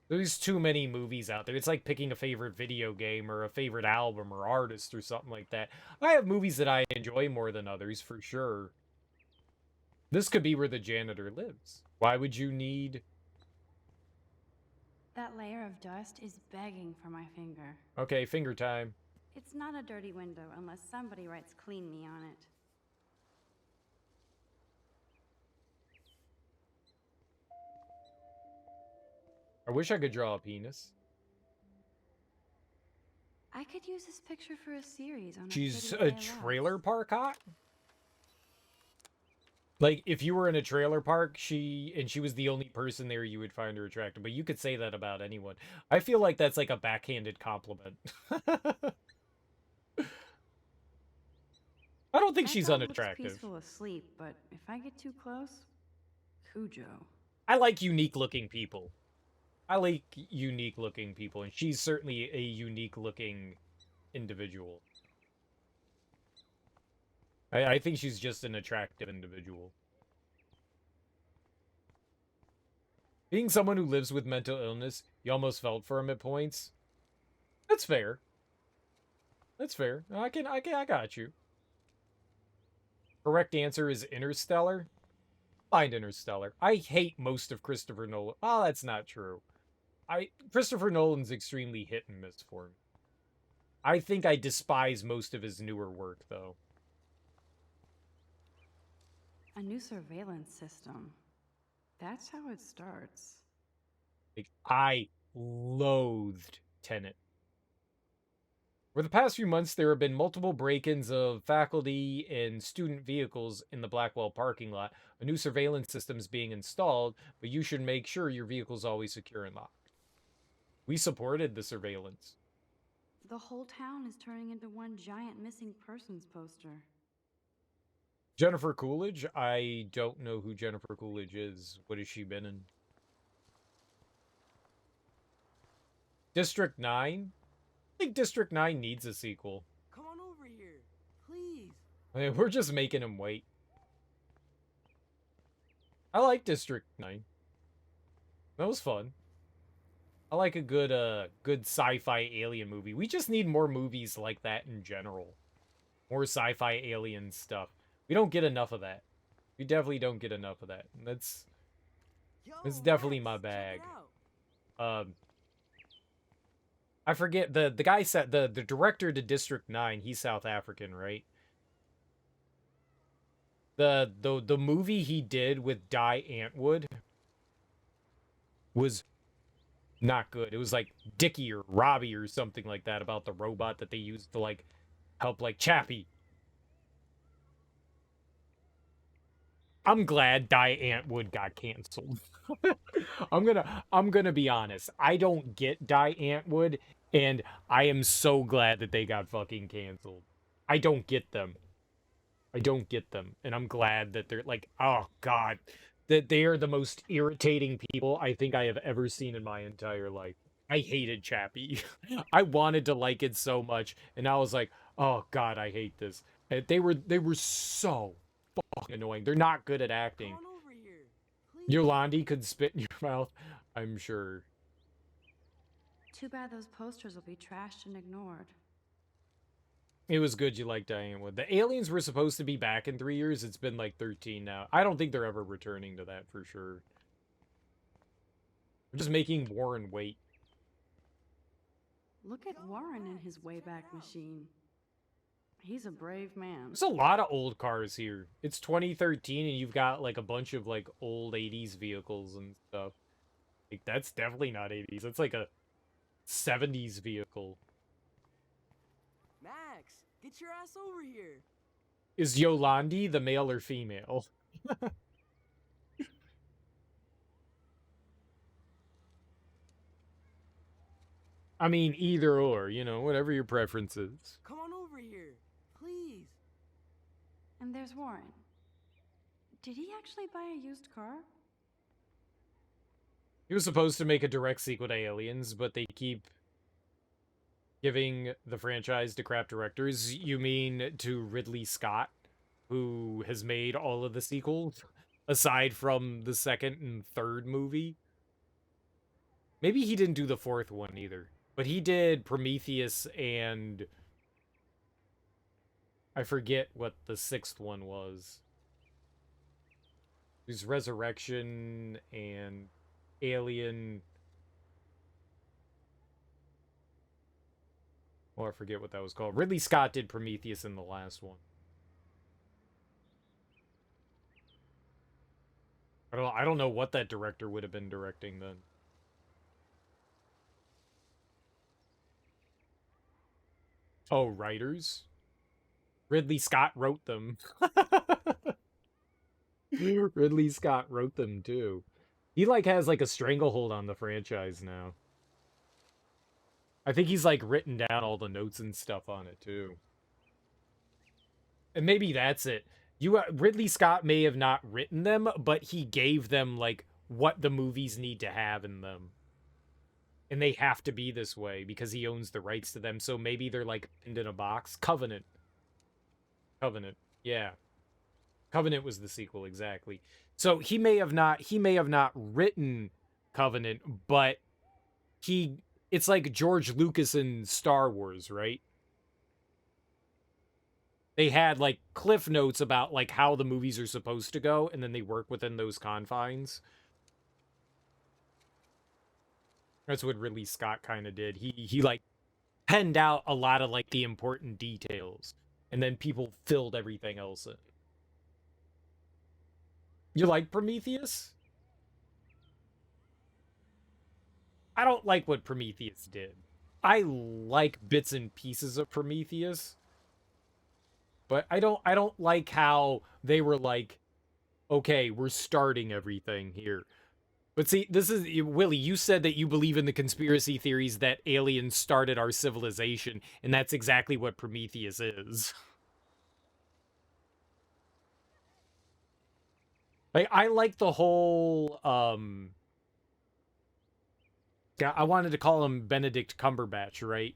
There's too many movies out there. It's like picking a favorite video game or a favorite album or artist or something like that. I have movies that I enjoy more than others, for sure. This could be where the janitor lives. Why would you need... That layer of dust is begging for my finger. Okay, finger time. It's not a dirty window unless somebody writes "clean me" on it. I wish I could draw a penis. I could use this picture for a series on She's city a I love. trailer park hot? Like, if you were in a trailer park, she was the only person there, you would find her attractive. But you could say that about anyone. I feel like that's like a backhanded compliment. I don't think That she's dog looks unattractive. peaceful asleep, but if I get too close, Cujo. I like unique-looking people. I like unique-looking people, and she's certainly a unique-looking individual. I think she's just an attractive individual. Being someone who lives with mental illness, you almost felt for him at points. That's fair. That's fair. I got you. Correct answer is Interstellar. Find Interstellar. I hate most of Christopher Nolan. Oh, that's not true. Christopher Nolan's extremely hit and miss for me. I think I despise most of his newer work, though. A new surveillance system. That's how it starts. Like, I loathed Tenet. For the past few months, there have been multiple break-ins of faculty and student vehicles in the Blackwell parking lot. A new surveillance system is being installed, but you should make sure your vehicle's always secure and locked. We supported the surveillance. The whole town is turning into one giant missing persons poster. Jennifer Coolidge? I don't know who Jennifer Coolidge is. What has she been in? District 9? I think District 9 needs a sequel. Come on over here, please. I mean, we're just making him wait. I like District 9. That was fun. I like a good sci-fi alien movie. We just need more movies like that in general. More sci-fi alien stuff. We don't get enough of that. We definitely don't get enough of that. That's definitely my bag. I forget the guy said the director to District 9, he's South African, right? The movie he did with Die Antwood was not good. It was like Dickie or Robbie or something like that about the robot that they used to like help like Chappie. I'm glad Die Antwood got canceled. I'm gonna be honest. I don't get Die Antwood, and I am so glad that they got fucking canceled. I don't get them. I don't get them, and I'm glad that they're like, oh god, that they are the most irritating people I think I have ever seen in my entire life. I hated Chappie. I wanted to like it so much, and I was like, oh god, I hate this. And they were so fucking annoying. They're not good at acting. Yolandi could spit in your mouth, I'm sure. Too bad those posters will be trashed and ignored. It was good you liked Diane Wood. The aliens were supposed to be back in 3 years. It's been like 13 now. I don't think they're ever returning to that for sure. We're just making Warren wait. Look at Warren in his Wayback Machine. He's a brave man. There's a lot of old cars here. It's 2013 and you've got like a bunch of like old 80s vehicles and stuff. Like that's definitely not 80s. That's like a 70s vehicle. Max, get your ass over here. Is Yolandi the male or female? I mean, either or, you know, whatever your preference is. Come on over here, please. And there's Warren. Did he actually buy a used car? He was supposed to make a direct sequel to Aliens, but they keep giving the franchise to crap directors. You mean to Ridley Scott, who has made all of the sequels, aside from the second and third movie? Maybe he didn't do the fourth one either. But he did Prometheus and I forget what the sixth one was. There's Resurrection and Alien. Oh, I forget what that was called. Ridley Scott did Prometheus in the last one. I don't know what that director would have been directing then. Oh, writers? Ridley Scott wrote them. Ridley Scott wrote them too. He like has like a stranglehold on the franchise now. I think he's like written down all the notes and stuff on it too. And maybe that's it. Ridley Scott may have not written them, but he gave them like what the movies need to have in them. And they have to be this way because he owns the rights to them. So maybe they're like pinned in a box. Covenant. Yeah. Covenant was the sequel, exactly. So he may have not written Covenant, but it's like George Lucas in Star Wars, right? They had like cliff notes about like how the movies are supposed to go, and then they work within those confines. That's what Ridley Scott kind of did. He like penned out a lot of like the important details, and then people filled everything else in. You like Prometheus? I don't like what Prometheus did. I like bits and pieces of Prometheus, but I don't like how they were like, okay, we're starting everything here. But see, this is Willie, you said that you believe in the conspiracy theories that aliens started our civilization, and that's exactly what Prometheus is. Like, I like the whole yeah, I wanted to call him Benedict Cumberbatch, right?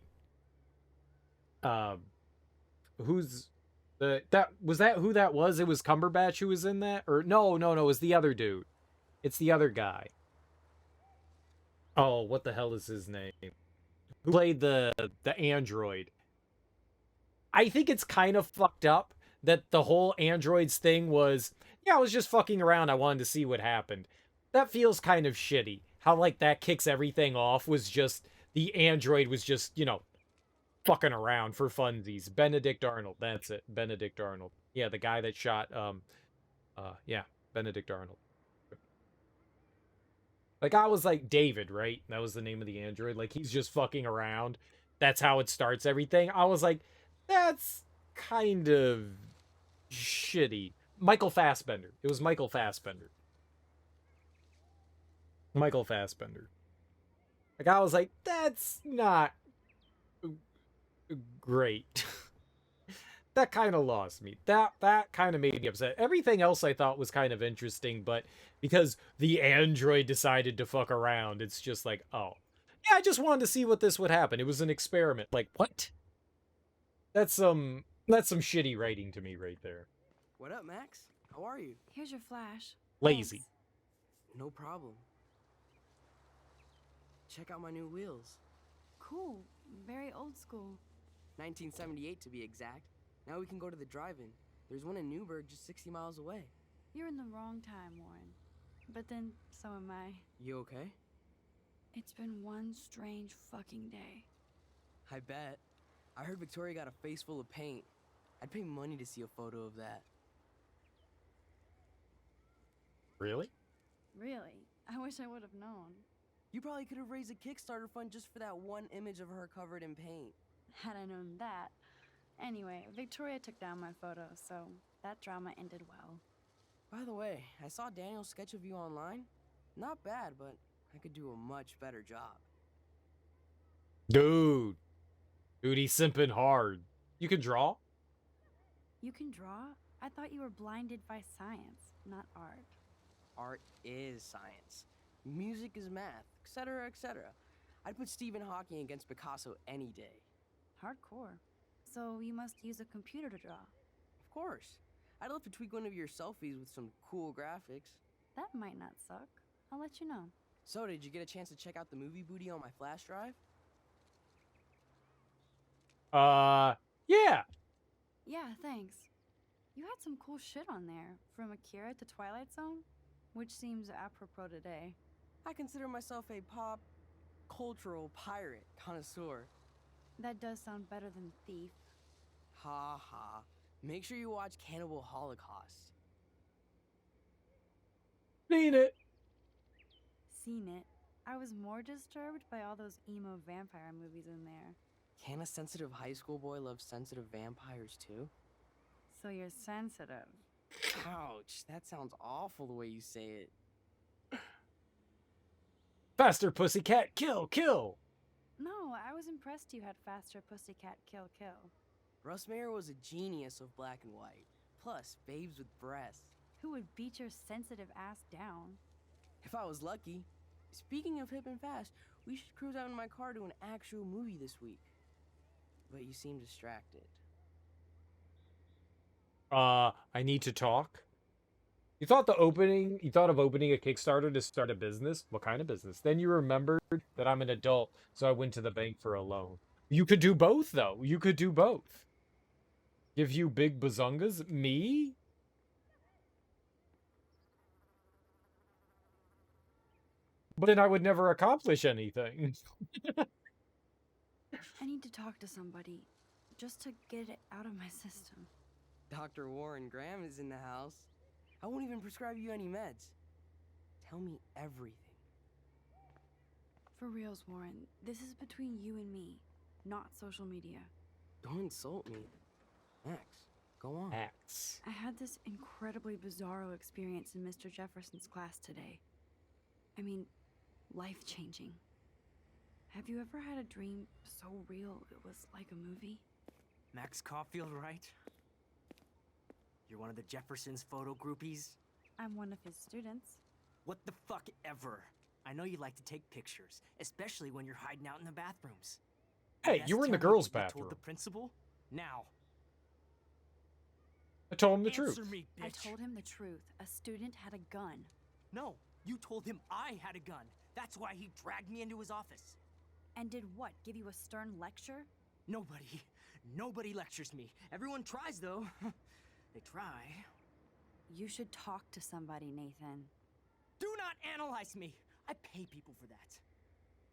Who's who that was? It was Cumberbatch who was in that? Or no, it was the other dude. It's the other guy. Oh, what the hell is his name? Who played the android? I think it's kind of fucked up that the whole androids thing was, yeah, I was just fucking around. I wanted to see what happened. That feels kind of shitty. How, like, that kicks everything off was just, the android was just, you know, fucking around for funsies. Benedict Arnold, that's it. Benedict Arnold. Yeah, the guy that shot, yeah, Benedict Arnold. Like, I was like, David, right? That was the name of the android. Like, he's just fucking around. That's how it starts everything. I was like, that's kind of shitty. Michael Fassbender. It was Michael Fassbender. Michael Fassbender. Like, I was like, that's not great. That kind of lost me. That kind of made me upset. Everything else I thought was kind of interesting, but because the android decided to fuck around, it's just like, oh. Yeah, I just wanted to see what this would happen. It was an experiment. Like, what? That's some shitty writing to me right there. What up, Max? How are you? Here's your flash. Lazy. Thanks. No problem. Check out my new wheels. Cool. Very old school. 1978 to be exact. Now we can go to the drive-in. There's one in Newburgh just 60 miles away. You're in the wrong time, Warren. But then, so am I. You okay? It's been one strange fucking day. I bet. I heard Victoria got a face full of paint. I'd pay money to see a photo of that. Really? Really? I wish I would have known. You probably could have raised a Kickstarter fund just for that one image of her covered in paint. Had I known that. Anyway, Victoria took down my photo, so that drama ended well. By the way, I saw Daniel's sketch of you online. Not bad, but I could do a much better job. Dude, he's simping hard. You can draw? You can draw? I thought you were blinded by science, not art. Art is science. Music is math, etc., etc. I'd put Stephen Hawking against Picasso any day. Hardcore. So you must use a computer to draw. Of course. I'd love to tweak one of your selfies with some cool graphics. That might not suck. I'll let you know. So, did you get a chance to check out the movie booty on my flash drive? Yeah. Yeah, thanks. You had some cool shit on there, from Akira to Twilight Zone, which seems apropos today. I consider myself a pop cultural pirate connoisseur. That does sound better than thief. Ha ha. Make sure you watch Cannibal Holocaust. Seen it. Seen it. I was more disturbed by all those emo vampire movies in there. Can a sensitive high school boy love sensitive vampires too? So you're sensitive. Ouch, that sounds awful the way you say it. Faster, pussycat, kill, kill! No, I was impressed you had faster pussycat kill kill. Russ Mayer was a genius of black and white. Plus, babes with breasts. Who would beat your sensitive ass down? If I was lucky. Speaking of hip and fast, we should cruise out in my car to an actual movie this week. But you seem distracted. I need to talk. You thought of opening a Kickstarter to start a business? What kind of business? Then you remembered that I'm an adult, so I went to the bank for a loan. You could do both, though. You could do both. Give you big bazungas? Me? But then I would never accomplish anything. I need to talk to somebody, just to get it out of my system. Dr. Warren Graham is in the house. I won't even prescribe you any meds. Tell me everything. For reals, Warren, this is between you and me, not social media. Don't insult me. Max, go on. Max. I had this incredibly bizarro experience in Mr. Jefferson's class today. I mean, life-changing. Have you ever had a dream so real it was like a movie? Max Caulfield, right? You're one of the Jefferson's photo groupies? I'm one of his students. What the fuck ever? I know you like to take pictures, especially when you're hiding out in the bathrooms. Hey, Yes, you were in the tell me girls' what you bathroom. told the principal? Now. I told him the truth. Answer me, bitch. I told him the truth. A student had a gun. No, you told him I had a gun. That's why he dragged me into his office. And did what? Give you a stern lecture? Nobody lectures me. Everyone tries, though. They try. You should talk to somebody, Nathan. Do not analyze me. I pay people for that.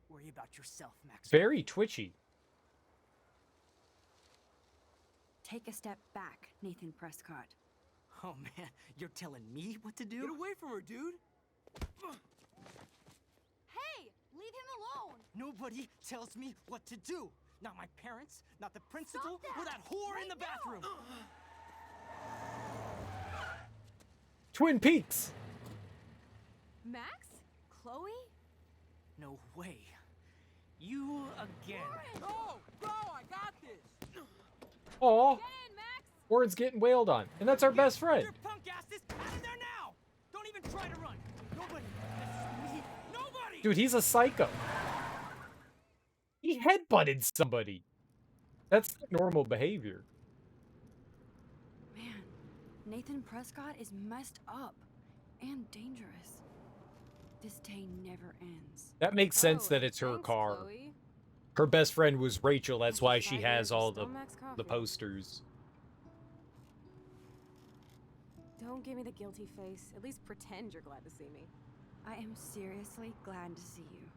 Worry about yourself, Max. Very twitchy. Take a step back, Nathan Prescott. Oh man, you're telling me what to do? Get away from her, dude! Hey, leave him alone! Nobody tells me what to do. Not my parents, not the principal, or that whore in the bathroom. Twin Peaks. Max? Chloe? No way. You again. Oh, bro, I got this! Aw. Get in, Max! Warren's getting wailed on. And that's our best friend. Your punk ass is out of there now! Don't even try to run. Nobody. Nobody! Dude, he's a psycho. He headbutted somebody. That's normal behavior. Man, Nathan Prescott is messed up and dangerous. This day never ends. That makes sense that it's her thanks, car. Chloe. Her best friend was Rachel. That's why she 5 has years, all you're still Max the Caulfield. posters. Don't give me the guilty face. At least pretend you're glad to see me. I am seriously glad to see you.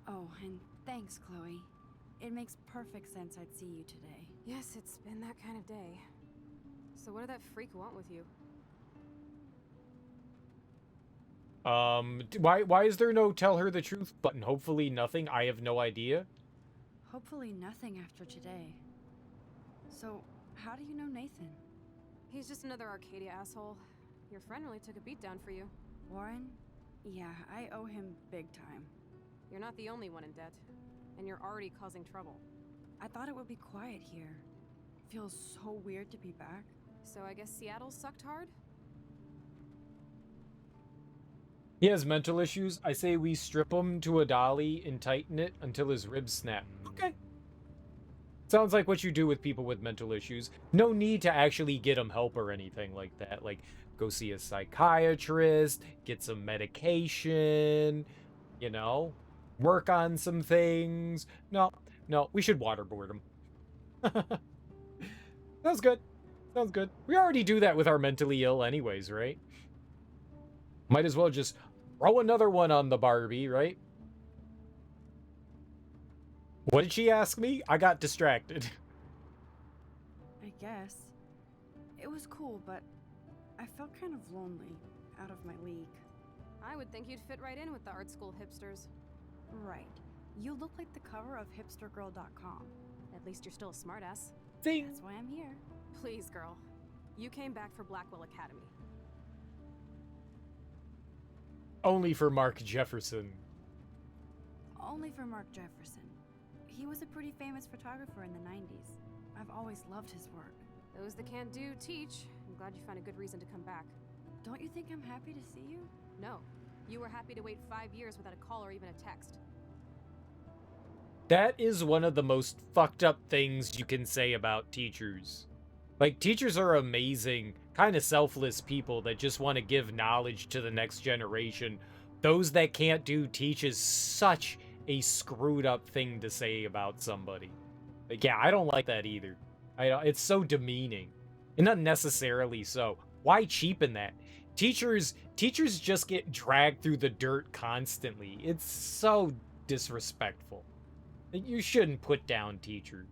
Oh, and thanks, Chloe. It makes perfect sense I'd see you today. Yes, it's been that kind of day. So what did that freak want with you? Why is there no tell her the truth button? Hopefully nothing. I have no idea. Hopefully nothing after today. So, how do you know Nathan? He's just another Arcadia asshole. Your friend really took a beat down for you. Warren? Yeah, I owe him big time. You're not the only one in debt. And you're already causing trouble. I thought it would be quiet here. Feels so weird to be back. So I guess Seattle sucked hard? He has mental issues. I say we strip him to a dolly and tighten it until his ribs snap. Okay. Sounds like what you do with people with mental issues. No need to actually get them help or anything like that. Like, go see a psychiatrist, get some medication, you know, work on some things. No, we should waterboard him. Sounds good. Sounds good. We already do that with our mentally ill anyways, right? Might as well just throw another one on the Barbie, right? What did she ask me? I got distracted. I guess. It was cool, but I felt kind of lonely, out of my league. I would think you'd fit right in with the art school hipsters. Right. You look like the cover of hipstergirl.com. At least you're still a smartass. Ding. That's why I'm here. Please, girl. You came back for Blackwell Academy. Only for Mark Jefferson. Only for Mark Jefferson. He was a pretty famous photographer in the 90s. I've always loved his work. Those that can't do, teach. I'm glad you found a good reason to come back. Don't you think I'm happy to see you? No. You were happy to wait 5 years without a call or even a text. That is one of the most fucked up things you can say about teachers. Like, teachers are amazing, kind of selfless people that just want to give knowledge to the next generation. Those that can't do teach is such a screwed up thing to say about somebody. Like, yeah, I don't like that either. It's so demeaning. And not necessarily so. Why cheapen that? Teachers just get dragged through the dirt constantly. It's so disrespectful. You shouldn't put down teachers.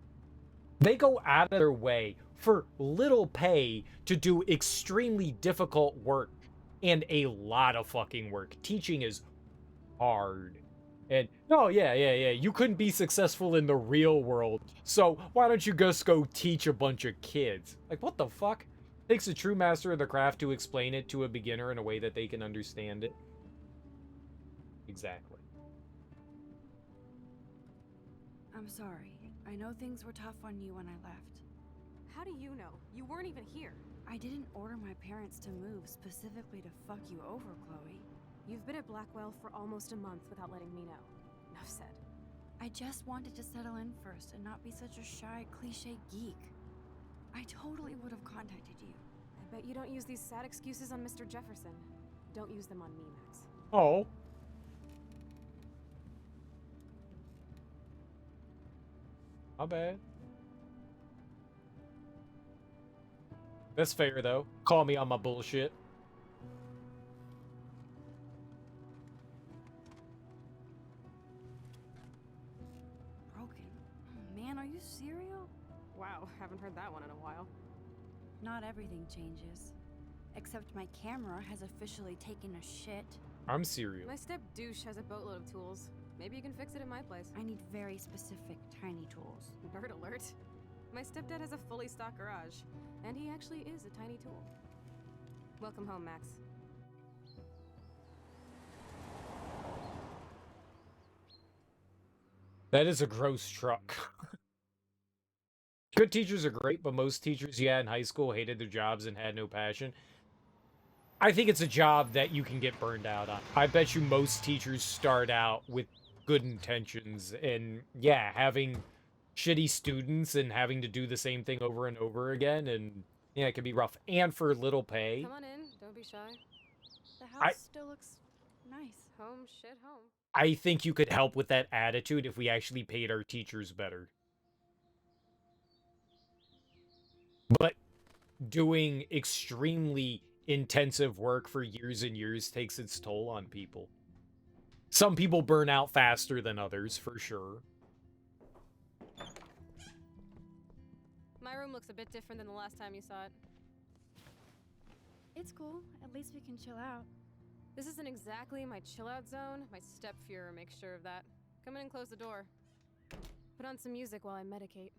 They go out of their way for little pay to do extremely difficult work and a lot of fucking work. Teaching is hard. And, oh, yeah, you couldn't be successful in the real world, so why don't you just go teach a bunch of kids? Like, what the fuck? Takes a true master of the craft to explain it to a beginner in a way that they can understand it. Exactly. I'm sorry. I know things were tough on you when I left. How do you know? You weren't even here. I didn't order my parents to move specifically to fuck you over, Chloe. You've been at Blackwell for almost a month without letting me know. Enough said. I just wanted to settle in first and not be such a shy, cliche geek. I totally would have contacted you. I bet you don't use these sad excuses on Mr. Jefferson. Don't use them on me, Max. Oh. My bad. That's fair, though. Call me on my bullshit. Broken. Oh, man, are you serial? Wow, haven't heard that one in a while. Not everything changes. Except my camera has officially taken a shit. I'm serial. My step douche has a boatload of tools. Maybe you can fix it at my place. I need very specific, tiny tools. Nerd alert. My stepdad has a fully stocked garage, and he actually is a tiny tool. Welcome home, Max. That is a gross truck. Good teachers are great, but most teachers you had in high school hated their jobs and had no passion. I think it's a job that you can get burned out on. I bet you most teachers start out with good intentions and, yeah, having shitty students and having to do the same thing over and over again, and, yeah, it can be rough. And for little pay. Come on in, don't be shy. The house still looks nice. Home, shit, home. I think you could help with that attitude if we actually paid our teachers better. But doing extremely intensive work for years and years takes its toll on people. Some people burn out faster than others, for sure. My room looks a bit different than the last time you saw it. It's cool. At least we can chill out. This isn't exactly my chill-out zone. My step-fuhrer makes sure of that. Come in and close the door. Put on some music while I medicate.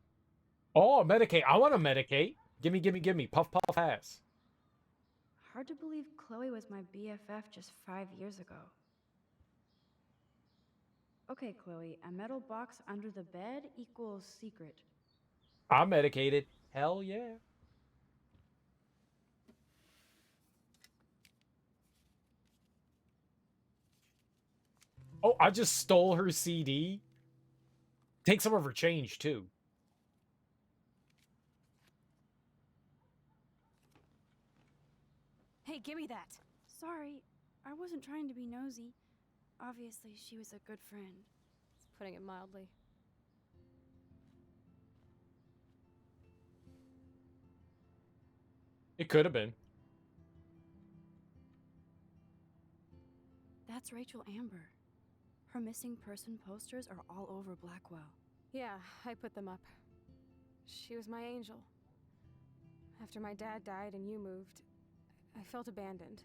Oh, medicate. I want to medicate. Gimme. Puff, puff, ass. Hard to believe Chloe was my BFF just 5 years ago. Okay, Chloe, a metal box under the bed equals secret. I'm medicated. Hell yeah. Oh, I just stole her CD. Take some of her change, too. Hey, give me that. Sorry, I wasn't trying to be nosy. Obviously, she was a good friend. It's putting it mildly. It could have been. That's Rachel Amber. Her missing person posters are all over Blackwell. Yeah, I put them up. She was my angel. After my dad died and you moved, I felt abandoned.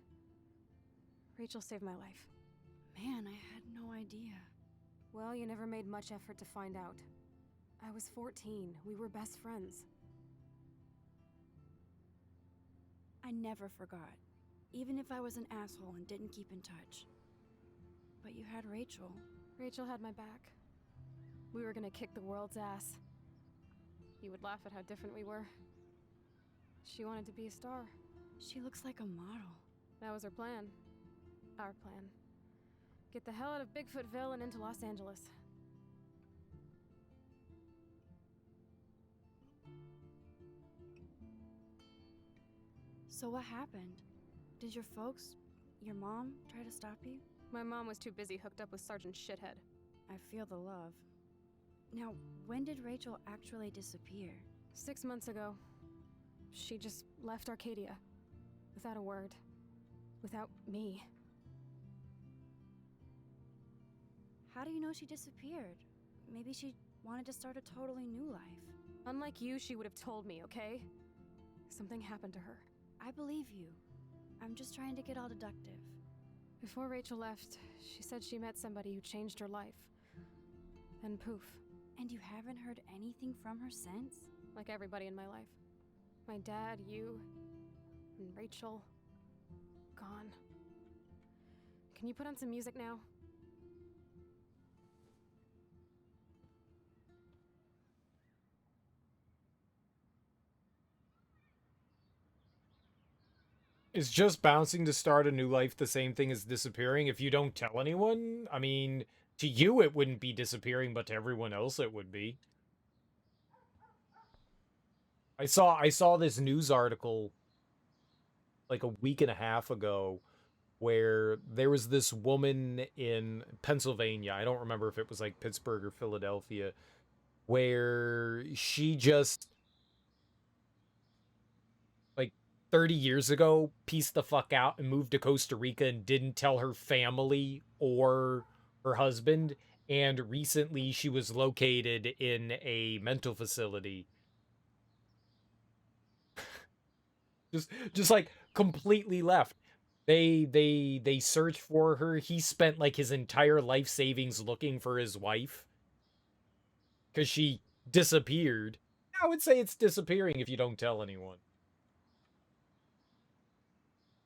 Rachel saved my life. Man, I had no idea. Well, you never made much effort to find out. I was 14. We were best friends. I never forgot, even if I was an asshole and didn't keep in touch. But you had Rachel. Rachel had my back. We were gonna kick the world's ass. You would laugh at how different we were. She wanted to be a star. She looks like a model. That was her plan. Our plan. Get the hell out of Bigfootville and into Los Angeles. So what happened? Did your folks, your mom, try to stop you? My mom was too busy hooked up with Sergeant Shithead. I feel the love. Now, when did Rachel actually disappear? 6 months ago. She just left Arcadia. Without a word. Without me. How do you know she disappeared? Maybe she wanted to start a totally new life. Unlike you, she would have told me, okay? Something happened to her. I believe you. I'm just trying to get all deductive. Before Rachel left, she said she met somebody who changed her life. Then poof. And you haven't heard anything from her since? Like everybody in my life. My dad, you, and Rachel. Gone. Can you put on some music now? Is just bouncing to start a new life the same thing as disappearing if you don't tell anyone? I mean, to you it wouldn't be disappearing, but to everyone else it would be. I saw this news article like a week and a half ago where there was this woman in Pennsylvania. I don't remember if it was like Pittsburgh or Philadelphia, where she just 30 years ago, pieced the fuck out and moved to Costa Rica and didn't tell her family or her husband. And recently she was located in a mental facility. just like completely left. They searched for her. He spent like his entire life savings looking for his wife. 'Cause she disappeared. I would say it's disappearing if you don't tell anyone.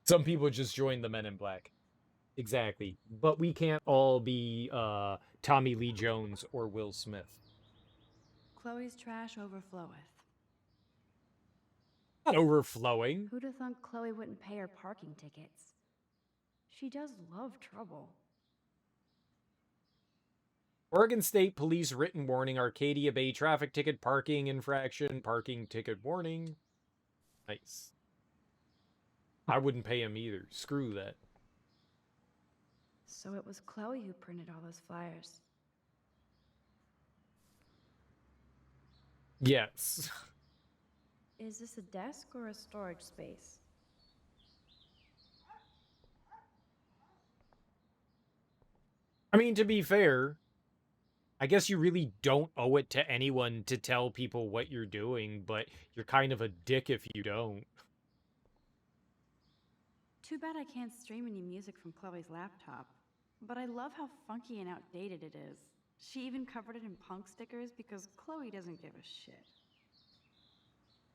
Some people just join the Men in Black. Exactly. But we can't all be Tommy Lee Jones or Will Smith. Chloe's trash overfloweth. Not overflowing. Who'd have thunk Chloe wouldn't pay her parking tickets? She does love trouble. Oregon State Police written warning, Arcadia Bay traffic ticket, parking infraction, parking ticket warning. Nice. I wouldn't pay him either. Screw that. So it was Chloe who printed all those flyers. Yes. Is this a desk or a storage space? I mean, to be fair, I guess you really don't owe it to anyone to tell people what you're doing, but you're kind of a dick if you don't. Too bad I can't stream any music from Chloe's laptop. But I love how funky and outdated it is. She even covered it in punk stickers because Chloe doesn't give a shit.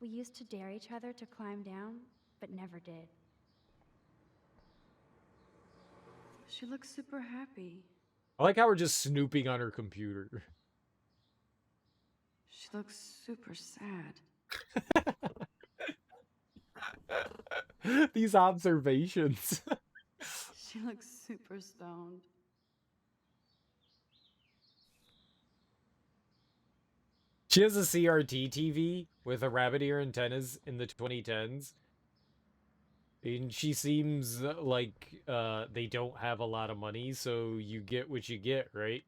We used to dare each other to climb down, but never did. She looks super happy. I like how we're just snooping on her computer. She looks super sad. These observations. She looks super stoned. She has a CRT TV with a rabbit ear antennas in the 2010s. And she seems like they don't have a lot of money, so you get what you get, right?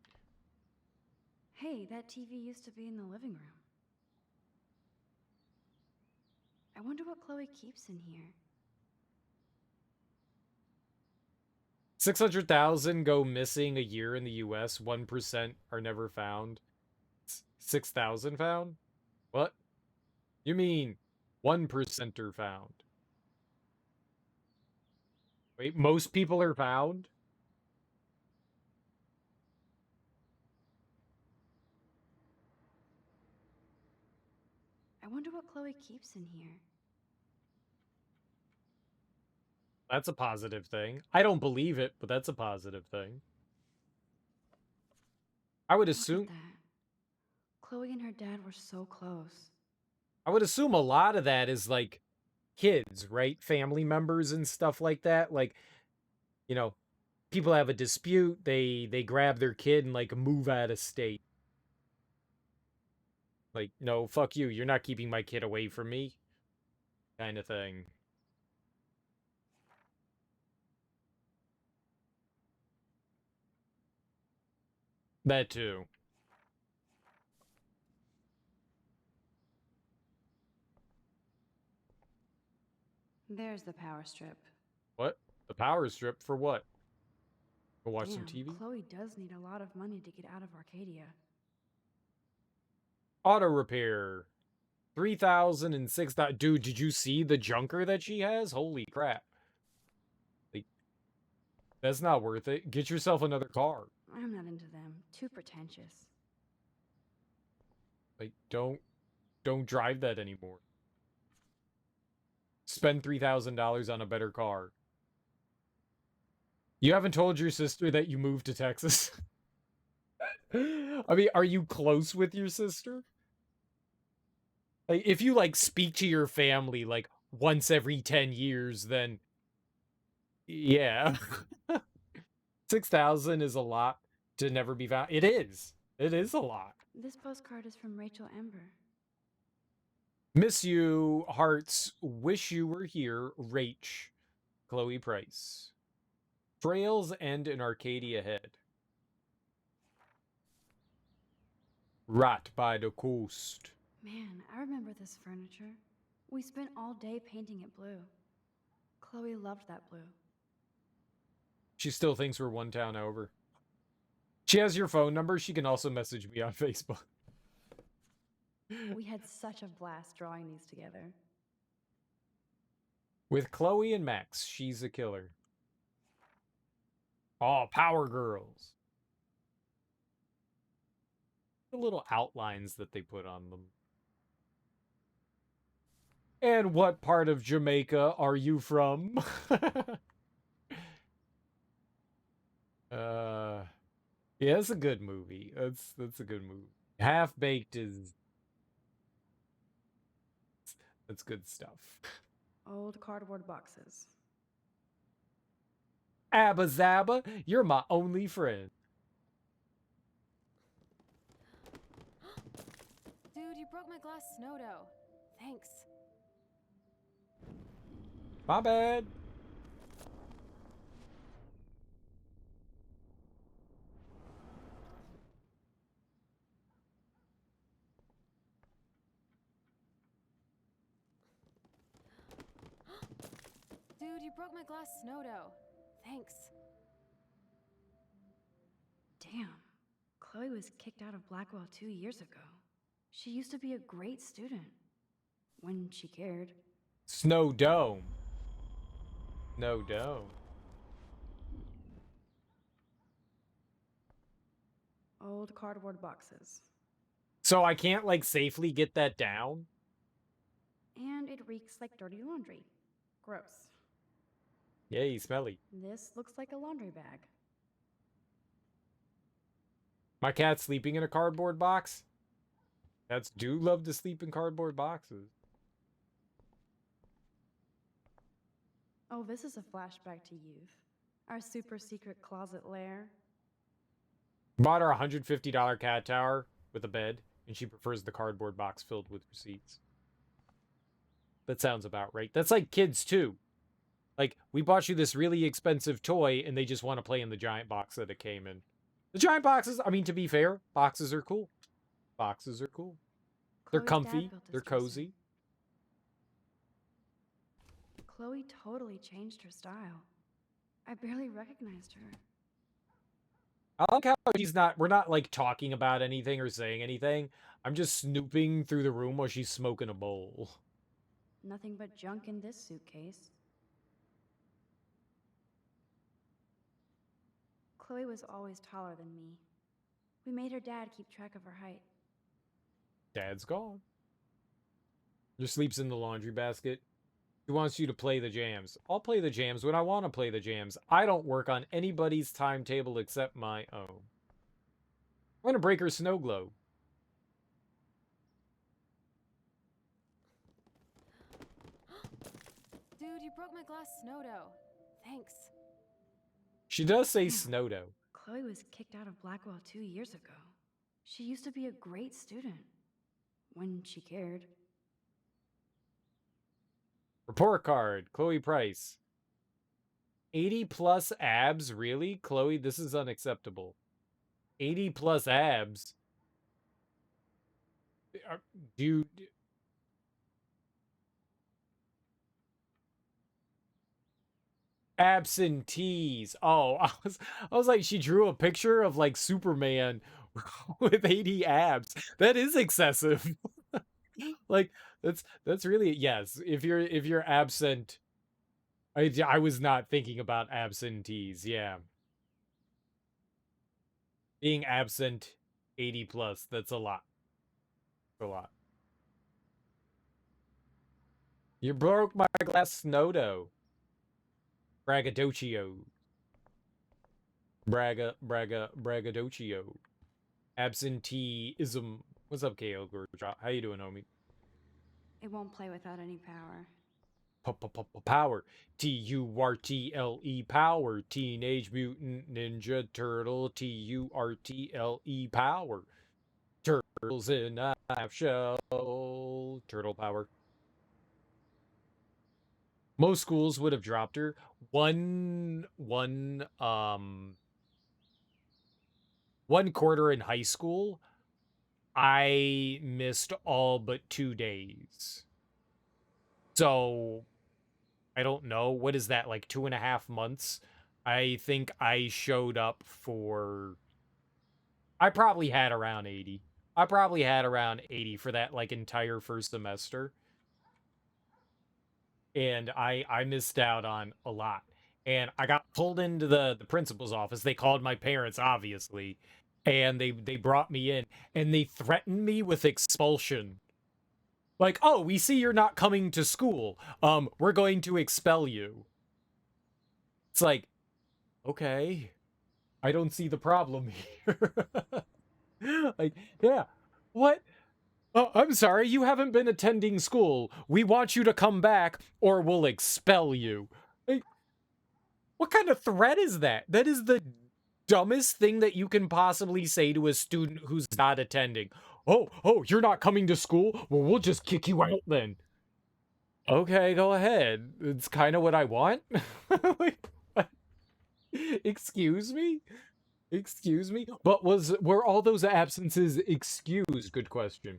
Hey, that TV used to be in the living room. I wonder what Chloe keeps in here. 600,000 go missing a year in the US. 1% are never found. 6,000 found? What? You mean 1% are found? Wait, most people are found? I wonder what Chloe keeps in here. That's a positive thing. I don't believe it, but that's a positive thing. I would assume... Look at that. Chloe and her dad were so close. I would assume a lot of that is, like, kids, right? Family members and stuff like that. Like, you know, people have a dispute, they grab their kid and, like, move out of state. Like, no, fuck you. You're not keeping my kid away from me. Kind of thing. That too. There's the power strip. What? The power strip for what? Go watch some Damn, TV? Chloe does need a lot of money to get out of Arcadia. Auto repair. 3,006. Dude, did you see the junker that she has? Holy crap. Like, that's not worth it. Get yourself another car. I'm not into them. Too pretentious. Like, don't drive that anymore. Spend $3,000 on a better car. You haven't told your sister that you moved to Texas? I mean, are you close with your sister? Like, if you, like, speak to your family, like, once every 10 years, then... yeah. 6,000 is a lot to never be found. It is. It is a lot. This postcard is from Rachel Ember. Miss you, hearts. Wish you were here. Rach. Chloe Price. Trails end in Arcadia Head. Right by the coast. Man, I remember this furniture. We spent all day painting it blue. Chloe loved that blue. She still thinks we're one town over. She has your phone number. She can also message me on Facebook. We had such a blast drawing these together. With Chloe and Max, she's a killer. Oh, Power Girls. The little outlines that they put on them. And what part of Jamaica are you from? Yeah, it's a good movie. That's a good movie. Half Baked is... that's good stuff. Old cardboard boxes. Abba Zabba, you're my only friend. Dude, you broke my glass snow dough. Thanks. My bad. Dude, you broke my glass snow dough. Thanks. Damn. Chloe was kicked out of Blackwell 2 years ago. She used to be a great student. When she cared. Snow Dome. No Dome. Old cardboard boxes. So I can't, like, safely get that down? And it reeks like dirty laundry. Gross. Yay, smelly. This looks like a laundry bag. My cat's sleeping in a cardboard box? Cats do love to sleep in cardboard boxes. Oh, this is a flashback to youth. Our super secret closet lair. Bought her a $150 cat tower with a bed, and she prefers the cardboard box filled with receipts. That sounds about right. That's like kids, too. Like, we bought you this really expensive toy, and they just want to play in the giant box that it came in. The giant boxes, I mean, to be fair, boxes are cool. Boxes are cool. They're Chloe's comfy. dad built this They're dresser. cozy. Chloe totally changed her style. I barely recognized her. I like how we're not, like, talking about anything or saying anything. I'm just snooping through the room while she's smoking a bowl. Nothing but junk in this suitcase. Chloe was always taller than me. We made her dad keep track of her height. Dad's gone. Your sleeps in the laundry basket. He wants you to play the jams. I'll play the jams when I want to play the jams. I don't work on anybody's timetable except my own. I'm going to break her snow globe. Dude, you broke my glass snow dough. Thanks. She does say snow dough. Chloe was kicked out of Blackwell 2 years ago. She used to be a great student. When she cared. Report card. Chloe Price. 80 plus abs? Really? Chloe, this is unacceptable. 80 plus abs? Dude. Absentees. Oh, I was like, she drew a picture of like Superman with 80 abs. That is excessive. Like that's really, yes. If you're absent, I was not thinking about absentees. Yeah, being absent 80 plus, that's a lot. A lot. You broke my glass snow dough. Braggadocio. Braggadocio. Absenteeism. What's up, KO? How you doing, homie? It won't play without any power. Power. Turtle power. Teenage Mutant Ninja Turtle. Turtle power. Turtles in a half shell. Turtle power. Most schools would have dropped her. One quarter in high school, I missed all but 2 days. So, I don't know. What is that, like 2.5 months? I think I showed up for... I probably had around 80. I probably had around 80 for that, like, entire first semester. And I missed out on a lot. And I got pulled into the principal's office. They called my parents, obviously. And they brought me in. And they threatened me with expulsion. Like, oh, we see you're not coming to school. We're going to expel you. It's like, okay. I don't see the problem here. Like, yeah. What? Oh, I'm sorry, you haven't been attending school. We want you to come back, or we'll expel you. Like, what kind of threat is that? That is the dumbest thing that you can possibly say to a student who's not attending. Oh, you're not coming to school? Well, we'll just kick you out then. Okay, go ahead. It's kind of what I want. Like, what? Excuse me? Excuse me? But were all those absences excused? Good question.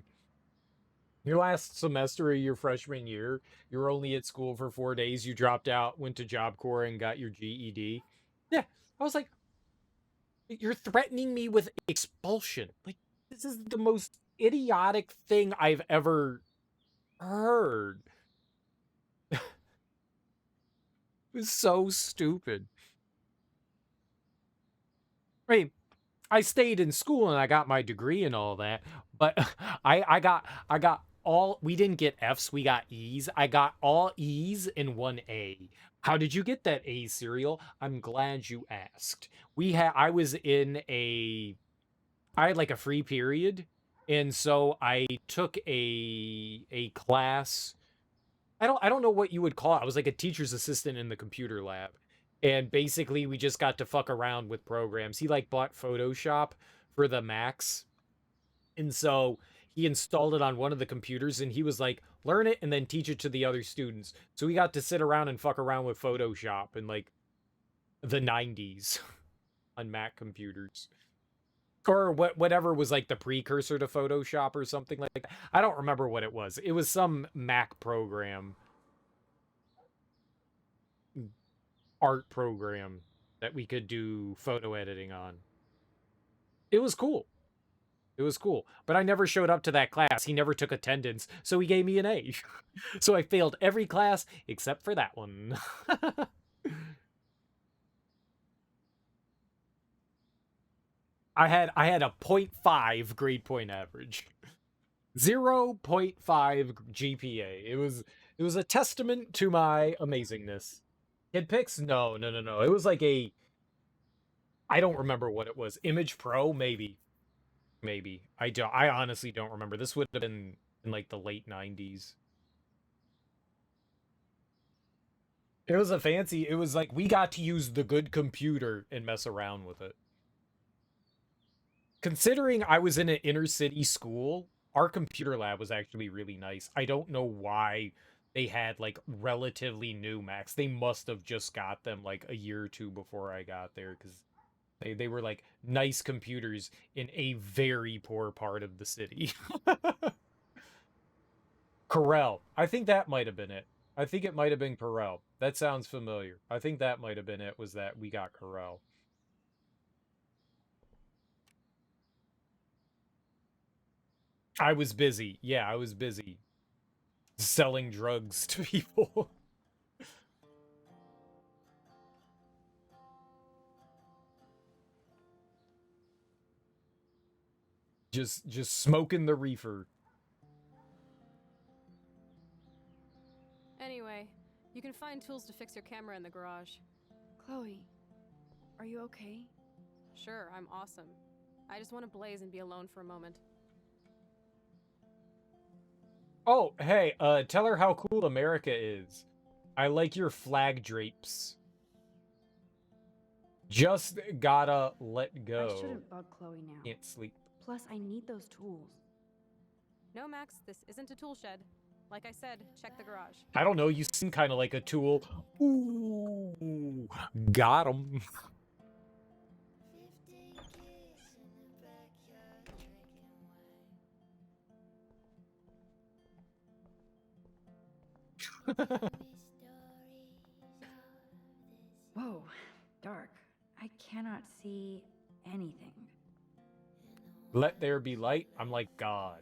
Your last semester of your freshman year, you were only at school for 4 days. You dropped out, went to Job Corps, and got your GED. Yeah, I was like, you're threatening me with expulsion. Like, this is the most idiotic thing I've ever heard. It was so stupid. I mean, I stayed in school and I got my degree and all that, but I got all, we didn't get Fs, we got E's. I got all E's and 1 A. How did you get that A, Serial? I'm glad you asked. I had like a free period, and so I took a class. I don't know what you would call it. I was like a teacher's assistant in the computer lab. And basically we just got to fuck around with programs. He like bought Photoshop for the Macs. And so he installed it on one of the computers and he was like, learn it and then teach it to the other students. So we got to sit around and fuck around with Photoshop in like the 90s on Mac computers. Or whatever was like the precursor to Photoshop or something like that. I don't remember what it was. It was some Mac program. Art program that we could do photo editing on. It was cool. It was cool. But I never showed up to that class. He never took attendance, so he gave me an A. So I failed every class except for that one. I had a 0.5 grade point average. 0.5 GPA. It was a testament to my amazingness. Kid Pics? No. It was like a, I don't remember what it was. Image Pro, maybe. I honestly don't remember. This would have been in like the late 90s. It was a fancy, it was like we got to use the good computer and mess around with it. Considering I was in an inner city school, our computer lab was actually really nice. I don't know why they had like relatively new Macs. They must have just got them like a year or two before I got there, because they were like nice computers in a very poor part of the city. Corel. I think that might have been it. I think it might have been Corel. That sounds familiar. I think that might have been it, was that we got Corel. I was busy. Yeah, I was busy selling drugs to people. just smoking the reefer. Anyway, you can find tools to fix your camera in the garage. Chloe, are you okay? Sure, I'm awesome. I just want to blaze and be alone for a moment. Oh, hey, tell her how cool America is. I like your flag drapes. Just gotta let go. I shouldn't bug Chloe now. Can't sleep. Plus, I need those tools. No, Max, this isn't a tool shed. Like I said, check the garage. I don't know, you seem kind of like a tool. Ooh, got him. Whoa, dark. I cannot see anything. Let there be light. I'm like God.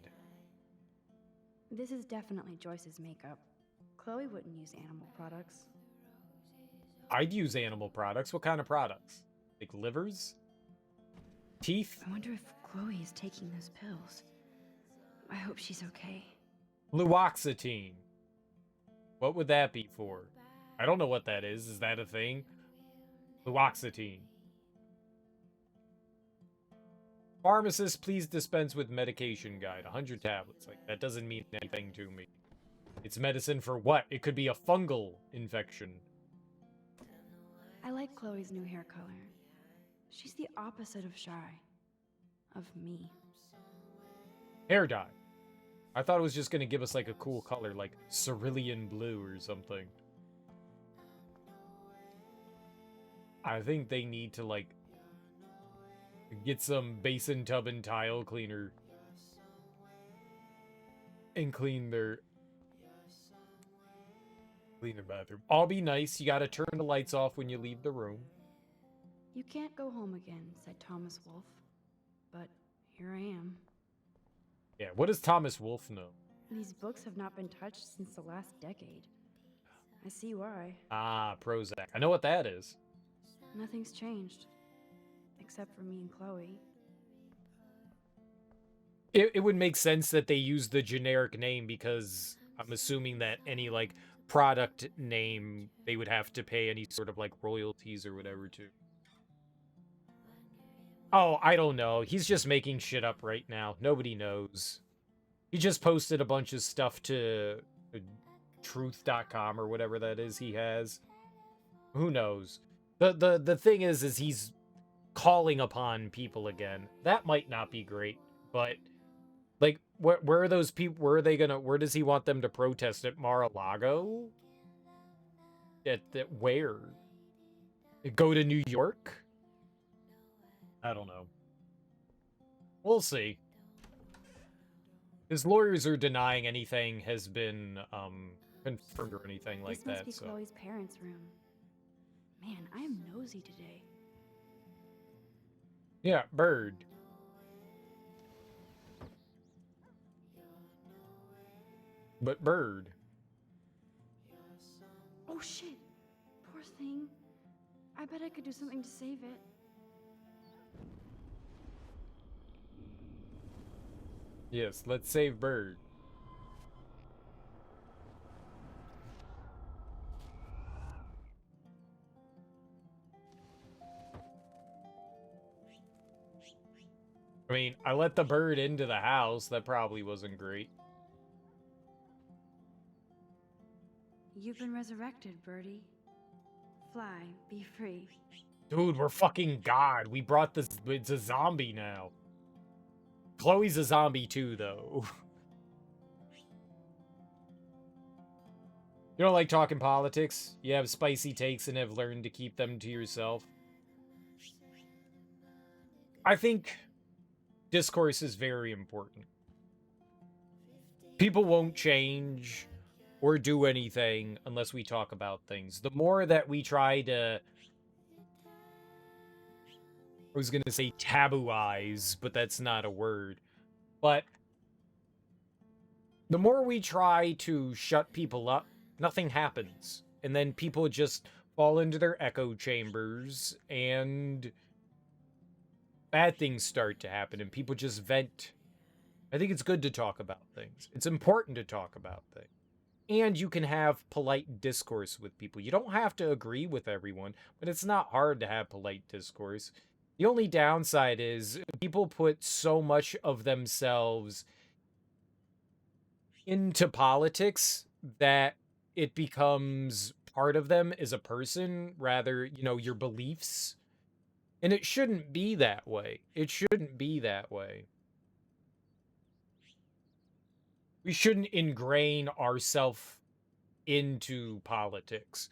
This is definitely Joyce's makeup. Chloe wouldn't use animal products. I'd use animal products. What kind of products? Like livers? Teeth? I wonder if Chloe is taking those pills. I hope she's okay. Fluoxetine. What would that be for? I don't know what that is. Is that a thing? Fluoxetine. Pharmacist, please dispense with medication guide. 100 tablets. Like, that doesn't mean anything to me. It's medicine for what? It could be a fungal infection. I like Chloe's new hair color. She's the opposite of shy. Of me. Hair dye. I thought it was just gonna give us like a cool color, like cerulean blue or something. I think they need to like get some basin tub and tile cleaner and clean their bathroom. I'll be nice. You gotta turn the lights off when you leave the room. You can't go home again, said Thomas Wolfe. But here I am. Yeah, what does Thomas Wolfe know? These books have not been touched since the last decade. I see why. Ah, Prozac. I know what that is. Nothing's changed. Except for me and Chloe. It would make sense that they use the generic name, because I'm assuming that any, like, product name, they would have to pay any sort of, like, royalties or whatever to. Oh, I don't know. He's just making shit up right now. Nobody knows. He just posted a bunch of stuff to truth.com or whatever that is he has. Who knows? The thing is he's calling upon people again. That might not be great, but like where are those people? Where does he want them to protest at Mar-a-Lago? Where? Go to New York? I don't know. We'll see. His lawyers are denying anything has been confirmed or anything like that. This must be Chloe's parents' room. Man, I am nosy today. Yeah, bird. But bird. Oh shit! Poor thing. I bet I could do something to save it. Yes, let's save Bird. I mean, I let the bird into the house. That probably wasn't great. You've been resurrected, Birdie. Fly, be free. Dude, we're fucking God. We brought this. It's a zombie now. Chloe's a zombie too, though. You don't like talking politics? You have spicy takes and have learned to keep them to yourself? I think discourse is very important. People won't change or do anything unless we talk about things. The more that we try to... I was going to say tabooize, but that's not a word. But the more we try to shut people up, nothing happens. And then people just fall into their echo chambers and bad things start to happen and people just vent. I think it's good to talk about things. It's important to talk about things. And you can have polite discourse with people. You don't have to agree with everyone, but it's not hard to have polite discourse. The only downside is people put so much of themselves into politics that it becomes part of them as a person, rather, you know, your beliefs. And it shouldn't be that way. It shouldn't be that way. We shouldn't ingrain ourselves into politics.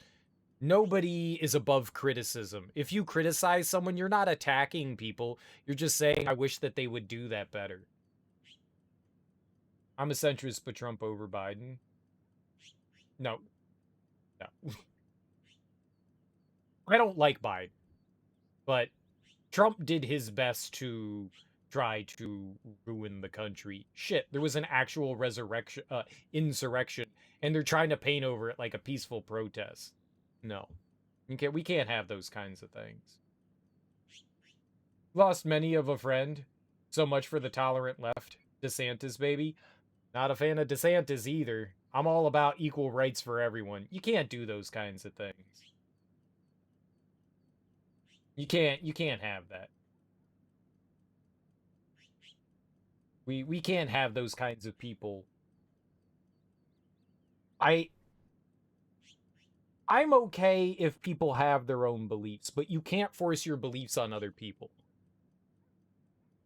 Nobody is above criticism. If you criticize someone, you're not attacking people. You're just saying, I wish that they would do that better. I'm a centrist, but Trump over Biden. No. No. I don't like Biden. But Trump did his best to try to ruin the country. Shit, there was an actual insurrection, and they're trying to paint over it like a peaceful protest. No. We can't have those kinds of things. Lost many of a friend. So much for the tolerant left. DeSantis, baby. Not a fan of DeSantis either. I'm all about equal rights for everyone. You can't do those kinds of things. You can't have that. We can't have those kinds of people. I'm okay if people have their own beliefs, but you can't force your beliefs on other people.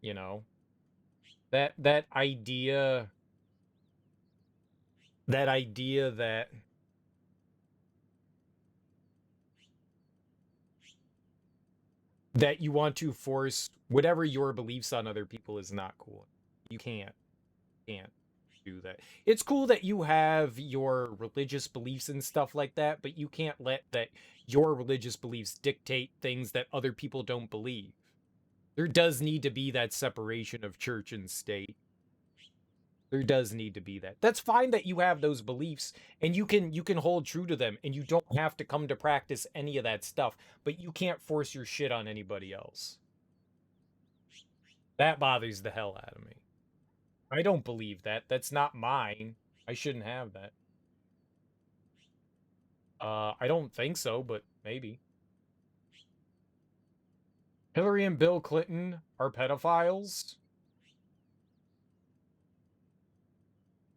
You know? That idea that you want to force whatever your beliefs on other people is not cool. You can't do that. It's cool that you have your religious beliefs and stuff like that, but you can't let that your religious beliefs dictate things that other people don't believe. There does need to be that separation of church and state. There does need to be that. That's fine that you have those beliefs and you can hold true to them and you don't have to come to practice any of that stuff, but you can't force your shit on anybody else. That bothers the hell out of me. I don't believe that. That's not mine. I shouldn't have that. I don't think so, but maybe. Hillary and Bill Clinton are pedophiles.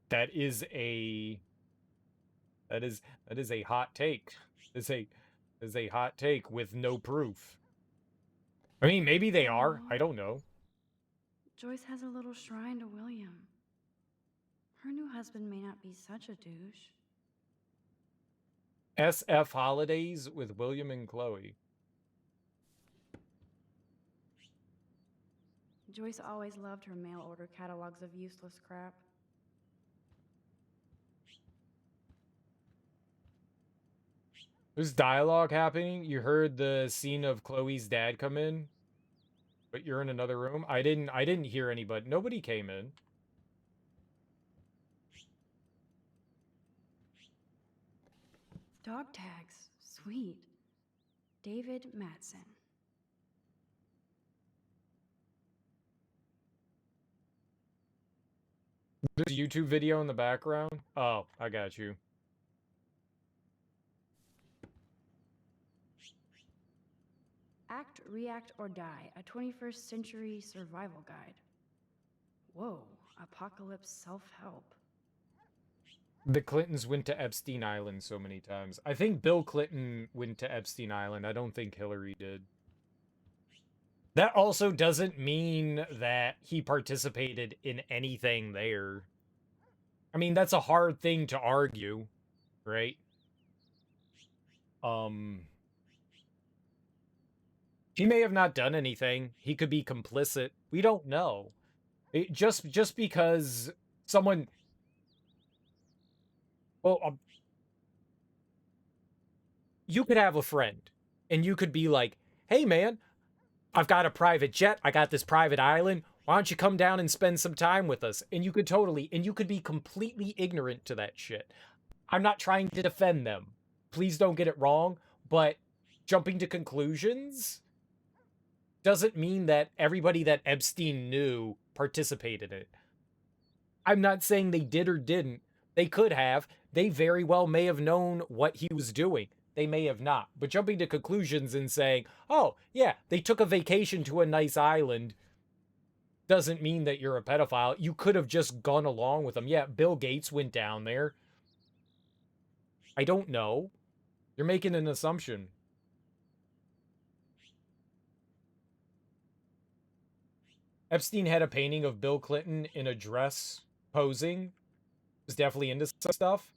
That is a hot take. Is a hot take with no proof. I mean, maybe they are. I don't know. Joyce has a little shrine to William. Her new husband may not be such a douche. SF Holidays with William and Chloe. Joyce always loved her mail order catalogs of useless crap. There's dialogue happening. You heard the scene of Chloe's dad come in, but you're in another room. I didn't hear anybody. Nobody came in. Dog tags. Sweet. David Matson. There's a YouTube video in the background. Oh, I got you. Act, React, or Die, a 21st century survival guide. Whoa, apocalypse self-help. The Clintons went to Epstein Island so many times. I think Bill Clinton went to Epstein Island. I don't think Hillary did. That also doesn't mean that he participated in anything there. I mean, that's a hard thing to argue, right? He may have not done anything. He could be complicit. We don't know. Just because someone... Well, you could have a friend, and you could be like, hey, man, I've got a private jet. I got this private island. Why don't you come down and spend some time with us? And you could be completely ignorant to that shit. I'm not trying to defend them. Please don't get it wrong, but jumping to conclusions doesn't mean that everybody that Epstein knew participated in it. I'm not saying they did or didn't. They could have. They very well may have known what he was doing. They may have not. But jumping to conclusions and saying, oh, yeah, they took a vacation to a nice island doesn't mean that you're a pedophile. You could have just gone along with them. Yeah, Bill Gates went down there. I don't know. You're making an assumption. Epstein had a painting of Bill Clinton in a dress posing. Was definitely into some stuff.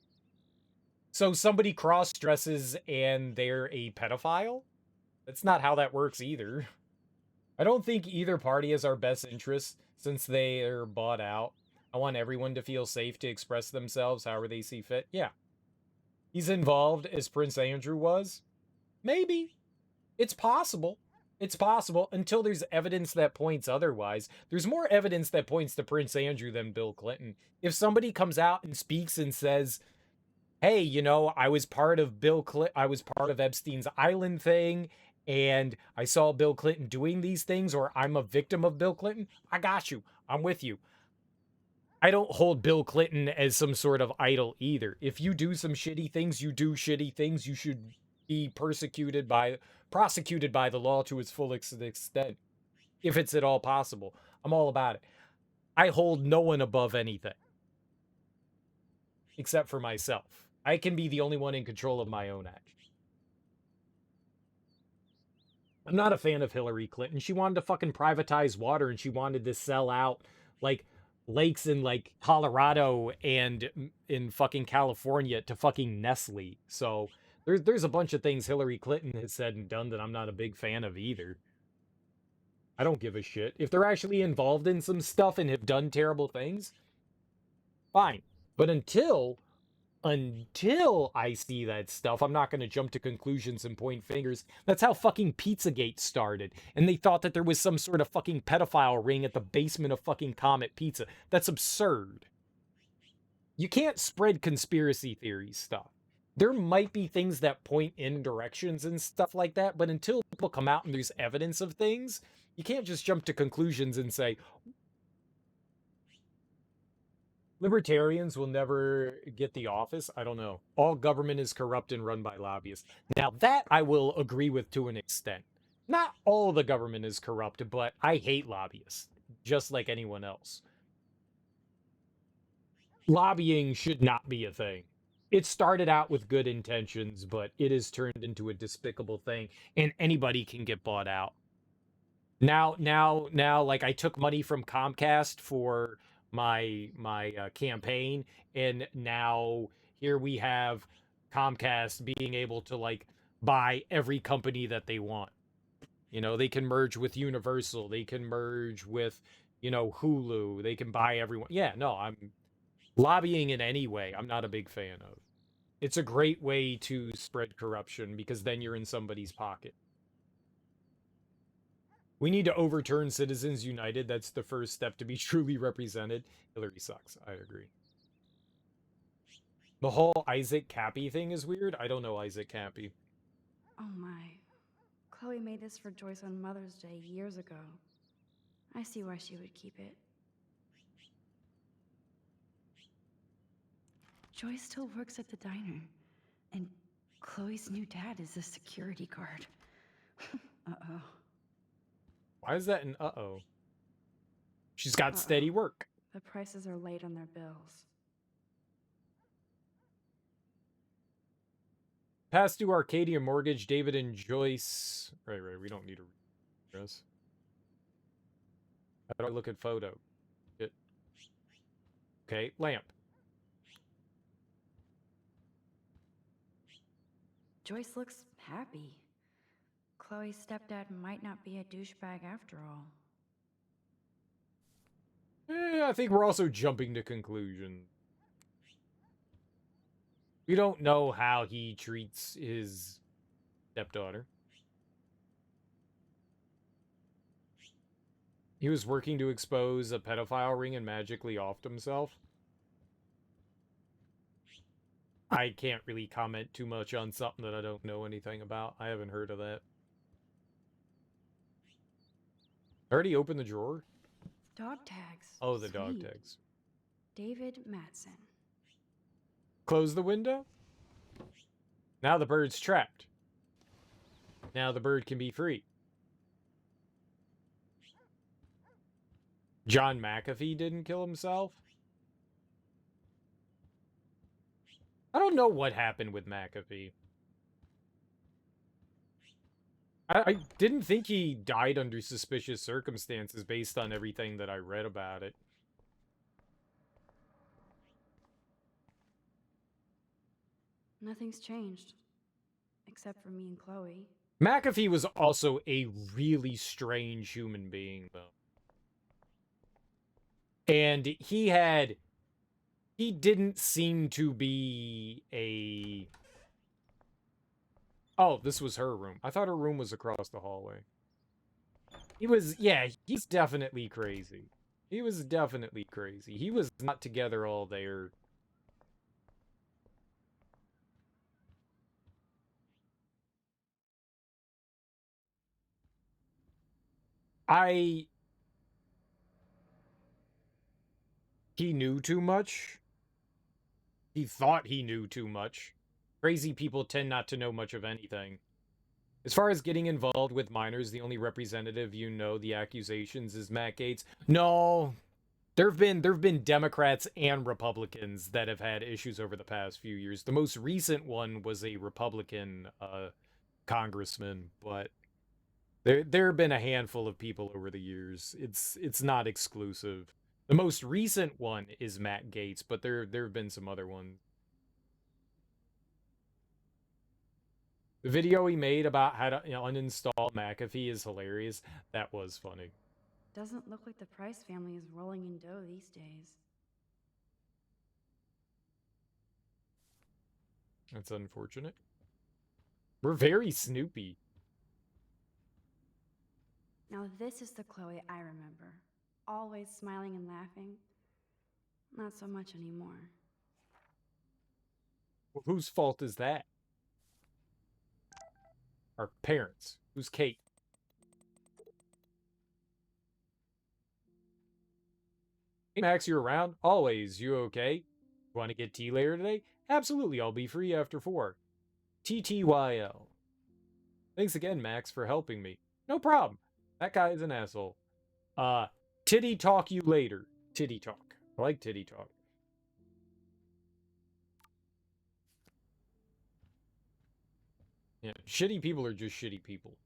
So somebody cross-dresses and they're a pedophile? That's not how that works either. I don't think either party has our best interests since they are bought out. I want everyone to feel safe to express themselves however they see fit. Yeah. He's involved as Prince Andrew was? Maybe. It's possible. It's possible until there's evidence that points otherwise. There's more evidence that points to Prince Andrew than Bill Clinton. If somebody comes out and speaks and says, hey, you know, I was part of Epstein's Island thing, and I saw Bill Clinton doing these things, or I'm a victim of Bill Clinton, I got you. I'm with you. I don't hold Bill Clinton as some sort of idol either. If you do some shitty things, you do shitty things, you should be prosecuted by the law to its fullest extent, if it's at all possible. I'm all about it. I hold no one above anything, except for myself. I can be the only one in control of my own actions. I'm not a fan of Hillary Clinton. She wanted to fucking privatize water, and she wanted to sell out, like, lakes in, like, Colorado and in fucking California to fucking Nestle. So there's a bunch of things Hillary Clinton has said and done that I'm not a big fan of either. I don't give a shit. If they're actually involved in some stuff and have done terrible things, fine. But until I see that stuff, I'm not going to jump to conclusions and point fingers. That's how fucking Pizzagate started. And they thought that there was some sort of fucking pedophile ring at the basement of fucking Comet Pizza. That's absurd. You can't spread conspiracy theory stuff. There might be things that point in directions and stuff like that, but until people come out and there's evidence of things, you can't just jump to conclusions and say, libertarians will never get the office. I don't know. All government is corrupt and run by lobbyists. Now, that I will agree with to an extent. Not all the government is corrupt, but I hate lobbyists, just like anyone else. Lobbying should not be a thing. It started out with good intentions, but it has turned into a despicable thing, and anybody can get bought out. Now, like, I took money from Comcast for my campaign, and now here we have Comcast being able to, like, buy every company that they want. You know, they can merge with Universal, they can merge with, you know, Hulu, they can buy everyone. Yeah, no, I'm lobbying in any way, I'm not a big fan of. It's a great way to spread corruption because then you're in somebody's pocket. We need to overturn Citizens United. That's the first step to be truly represented. Hillary sucks. I agree. The whole Isaac Cappy thing is weird. I don't know Isaac Cappy. Oh my. Chloe made this for Joyce on Mother's Day years ago. I see why she would keep it. Joyce still works at the diner. And Chloe's new dad is a security guard. Uh-oh. Why is that an uh-oh? She's got steady work. The prices are late on their bills. Past due Arcadia mortgage, David and Joyce. Right, we don't need a address. How do I look at photo? Okay, lamp. Joyce looks happy. Chloe's stepdad might not be a douchebag after all. I think we're also jumping to conclusions. We don't know how he treats his stepdaughter. He was working to expose a pedophile ring and magically offed himself. I can't really comment too much on something that I don't know anything about. I haven't heard of that. I already opened the drawer? Dog tags. Oh, the dog Sweet. tags. David Matson. Close the window. Now the bird's trapped. Now the bird can be free. John McAfee didn't kill himself? I don't know what happened with McAfee. I didn't think he died under suspicious circumstances based on everything that I read about it. Nothing's changed. Except for me and Chloe. McAfee was also a really strange human being, though. And he didn't seem to be a... Oh, this was her room. I thought her room was across the hallway. He's definitely crazy. He was definitely crazy. He was not together all there. He knew too much. He thought he knew too much. Crazy people tend not to know much of anything. As far as getting involved with minors, the only representative the accusations is Matt Gaetz. No, there've been Democrats and Republicans that have had issues over the past few years. The most recent one was a Republican congressman, but there have been a handful of people over the years. It's not exclusive. The most recent one is Matt Gaetz, but there have been some other ones. The video he made about how to uninstall McAfee is hilarious. That was funny. Doesn't look like the Price family is rolling in dough these days. That's unfortunate. We're very Snoopy. Now this is the Chloe I remember. Always smiling and laughing. Not so much anymore. Well, whose fault is that? Our parents. Who's Kate? Hey, Max, you around? Always. You okay? Want to get tea later today? Absolutely, I'll be free after 4. TTYL. Thanks again, Max, for helping me. No problem. That guy is an asshole. Titty talk you later. Titty talk. I like titty talk. Yeah, shitty people are just shitty people.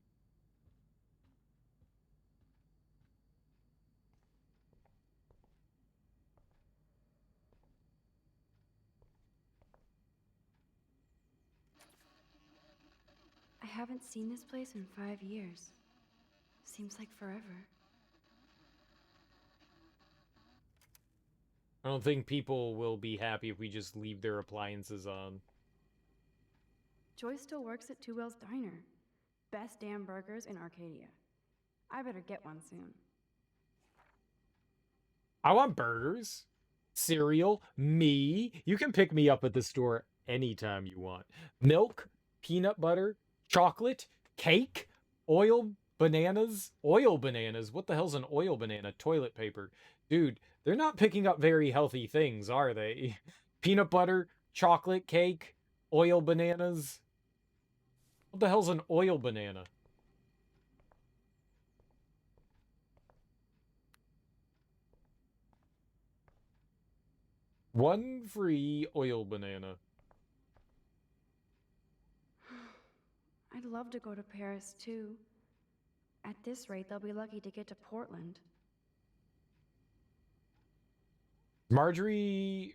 I haven't seen this place in 5 years. Seems like forever. I don't think people will be happy if we just leave their appliances on. Joyce still works at Two Whales Diner. Best damn burgers in Arcadia. I better get one soon. I want burgers, cereal, me. You can pick me up at the store anytime you want. Milk, peanut butter, chocolate, cake, oil bananas. Oil bananas? What the hell's an oil banana? Toilet paper. Dude, they're not picking up very healthy things, are they? Peanut butter, chocolate cake, oil bananas. What the hell's an oil banana? One free oil banana. I'd love to go to Paris, too. At this rate, they'll be lucky to get to Portland. Marjorie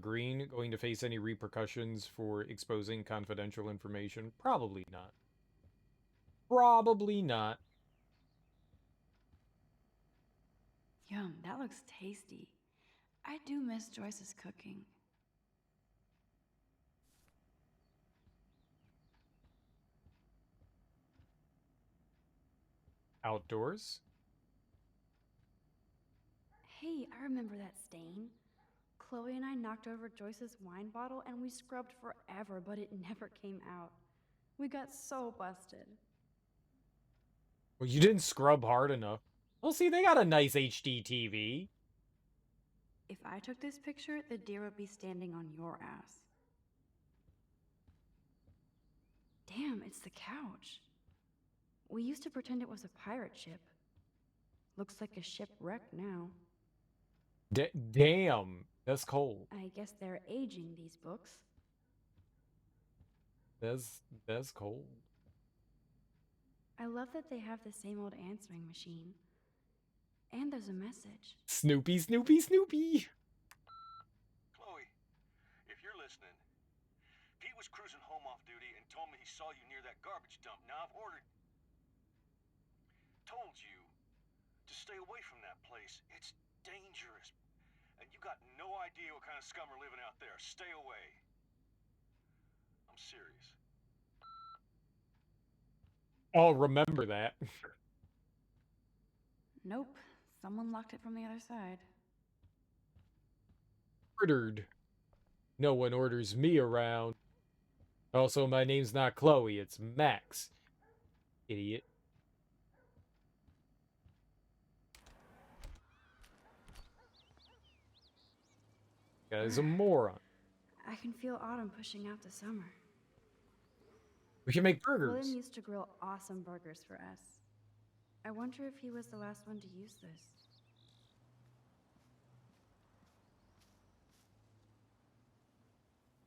Green going to face any repercussions for exposing confidential information? Probably not. Probably not. Yum, that looks tasty. I do miss Joyce's cooking. Outdoors? Hey, I remember that stain. Chloe and I knocked over Joyce's wine bottle and we scrubbed forever, but it never came out. We got so busted. Well, you didn't scrub hard enough. Well, see, they got a nice HD TV. If I took this picture, the deer would be standing on your ass. Damn, it's the couch. We used to pretend it was a pirate ship. Looks like a shipwreck now. Damn, that's cold. I guess they're aging these books. That's cold. I love that they have the same old answering machine. And there's a message. Snoopy, Snoopy, Snoopy! Chloe, if you're listening, Pete was cruising home off duty and told me he saw you near that garbage dump. Now I've told you to stay away from that place. It's dangerous. And you got no idea what kind of scum are living out there. Stay away. I'm serious. I'll remember that. Nope. Someone locked it from the other side. Ordered. No one orders me around. Also, my name's not Chloe, it's Max. Idiot. Guy's a moron. I can feel autumn pushing out the summer. We can make burgers. William used to grill awesome burgers for us. I wonder if he was the last one to use this.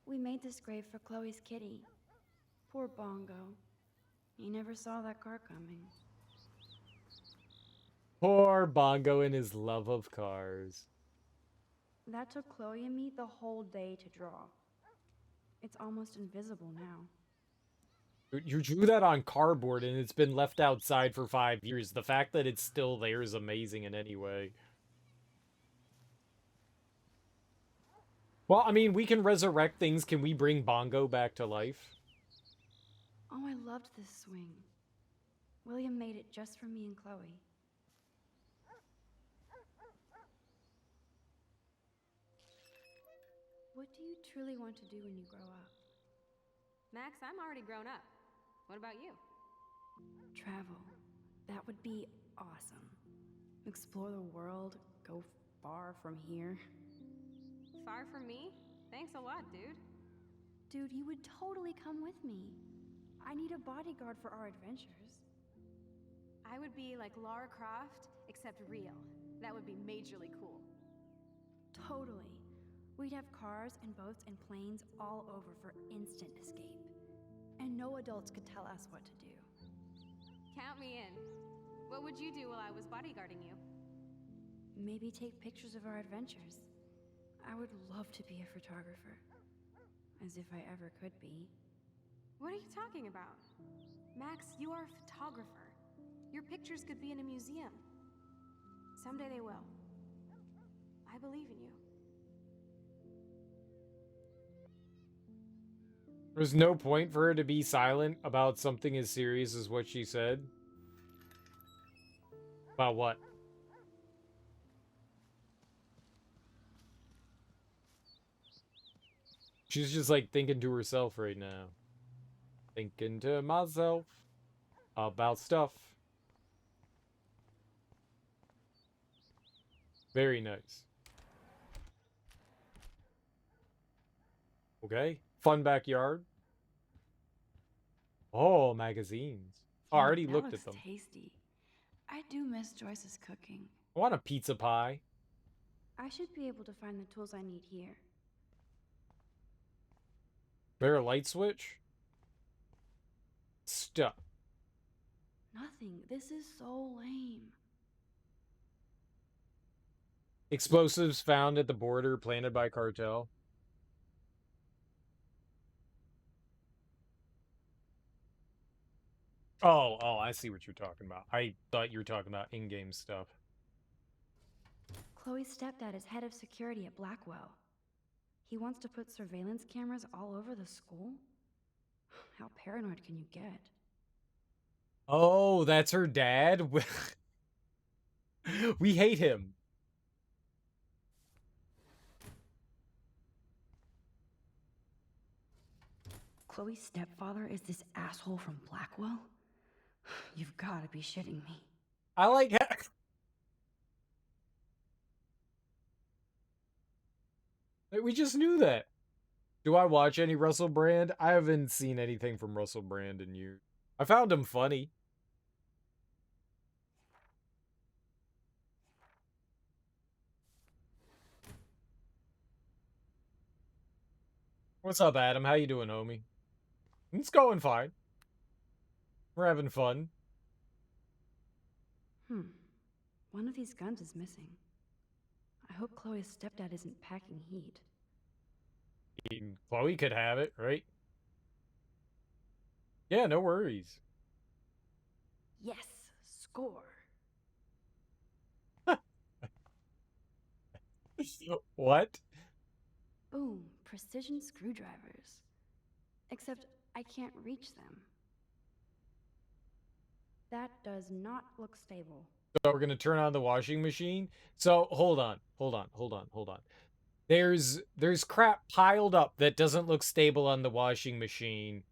We made this grave for Chloe's kitty. Poor Bongo. He never saw that car coming. Poor Bongo and his love of cars. That took Chloe and me the whole day to draw. It's almost invisible now. You drew that on cardboard and it's been left outside for 5 years. The fact that it's still there is amazing in any way. Well, I mean, we can resurrect things. Can we bring Bongo back to life? Oh, I loved this swing. William made it just for me and Chloe. What do you truly want to do when you grow up? Max, I'm already grown up. What about you? Travel. That would be awesome. Explore the world, go far from here. Far from me? Thanks a lot, dude. Dude, you would totally come with me. I need a bodyguard for our adventures. I would be like Lara Croft, except real. That would be majorly cool. Totally. We'd have cars and boats and planes all over for instant escape. And no adults could tell us what to do. Count me in. What would you do while I was bodyguarding you? Maybe take pictures of our adventures. I would love to be a photographer. As if I ever could be. What are you talking about? Max, you are a photographer. Your pictures could be in a museum. Someday they will. I believe in you. There's no point for her to be silent about something as serious as what she said. About what? She's just like thinking to herself right now. Thinking to myself about stuff. Very nice. Okay. Fun backyard. Oh, magazines. Oh, I already That looked looks at them. tasty. I do miss Joyce's cooking. I want a pizza pie. I should be able to find the tools I need here. There a light switch? Stuff. Nothing. This is so lame. Explosives found at the border planted by cartel. Oh, I see what you're talking about. I thought you were talking about in-game stuff. Chloe's stepdad is head of security at Blackwell. He wants to put surveillance cameras all over the school? How paranoid can you get? Oh, that's her dad? We hate him. Chloe's stepfather is this asshole from Blackwell? You've got to be shitting me. I like we just knew that. Do I watch any Russell Brand? I haven't seen anything from Russell Brand in years. I found him funny. What's up, Adam? How you doing, homie? It's going fine. We're having fun. One of these guns is missing. I hope Chloe's stepdad isn't packing heat. Chloe could have it, right? Yeah, no worries. Yes, score. What? Boom, precision screwdrivers. Except I can't reach them. That does not look stable. So we're gonna turn on the washing machine. So hold on. There's crap piled up that doesn't look stable on the washing machine,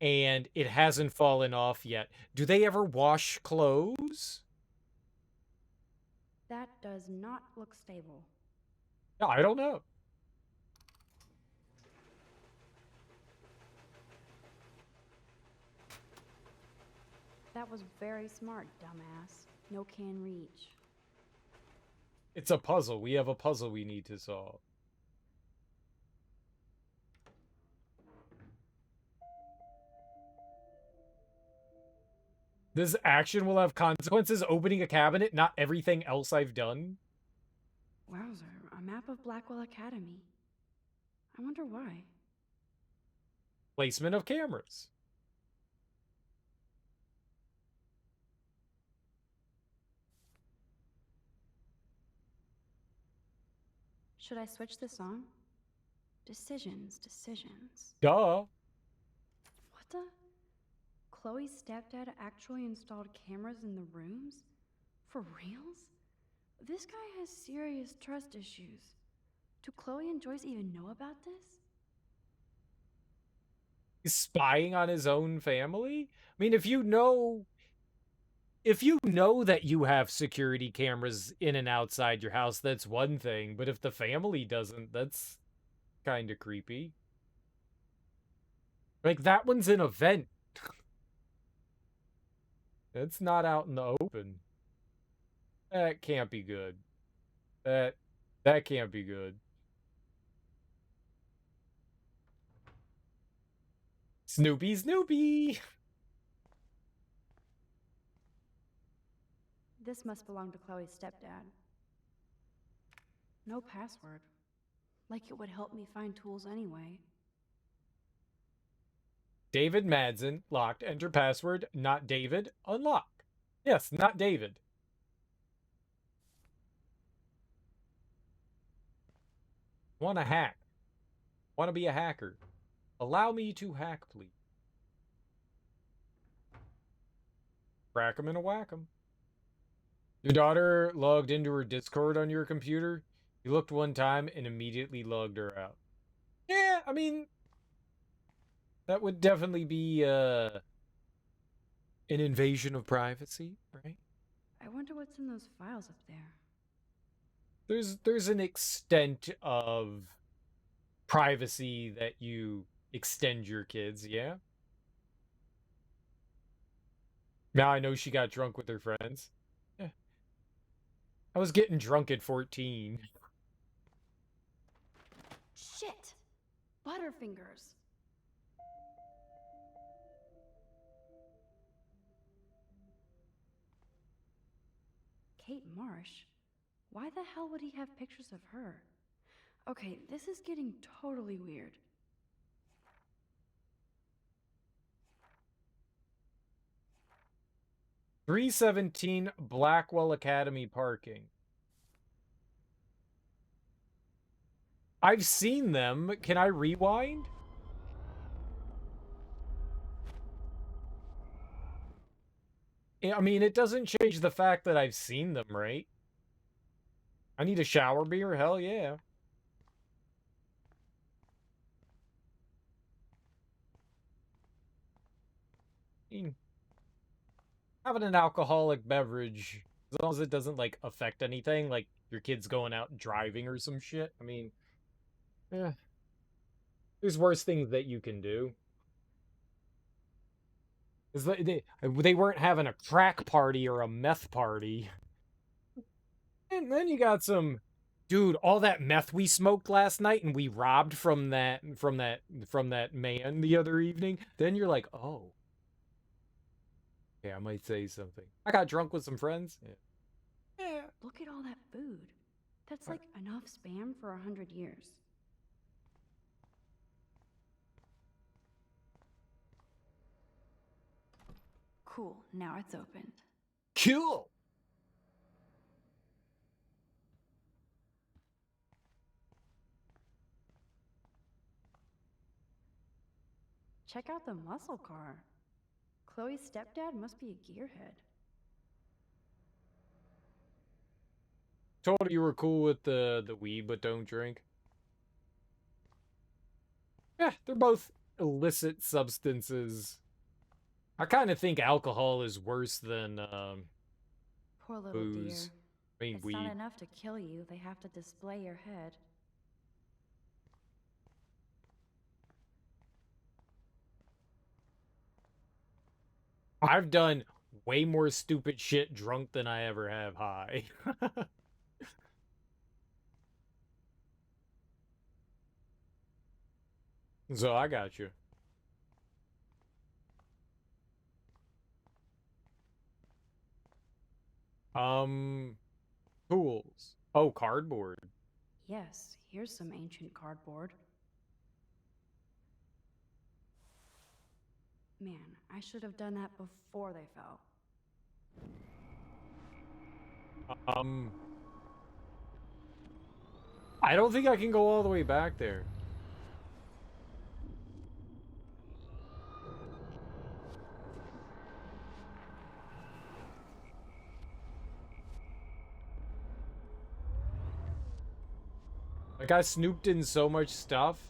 and it hasn't fallen off yet. Do they ever wash clothes? That does not look stable. No, I don't know. That was very smart, dumbass. No can reach. It's a puzzle. We have a puzzle we need to solve. This action will have consequences. Opening a cabinet, not everything else I've done. Wowzer, a map of Blackwell Academy. I wonder why. Placement of cameras. Should I switch this on? Decisions. Duh. What the? Chloe's stepdad actually installed cameras in the rooms? For reals? This guy has serious trust issues. Do Chloe and Joyce even know about this? He's spying on his own family? I mean, if you know that you have security cameras in and outside your house, that's one thing. But if the family doesn't, that's kind of creepy. Like, that one's an event. It's not out in the open. That can't be good. That can't be good. Snoopy! This must belong to Chloe's stepdad. No password. Like it would help me find tools anyway. David Madsen, locked. Enter password, not David. Unlock. Yes, not David. Want to hack. Want to be a hacker. Allow me to hack, please. Crack 'em and a whack 'em. Your daughter logged into her Discord on your computer. You looked one time and immediately logged her out. Yeah, I mean, that would definitely be an invasion of privacy, right? I wonder what's in those files up there. There's an extent of privacy that you extend your kids, yeah? Now I know she got drunk with her friends. Yeah. I was getting drunk at 14. Shit! Butterfingers. Kate Marsh? Why the hell would he have pictures of her? Okay, this is getting totally weird. $317 Blackwell Academy parking. I've seen them. Can I rewind? I mean, it doesn't change the fact that I've seen them, right? I need a shower beer? Hell yeah. Having an alcoholic beverage, as long as it doesn't, like, affect anything, like your kid's going out driving or some shit. I mean, yeah. There's worse things that you can do. They weren't having a crack party or a meth party. And then you got some, dude, all that meth we smoked last night and we robbed from that man the other evening. Then you're like, oh. Yeah, I might say something. I got drunk with some friends. Yeah. Look at all that food. That's like enough spam for 100 years. Cool, now it's opened. Cool! Check out the muscle car. Chloe's stepdad must be a gearhead. Told her you were cool with the weed, but don't drink. Yeah, they're both illicit substances. I kind of think alcohol is worse than Poor little booze. dear. I mean, It's weed. not enough to kill you, they have to display your head. I've done way more stupid shit drunk than I ever have high. So I got you. Tools. Oh, cardboard. Yes, here's some ancient cardboard. Man, I should have done that before they fell. I don't think I can go all the way back there. Like, I snooped in so much stuff.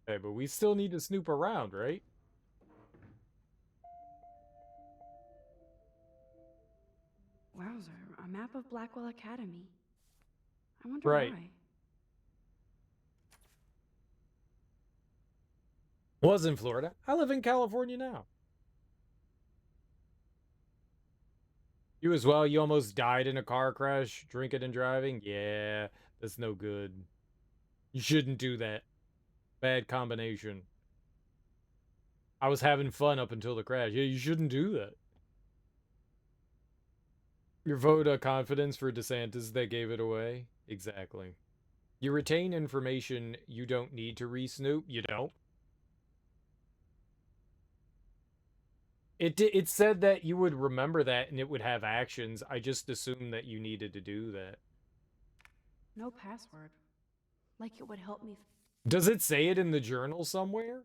Okay, but we still need to snoop around, right? Wowzer, a map of Blackwell Academy. I wonder Right. why. Was in Florida. I live in California now. You as well? You almost died in a car crash, drinking and driving? Yeah, that's no good. You shouldn't do that. Bad combination. I was having fun up until the crash. Yeah, you shouldn't do that. Your vote of confidence for DeSantis, they gave it away. Exactly. You retain information you don't need to re-snoop. You don't. It said that you would remember that and it would have actions. I just assumed that you needed to do that. No password. Like it would help me. Does it say it in the journal somewhere?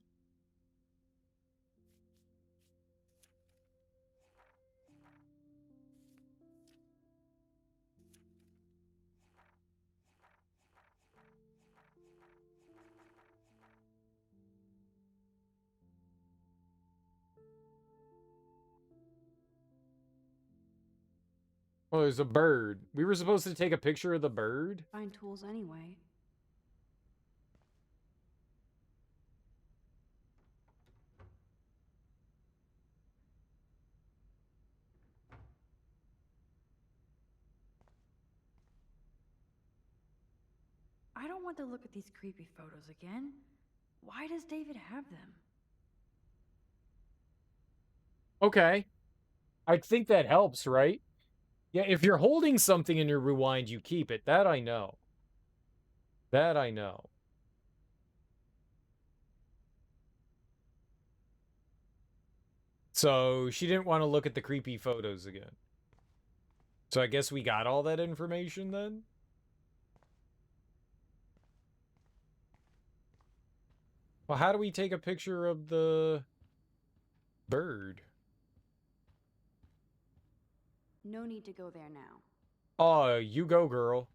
Oh, there's a bird. We were supposed to take a picture of the bird? Find tools anyway. I don't want to look at these creepy photos again. Why does David have them? Okay. I think that helps, right? Yeah, if you're holding something in your rewind, you keep it. That I know. That I know. So she didn't want to look at the creepy photos again. So I guess we got all that information then? Well, how do we take a picture of the bird? No need to go there now. Oh, you go, girl.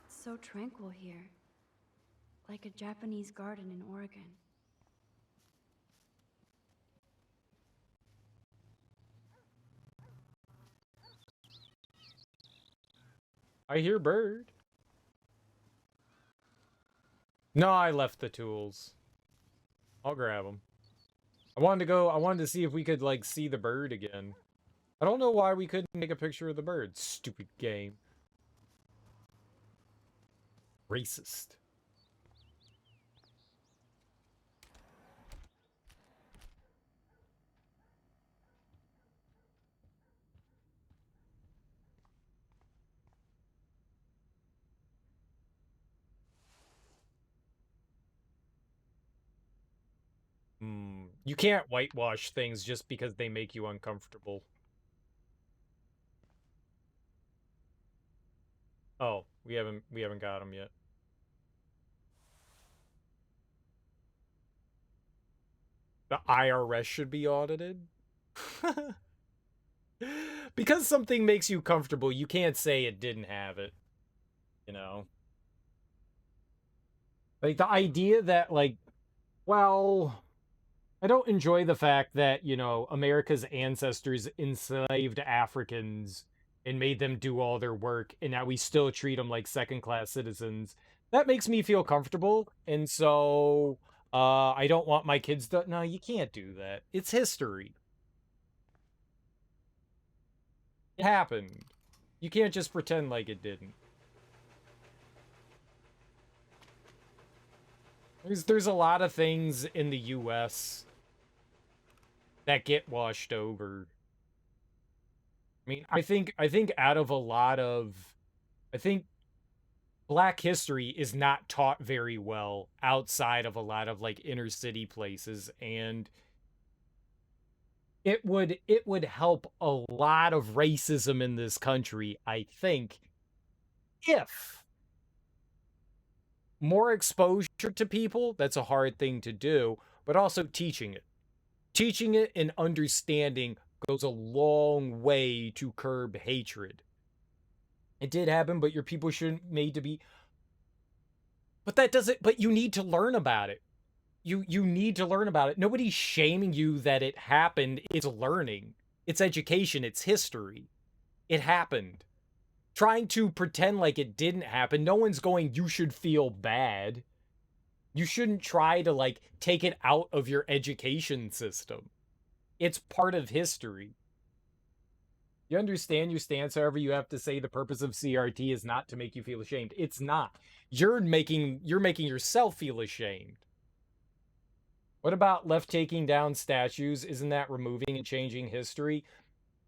It's so tranquil here. Like a Japanese garden in Oregon. I hear bird. No, I left the tools. I'll grab them. I wanted to see if we could, like, see the bird again. I don't know why we couldn't take a picture of the bird. Stupid game. Racist. You can't whitewash things just because they make you uncomfortable. Oh, we haven't got them yet. The IRS should be audited. Because something makes you comfortable, you can't say it didn't have it. You know? Like, the idea that, like, well, I don't enjoy the fact that, you know, America's ancestors enslaved Africans and made them do all their work, and now we still treat them like second-class citizens. That makes me feel comfortable, and so I don't want my kids to... No, you can't do that. It's history. It happened. You can't just pretend like it didn't. There's a lot of things in the U.S. that get washed over. I mean, I think out of a lot of... I think Black history is not taught very well outside of a lot of, like, inner city places, and it would help a lot of racism in this country, I think, if more exposure to people. That's a hard thing to do, but also teaching it. Teaching it and understanding goes a long way to curb hatred. It did happen, but your people shouldn't made to be... But that doesn't... But you need to learn about it. You need to learn about it. Nobody's shaming you that it happened. It's learning. It's education. It's history. It happened. Trying to pretend like it didn't happen, no one's going, you should feel bad. You shouldn't try to, like, take it out of your education system. It's part of history. You understand your stance, however, you have to say the purpose of CRT is not to make you feel ashamed. It's not. You're making yourself feel ashamed. What about left taking down statues? Isn't that removing and changing history?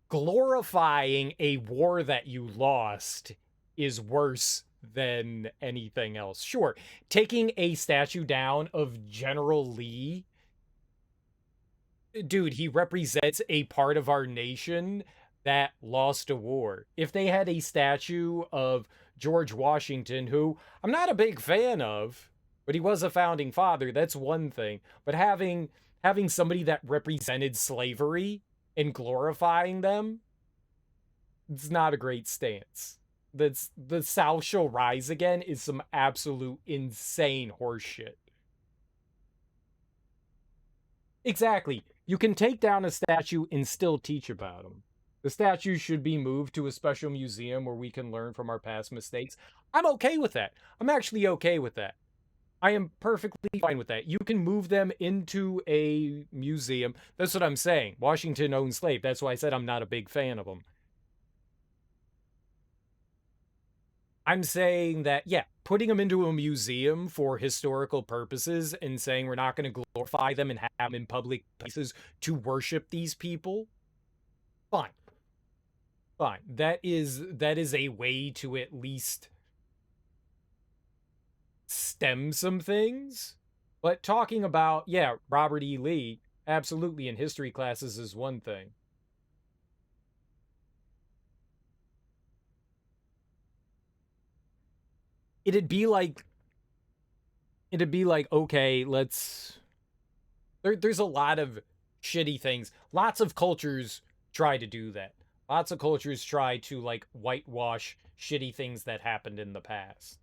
Glorifying a war that you lost is worse than anything else. Sure, taking a statue down of General Lee, dude, he represents a part of our nation that lost a war. If they had a statue of George Washington, who I'm not a big fan of, but he was a founding father, that's one thing. But having somebody that represented slavery and glorifying them, it's not a great stance. The South shall rise again is some absolute insane horseshit. Exactly. You can take down a statue and still teach about them. The statue should be moved to a special museum where we can learn from our past mistakes. I'm okay with that. I'm actually okay with that. I am perfectly fine with that. You can move them into a museum. That's what I'm saying. Washington owned slaves. That's why I said I'm not a big fan of them. I'm saying that, yeah, putting them into a museum for historical purposes and saying we're not going to glorify them and have them in public places to worship these people, fine. Fine. That is a way to at least stem some things. But talking about, yeah, Robert E. Lee, absolutely, in history classes is one thing. It'd be like, okay, there's a lot of shitty things. Lots of cultures try to do that. Lots of cultures try to, like, whitewash shitty things that happened in the past.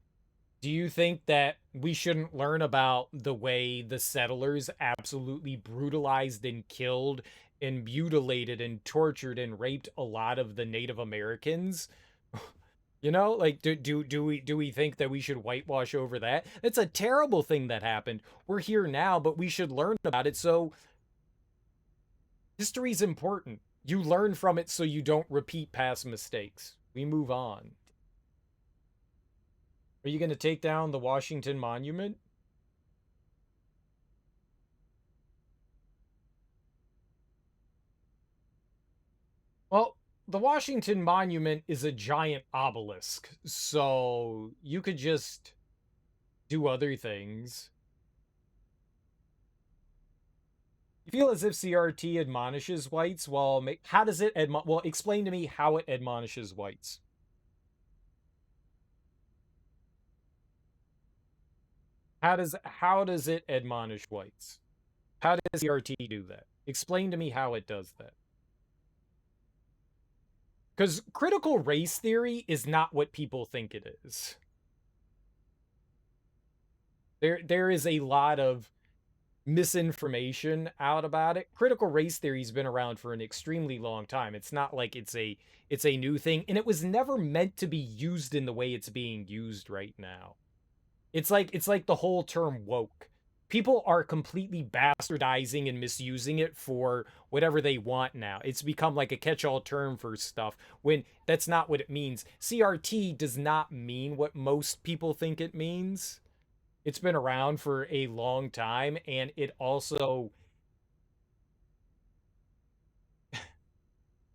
Do you think that we shouldn't learn about the way the settlers absolutely brutalized and killed and mutilated and tortured and raped a lot of the Native Americans? You know, like, do we think that we should whitewash over that? It's a terrible thing that happened. We're here now, but we should learn about it. So history's important. You learn from it so you don't repeat past mistakes. We move on. Are you going to take down the Washington Monument? Well, the Washington Monument is a giant obelisk, so you could just do other things. You feel as if CRT admonishes whites? Well, how does it well, explain to me how it admonishes whites. How does it admonish whites? How does CRT do that? Explain to me how it does that. Because critical race theory is not what people think it is. There is a lot of misinformation out about it. Critical race theory's been around for an extremely long time. It's not like it's a new thing, and it was never meant to be used in the way it's being used right now. It's like the whole term woke. People are completely bastardizing and misusing it for whatever they want now. It's become like a catch-all term for stuff when that's not what it means. CRT does not mean what most people think it means. It's been around for a long time, and it also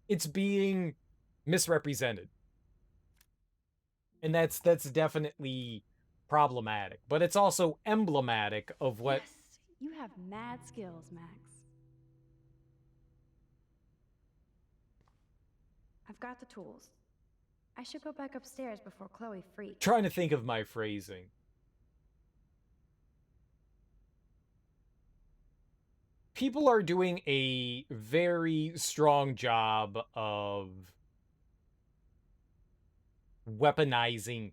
it's being misrepresented. And that's definitely problematic, but it's also emblematic of what... Yes, you have mad skills, Max. I've got the tools. I should go back upstairs before Chloe freaks. Trying to think of my phrasing. People are doing a very strong job of weaponizing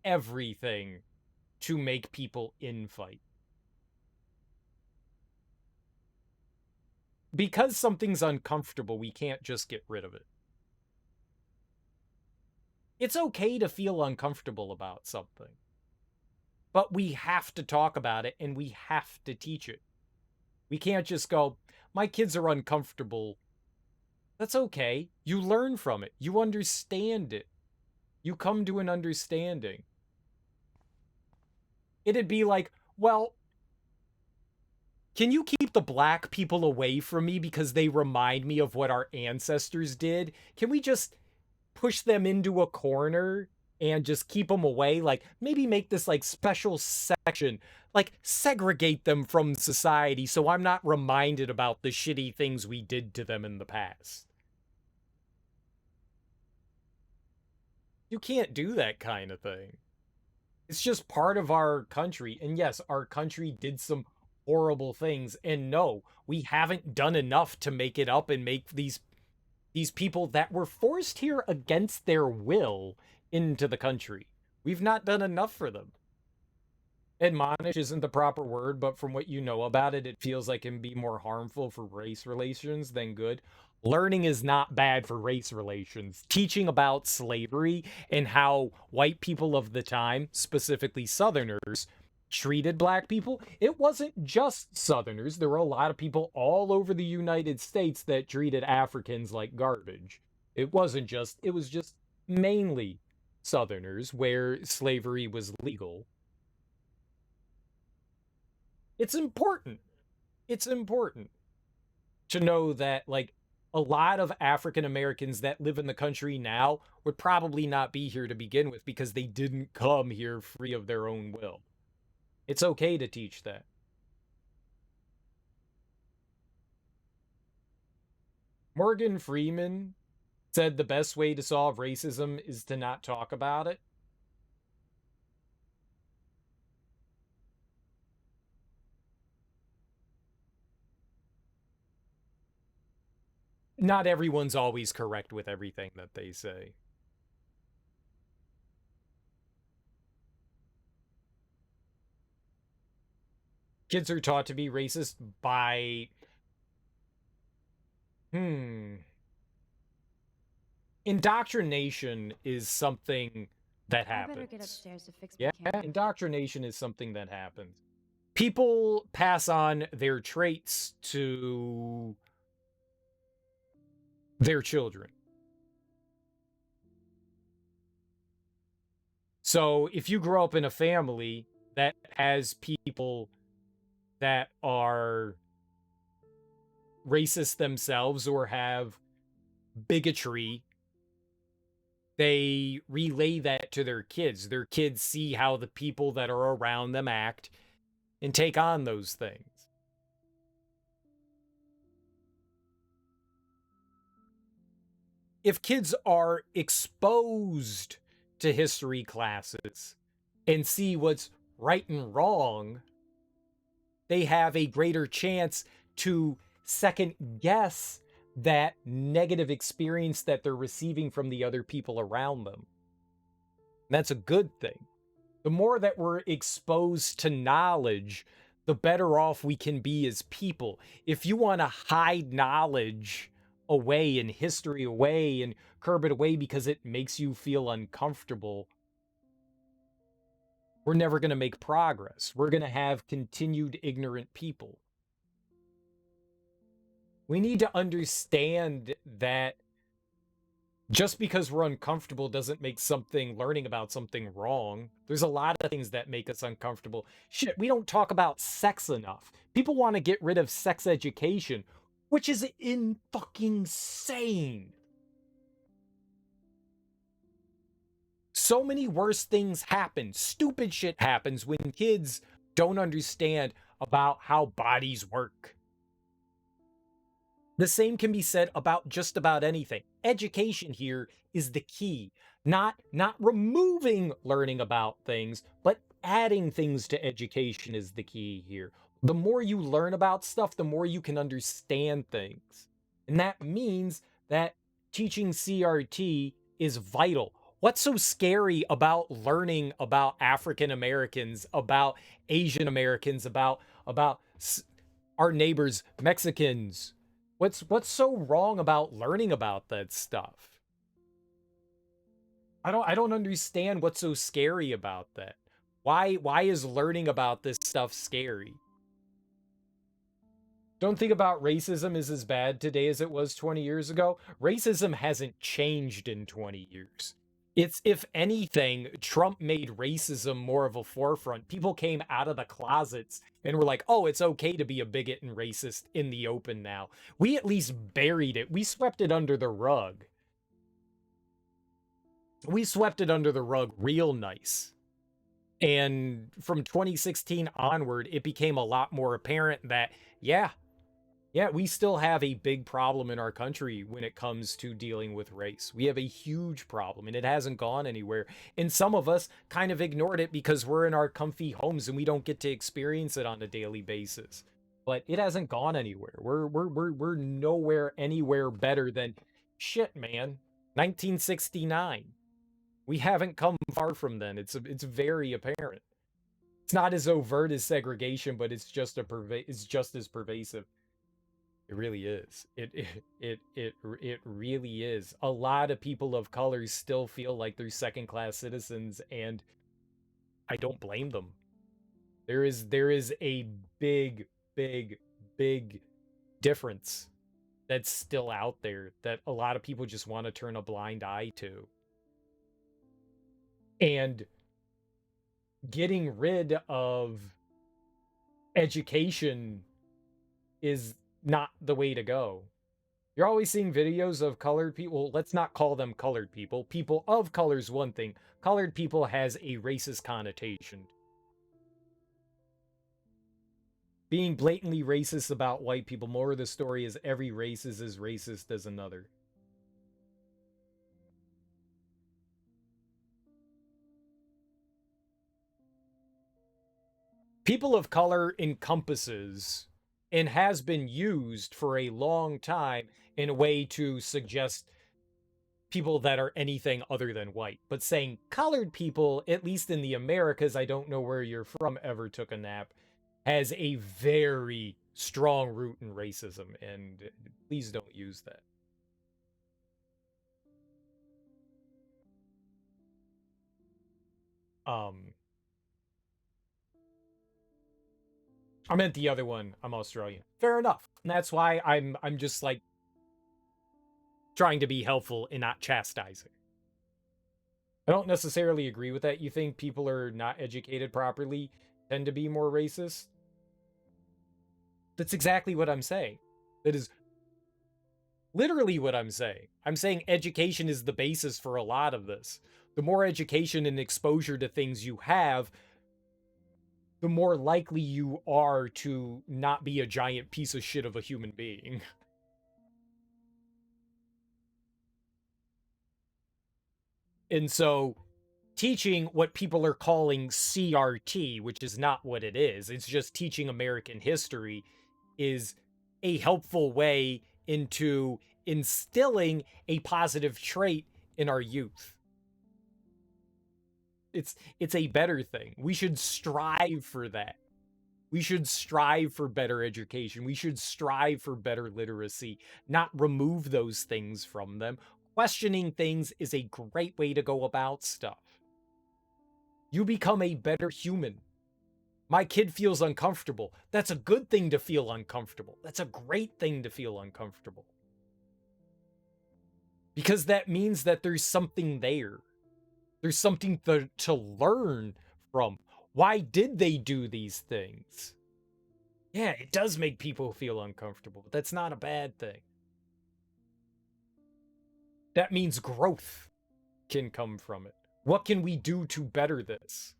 everything to make people infight. Because something's uncomfortable, we can't just get rid of it. It's okay to feel uncomfortable about something. But we have to talk about it, and we have to teach it. We can't just go, my kids are uncomfortable. That's okay. You learn from it. You understand it. You come to an understanding. It'd be like, well, can you keep the black people away from me because they remind me of what our ancestors did? Can we just push them into a corner and just keep them away? Like, maybe make this, like, special section. Like, segregate them from society so I'm not reminded about the shitty things we did to them in the past. You can't do that kind of thing. It's just part of our country. And yes, our country did some horrible things. And no, we haven't done enough to make it up and make these people that were forced here against their will into the country. We've not done enough for them. admonish isn't the proper word, but from what you know about it, it feels like it can be more harmful for race relations than good. Learning is not bad for race relations. Teaching about slavery and how white people of the time, specifically Southerners, treated black people, it wasn't just Southerners. There were a lot of people all over the United States that treated Africans like garbage. It was just mainly Southerners where slavery was legal. It's important. It's important to know that, like, a lot of African Americans that live in the country now would probably not be here to begin with because they didn't come here free of their own will. It's okay to teach that. Morgan Freeman said the best way to solve racism is to not talk about it. Not everyone's always correct with everything that they say. Kids are taught to be racist by indoctrination is something that happens. I better get upstairs to fix my Yeah, camera. indoctrination is something that happens. People pass on their traits to their children. So if you grow up in a family that has people that are racist themselves or have bigotry, they relay that to their kids. Their kids see how the people that are around them act and take on those things. If kids are exposed to history classes and see what's right and wrong, they have a greater chance to second guess that negative experience that they're receiving from the other people around them. And that's a good thing. The more that we're exposed to knowledge, the better off we can be as people. If you want to hide knowledge away and history away and curb it away because it makes you feel uncomfortable, we're never going to make progress. We're going to have continued ignorant people. We need to understand that just because we're uncomfortable doesn't make learning about something wrong. There's a lot of things that make us uncomfortable. Shit, we don't talk about sex enough. People want to get rid of sex education, which is fucking insane. So many worse things happen. Stupid shit happens when kids don't understand about how bodies work. The same can be said about just about anything. Education here is the key. Not removing learning about things, but adding things to education is the key here. The more you learn about stuff, the more you can understand things. And that means that teaching CRT is vital. What's so scary about learning about African Americans, about Asian Americans, about our neighbors, Mexicans? What's so wrong about learning about that stuff? I don't understand what's so scary about that. Why is learning about this stuff scary? Don't think about racism is as bad today as it was 20 years ago. Racism hasn't changed in 20 years. It's, if anything, Trump made racism more of a forefront. People came out of the closets and were like, oh, it's okay to be a bigot and racist in the open now. We at least buried it. We swept it under the rug. We swept it under the rug real nice. And from 2016 onward, it became a lot more apparent that, yeah, we still have a big problem in our country when it comes to dealing with race. We have a huge problem and it hasn't gone anywhere. And some of us kind of ignored it because we're in our comfy homes and we don't get to experience it on a daily basis. But it hasn't gone anywhere. We're nowhere anywhere better than shit, man. 1969. We haven't come far from then. It's very apparent. It's not as overt as segregation, but it's just it's just as pervasive. It really is. It really is. A lot of people of color still feel like they're second-class citizens, and I don't blame them. There is a big, big, big difference that's still out there that a lot of people just want to turn a blind eye to. And getting rid of education is not the way to go. You're always seeing videos of colored people. Let's not call them colored people. People of color's one thing. Colored people has a racist connotation. Being blatantly racist about white people, more of the story is every race is as racist as another. People of color encompasses and has been used for a long time in a way to suggest people that are anything other than white. But saying colored people, at least in the Americas, I don't know where you're from, ever took a nap, has a very strong root in racism, and please don't use that. I meant the other one. I'm Australian. Fair enough. And that's why I'm just like trying to be helpful and not chastising. I don't necessarily agree with that. You think people are not educated properly tend to be more racist? That's exactly what I'm saying. That is literally what I'm saying. I'm saying education is the basis for a lot of this. The more education and exposure to things you have, the more likely you are to not be a giant piece of shit of a human being. And so teaching what people are calling CRT, which is not what it is, it's just teaching American history, is a helpful way into instilling a positive trait in our youth. It's a better thing. We should strive for that. We should strive for better education. We should strive for better literacy, not remove those things from them. Questioning things is a great way to go about stuff. You become a better human. My kid feels uncomfortable. That's a good thing to feel uncomfortable. That's a great thing to feel uncomfortable. Because that means that there's something there. There's something to learn from. Why did they do these things? Yeah, it does make people feel uncomfortable, but that's not a bad thing. That means growth can come from it. What can we do to better this?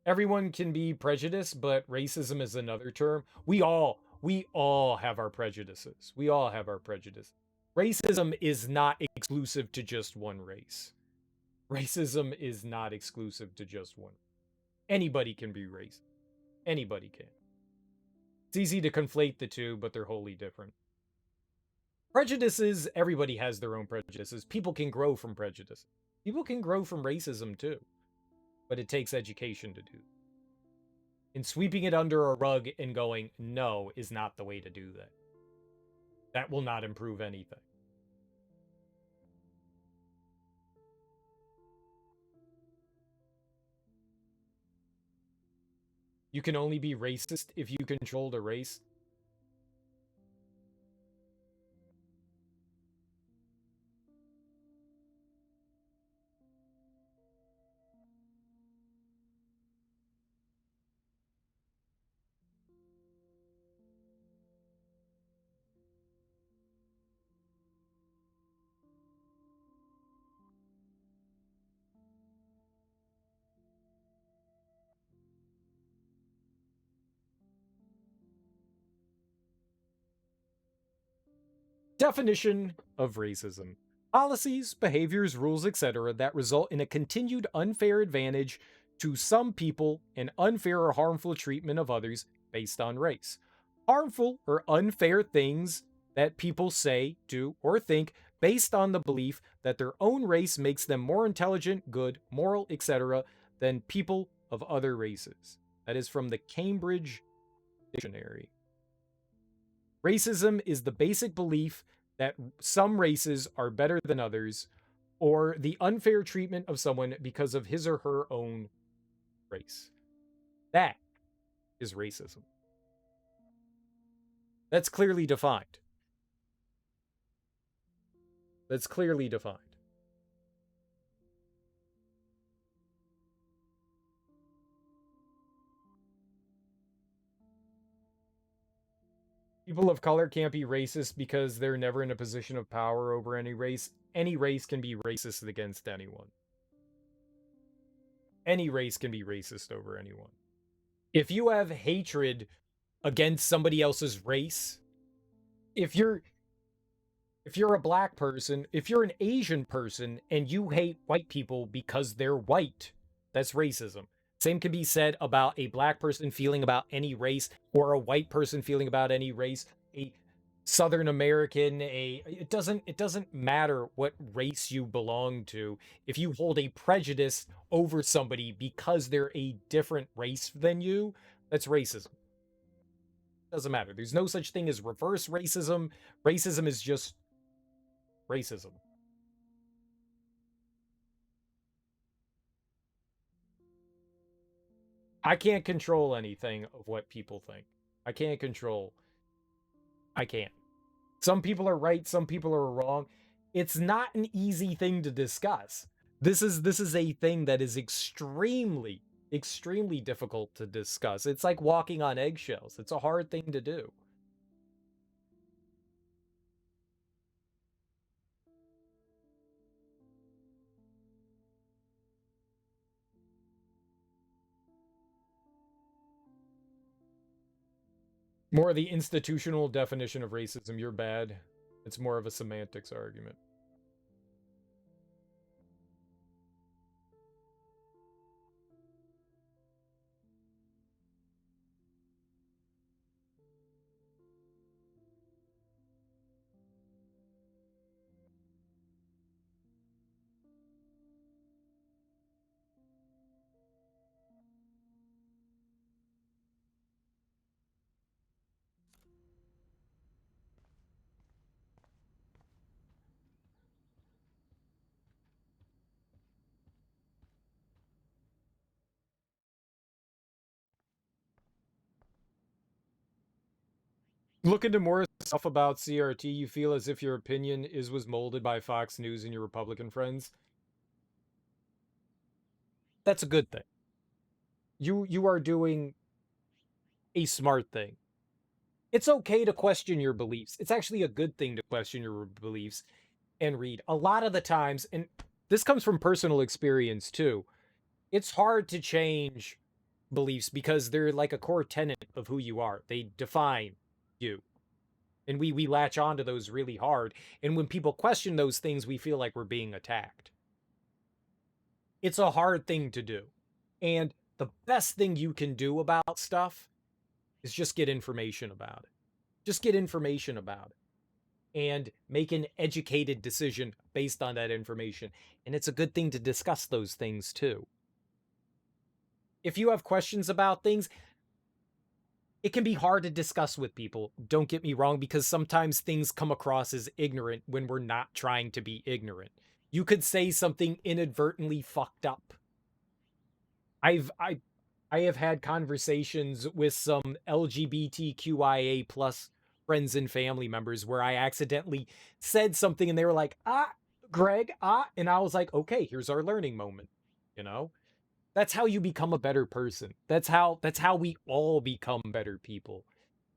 Everyone can be prejudiced, but racism is another term. We all have our prejudices. We all have our prejudice. Racism is not exclusive to just one race. Racism is not exclusive to just one. Anybody can be racist. Anybody can. It's easy to conflate the two, but they're wholly different. Prejudices, everybody has their own prejudices. People can grow from prejudice. People can grow from racism too. But it takes education to do. And sweeping it under a rug and going, no, is not the way to do that. That will not improve anything. You can only be racist if you controlled a race. Definition of racism. Policies, behaviors, rules, etc. that result in a continued unfair advantage to some people and unfair or harmful treatment of others based on race. Harmful or unfair things that people say, do, or think based on the belief that their own race makes them more intelligent, good, moral, etc. than people of other races. That is from the Cambridge Dictionary. Racism is the basic belief that some races are better than others, or the unfair treatment of someone because of his or her own race. That is racism. That's clearly defined. That's clearly defined. People of color can't be racist because they're never in a position of power over any race. Any race can be racist against anyone. Any race can be racist over anyone. If you have hatred against somebody else's race, if you're a black person, if you're an Asian person and you hate white people because they're white, that's racism. Same can be said about a black person feeling about any race, or a white person feeling about any race, a Southern American, it doesn't matter what race you belong to. If you hold a prejudice over somebody because they're a different race than you, that's racism. Doesn't matter. There's no such thing as reverse racism. Racism is just racism. I can't control anything of what people think. I can't. Some people are right, some people are wrong. It's not an easy thing to discuss. This is a thing that is extremely difficult to discuss. It's like walking on eggshells. It's a hard thing to do. More the institutional definition of racism, you're bad. It's more of a semantics argument. Look into more stuff about CRT. You feel as if your opinion was molded by Fox News and your Republican friends. That's a good thing. You are doing a smart thing. It's okay to question your beliefs. It's actually a good thing to question your beliefs and read. A lot of the times, and this comes from personal experience too, it's hard to change beliefs because they're like a core tenet of who you are. They define you. And we latch onto those really hard. And when people question those things, we feel like we're being attacked. It's a hard thing to do. And the best thing you can do about stuff is just get information about it. Just get information about it. And make an educated decision based on that information. And it's a good thing to discuss those things too. If you have questions about things, it can be hard to discuss with people, don't get me wrong, because sometimes things come across as ignorant when we're not trying to be ignorant. You could say something inadvertently fucked up. I have had conversations with some LGBTQIA plus friends and family members where I accidentally said something and they were like, Greg, and I was like, okay, here's our learning moment, you know? That's how you become a better person. That's how we all become better people.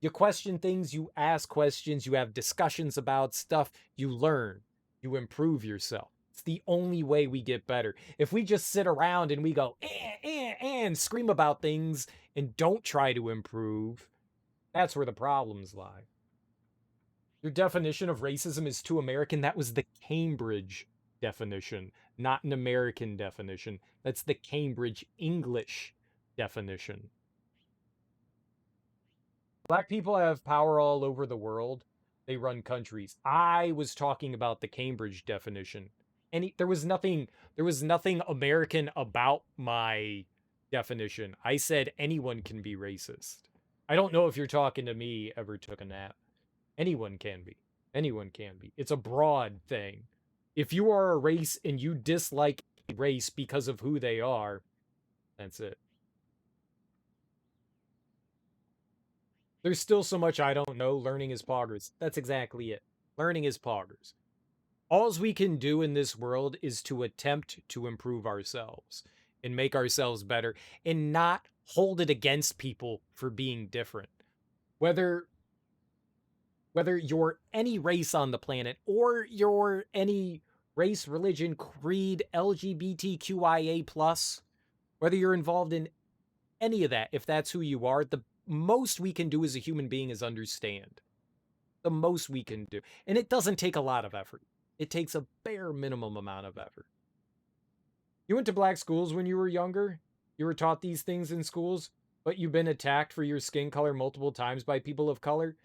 You question things, you ask questions, you have discussions about stuff, you learn, you improve yourself. It's the only way we get better. If we just sit around and we go, and scream about things and don't try to improve, that's where the problems lie. Your definition of racism is too American. That was the Cambridge definition, not an American definition. That's the Cambridge English definition. Black people have power all over the world. They run countries. I was talking about the Cambridge definition. There was nothing American about my definition. I said anyone can be racist. I don't know if you're talking to me, ever took a nap. Anyone can be. Anyone can be. It's a broad thing. If you are a race and you dislike a race because of who they are, that's it. There's still so much I don't know. Learning is poggers. That's exactly it. Learning is poggers. All we can do in this world is to attempt to improve ourselves and make ourselves better and not hold it against people for being different. Whether you're any race on the planet or you're any race, religion, creed, LGBTQIA+, whether you're involved in any of that, if that's who you are, the most we can do as a human being is understand. The most we can do. And it doesn't take a lot of effort. It takes a bare minimum amount of effort. You went to black schools when you were younger? You were taught these things in schools, but you've been attacked for your skin color multiple times by people of color?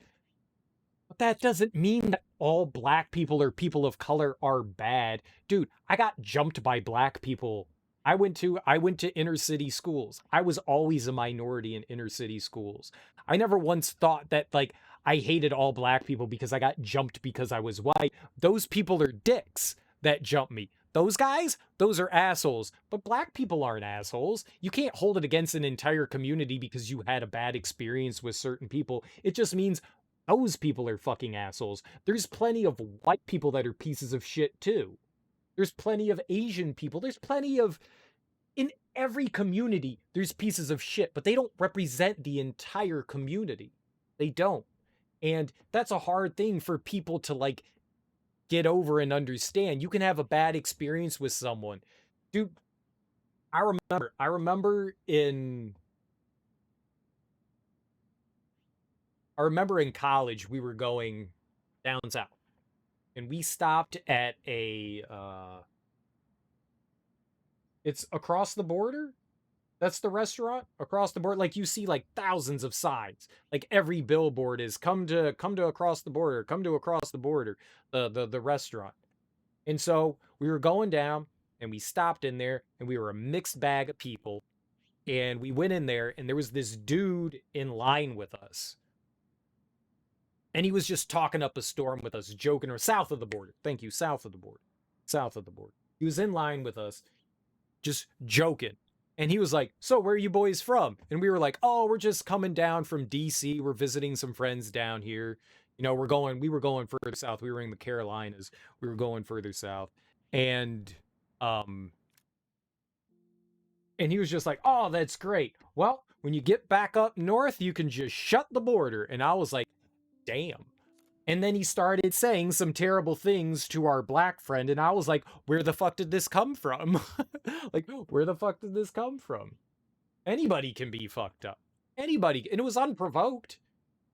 But that doesn't mean that all black people or people of color are bad. Dude, I got jumped by black people. I went to inner city schools. I was always a minority in inner city schools. I never once thought that, like, I hated all black people because I got jumped because I was white. Those people are dicks that jump me. Those guys, those are assholes. But black people aren't assholes. You can't hold it against an entire community because you had a bad experience with certain people. It just means those people are fucking assholes. There's plenty of white people that are pieces of shit too. There's plenty of Asian people. There's plenty of... In every community, there's pieces of shit, but they don't represent the entire community. They don't. And that's a hard thing for people to, like, get over and understand. You can have a bad experience with someone. Dude, I remember in college, we were going down south. And we stopped at a, it's Across the Border? That's the restaurant? Across the Border? Like, you see, like, thousands of signs. Like, every billboard is, come to Across the Border, come to Across the Border, the restaurant. And so, we were going down, and we stopped in there, and we were a mixed bag of people. And we went in there, and there was this dude in line with us. And he was just talking up a storm with us, joking, or south of the border. Thank you, south of the border. South of the border. He was in line with us, just joking. And he was like, so where are you boys from? And we were like, oh, we're just coming down from DC. We're visiting some friends down here. You know, we were going further south. We were in the Carolinas. We were going further south. And he was just like, oh, that's great. Well, when you get back up north, you can just shut the border. And I was like, damn. And then he started saying some terrible things to our black friend, and I was like, where the fuck did this come from? Like, where the fuck did this come from? Anybody can be fucked up. Anybody. And it was unprovoked.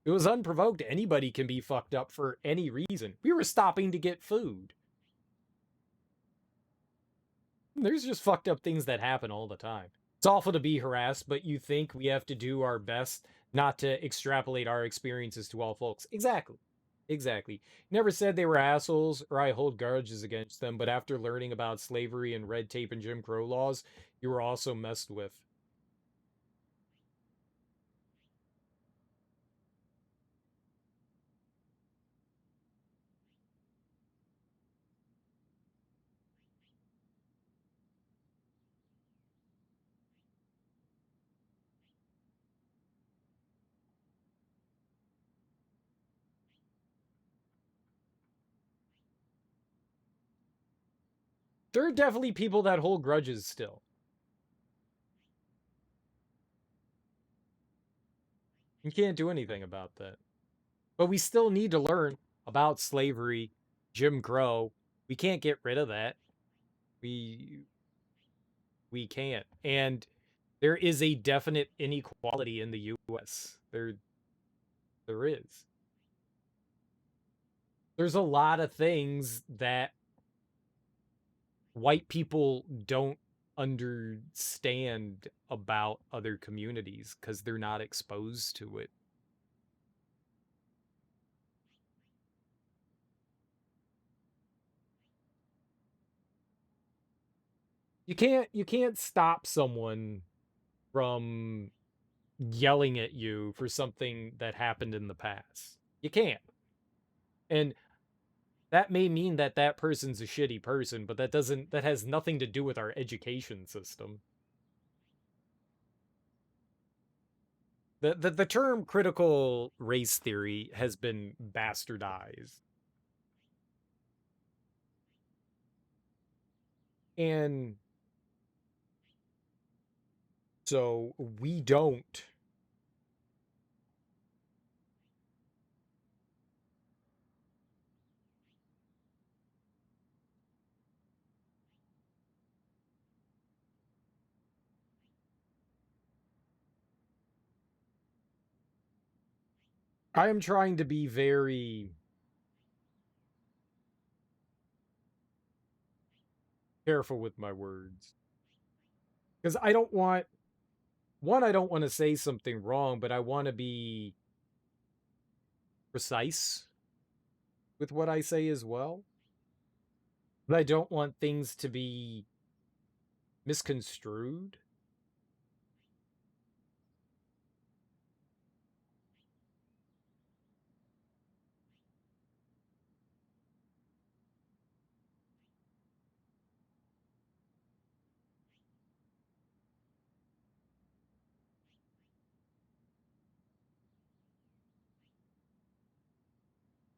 It was unprovoked. Anybody can be fucked up for any reason. We were stopping to get food. There's just fucked up things that happen all the time. It's awful to be harassed, but you think we have to do our best not to extrapolate our experiences to all folks. Exactly. Exactly. Never said they were assholes or I hold grudges against them, but after learning about slavery and red tape and Jim Crow laws, you were also messed with. There are definitely people that hold grudges still. You can't do anything about that. But we still need to learn about slavery, Jim Crow. We can't get rid of that. We can't. And there is a definite inequality in the U.S. There is. There's a lot of things that white people don't understand about other communities because they're not exposed to it. You can't stop someone from yelling at you for something that happened in the past. You can't. And that may mean that that person's a shitty person, but that has nothing to do with our education system. The term critical race theory has been bastardized. And so we don't I am trying to be very careful with my words. Because I don't want I don't want to say something wrong, but I want to be precise with what I say as well. But I don't want things to be misconstrued.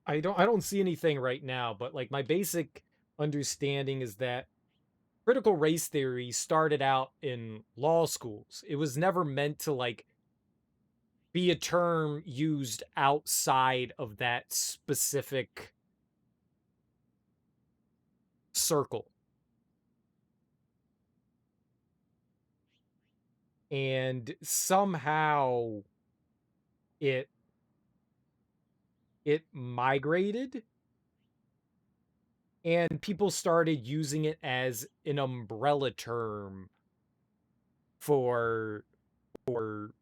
I don't see anything right now, but like my basic understanding is that critical race theory started out in law schools. It was never meant to like be a term used outside of that specific circle. And somehow it migrated and people started using it as an umbrella term for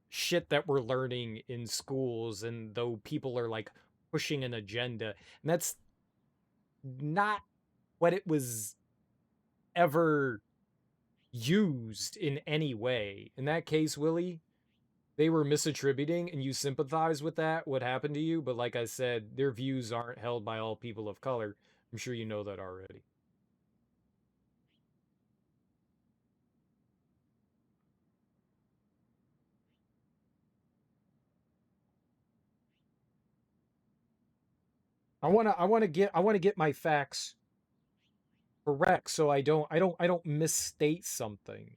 shit that we're learning in schools, and though people are like pushing an agenda, and that's not what it was ever used in any way. In that case, Willie, they were misattributing and you sympathize with that, what happened to you, but like I said, their views aren't held by all people of color. I'm sure you know that already. I want to get my facts correct so I don't misstate something.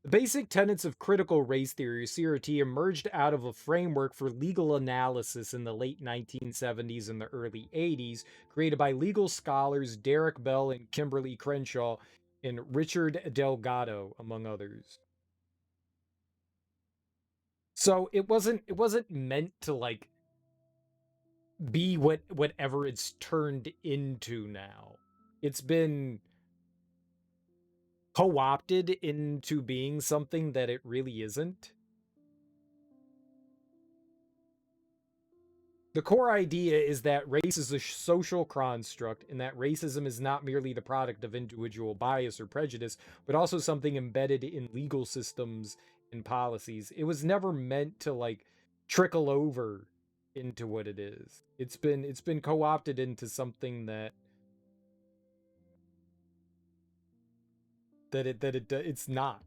The basic tenets of critical race theory, CRT, emerged out of a framework for legal analysis in the late 1970s and the early 80s, created by legal scholars Derek Bell and Kimberly Crenshaw and Richard Delgado, among others. So it wasn't meant to like be whatever it's turned into now. It's been co-opted into being something that it really isn't. The core idea is that race is a social construct and that racism is not merely the product of individual bias or prejudice, but also something embedded in legal systems and policies. It was never meant to like trickle over into what it is. It's been co-opted into something that it's not.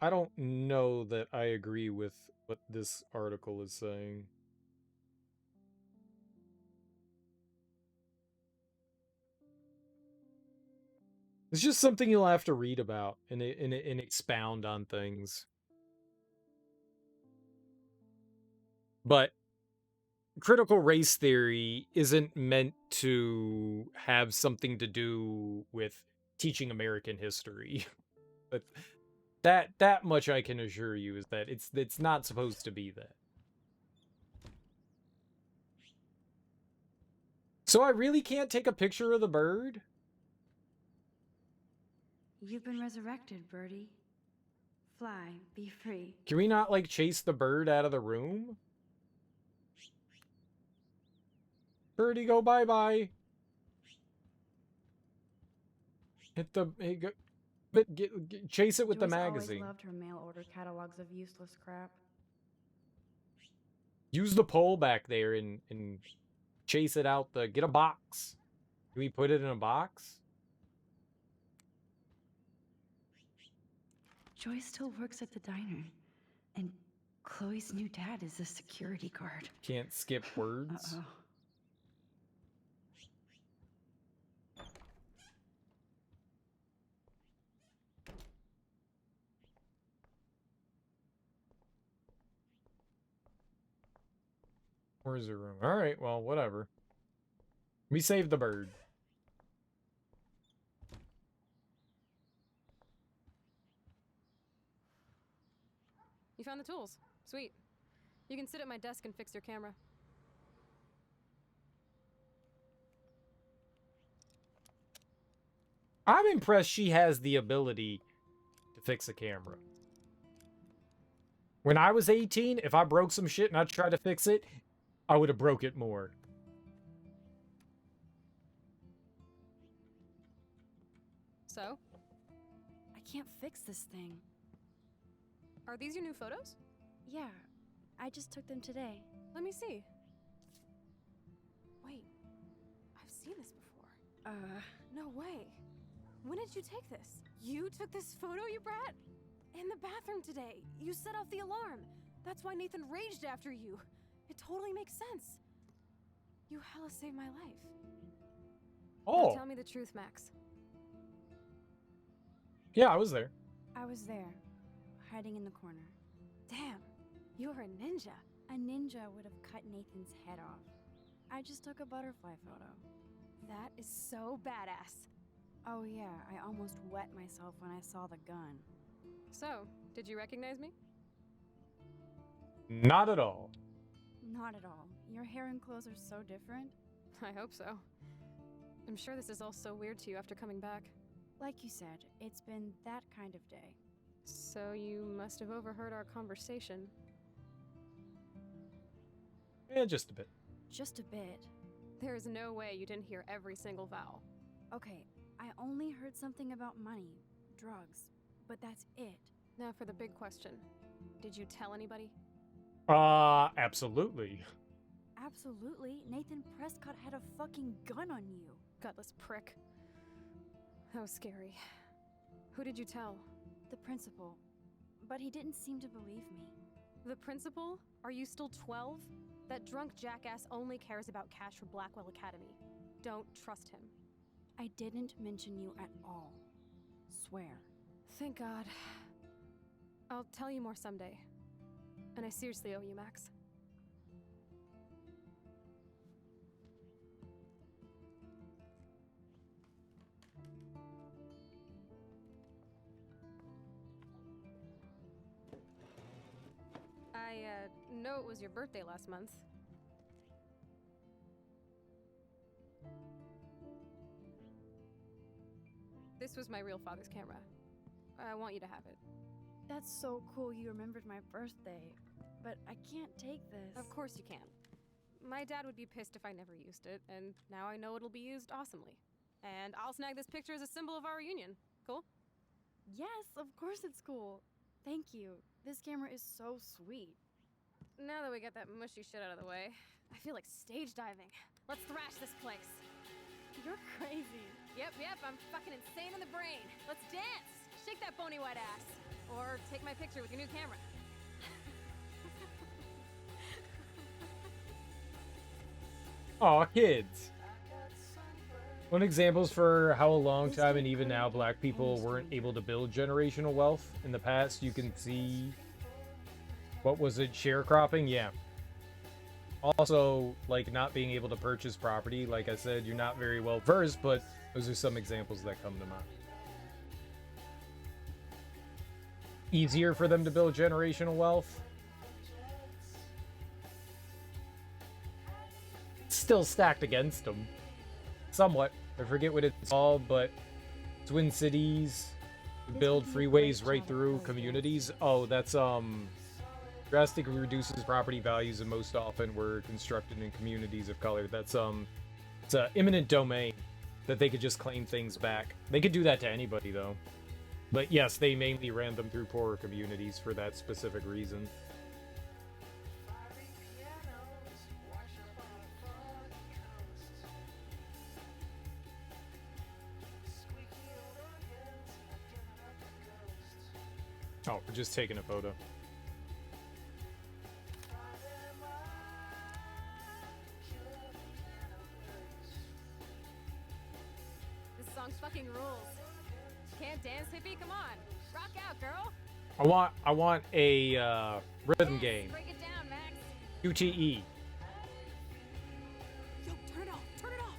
I don't know that I agree with what this article is saying. It's just something you'll have to read about and expound on things. But critical race theory isn't meant to have something to do with teaching American history. But that much I can assure you is that it's not supposed to be that. So I really can't take a picture of the bird? You've been resurrected, Birdie. Fly, be free. Can we not, like, chase the bird out of the room? Birdie, go bye-bye. Hit the... Hey, go, but chase it with the magazine. Always loved her mail order catalogs of useless crap. Use the pole back there and chase it out the... Get a box. Can we put it in a box? Joy still works at the diner. And Chloe's new dad is a security guard. Can't skip words. Uh-oh. Where's the room? Alright, well, whatever. We saved the bird. You found the tools. Sweet. You can sit at my desk and fix your camera. I'm impressed she has the ability to fix a camera. When I was 18, if I broke some shit and I tried to fix it, I would have broke it more. So? I can't fix this thing. Are these your new photos? Yeah, I just took them today. Let me see. Wait, I've seen this before. No way. When did you take this? You took this photo, you brat? In the bathroom today. You set off the alarm. That's why Nathan raged after you. It totally makes sense. You hella saved my life. Oh. Now tell me the truth, Max. Yeah, I was there. I was there, hiding in the corner. Damn, you're a ninja. A ninja would have cut Nathan's head off. I just took a butterfly photo. That is so badass. Oh yeah, I almost wet myself when I saw the gun. So, did you recognize me? Not at all. Not at all. Your hair and clothes are so different. I hope so. I'm sure this is all so weird to you after coming back. Like you said, it's been that kind of day. So you must have overheard our conversation. Yeah, just a bit. Just a bit. There is no way you didn't hear every single vowel. Okay, I only heard something about money, drugs, but that's it. Now for the big question. Did you tell anybody? Absolutely. Absolutely. Nathan Prescott had a fucking gun on you. Gutless prick. That was scary. Who did you tell? The principal. But he didn't seem to believe me. The principal? Are you still 12? That drunk jackass only cares about cash for Blackwell Academy. Don't trust him. I didn't mention you at all. Swear. Thank God. I'll tell you more someday. And I seriously owe you, Max. I know it was your birthday last month. This was my real father's camera. I want you to have it. That's so cool you remembered my birthday. But I can't take this. Of course you can. My dad would be pissed if I never used it, and now I know it'll be used awesomely. And I'll snag this picture as a symbol of our reunion. Cool? Yes, of course it's cool. Thank you. This camera is so sweet. Now that we got that mushy shit out of the way, I feel like stage diving. Let's thrash this place. You're crazy. Yep, I'm fucking insane in the brain. Let's dance! Shake that bony white ass. Or take my picture with your new camera. Aw, kids. One examples for how a long time and even now black people weren't able to build generational wealth. In the past, you can see... What was it? Sharecropping? Yeah. Also, like, not being able to purchase property. Like I said, you're not very well versed, but those are some examples that come to mind. Easier for them to build generational wealth. Still stacked against them. Somewhat. I forget what it's called, but Twin Cities build freeways right through communities. Oh, that's drastically reduces property values and most often were constructed in communities of color. That's it's a eminent domain that they could just claim things back. They could do that to anybody though. But yes, they mainly ran them through poorer communities for that specific reason. Oh, we're just taking a photo. This song fucking rules. Can't dance, hippie? Come on. Rock out, girl. I want a rhythm game. Break it down, Max. QTE. Yo, turn it off. Turn it off.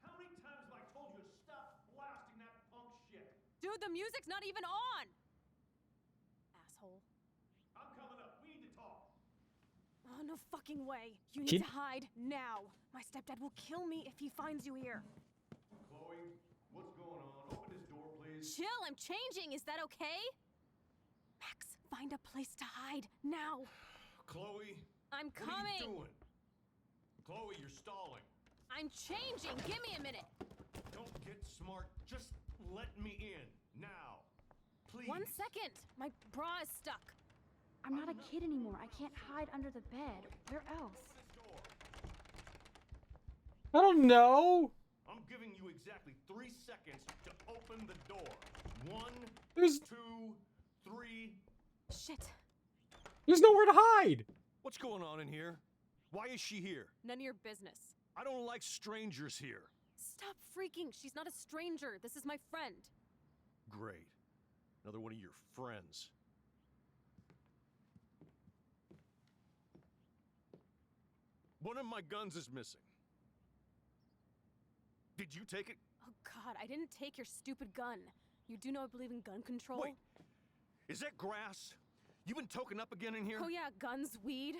How many times have I told you to stop blasting that punk shit? Dude, the music's not even on. Asshole. I'm coming up. We need to talk. Oh, no fucking way. You need Kid- to hide now. My stepdad will kill me if he finds you here. Chloe, what's going on? Open this door, please. Chill, I'm changing. Is that okay? Max, find a place to hide now. Chloe, I'm what are you coming. doing? Chloe, you're stalling. I'm changing. Give me a minute. Don't get smart. Just let me in now, please. 1 second. My bra is stuck. I'm not a kid anymore. I can't hide under the bed. Where else? I don't know. I'm giving you exactly 3 seconds to open the door. 1, There's 2, 3. Shit. There's nowhere to hide. What's going on in here? Why is she here? None of your business. I don't like strangers here. Stop freaking. She's not a stranger. This is my friend. Great. Another one of your friends. One of my guns is missing. Did you take it? Oh god, I didn't take your stupid gun. You do know I believe in gun control? Wait. Is that grass? You been token up again in here? Oh yeah, guns, weed.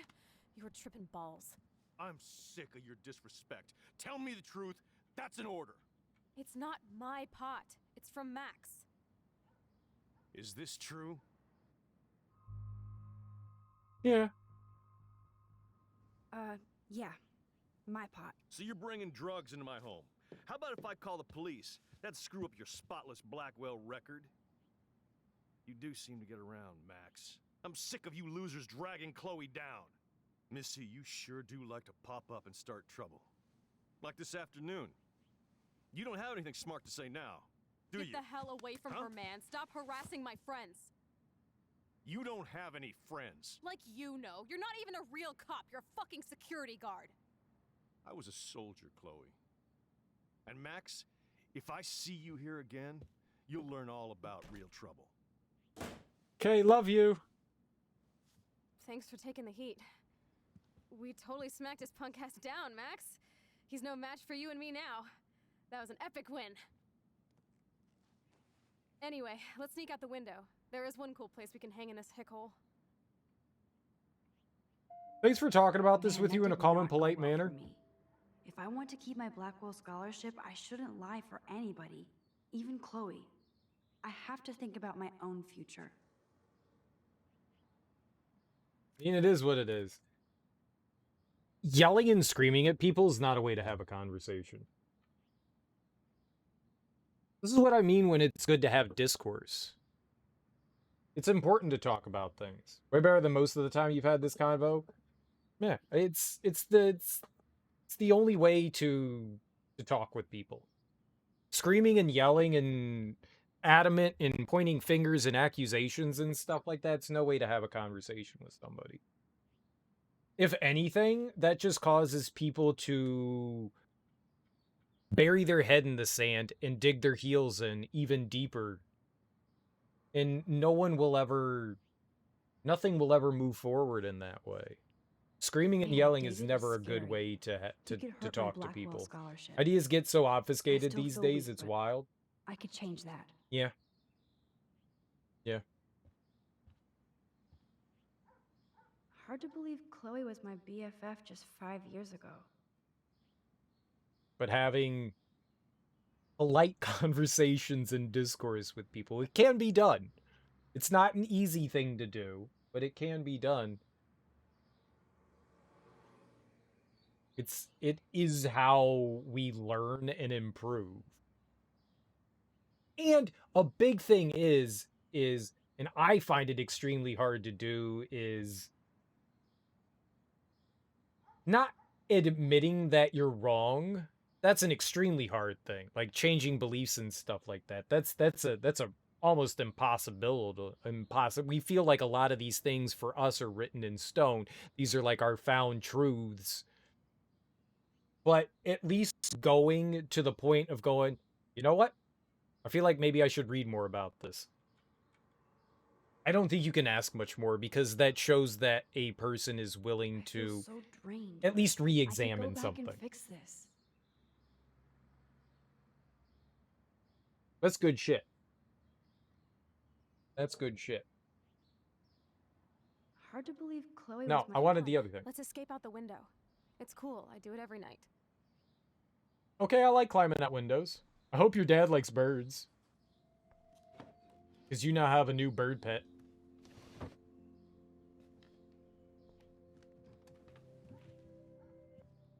You were tripping balls. I'm sick of your disrespect. Tell me the truth. That's an order. It's not my pot. It's from Max. Is this true? Yeah. Yeah. My pot. So you're bringing drugs into my home. How about if I call the police? That'd screw up your spotless Blackwell record. You do seem to get around, Max. I'm sick of you losers dragging Chloe down. Missy, you sure do like to pop up and start trouble. Like this afternoon. You don't have anything smart to say now, do you? Get the hell away from her, man. Stop harassing my friends. You don't have any friends. Like you know. You're not even a real cop. You're a fucking security guard. I was a soldier, Chloe. And Max, if I see you here again, you'll learn all about real trouble. Okay, love you. Thanks for taking the heat. We totally smacked his punk ass down, Max. He's no match for you and me now. That was an epic win. Anyway, let's sneak out the window. There is one cool place we can hang in this hickhole. Thanks for talking about this Man, with that you in a did calm not and go polite well for manner. me. If I want to keep my Blackwell scholarship, I shouldn't lie for anybody, even Chloe. I have to think about my own future. I mean, it is what it is. Yelling and screaming at people is not a way to have a conversation. This is what I mean when it's good to have discourse. It's important to talk about things. Way better than most of the time you've had this convo. Yeah, it's the only way to talk with people. Screaming and yelling and adamant and pointing fingers and accusations and stuff like that's no way to have a conversation with somebody. If anything, that just causes people to bury their head in the sand and dig their heels in even deeper. And nothing will ever move forward in that way. Screaming and Man, yelling is David never is a good scary. way to He could hurt my talk to Blackwell people. scholarship. Ideas get so I obfuscated still these feel days, weak, it's but wild. I could change that. Yeah. Yeah. Hard to believe Chloe was my BFF just 5 years ago. But having polite conversations and discourse with people, it can be done. It's not an easy thing to do, but it can be done. It is how we learn and improve. And a big thing is, and I find it extremely hard to do, is not admitting that you're wrong. That's an extremely hard thing. Like changing beliefs and stuff like that. That's a almost impossible. We feel like a lot of these things for us are written in stone. These are like our found truths. But at least going to the point of going, you know what? I feel like maybe I should read more about this. I don't think you can ask much more because that shows that a person is willing to so drained, at least but re-examine I could go back something. and fix this. That's good shit. That's good shit. Hard to believe Chloe No, was my I wanted the other thing. Let's escape out the window. It's cool. I do it every night. Okay, I like climbing out windows. I hope your dad likes birds. Because you now have a new bird pet.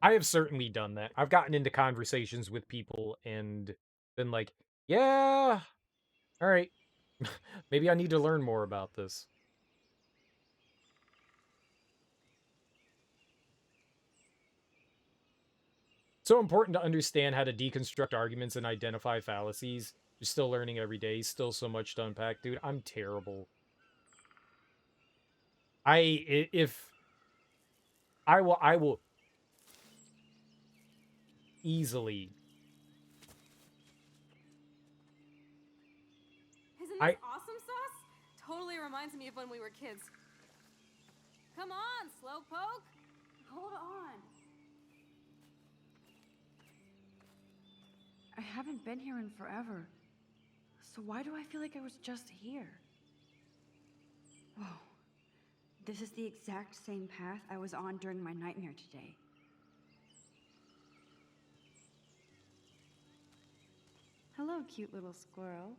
I have certainly done that. I've gotten into conversations with people and been like, yeah, all right. Maybe I need to learn more about this. So important to understand how to deconstruct arguments and identify fallacies. You're still learning every day. Still so much to unpack. Dude, I'm terrible. I will easily. Isn't this awesome sauce? Totally reminds me of when we were kids. Come on, Slowpoke. Hold on. I haven't been here in forever. So why do I feel like I was just here? Whoa. This is the exact same path I was on during my nightmare today. Hello, cute little squirrel.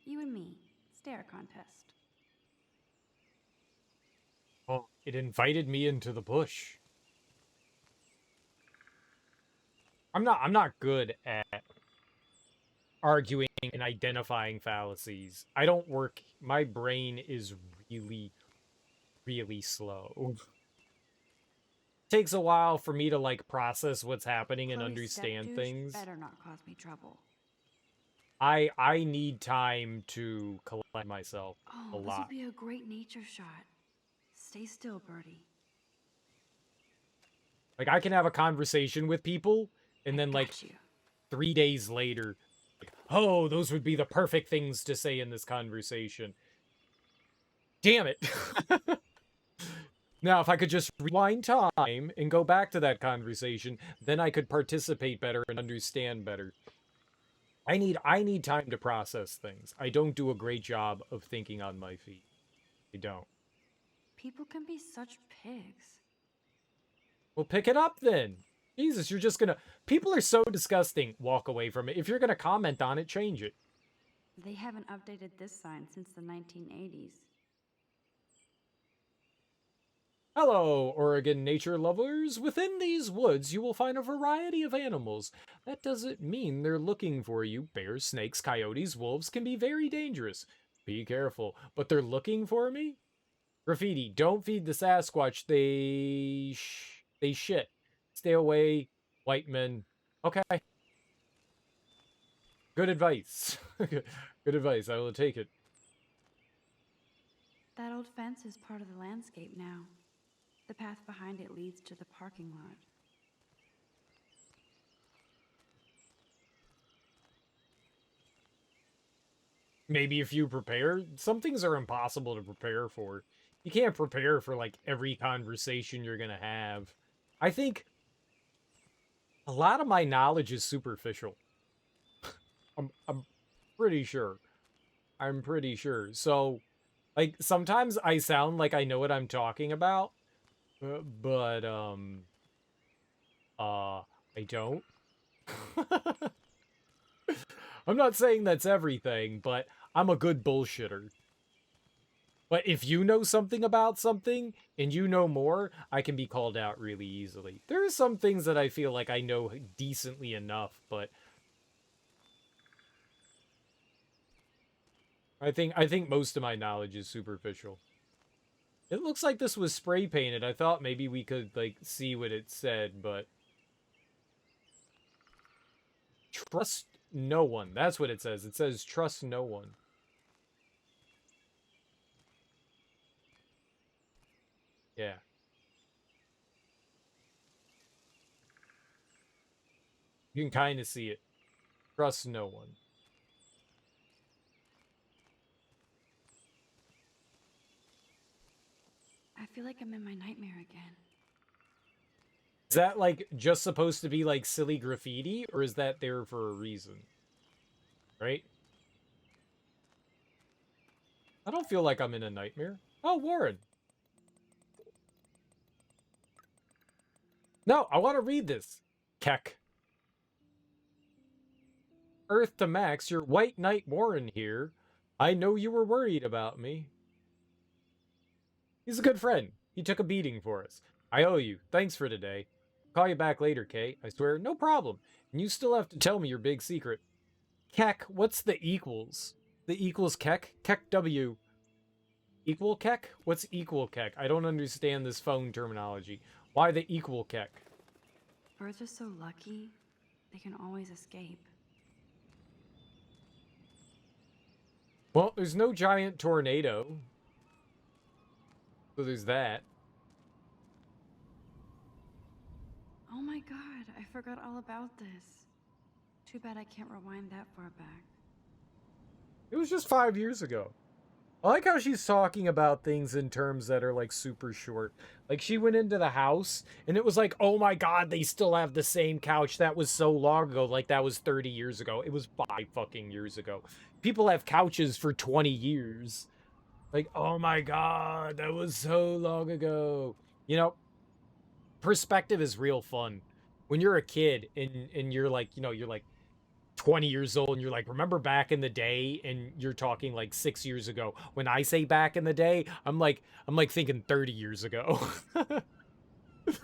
You and me. Stare contest. Oh, it invited me into the bush. I'm not good at arguing and identifying fallacies. I don't work. My brain is really, really slow. Takes a while for me to like process what's happening and Chloe's understand step-douche things. better not cause me trouble. I need time to collect myself a Oh, this lot. would be a great nature shot. Stay still, birdie. Like I can have a conversation with people and then like 3 days later, like, oh, those would be the perfect things to say in this conversation. Damn it. Now, if I could just rewind time and go back to that conversation, then I could participate better and understand better. I need time to process things. I don't do a great job of thinking on my feet. I don't. People can be such pigs. Well, pick it up then. Jesus, you're just gonna... People are so disgusting. Walk away from it. If you're gonna comment on it, change it. They haven't updated this sign since the 1980s. Hello, Oregon nature lovers. Within these woods, you will find a variety of animals. That doesn't mean they're looking for you. Bears, snakes, coyotes, wolves can be very dangerous. Be careful. But they're looking for me? Graffiti, don't feed the Sasquatch. They shit. Stay away, white men. Okay. Good advice. Good advice. I will take it. That old fence is part of the landscape now. The path behind it leads to the parking lot. Maybe if you prepare, some things are impossible to prepare for. You can't prepare for, like, every conversation you're gonna have. I think a lot of my knowledge is superficial. I'm pretty sure. I'm pretty sure. So, like, sometimes I sound like I know what I'm talking about, but, I don't. I'm not saying that's everything, but I'm a good bullshitter. But if you know something about something, and you know more, I can be called out really easily. There are some things that I feel like I know decently enough, but I think most of my knowledge is superficial. It looks like this was spray painted. I thought maybe we could, like, see what it said, but... Trust no one. That's what it says. It says trust no one. Yeah. You can kind of see it. Trust no one. I feel like I'm in my nightmare again. Is that, like, just supposed to be, like, silly graffiti? Or is that there for a reason? Right? I don't feel like I'm in a nightmare. Oh, Warren. No, I want to read this. Keck. Earth to Max, your White Knight Warren here. I know you were worried about me. He's a good friend. He took a beating for us. I owe you. Thanks for today. Call you back later, Kate. I swear, no problem. And you still have to tell me your big secret. Keck, what's the equals? The equals Keck? Keck W. Equal Keck? What's equal Keck? I don't understand this phone terminology. Why the equal Keck? Birds are so lucky. They can always escape. Well, there's no giant tornado. So there's that. Oh my god, I forgot all about this. Too bad I can't rewind that far back. It was just 5 years ago. I like how she's talking about things in terms that are, like, super short. Like, she went into the house, and it was like, oh my god, they still have the same couch. That was so long ago. Like, that was 30 years ago. It was 5 fucking years ago. People have couches for 20 years. Like, oh my god, that was so long ago. You know, perspective is real fun. When you're a kid, and you're like, you know, you're like 20 years old, and you're like, remember back in the day, and you're talking like 6 years ago. When I say back in the day, I'm like thinking 30 years ago.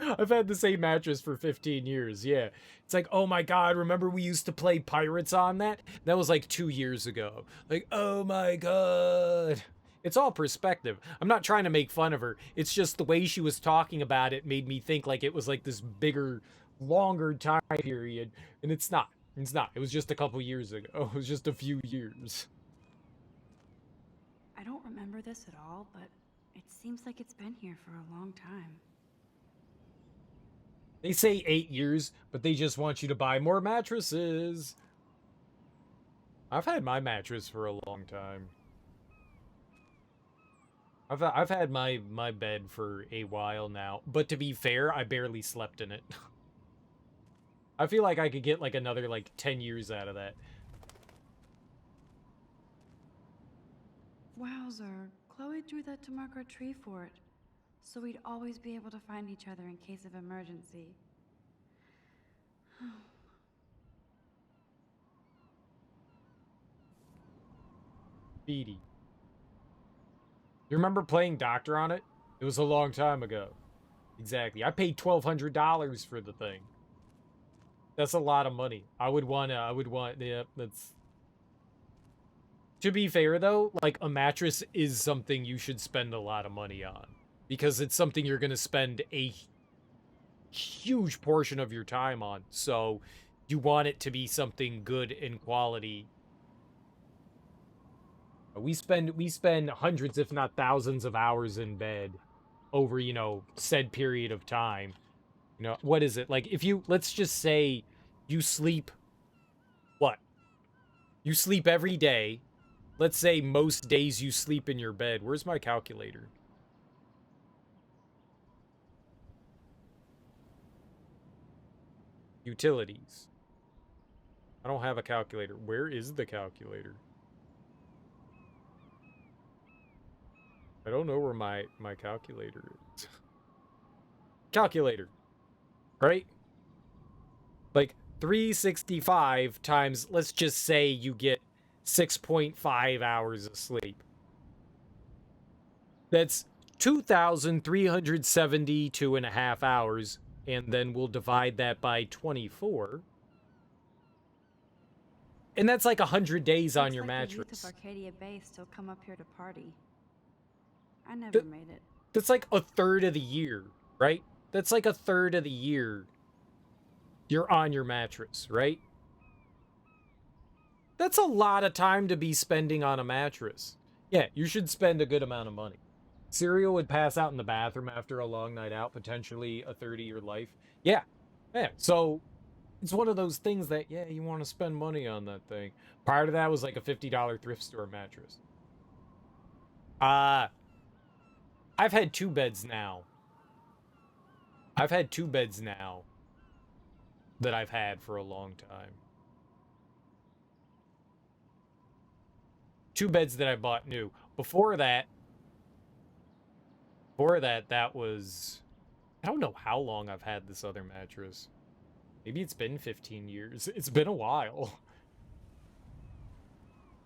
I've had the same mattress for 15 years, yeah. It's like, oh my god, remember we used to play Pirates on that? That was like 2 years ago. Like, oh my god. It's all perspective. I'm not trying to make fun of her. It's just the way she was talking about it made me think like it was like this bigger, longer time period. And it's not. It's not. It was just a couple years ago. It was just a few years. I don't remember this at all, but it seems like it's been here for a long time. They say 8 years, but they just want you to buy more mattresses. I've had my mattress for a long time. I've had my bed for a while now, but to be fair, I barely slept in it. I feel like I could get like another like 10 years out of that. Wowzer, Chloe drew that to mark our tree fort, so we'd always be able to find each other in case of emergency. Beatty. You remember playing Doctor on it? It was a long time ago. Exactly. I paid $1,200 for the thing. That's a lot of money. Yeah, that's... To be fair, though, like, a mattress is something you should spend a lot of money on. Because it's something you're going to spend a huge portion of your time on. So, you want it to be something good in quality. We spend hundreds, if not thousands of hours in bed over, you know, said period of time. You know, what is it? Like, if you, let's just say you sleep, what? You sleep every day. Let's say most days you sleep in your bed. Where's my calculator? Utilities. I don't have a calculator. Where is the calculator? I don't know where my calculator is. Calculator. Right? Like 365 times, let's just say you get 6.5 hours of sleep. That's 2,372.5 hours, and then we'll divide that by 24. And that's like 100 days on your mattress. The youth of Arcadia Bay still come up here to party. I never made it. That's like a third of the year, right? That's like a third of the year you're on your mattress, right? That's a lot of time to be spending on a mattress. Yeah, you should spend a good amount of money. Cereal would pass out in the bathroom after a long night out, potentially a 30-year life. Yeah. So it's one of those things that, yeah, you want to spend money on that thing. Prior to that was like a $50 thrift store mattress. I've had 2 beds now. I've had 2 beds now that I've had for a long time. 2 beds that I bought new. Before that, that was... I don't know how long I've had this other mattress. Maybe it's been 15 years. It's been a while.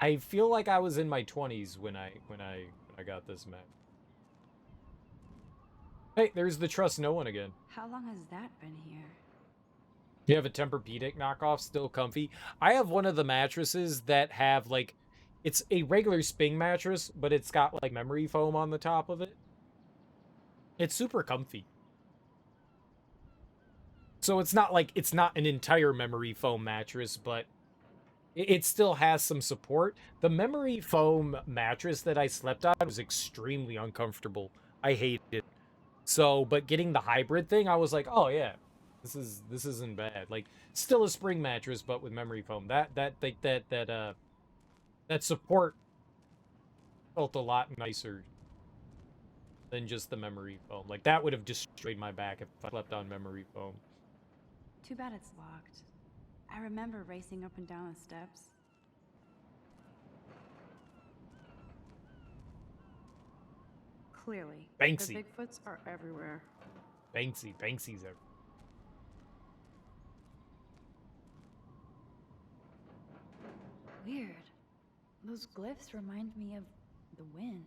I feel like I was in my 20s when I got this mattress. Hey, there's the Trust No One again. How long has that been here? You have a Tempur-Pedic knockoff, still comfy. I have one of the mattresses that have, like, it's a regular Sping mattress, but it's got, like, memory foam on the top of it. It's super comfy. So it's not like, it's not an entire memory foam mattress, but it still has some support. The memory foam mattress that I slept on was extremely uncomfortable. I hated it. So, but getting the hybrid thing, I was like, oh yeah, this isn't bad. Like, still a spring mattress, but with memory foam. That support felt a lot nicer than just the memory foam. Like, that would have destroyed my back if I slept on memory foam. Too bad it's locked. I remember racing up and down the steps. Clearly, Banksy. the Bigfoots are everywhere. Banksy's everywhere. Weird. Those glyphs remind me of the wind.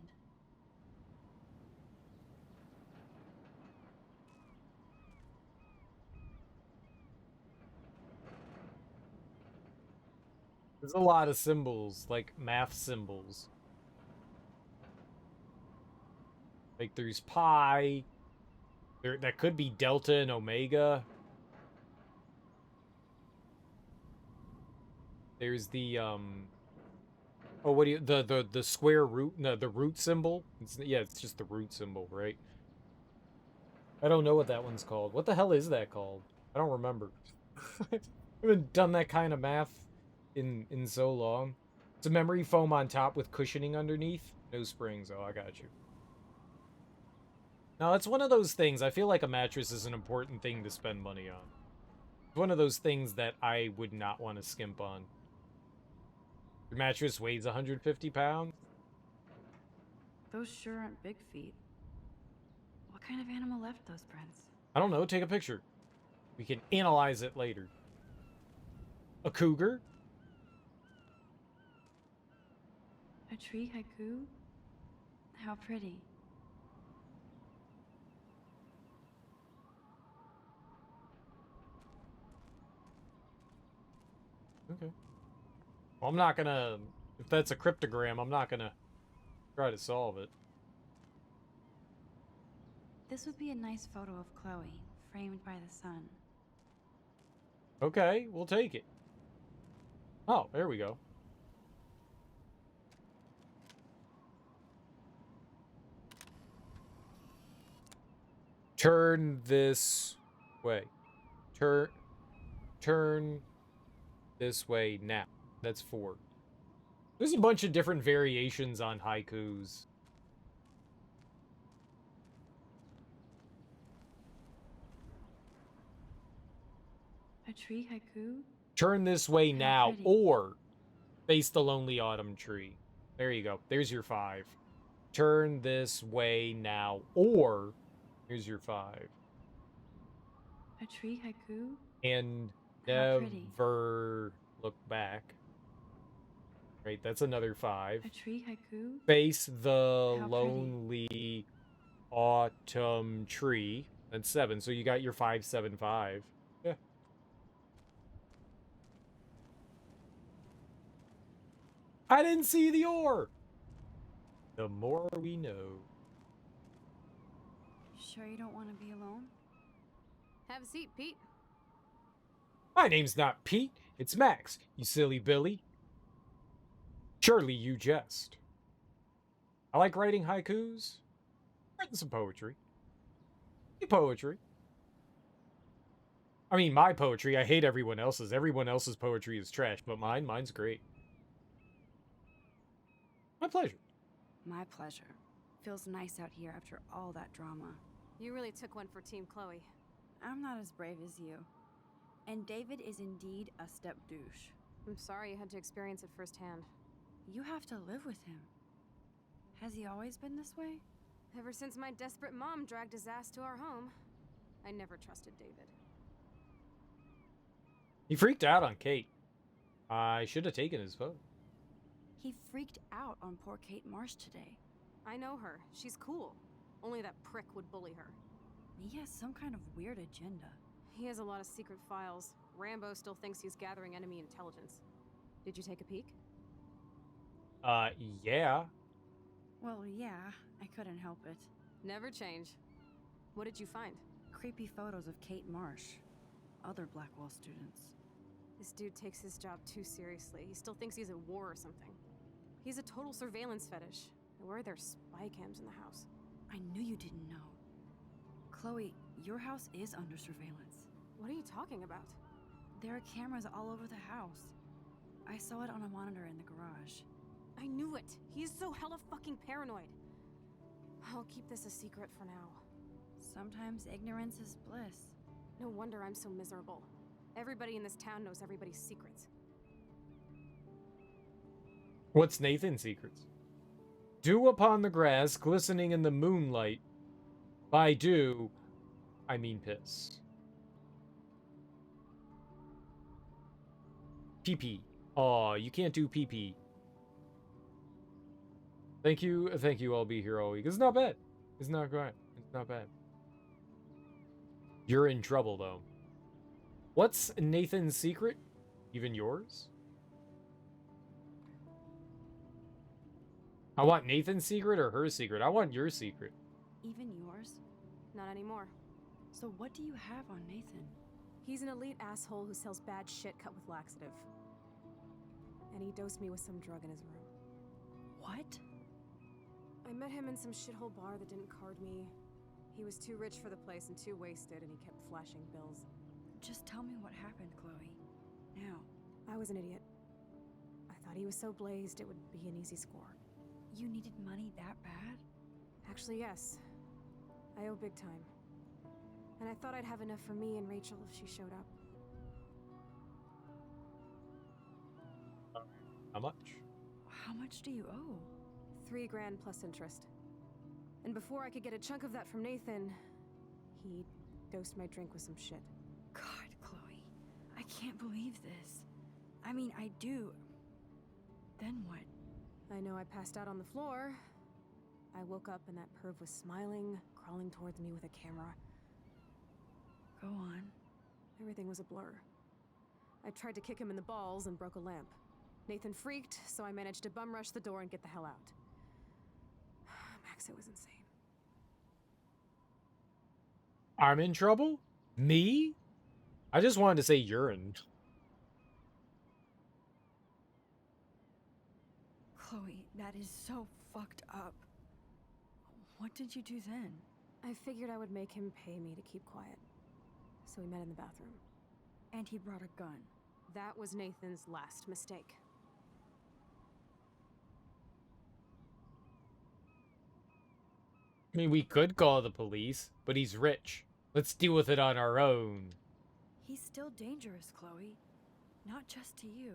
There's a lot of symbols, like math symbols. Like there's pi. That could be delta and omega. There's the oh, what do you, the square root, no, the root symbol. It's just the root symbol, right? I don't know what that one's called. What the hell is that called? I don't remember. I haven't done that kind of math in so long. It's a memory foam on top with cushioning underneath. No springs. Oh, I got you. No, it's one of those things. I feel like a mattress is an important thing to spend money on. It's one of those things that I would not want to skimp on. Your mattress weighs 150 pounds? Those sure aren't big feet. What kind of animal left those prints? I don't know. Take a picture. We can analyze it later. A cougar? A tree haiku? How pretty. Okay. Well, I'm not gonna... If that's a cryptogram, I'm not gonna try to solve it. This would be a nice photo of Chloe, framed by the sun. Okay, we'll take it. Oh, there we go. Turn this way. Turn this way now. That's 4. There's a bunch of different variations on haikus. A tree haiku? Turn this way How now, pretty. or face the lonely autumn tree. There you go. There's your 5. Turn this way now, or here's your 5. A tree haiku? And How pretty. never look back. Right, that's another 5. A tree haiku? Face the How pretty. lonely autumn tree. That's 7. So you got your 5, 7, 5. Yeah. I didn't see the ore. The more we know. Sure you don't want to be alone? Have a seat, Pete. My name's not Pete. It's Max, you silly Billy. Surely you jest. I like writing haikus. Writing some poetry. Poetry. I mean, my poetry. I hate everyone else's. Everyone else's poetry is trash, but mine's great. My pleasure. My pleasure. Feels nice out here after all that drama. You really took one for Team Chloe. I'm not as brave as you. And David is indeed a step douche. I'm sorry you had to experience it firsthand. You have to live with him. Has he always been this way? Ever since my desperate mom dragged his ass to our home, I never trusted David. He freaked out on Kate. I should have taken his phone. He freaked out on poor Kate Marsh today. I know her. She's cool. Only that prick would bully her. He has some kind of weird agenda. He has a lot of secret files. Rambo still thinks he's gathering enemy intelligence. Did you take a peek? Yeah. Well, yeah, I couldn't help it. Never change. What did you find? Creepy photos of Kate Marsh. Other Blackwell students. This dude takes his job too seriously. He still thinks he's at war or something. He's a total surveillance fetish. Where are there spy cams in the house? I knew you didn't know. Chloe, your house is under surveillance. What are you talking about? There are cameras all over the house. I saw it on a monitor in the garage. I knew it! He's so hella fucking paranoid. I'll keep this a secret for now. Sometimes ignorance is bliss. No wonder I'm so miserable. Everybody in this town knows everybody's secrets. What's Nathan's secrets? Dew upon the grass, glistening in the moonlight. By dew, I mean piss. Pee-pee. Aw, you can't do pee-pee. Thank you, I'll be here all week. It's not bad. It's not great. It's not bad. You're in trouble, though. What's Nathan's secret? Even yours? I want Nathan's secret or her secret? I want your secret. Even yours? Not anymore. So what do you have on Nathan? He's an elite asshole who sells bad shit cut with laxative. And he dosed me with some drug in his room. What? I met him in some shithole bar that didn't card me. He was too rich for the place and too wasted, and he kept flashing bills. Just tell me what happened, Chloe. Now. I was an idiot. I thought he was so blazed it would be an easy score. You needed money that bad? Actually, yes. I owe big time. And I thought I'd have enough for me and Rachel if she showed up. How much? How much do you owe? $3 grand plus interest. And before I could get a chunk of that from Nathan, he dosed my drink with some shit. God, Chloe. I can't believe this. I mean, I do. Then what? I know I passed out on the floor. I woke up and that perv was smiling, crawling towards me with a camera. Go on. Everything was a blur. I tried to kick him in the balls and broke a lamp. Nathan freaked, so I managed to bum rush the door and get the hell out. Max, it was insane. I'm in trouble? Me? I just wanted to say urine. Chloe, that is so fucked up. What did you do then? I figured I would make him pay me to keep quiet. So we met in the bathroom. And he brought a gun. That was Nathan's last mistake. I mean, we could call the police, but he's rich. Let's deal with it on our own. He's still dangerous, Chloe. Not just to you.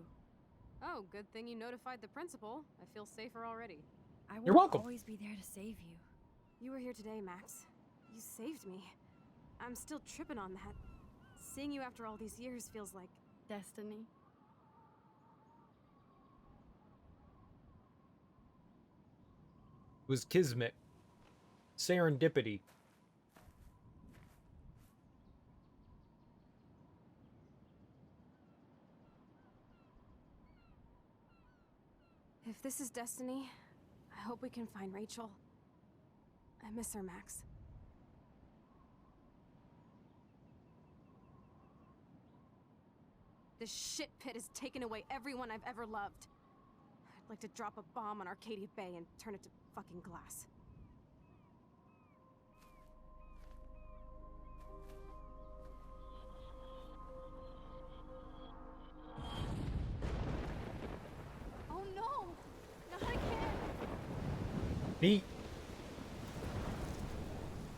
Oh, good thing you notified the principal. I feel safer already. I You're will welcome. always be there to save you. You were here today, Max. You saved me. I'm still tripping on that. Seeing you after all these years feels like Destiny. It was kismet. Serendipity. if this is destiny, I hope we can find Rachel. I miss her, Max. This shit pit has taken away everyone I've ever loved. I'd like to drop a bomb on Arcadia Bay and turn it to fucking glass. Oh no! Not again! Neat.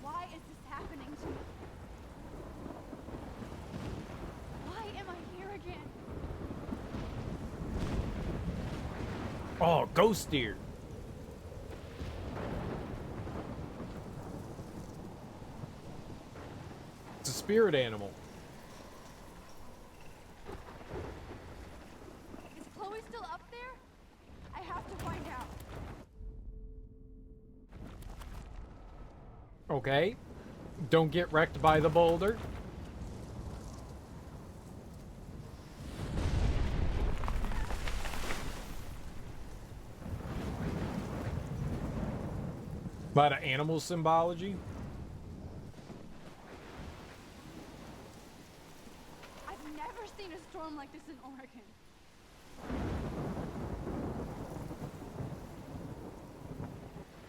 Why is this happening to me? Why am I here again? Oh, ghost deer. It's a spirit animal. Is Chloe still up there? I have to find out. Okay. Don't get wrecked by the boulder. A lot of animal symbology. I've never seen a storm like this in Oregon.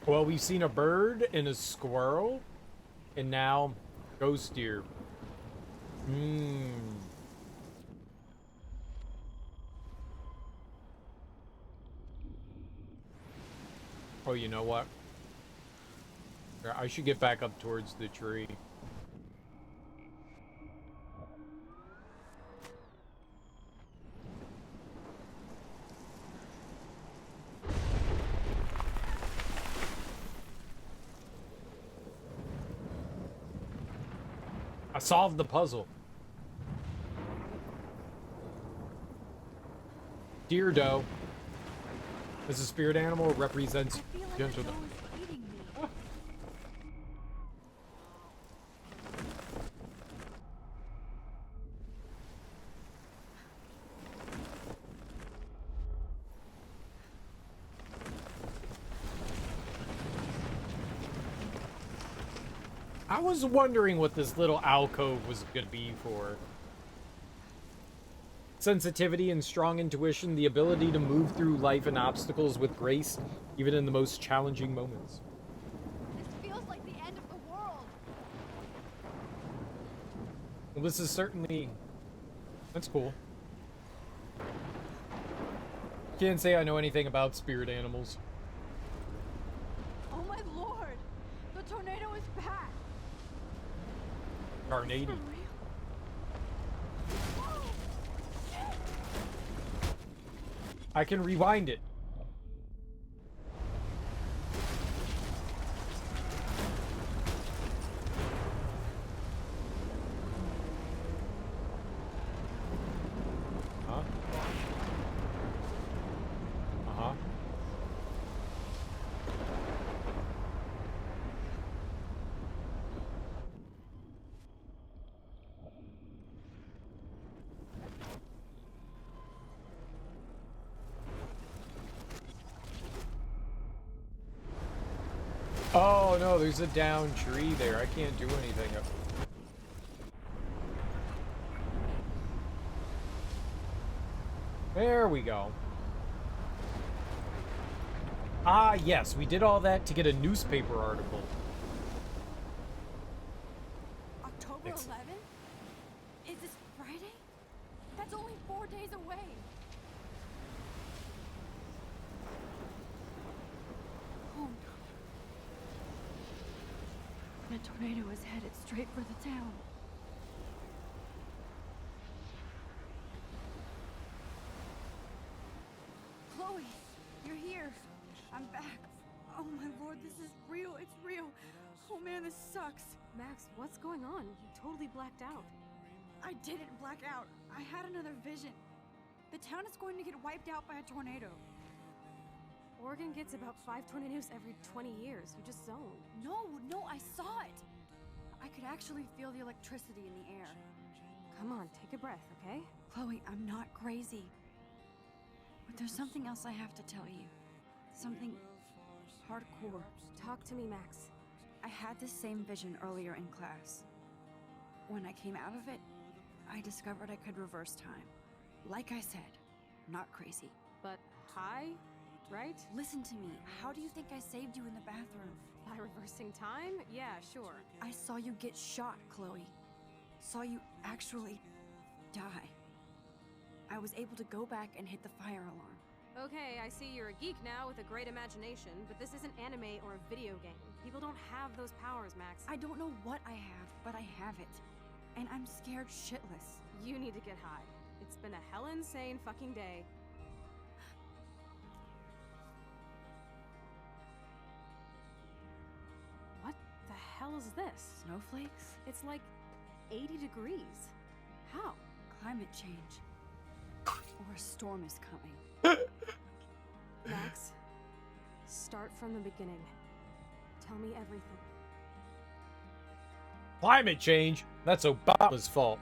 Well, we've seen a bird and a squirrel, and now ghost deer. Oh, you know what? I should get back up towards the tree. I solved the puzzle. Deer doe. As a spirit animal, it represents gentleness. I was wondering what this little alcove was going to be for. Sensitivity and strong intuition, the ability to move through life and obstacles with grace, even in the most challenging moments. This feels like the end of the world. Well, this is certainly... That's cool. Can't say I know anything about spirit animals. Oh my lord! The tornado is back! Tornado. I can rewind it. Huh? Uh-huh. Oh no, there's a down tree there. I can't do anything. There we go. Ah, yes, we did all that to get a newspaper article. October 11th? Is this Friday? That's only 4 days away. Oh no. The tornado is headed straight for the town. here. I'm back. Oh my lord, this is real. It's real. Oh man, this sucks. Max, what's going on? You totally blacked out. I didn't black out. I had another vision. The town is going to get wiped out by a tornado. Oregon gets about 5 tornadoes every 20 years. You just zoned. No, I saw it. I could actually feel the electricity in the air. Come on, take a breath, okay? Chloe, I'm not crazy. But there's something else I have to tell you. Something hardcore. Talk to me, Max. I had this same vision earlier in class. When I came out of it, I discovered I could reverse time. Like I said, not crazy. But high, right? Listen to me. How do you think I saved you in the bathroom? By reversing time? Yeah, sure. I saw you get shot, Chloe. Saw you actually die. I was able to go back and hit the fire alarm. Okay, I see you're a geek now with a great imagination, but this isn't anime or a video game. People don't have those powers, Max. I don't know what I have, but I have it. And I'm scared shitless. You need to get high. It's been a hell insane fucking day. What the hell is this? Snowflakes? It's like 80 degrees. How? Climate change. Or a storm is coming. Max, start from the beginning. Tell me everything. Climate change? That's Obama's fault.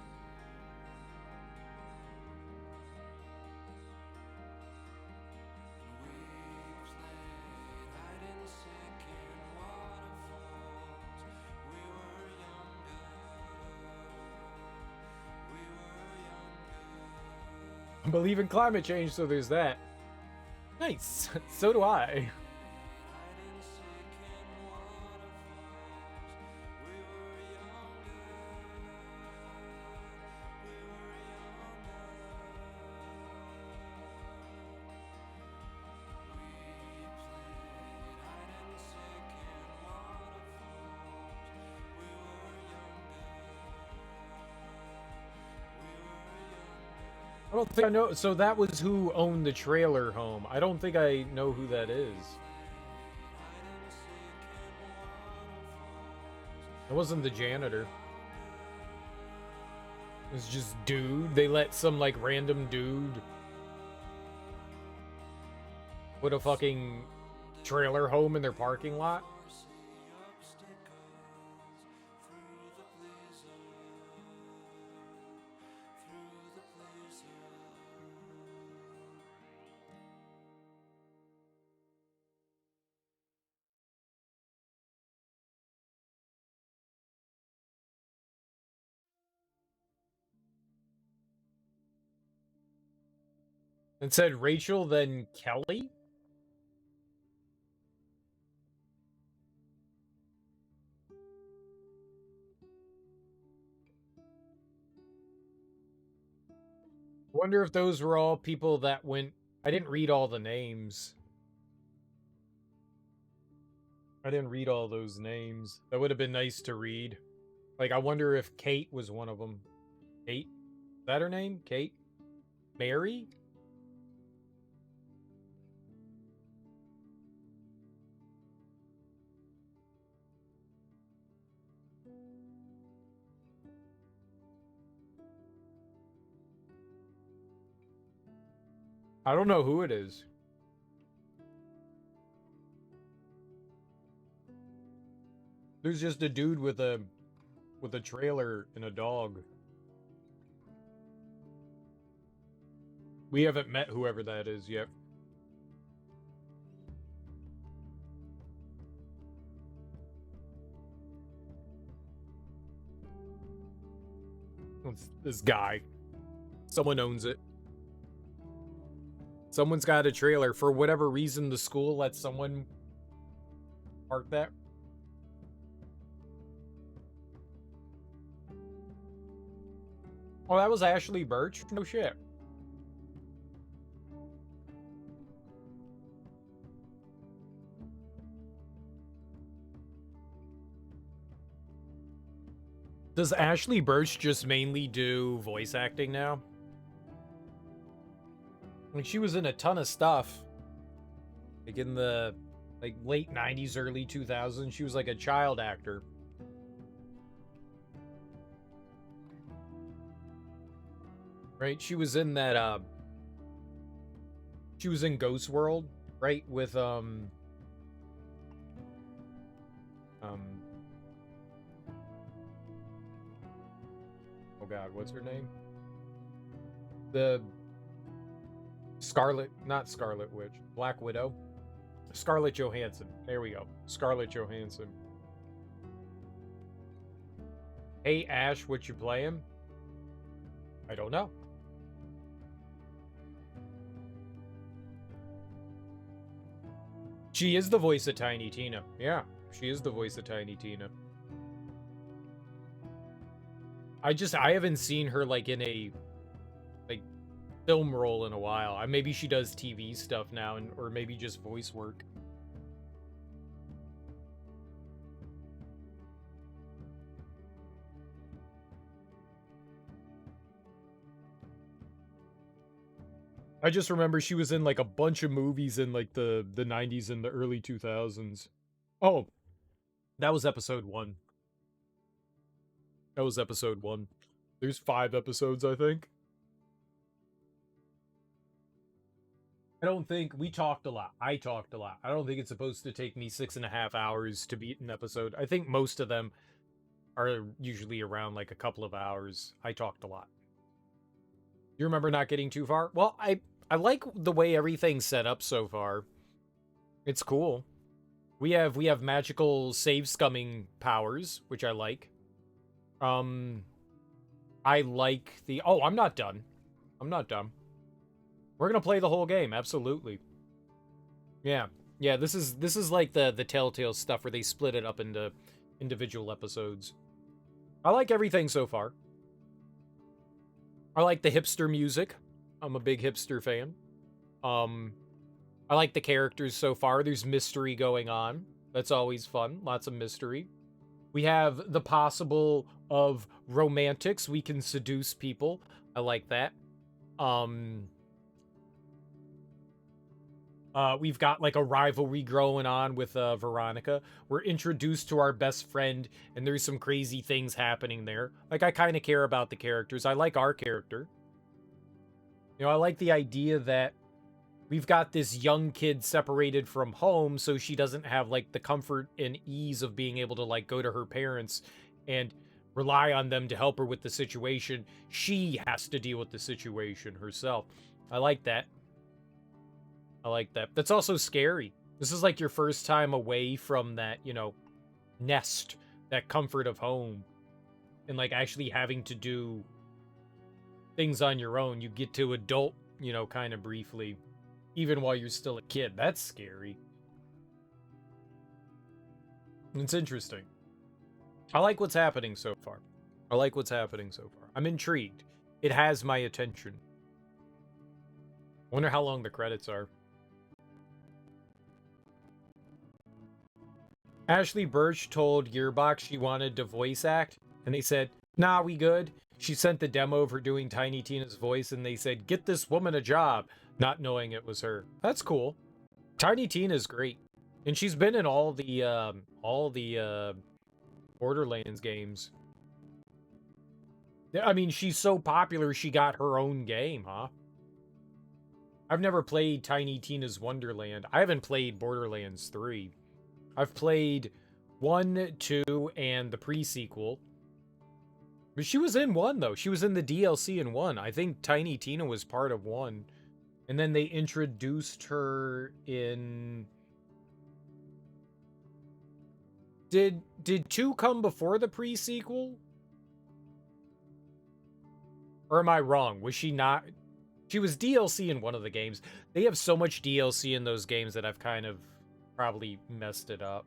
I believe in climate change, so there's that. Nice. So do I. I don't think I know. So that was who owned the trailer home. I don't think I know who that is. It wasn't the janitor. It was just dude. They let some like random dude put a fucking trailer home in their parking lot. And said Rachel, then Kelly? Wonder if those were all people that went... I didn't read all the names. I didn't read all those names. That would have been nice to read. Like, I wonder if Kate was one of them. Kate? Is that her name? Kate? Mary? I don't know who it is. There's just a dude with a trailer and a dog. We haven't met whoever that is yet. It's this guy. Someone owns it. Someone's got a trailer. For whatever reason, the school lets someone park that. Oh, that was Ashley Birch? No shit. Does Ashley Birch just mainly do voice acting now? Like, she was in a ton of stuff. Like in the late 90s, early 2000s, she was like a child actor. Right? She was in that she was in Ghost World, right? With oh god, what's her name? The not Scarlet Witch, Black Widow. Scarlett Johansson. There we go. Scarlett Johansson. Hey Ash, what you playing? I don't know. She is the voice of Tiny Tina. Yeah, she is the voice of Tiny Tina. I haven't seen her like in a film role in a while. Maybe she does TV stuff now, or maybe just voice work. I just remember she was in like a bunch of movies in like the 90s and the early 2000s. Oh, that was episode 1. That was episode 1. There's 5 episodes, I think. I don't think we talked a lot. I talked a lot. I don't think it's supposed to take me 6.5 hours to beat an episode. I think most of them are usually around like a couple of hours. I talked a lot. You remember not getting too far? Well, I like the way everything's set up so far. It's cool. We have magical save scumming powers, which I like. I like the I'm not done. I'm not done. We're gonna play the whole game, absolutely. Yeah. Yeah, this is like the Telltale stuff where they split it up into individual episodes. I like everything so far. I like the hipster music. I'm a big hipster fan. I like the characters so far. There's mystery going on. That's always fun. Lots of mystery. We have the possible of romantics. We can seduce people. I like that. We've got like a rivalry growing on with Veronica. We're introduced to our best friend, and there's some crazy things happening there. Like, I kind of care about the characters. I like our character. You know, I like the idea that we've got this young kid separated from home, so she doesn't have like the comfort and ease of being able to like go to her parents and rely on them to help her with the situation. She has to deal with the situation herself. I like that. I like that. That's also scary. This is like your first time away from that, you know, nest, that comfort of home, and like actually having to do things on your own. You get to adult, you know, kind of briefly, even while you're still a kid. That's scary. It's interesting. I like what's happening so far. I like what's happening so far. I'm intrigued. It has my attention. Wonder how long the credits are. Ashley Birch told Gearbox she wanted to voice act, and they said, nah, we good. She sent the demo of her doing Tiny Tina's voice, and they said, get this woman a job, not knowing it was her. That's cool. Tiny Tina's great. And she's been in all the Borderlands games. I mean, she's so popular, she got her own game, huh? I've never played Tiny Tina's Wonderland. I haven't played Borderlands 3. I've played 1, 2, and the pre-sequel. But she was in 1, though. She was in the DLC in 1. I think Tiny Tina was part of 1. And then they introduced her in... Did 2 come before the pre-sequel? Or am I wrong? Was she not... She was DLC in one of the games. They have so much DLC in those games that I've kind of probably messed it up.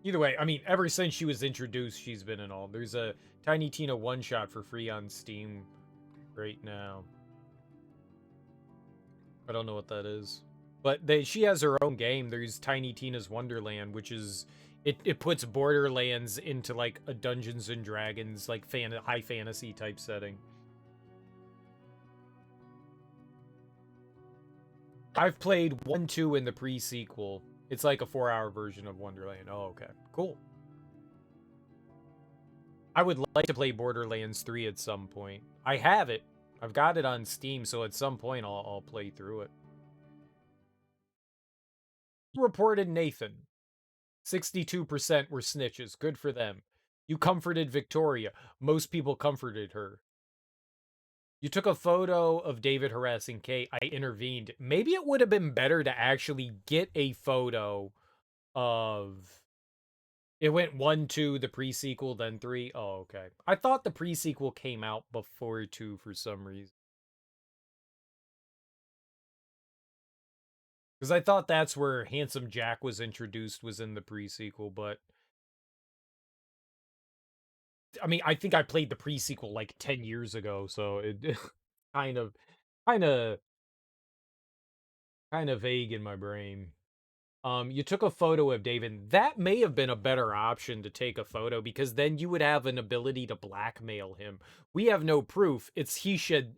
Either way, I mean, ever since she was introduced, she's been in all. There's a Tiny Tina one-shot for free on Steam right now. I don't know what that is. But she has her own game. There's Tiny Tina's Wonderland, which is... It puts Borderlands into, like, a Dungeons and Dragons, like, high fantasy type setting. I've played 1, 2 in the pre-sequel. It's like a 4-hour version of Wonderland. Oh, okay. Cool. I would like to play Borderlands 3 at some point. I have it. I've got it on Steam, so at some point I'll play through it. Reported Nathan. 62% were snitches. Good for them. You comforted Victoria. Most people comforted her. You took a photo of David harassing Kate. I intervened. Maybe it would have been better to actually get a photo of... It went 1, 2, the pre-sequel, then 3. Oh, okay. I thought the pre-sequel came out before 2 for some reason. Because I thought that's where Handsome Jack was introduced, was in the pre-sequel, but... I mean, I think I played the pre-sequel like 10 years ago, so it kind of vague in my brain. You took a photo of David. That may have been a better option to take a photo, because then you would have an ability to blackmail him. We have no proof. It's he said,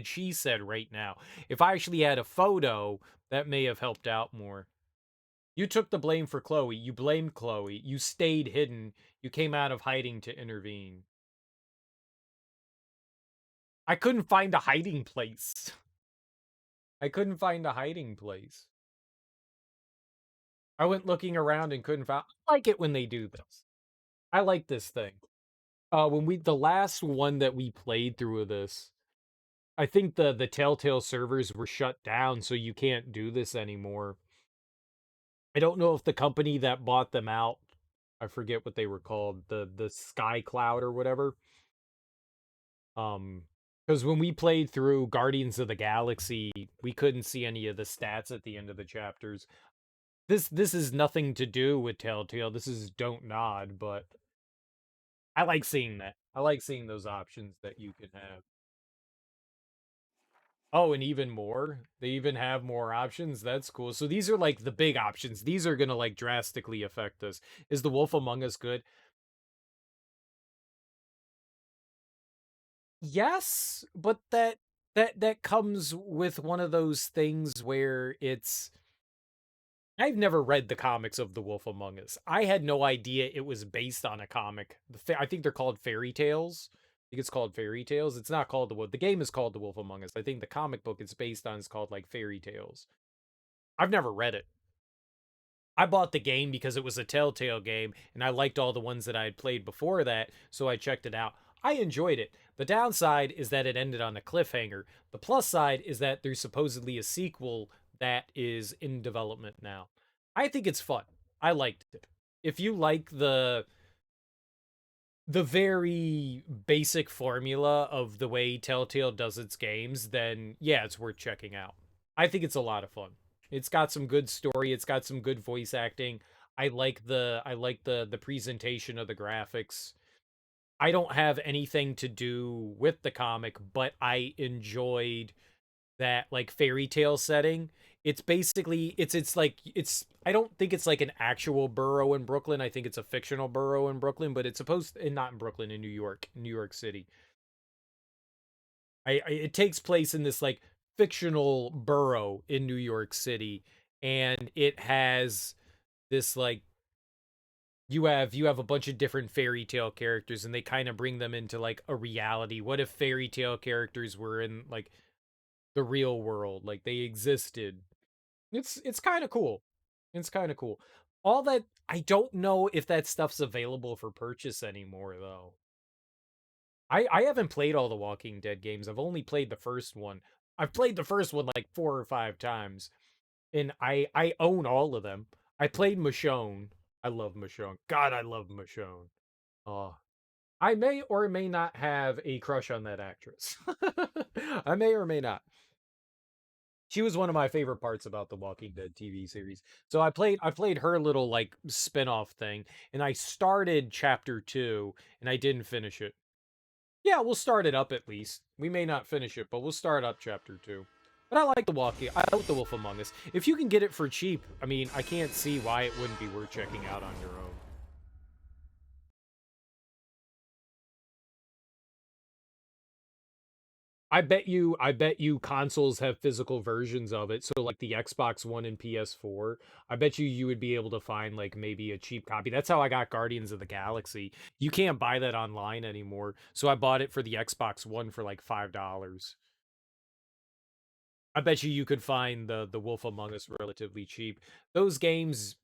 she said right now. If I actually had a photo, that may have helped out more. You took the blame for Chloe. You blamed Chloe. You stayed hidden. You came out of hiding to intervene. I couldn't find a hiding place. I couldn't find a hiding place. I went looking around and couldn't find... I like it when they do this. I like this thing. The last one that we played through of this, I think the Telltale servers were shut down, so you can't do this anymore. I don't know if the company that bought them out, I forget what they were called, the Sky Cloud or whatever. Because when we played through Guardians of the Galaxy, we couldn't see any of the stats at the end of the chapters. This is nothing to do with Telltale. This is Don't Nod, but I like seeing that. I like seeing those options that you can have. Oh, and even more? They even have more options? That's cool. So these are like the big options. These are gonna like drastically affect us. Is The Wolf Among Us good? Yes, but that comes with one of those things where it's... I've never read the comics of The Wolf Among Us. I had no idea it was based on a comic. I think they're called fairy tales. I think it's called fairy tales. It's not called The Wolf. The game is called The Wolf Among Us. I think the comic book it's based on is called like fairy tales. I've never read it. I bought the game because it was a Telltale game, and I liked all the ones that I had played before that, so I checked it out. I enjoyed it. The downside is that it ended on a cliffhanger. The plus side is that there's supposedly a sequel that is in development now. I think it's fun. I liked it. If you like the very basic formula of the way Telltale does its games, then yeah, it's worth checking out. I think it's a lot of fun. It's got some good story, it's got some good voice acting. I like the presentation of the graphics. I don't have anything to do with the comic, but I enjoyed that like fairy tale setting. It's basically it's I don't think it's like an actual borough in Brooklyn. I think it's a fictional borough in Brooklyn, but it's supposed and not in Brooklyn, in New York City. It takes place in this like fictional borough in New York City, and it has this like you have a bunch of different fairy tale characters, and they kind of bring them into like a reality. What if fairy tale characters were in like the real world, like they existed? It's kind of cool. It's kind of cool. All that, I don't know if that stuff's available for purchase anymore though. I haven't played all the Walking Dead games. I've only played the first one. I've played the first one like 4 or 5 times, and I own all of them. I played Michonne. I love Michonne. God, I love Michonne. Oh, I may or may not have a crush on that actress. I may or may not. She was one of my favorite parts about the Walking Dead TV series. So I played her little like spin-off thing, and I started chapter 2 and I didn't finish it. Yeah, we'll start it up at least. We may not finish it, but we'll start up chapter 2. But I like I like The Wolf Among Us. If you can get it for cheap, I mean, I can't see why it wouldn't be worth checking out on your own. I bet you consoles have physical versions of it. So like the Xbox One and PS4, I bet you would be able to find like maybe a cheap copy. That's how I got Guardians of the Galaxy. You can't buy that online anymore. So I bought it for the Xbox One for like $5. I bet you could find the Wolf Among Us relatively cheap. Those games,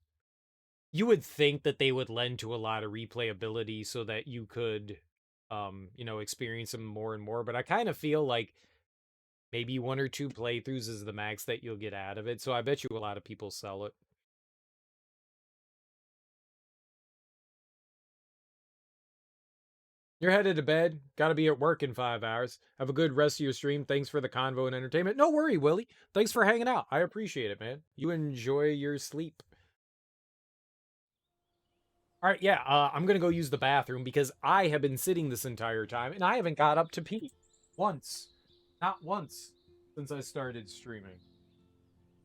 you would think that they would lend to a lot of replayability so that you could experience them more and more, but I kind of feel like maybe 1 or 2 playthroughs is the max that you'll get out of it, so I bet you a lot of people sell it. You're headed to bed. Gotta be at work in 5 hours. Have a good rest of your stream. Thanks for the convo and entertainment. No worry, Willie. Thanks for hanging out. I appreciate it, man. You enjoy your sleep. All right, yeah, I'm gonna go use the bathroom because I have been sitting this entire time and I haven't got up to pee once. Not once since I started streaming.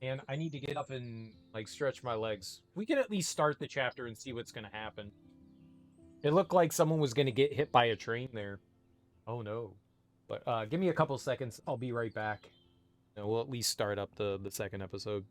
And I need to get up and, like, stretch my legs. We can at least start the chapter and see what's gonna happen. It looked like someone was gonna get hit by a train there. Oh, no. But, give me a couple seconds. I'll be right back. And we'll at least start up the second episode.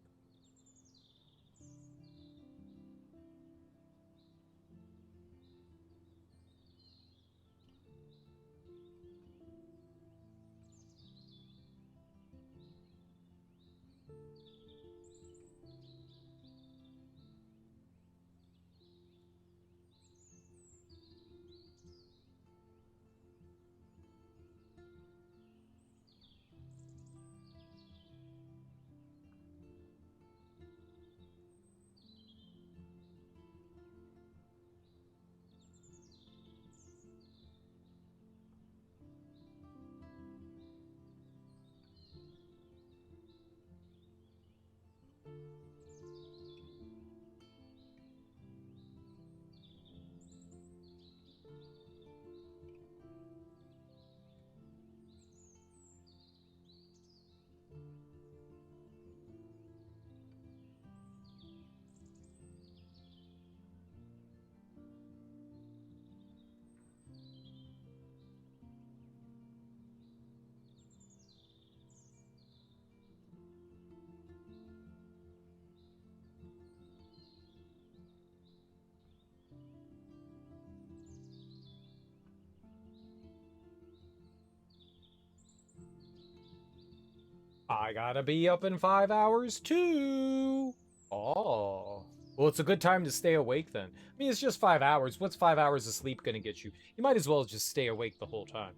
I gotta be up in 5 hours too. Oh. Well, it's a good time to stay awake then. I mean, it's just 5 hours. What's 5 hours of sleep gonna get you? You might as well just stay awake the whole time.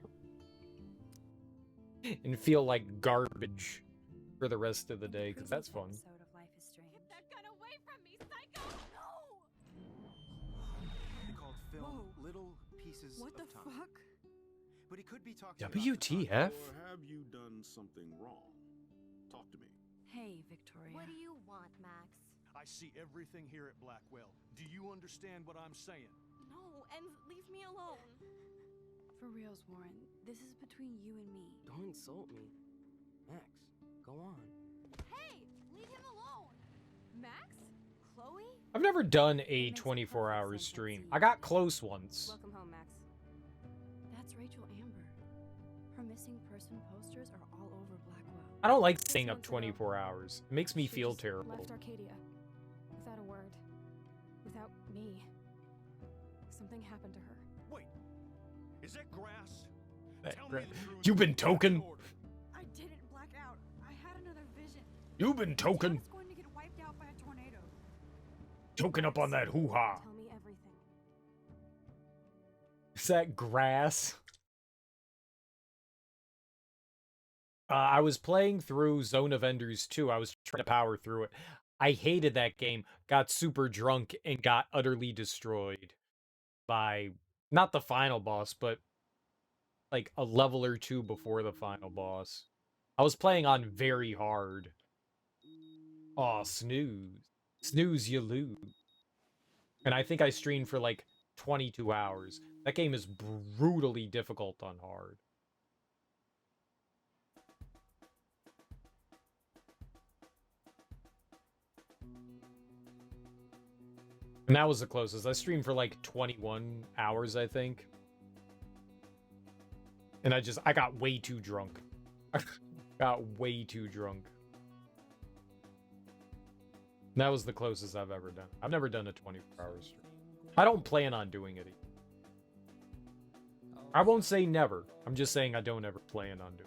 And feel like garbage for the rest of the day, because that's fun. Get that gun away from me, psycho! No! They called film little pieces What the of time. fuck? But he could be talking WTF? Or have you done something wrong? Talk to me. Hey, Victoria. What do you want, Max? I see everything here at Blackwell. Do you understand what I'm saying? No, and leave me alone. For reals, Warren, this is between you and me. Don't insult me. Max, go on. Hey, leave him alone. Max? Chloe? I've never done a 24-hour stream. I got close once. Welcome home, Max. That's Rachel Amber. Her missing person posters are all over Blackwell. I don't like staying up 24 hours. It makes me feel terrible. Left Arcadia. Without a word. Without me. Something happened to her. Wait, is that grass? You've been token. I didn't black out. I had another vision. You've been token. I was going to get wiped out by a tornado. Token up on that hoo-ha. Tell me everything. Is that grass? I was playing through Zone of Enders 2. I was trying to power through it. I hated that game, got super drunk, and got utterly destroyed by, not the final boss, but like a level or two before the final boss. I was playing on very hard. Aw, snooze. Snooze, you lose. And I think I streamed for like 22 hours. That game is brutally difficult on hard. And that was the closest. I streamed for like 21 hours, I think. And I got way too drunk. Got way too drunk. That was the closest I've ever done. I've never done a 24-hour stream. I don't plan on doing it. I won't say never. I'm just saying I don't ever plan on doing it.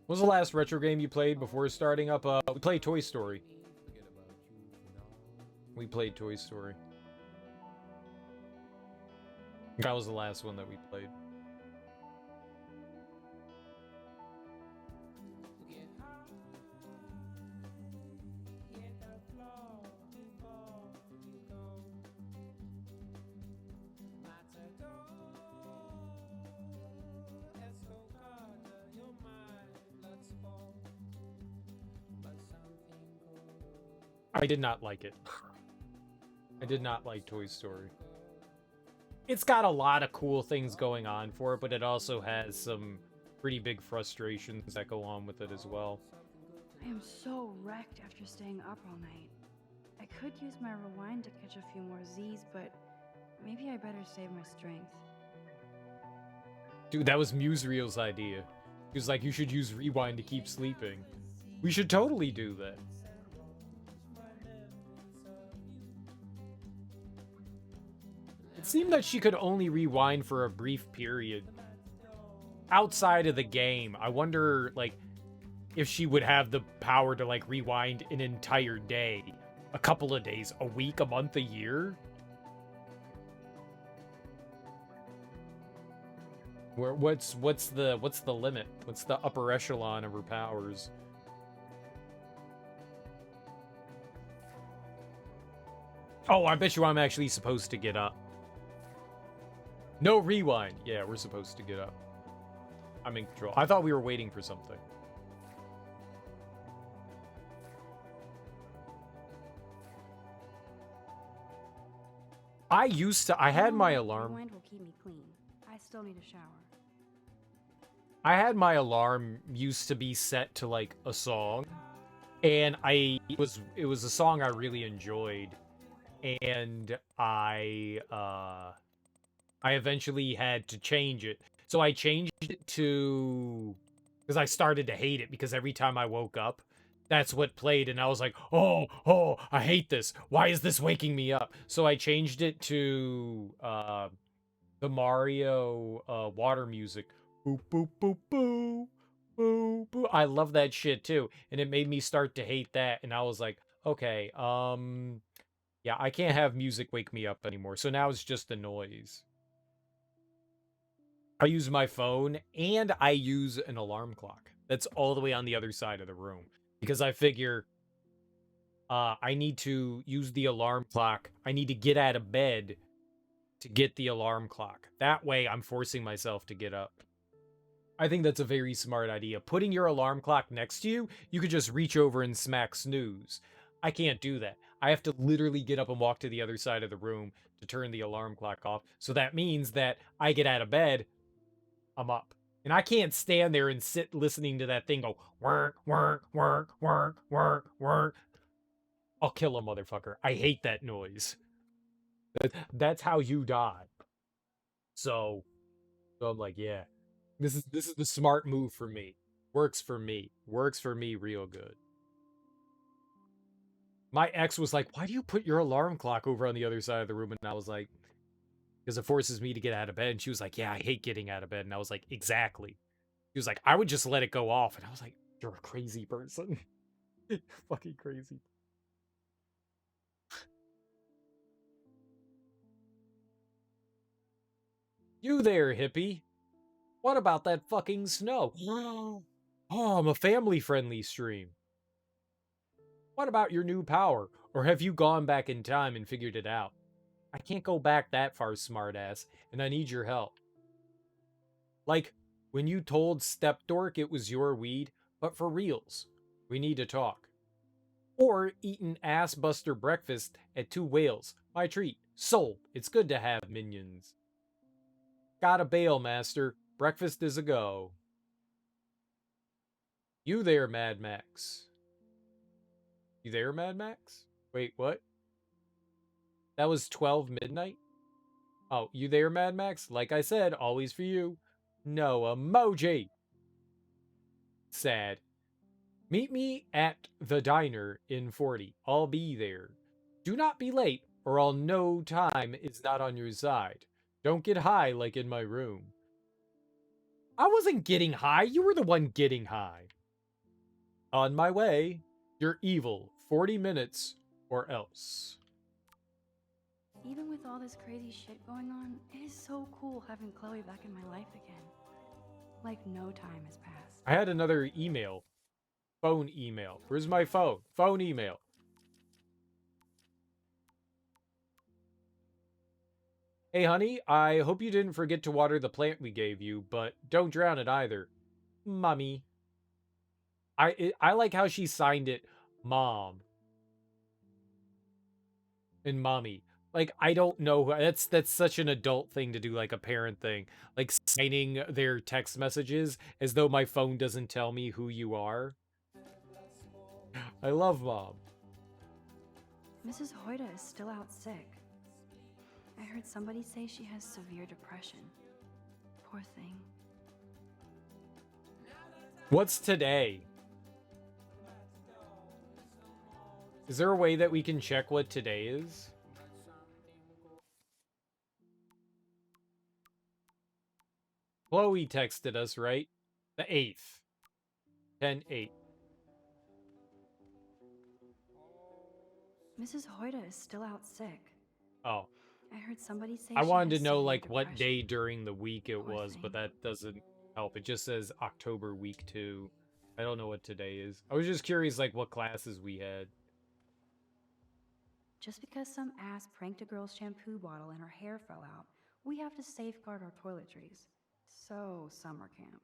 What was the last retro game you played before starting up? We played Toy Story. We played Toy Story. That was the last one that we played. I did not like it. I did not like Toy Story. It's got a lot of cool things going on for it, but it also has some pretty big frustrations that go on with it as well. I am so wrecked after staying up all night. I could use my rewind to catch a few more Z's, but maybe I better save my strength. Dude, that was Musereal's idea. He was like, you should use rewind to keep sleeping. We should totally do that. It seemed that she could only rewind for a brief period. Outside of the game, I wonder, like, if she would have the power to, like, rewind an entire day. A couple of days, a week, a month, a year? What's the limit? What's the upper echelon of her powers? Oh, I bet you I'm actually supposed to get up. No rewind. Yeah, we're supposed to get up. I'm in control. I thought we were waiting for something. I had my alarm. Rewind will keep me clean. I still need a shower. I had my alarm used to be set to like a song, and it was a song I really enjoyed, and I eventually had to change it. So I changed it to, because I started to hate it, because every time I woke up, that's what played, and I was like, oh, I hate this. Why is this waking me up? So I changed it to the Mario water music. Boop, boop, boop, boo. Boo, boo. I love that shit too. And it made me start to hate that. And I was like, okay, yeah, I can't have music wake me up anymore. So now it's just the noise. I use my phone and I use an alarm clock. That's all the way on the other side of the room. Because I figure I need to use the alarm clock. I need to get out of bed to get the alarm clock. That way I'm forcing myself to get up. I think that's a very smart idea. Putting your alarm clock next to you, you could just reach over and smack snooze. I can't do that. I have to literally get up and walk to the other side of the room to turn the alarm clock off. So that means that I get out of bed, I'm up. And I can't stand there and sit listening to that thing go, work, work, work, work, work, work. I'll kill a motherfucker. I hate that noise. That's how you die. So I'm like, yeah. This is the smart move for me. Works for me. Works for me real good. My ex was like, why do you put your alarm clock over on the other side of the room? And I was like, because it forces me to get out of bed. And she was like, yeah, I hate getting out of bed. And I was like, exactly. She was like, I would just let it go off. And I was like, you're a crazy person. You're fucking crazy. You there, hippie. What about that fucking snow? Oh, I'm a family-friendly stream. What about your new power? Or have you gone back in time and figured it out? I can't go back that far, smartass, and I need your help. Like, when you told Step Dork it was your weed, but for reals, we need to talk. Or eat an ass-buster breakfast at 2 Whales. My treat. Sold. It's good to have minions. Gotta bail, master. Breakfast is a go. You there, Mad Max. You there, Mad Max? Wait, what? That was 12 midnight? Oh, you there, Mad Max? Like I said, always for you. No emoji. Sad. Meet me at the diner in 40. I'll be there. Do not be late, or I'll know time is not on your side. Don't get high like in my room. I wasn't getting high. You were the one getting high. On my way. You're evil. 40 minutes or else. Even with all this crazy shit going on, it is so cool having Chloe back in my life again. Like no time has passed. I had another email. Phone email. Where's my phone? Phone email. Hey, honey, I hope you didn't forget to water the plant we gave you, but don't drown it either. Mommy. I like how she signed it Mom. And Mommy. Like, I don't know. That's such an adult thing to do, like a parent thing. Like, signing their text messages as though my phone doesn't tell me who you are. I love Mom. Mrs. Hoyta is still out sick. I heard somebody say she has severe depression. Poor thing. What's today? Is there a way that we can check what today is? Chloe texted us, right? The 8th. 10/8. Mrs. Hoyta is still out sick. Oh. I heard somebody say I she wanted has to know, severe like, what depression. day during the week it Poor was, thing. but that doesn't help. It just says October week 2. I don't know what today is. I was just curious, like, what classes we had. Just because some ass pranked a girl's shampoo bottle and her hair fell out, we have to safeguard our toiletries. So, summer camp.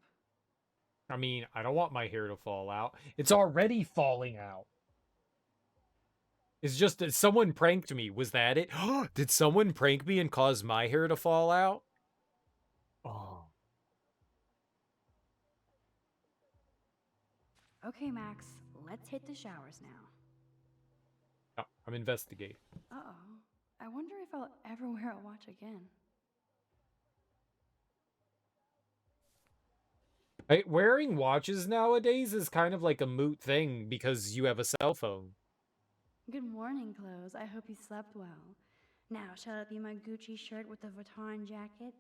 I mean, I don't want my hair to fall out. It's already falling out. It's just that someone pranked me. Was that it? Did someone prank me and cause my hair to fall out? Oh. Okay, Max, let's hit the showers now. No, I'm investigating. Uh-oh. I wonder if I'll ever wear a watch again. Wearing watches nowadays is kind of like a moot thing because you have a cell phone. Good morning, clothes. I hope you slept well. Now, shall it be my Gucci shirt with the Vuitton jacket?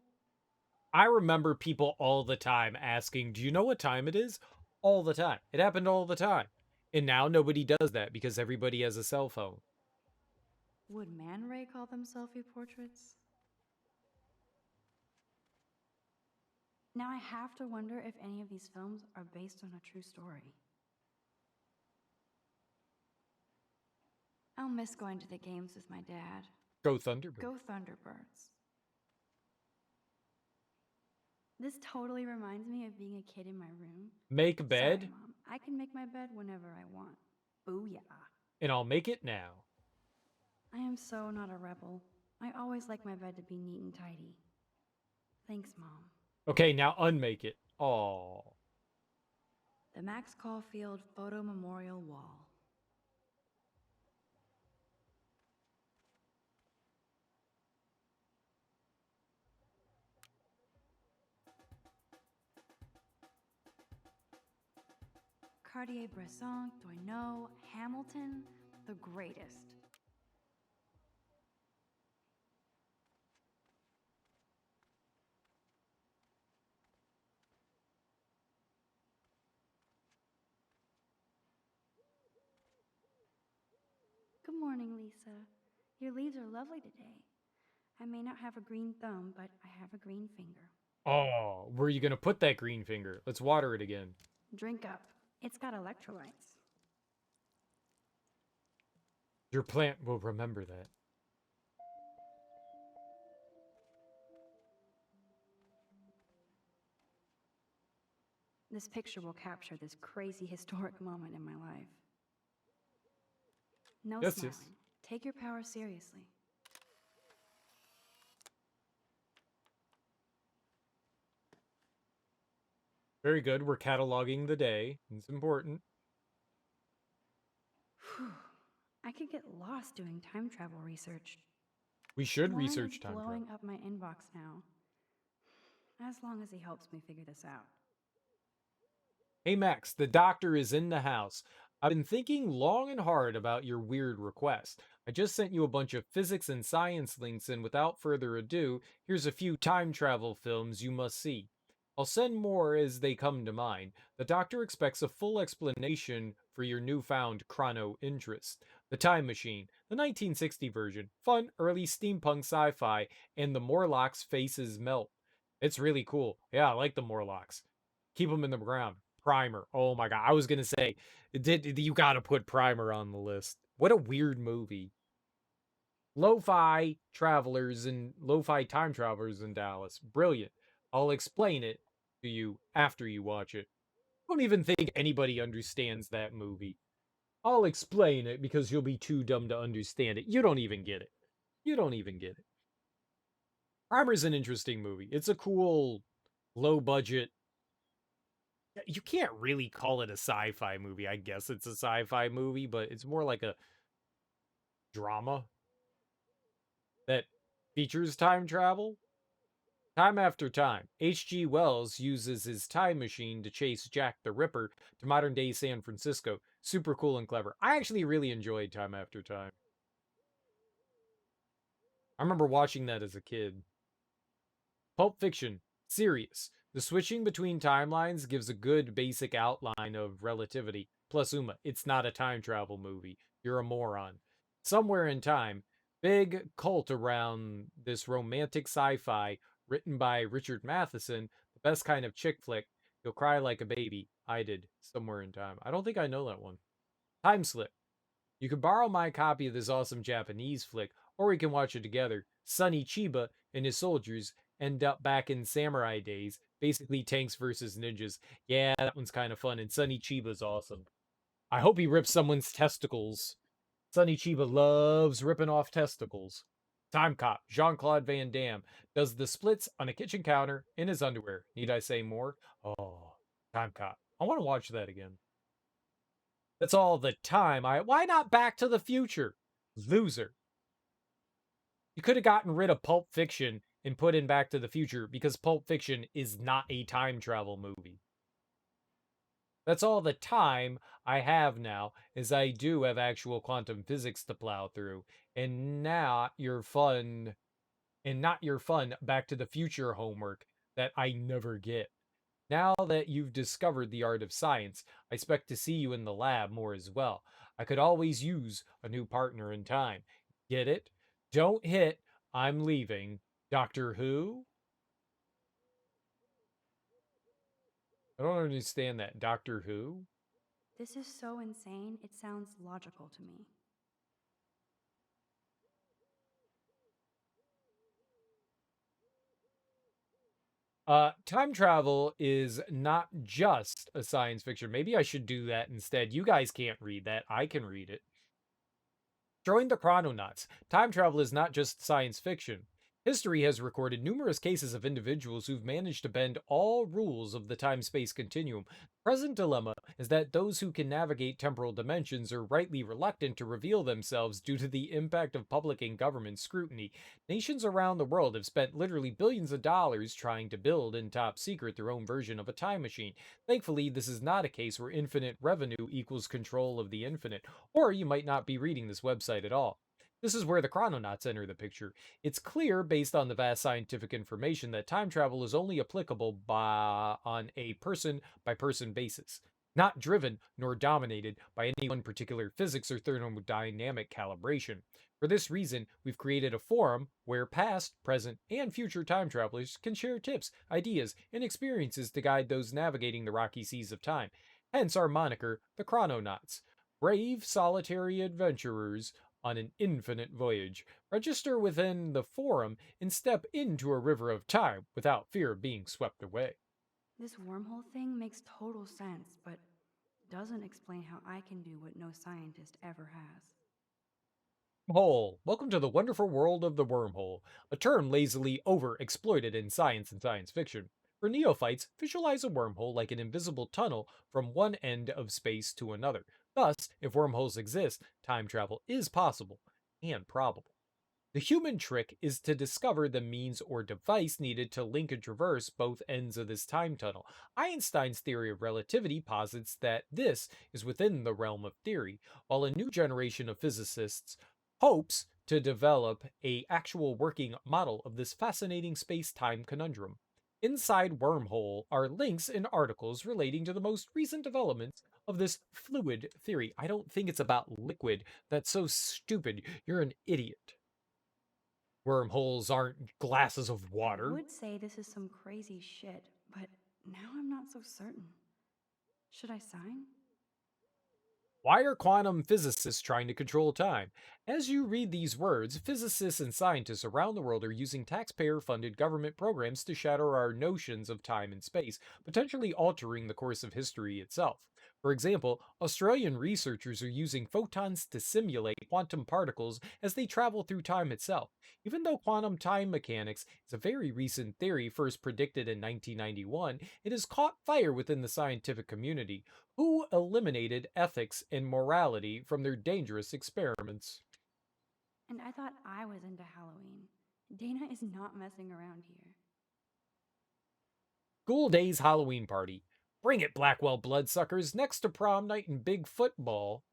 I remember people all the time asking, do you know what time it is? All the time. It happened all the time. And now nobody does that because everybody has a cell phone. Would Man Ray call them selfie portraits? Now I have to wonder if any of these films are based on a true story. I'll miss going to the games with my dad. Go Thunderbirds. Go Thunderbirds. This totally reminds me of being a kid in my room. Make a bed? Sorry, Mom. I can make my bed whenever I want. Booyah. And I'll make it now. I am so not a rebel. I always like my bed to be neat and tidy. Thanks, Mom. Okay, now unmake it. Aww. The Max Caulfield Photo Memorial Wall. Cartier-Bresson, Doisneau, Hamilton, the greatest. Good morning, Lisa. Your leaves are lovely today. I may not have a green thumb, but I have a green finger. Oh, where are you going to put that green finger? Let's water it again. Drink up. It's got electrolytes. Your plant will remember that. This picture will capture this crazy historic moment in my life. No Yes, smiling. yes. Take your power seriously. Very good. We're cataloging the day. It's important. Whew. I could get lost doing time travel research. We should Warren research is time travel. blowing up my inbox now. As long as he helps me figure this out. Hey Max, the doctor is in the house. I've been thinking long and hard about your weird request. I just sent you a bunch of physics and science links, and without further ado, here's a few time travel films you must see. I'll send more as they come to mind. The doctor expects a full explanation for your newfound chrono interest. The Time Machine, the 1960 version, fun, early steampunk sci-fi, and the Morlocks' faces melt. It's really cool. Yeah, I like the Morlocks. Keep them in the ground. Primer. Oh my god. I was going to say, you got to put Primer on the list. What a weird movie. Lo-fi travelers and lo-fi time travelers in Dallas. Brilliant. I'll explain it to you after you watch it. I don't even think anybody understands that movie. I'll explain it because you'll be too dumb to understand it. You don't even get it. You don't even get it. Primer's an interesting movie. It's a cool, low budget. You can't really call it a sci-fi movie. I guess it's a sci-fi movie, but it's more like a drama that features time travel. Time after time, H.G. Wells uses his time machine to chase Jack the Ripper to modern-day San Francisco. Super cool and clever. I actually really enjoyed Time After Time. I remember watching that as a kid. Pulp Fiction. Serious. The switching between timelines gives a good basic outline of relativity. Plus, Uma, it's not a time travel movie. You're a moron. Somewhere in Time, big cult around this romantic sci-fi written by Richard Matheson, the best kind of chick flick. You'll cry like a baby. I did. Somewhere in Time. I don't think I know that one. Time Slip. You can borrow my copy of this awesome Japanese flick, or we can watch it together. Sonny Chiba and his soldiers end up back in samurai days, basically tanks versus ninjas. Yeah, that one's kind of fun, and Sonny Chiba's awesome. I hope he rips someone's testicles. Sonny Chiba loves ripping off testicles. Time Cop, Jean-Claude Van Damme, does the splits on a kitchen counter in his underwear. Need I say more? Oh, Time Cop. I want to watch that again. That's all the time. Why not Back to the Future? Loser. You could have gotten rid of Pulp Fiction and put in Back to the Future because Pulp Fiction is not a time travel movie. That's all the time I have now, as I do have actual quantum physics to plow through, and not your fun Back to the Future homework that I never get. Now that you've discovered the art of science, I expect to see you in the lab more as well. I could always use a new partner in time. Get it? Don't hit. I'm leaving. Doctor Who? I don't understand that. Doctor Who? This is so insane, it sounds logical to me. Time travel is not just a science fiction. Maybe I should do that instead. You guys can't read that. I can read it. Join the chrononauts. Time travel is not just science fiction. History has recorded numerous cases of individuals who've managed to bend all rules of the time-space continuum. The present dilemma is that those who can navigate temporal dimensions are rightly reluctant to reveal themselves due to the impact of public and government scrutiny. Nations around the world have spent literally billions of dollars trying to build in top secret their own version of a time machine. Thankfully, this is not a case where infinite revenue equals control of the infinite, or you might not be reading this website at all. This is where the chrononauts enter the picture. It's clear, based on the vast scientific information, that time travel is only applicable on a person-by-person basis, not driven nor dominated by any one particular physics or thermodynamic calibration. For this reason, we've created a forum where past, present, and future time travelers can share tips, ideas, and experiences to guide those navigating the rocky seas of time. Hence our moniker, the Chrononauts. Brave, solitary adventurers on an infinite voyage. Register within the forum and step into a river of time without fear of being swept away. This wormhole thing makes total sense, but doesn't explain how I can do what no scientist ever has. Wormhole. Welcome to the wonderful world of the wormhole, a term lazily over-exploited in science and science fiction. For neophytes, visualize a wormhole like an invisible tunnel from one end of space to another. Thus, if wormholes exist, time travel is possible and probable. The human trick is to discover the means or device needed to link and traverse both ends of this time tunnel. Einstein's theory of relativity posits that this is within the realm of theory, while a new generation of physicists hopes to develop a actual working model of this fascinating space-time conundrum. Inside Wormhole are links and articles relating to the most recent developments of this fluid theory. I don't think it's about liquid. That's so stupid. You're an idiot. Wormholes aren't glasses of I water. would say this is some crazy shit, but now I'm not so certain. Should I sign? Why are quantum physicists trying to control time? As you read these words, physicists and scientists around the world are using taxpayer-funded government programs to shatter our notions of time and space, potentially altering the course of history itself. For example, Australian researchers are using photons to simulate quantum particles as they travel through time itself. Even though quantum time mechanics is a very recent theory first predicted in 1991, it has caught fire within the scientific community, who eliminated ethics and morality from their dangerous experiments. And I thought I was into Halloween. Dana is not messing around here. School Days Halloween Party. Bring it, Blackwell bloodsuckers. Next to prom night and big football,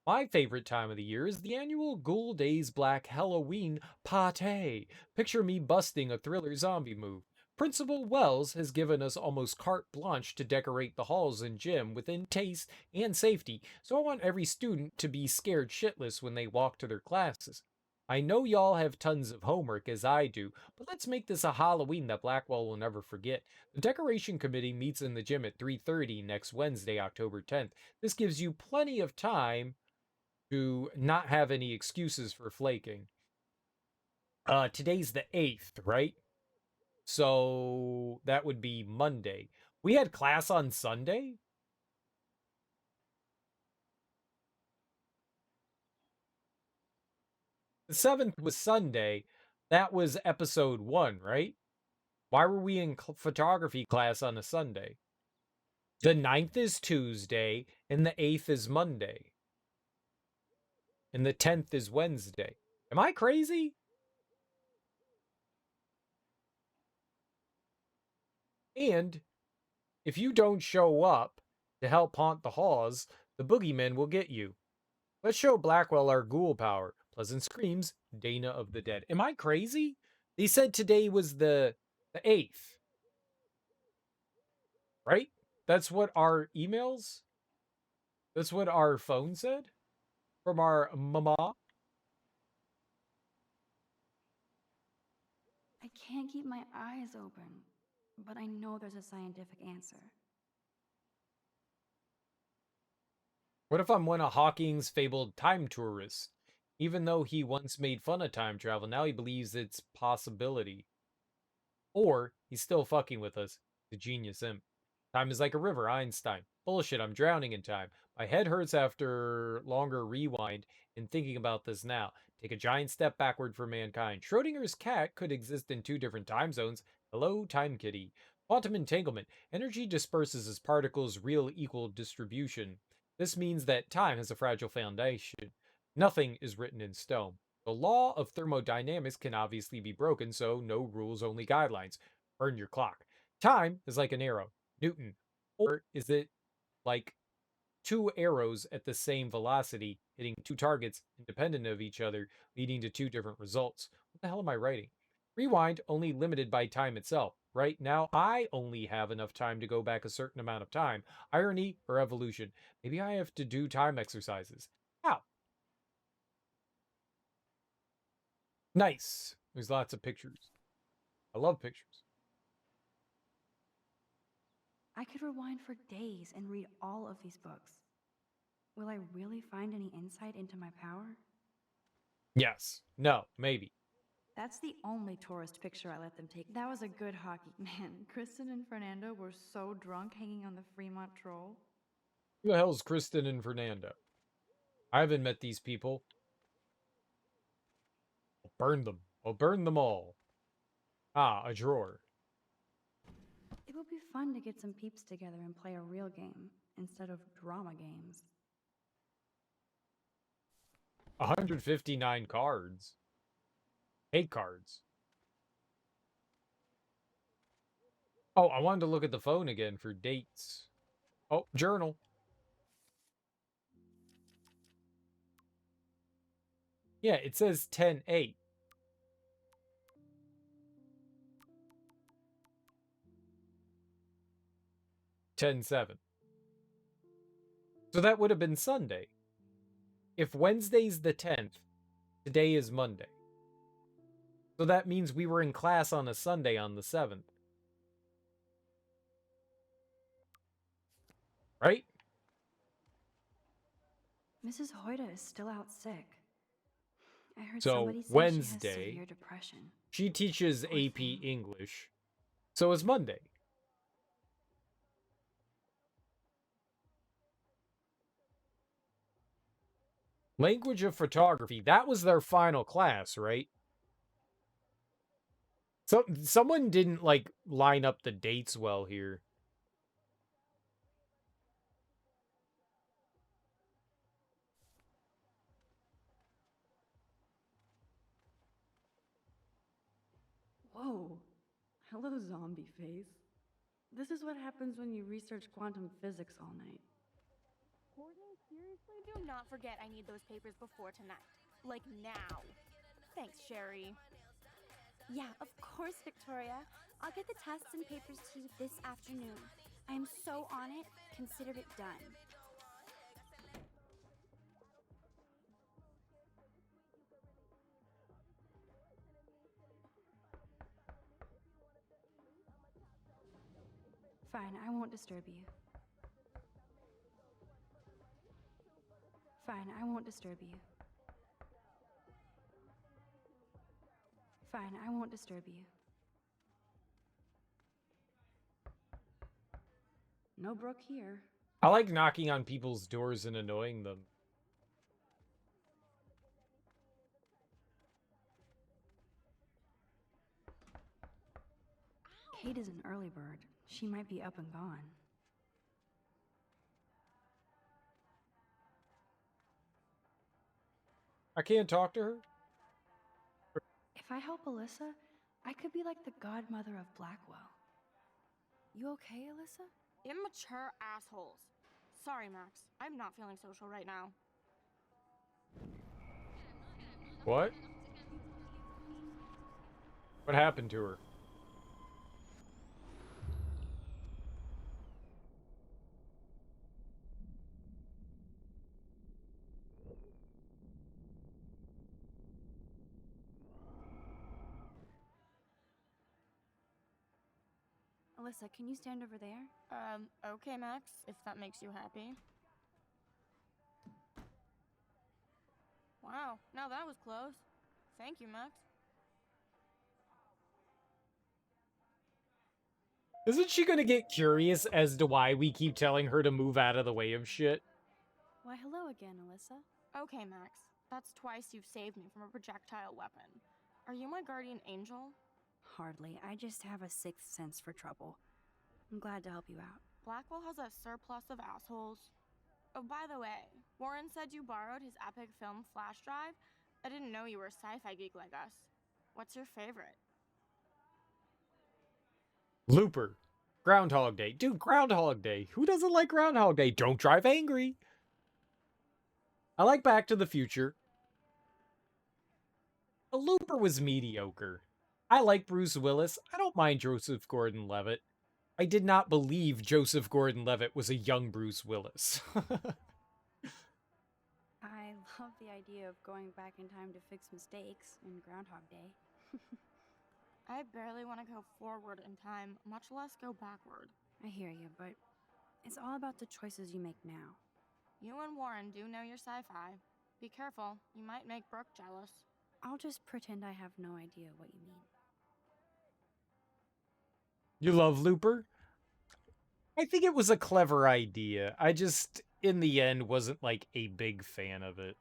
my favorite time of the year is the annual Ghoul Days Black Halloween Party. Picture me busting a thriller zombie move. Principal Wells has given us almost carte blanche to decorate the halls and gym within taste and safety, so I want every student to be scared shitless when they walk to their classes. I know y'all have tons of homework as I do, but let's make this a Halloween that Blackwell will never forget. The decoration committee meets in the gym at 3:30 next Wednesday, October 10th. This gives you plenty of time to not have any excuses for flaking. Today's the 8th, right? So that would be Monday. We had class on Sunday? The 7th was Sunday. That was episode 1, right? Why were we in photography class on a Sunday? The 9th is Tuesday, and the 8th is Monday. And the 10th is Wednesday. Am I crazy? And if you don't show up to help haunt the halls, the boogeymen will get you. Let's show Blackwell our ghoul power. Pleasant screams, Dana of the Dead. Am I crazy? They said today was the 8th. Right? That's what our emails? That's what our phone said? From our mama? I can't keep my eyes open, but I know there's a scientific answer. What if I'm one of Hawking's fabled time tourists? Even though he once made fun of time travel, now he believes it's possibility. Or he's still fucking with us. The genius imp. Time is like a river, Einstein. Bullshit, I'm drowning in time. My head hurts after longer rewind in thinking about this now. Take a giant step backward for mankind. Schrodinger's cat could exist in 2 different time zones. Hello, Time Kitty. Quantum entanglement. Energy disperses as particles' real equal distribution. This means that time has a fragile foundation. Nothing is written in stone. The law of thermodynamics can obviously be broken, so no rules, only guidelines. Burn your clock. Time is like an arrow. Newton. Or is it like 2 arrows at the same velocity, hitting 2 targets independent of each other, leading to 2 different results? What the hell am I writing? Rewind only limited by time itself. Right now, I only have enough time to go back a certain amount of time. Irony or evolution? Maybe I have to do time exercises. How? Nice. There's lots of pictures. I love pictures. I could rewind for days and read all of these books. Will I really find any insight into my power? Yes. No. Maybe. That's the only tourist picture I let them take. That was a good hockey. Man, Kristen and Fernando were so drunk hanging on the Fremont Troll. Who the hell's Kristen and Fernando? I haven't met these people. I'll burn them. I'll burn them all. Ah, a drawer. It would be fun to get some peeps together and play a real game instead of drama games. 159 cards. Hate cards. Oh, I wanted to look at the phone again for dates. Oh, journal. Yeah, it says 10/8. 10/7. So that would have been Sunday. If Wednesday's the 10th, today is Monday. So that means we were in class on a Sunday on the 7th. Right? Mrs. Hoyta is still out sick. I heard So somebody say Wednesday, she has severe depression. she teaches AP English. So is Monday. Language of photography. That was their final class, right? So someone didn't like line up the dates well here. Whoa. Hello, zombie face. This is what happens when you research quantum physics all night. Courtney, seriously, do not forget I need those papers before tonight. Like now. Thanks, Sherry. Yeah, of course, Victoria. I'll get the tests and papers to you this afternoon. I'm so on it, consider it done. Fine, I won't disturb you. Fine, I won't disturb you. Fine, I won't disturb you. No Brooke here. I like knocking on people's doors and annoying them. Kate is an early bird. She might be up and gone. I can't talk to her? If I help Alyssa, I could be like the godmother of Blackwell. You okay, Alyssa? Immature assholes. Sorry, Max. I'm not feeling social right now. What? What happened to her? Alyssa, can you stand over there? Okay, Max, if that makes you happy. Wow, now that was close. Thank you, Max. Isn't she gonna get curious as to why we keep telling her to move out of the way of shit? Why, hello again, Alyssa. Okay, Max. That's twice you've saved me from a projectile weapon. Are you my guardian angel? Hardly. I just have a sixth sense for trouble. I'm glad to help you out. Blackwell has a surplus of assholes. Oh, by the way, Warren said you borrowed his epic film flash drive. I didn't know you were a sci-fi geek like us. What's your favorite? Looper. Groundhog Day. Dude, Groundhog Day. Who doesn't like Groundhog Day? Don't drive angry. I like Back to the Future. The Looper was mediocre. I like Bruce Willis. I don't mind Joseph Gordon-Levitt. I did not believe Joseph Gordon-Levitt was a young Bruce Willis. I love the idea of going back in time to fix mistakes in Groundhog Day. I barely want to go forward in time, much less go backward. I hear you, but it's all about the choices you make now. You and Warren do know your sci-fi. Be careful, you might make Brooke jealous. I'll just pretend I have no idea what you mean. You love Looper? I think it was a clever idea. I just, in the end, wasn't like a big fan of it.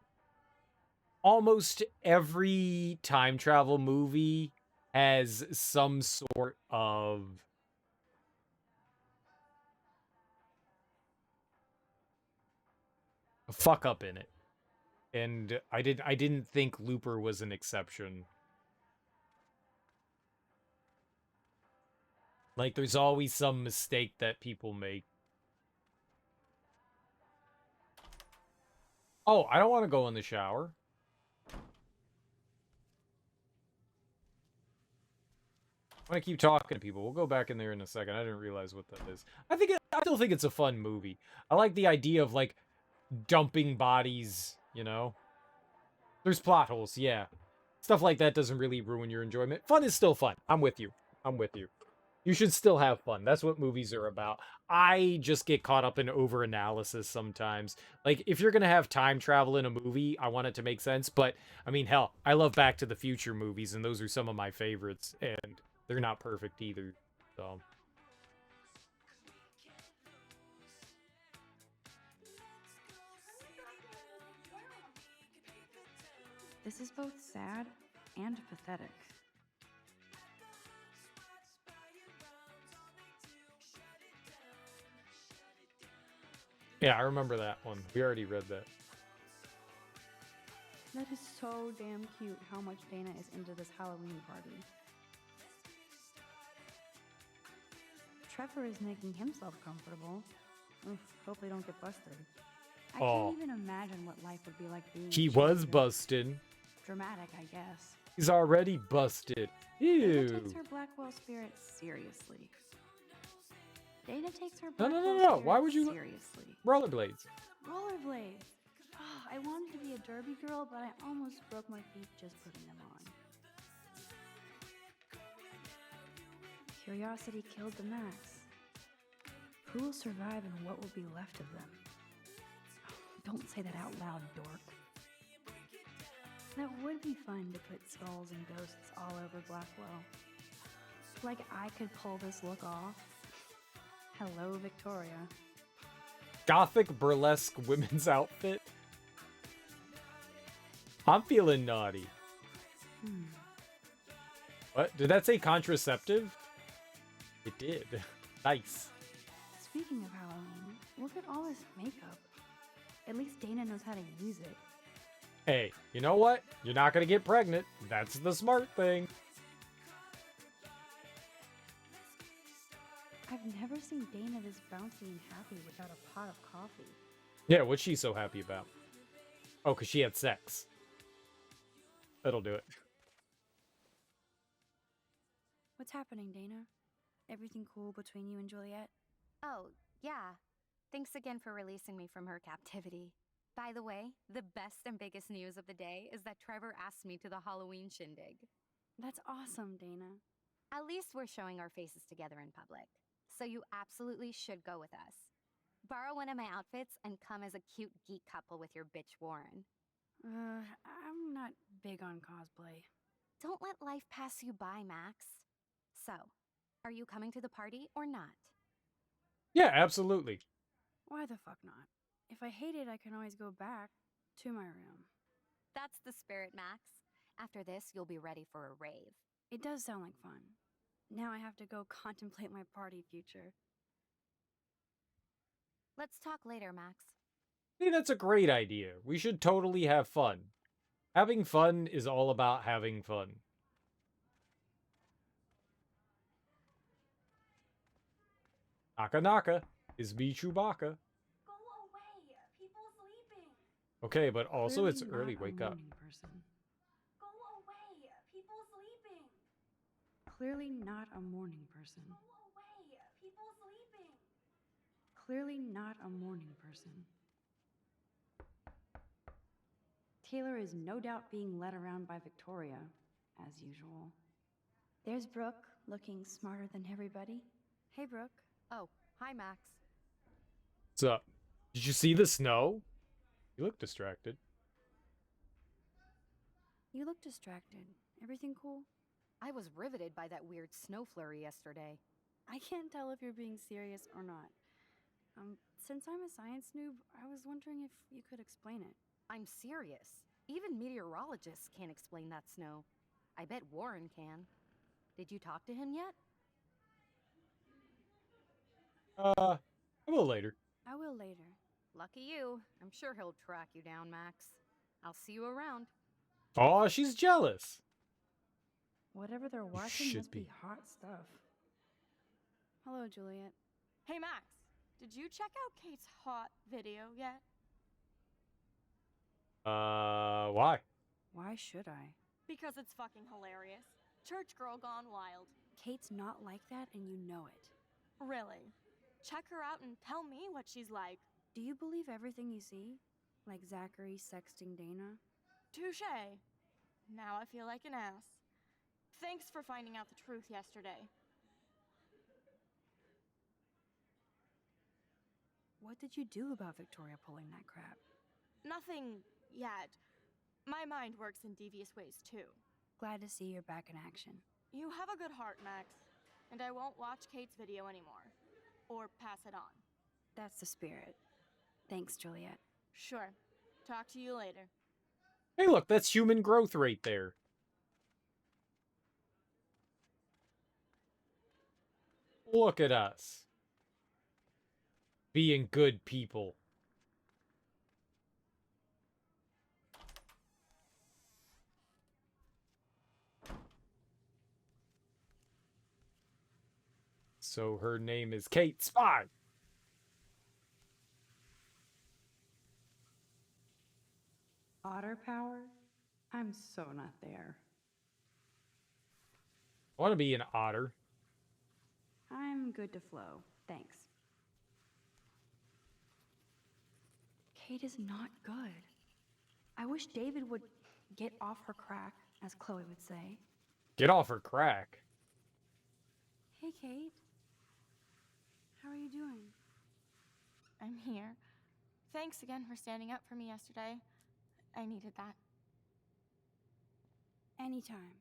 Almost every time travel movie has some sort of a fuck up in it. And I didn't think Looper was an exception. Like, there's always some mistake that people make. Oh, I don't want to go in the shower. I want to keep talking to people. We'll go back in there in a second. I didn't realize what that is. I still think it's a fun movie. I like the idea of, like, dumping bodies, you know? There's plot holes, yeah. Stuff like that doesn't really ruin your enjoyment. Fun is still fun. I'm with you. I'm with you. You should still have fun. That's what movies are about. I just get caught up in over-analysis sometimes. Like, if you're going to have time travel in a movie, I want it to make sense. But, I mean, hell, I love Back to the Future movies, and those are some of my favorites. And they're not perfect either, so... This is both sad and pathetic. Yeah, I remember that one. We already read that. That is so damn cute how much Dana is into this Halloween party. Trevor is making himself comfortable. Oof, hope they don't get busted. I can't even imagine what life would be like being He a was cheerleader. busted. Dramatic, I guess. He's already busted. Dana Ew. takes her Blackwell spirit seriously. Dana takes her No, Blackwell no, no, no. Why would you... seriously. Rollerblades. Rollerblades. Oh, I wanted to be a derby girl, but I almost broke my feet just putting them on. Curiosity killed the Max. Who will survive and what will be left of them? Don't say that out loud, dork. That would be fun to put skulls and ghosts all over Blackwell. Like I could pull this look off. Hello, Victoria. Gothic burlesque women's outfit. I'm feeling naughty. What? Did that say contraceptive? It did. Nice. Speaking of Halloween, look at all this makeup. At least Dana knows how to use it. Hey, you know what? You're not gonna get pregnant. That's the smart thing. I've never seen Dana this bouncy and happy without a pot of coffee. Yeah, what's she so happy about? Oh, because she had sex. That'll do it. What's happening, Dana? Everything cool between you and Juliet? Oh, yeah. Thanks again for releasing me from her captivity. By the way, the best and biggest news of the day is that Trevor asked me to the Halloween shindig. That's awesome, Dana. At least we're showing our faces together in public. So you absolutely should go with us. Borrow one of my outfits and come as a cute geek couple with your bitch Warren. I'm not big on cosplay. Don't let life pass you by, Max. So, are you coming to the party or not? Yeah, absolutely. Why the fuck not? If I hate it, I can always go back to my room. That's the spirit, Max. After this, you'll be ready for a rave. It does sound like fun. Now I have to go contemplate my party future. Let's talk later, Max. I think that's a great idea. We should totally have fun. Having fun is all about having fun. Naka Naka is me Chewbacca. Go away! People sleeping! Okay, but also Clearly it's early. not a Wake up. morning person. Go away! People sleeping! Clearly not a morning person. Go away! People sleeping! Clearly not a morning person. Taylor is no doubt being led around by Victoria, as usual. There's Brooke, looking smarter than everybody. Hey, Brooke. Oh, hi, Max. What's up? Did you see the snow? You look distracted. You look distracted. Everything cool? I was riveted by that weird snow flurry yesterday. I can't tell if you're being serious or not. Since I'm a science noob, I was wondering if you could explain it. I'm serious. Even meteorologists can't explain that snow. I bet Warren can. Did you talk to him yet? I will later. I will later. Lucky you. I'm sure he'll track you down, Max. I'll see you around. Aw, she's jealous. Whatever they're watching Should must be be. hot stuff. Hello, Juliet. Hey, Max, did you check out Kate's hot video yet? Why? Why should I? Because it's fucking hilarious. Church girl gone wild. Kate's not like that, and you know it. Really? Check her out and tell me what she's like. Do you believe everything you see? Like Zachary sexting Dana? Touché. Now I feel like an ass. Thanks for finding out the truth yesterday. What did you do about Victoria pulling that crap? Nothing yet. My mind works in devious ways too. Glad to see you're back in action. You have a good heart, Max. And I won't watch Kate's video anymore. Or pass it on. That's the spirit. Thanks, Juliet. Sure. Talk to you later. Hey, look, that's human growth right there. Look at us. Being good people. So her name is Kate Spy. Otter power? I'm so not there. I want to be an otter. I'm good to flow. Thanks. Kate is not good. I wish David would get off her crack, as Chloe would say. Get off her crack. Hey, Kate. How are you doing? I'm here. Thanks again for standing up for me yesterday. I needed that. Anytime.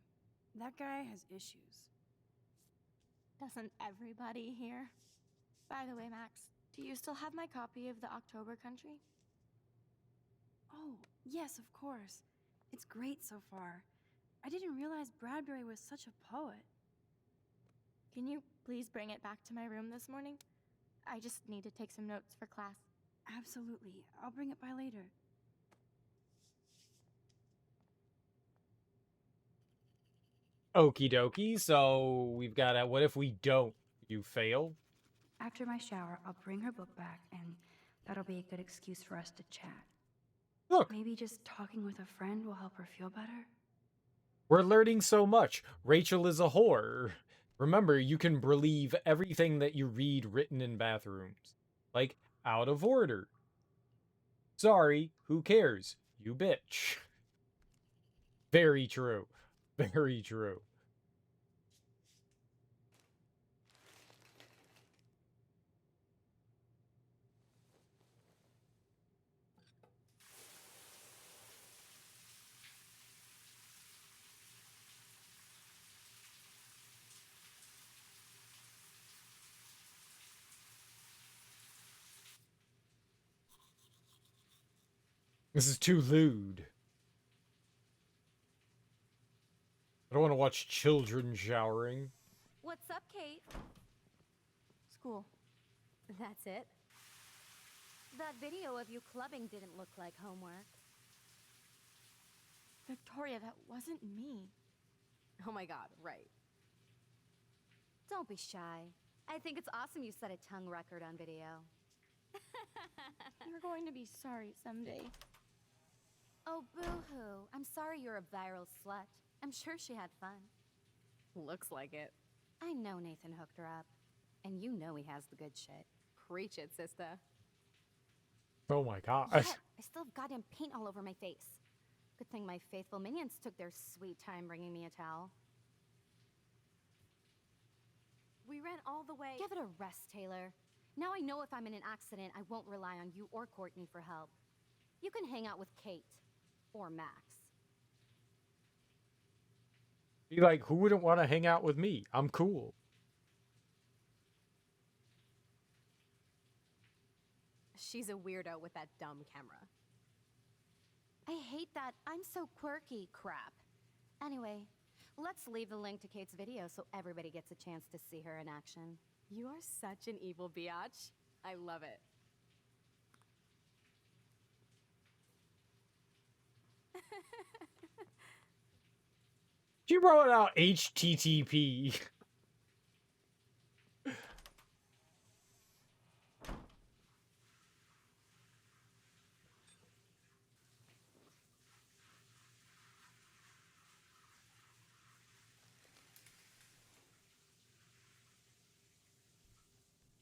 That guy has issues. Doesn't everybody here? By the way, Max, do you still have my copy of the October Country? Oh, yes, of course. It's great so far. I didn't realize Bradbury was such a poet. Can you please bring it back to my room this morning? I just need to take some notes for class. Absolutely. I'll bring it by later. Okie dokie. So we've got a what if we don't? You fail? After my shower, I'll bring her book back, and that'll be a good excuse for us to chat. Look. Maybe just talking with a friend will help her feel better. We're learning so much. Rachel is a whore. Remember, you can believe everything that you read written in bathrooms. Like, out of order. Sorry, who cares? You bitch. Very true. Very true. This is too lewd. I don't want to watch children showering. What's up, Kate? School. That's it? That video of you clubbing didn't look like homework. Victoria, that wasn't me. Oh my god, right. Don't be shy. I think it's awesome you set a tongue record on video. You're going to be sorry someday. Oh, boo-hoo. I'm sorry you're a viral slut. I'm sure she had fun. Looks like it. I know Nathan hooked her up. And you know he has the good shit. Preach it, sister. Oh my gosh. Yeah, I still have goddamn paint all over my face. Good thing my faithful minions took their sweet time bringing me a towel. We ran all the way. Give it a rest, Taylor. Now I know if I'm in an accident, I won't rely on you or Courtney for help. You can hang out with Kate. Or Max. Be like, who wouldn't want to hang out with me? I'm cool. She's a weirdo with that dumb camera. I hate that I'm so quirky crap. Anyway, let's leave the link to Kate's video so everybody gets a chance to see her in action. You are such an evil biatch. I love it. She brought out HTTP.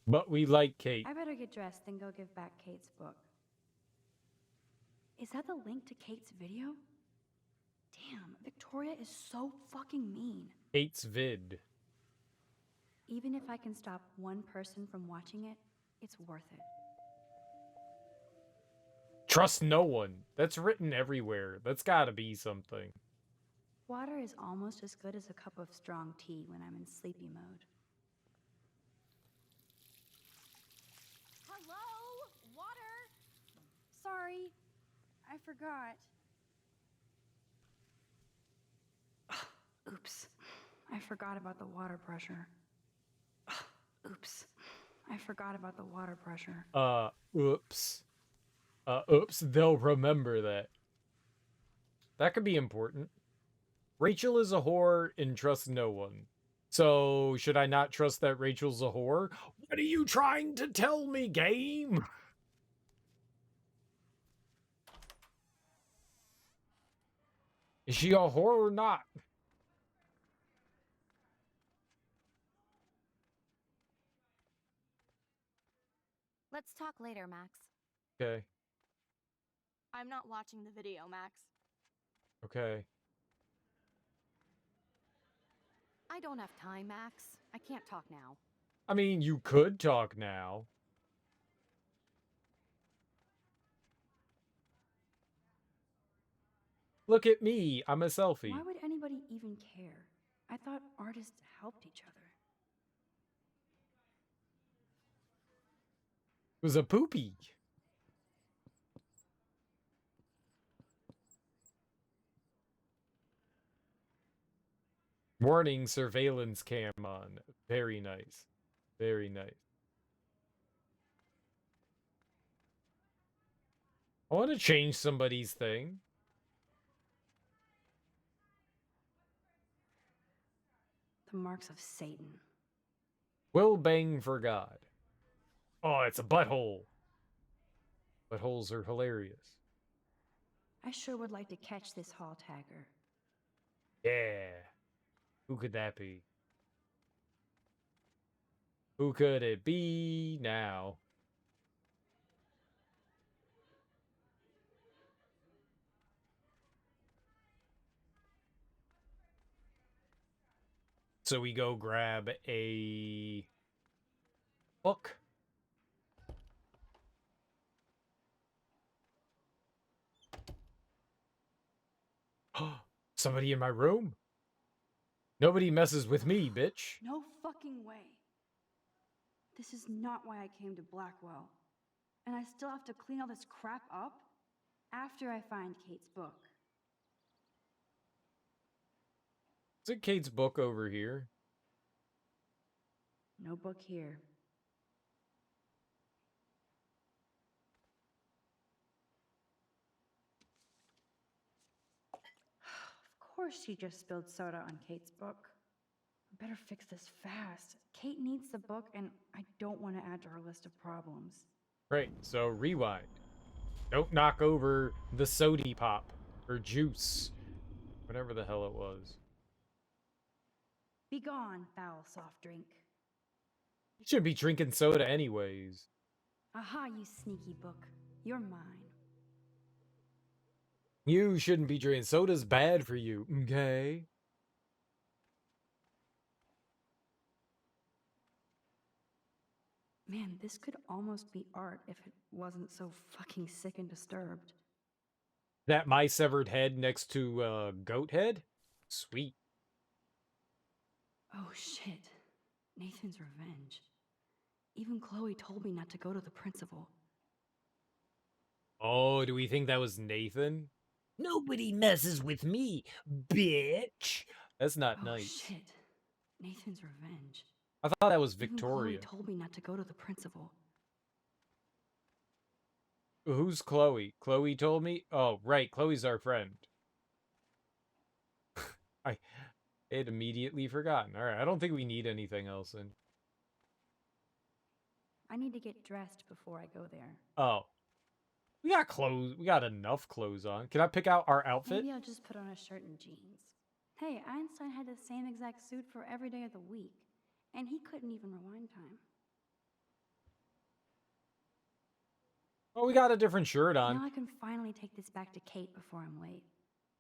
But we like Kate. I better get dressed, then go give back Kate's book. Is that the link to Kate's video? Damn, Victoria is so fucking mean. Kate's vid. Even if I can stop one person from watching it, it's worth it. Trust no one. That's written everywhere. That's gotta be something. Water is almost as good as a cup of strong tea when I'm in sleepy mode. Hello? Water? Sorry. I forgot. Oops. I forgot about the water pressure. Oops. I forgot about the water pressure. Oops. Oops, they'll remember that. That could be important. Rachel is a whore and trusts no one. So, should I not trust that Rachel's a whore? What are you trying to tell me, game? Is she a whore or not? Let's talk later, Max. Okay. I'm not watching the video, Max. Okay. I don't have time, Max. I can't talk now. I mean, you could talk now. Look at me. I'm a selfie. Why would anybody even care? I thought artists helped each other. It was a poopy. Warning, surveillance cam on. Very nice. Very nice. I want to change somebody's thing. The marks of Satan. Will bang for God. Oh, it's a butthole. Buttholes are hilarious. I sure would like to catch this hall tagger. Yeah. Who could that be? Who could it be now? So we go grab a book. Somebody in my room? Nobody messes with me, bitch. No fucking way. This is not why I came to Blackwell. And I still have to clean all this crap up after I find Kate's book. Is it Kate's book over here? No book here. Of course she just spilled soda on Kate's book. I better fix this fast. Kate needs the book, and I don't want to add to her list of problems. Right, so rewind. Don't knock over the sody pop or juice. Whatever the hell it was. Be gone, foul soft drink. You should be drinking soda anyways. Aha, you sneaky book. You're mine. You shouldn't be drinking. Soda's bad for you, okay? Man, this could almost be art if it wasn't so fucking sick and disturbed. That my severed head next to goat head? Sweet. Oh shit. Nathan's revenge. Even Chloe told me not to go to the principal. Oh, do we think that was Nathan? Nobody messes with me, bitch. That's not Oh nice. shit. Nathan's revenge. I thought that was Even Victoria. Chloe told me not to go to the principal. Who's Chloe? Chloe told me? Oh, right. Chloe's our friend. I had immediately forgotten. All right. I don't think we need anything else in. I need to get dressed before I go there. Oh. We got clothes. We got enough clothes on. Can I pick out our outfit? Maybe I'll just put on a shirt and jeans. Hey, Einstein had the same exact suit for every day of the week, and he couldn't even rewind time. Oh, we got a different shirt on. Now I can finally take this back to Kate before I'm late.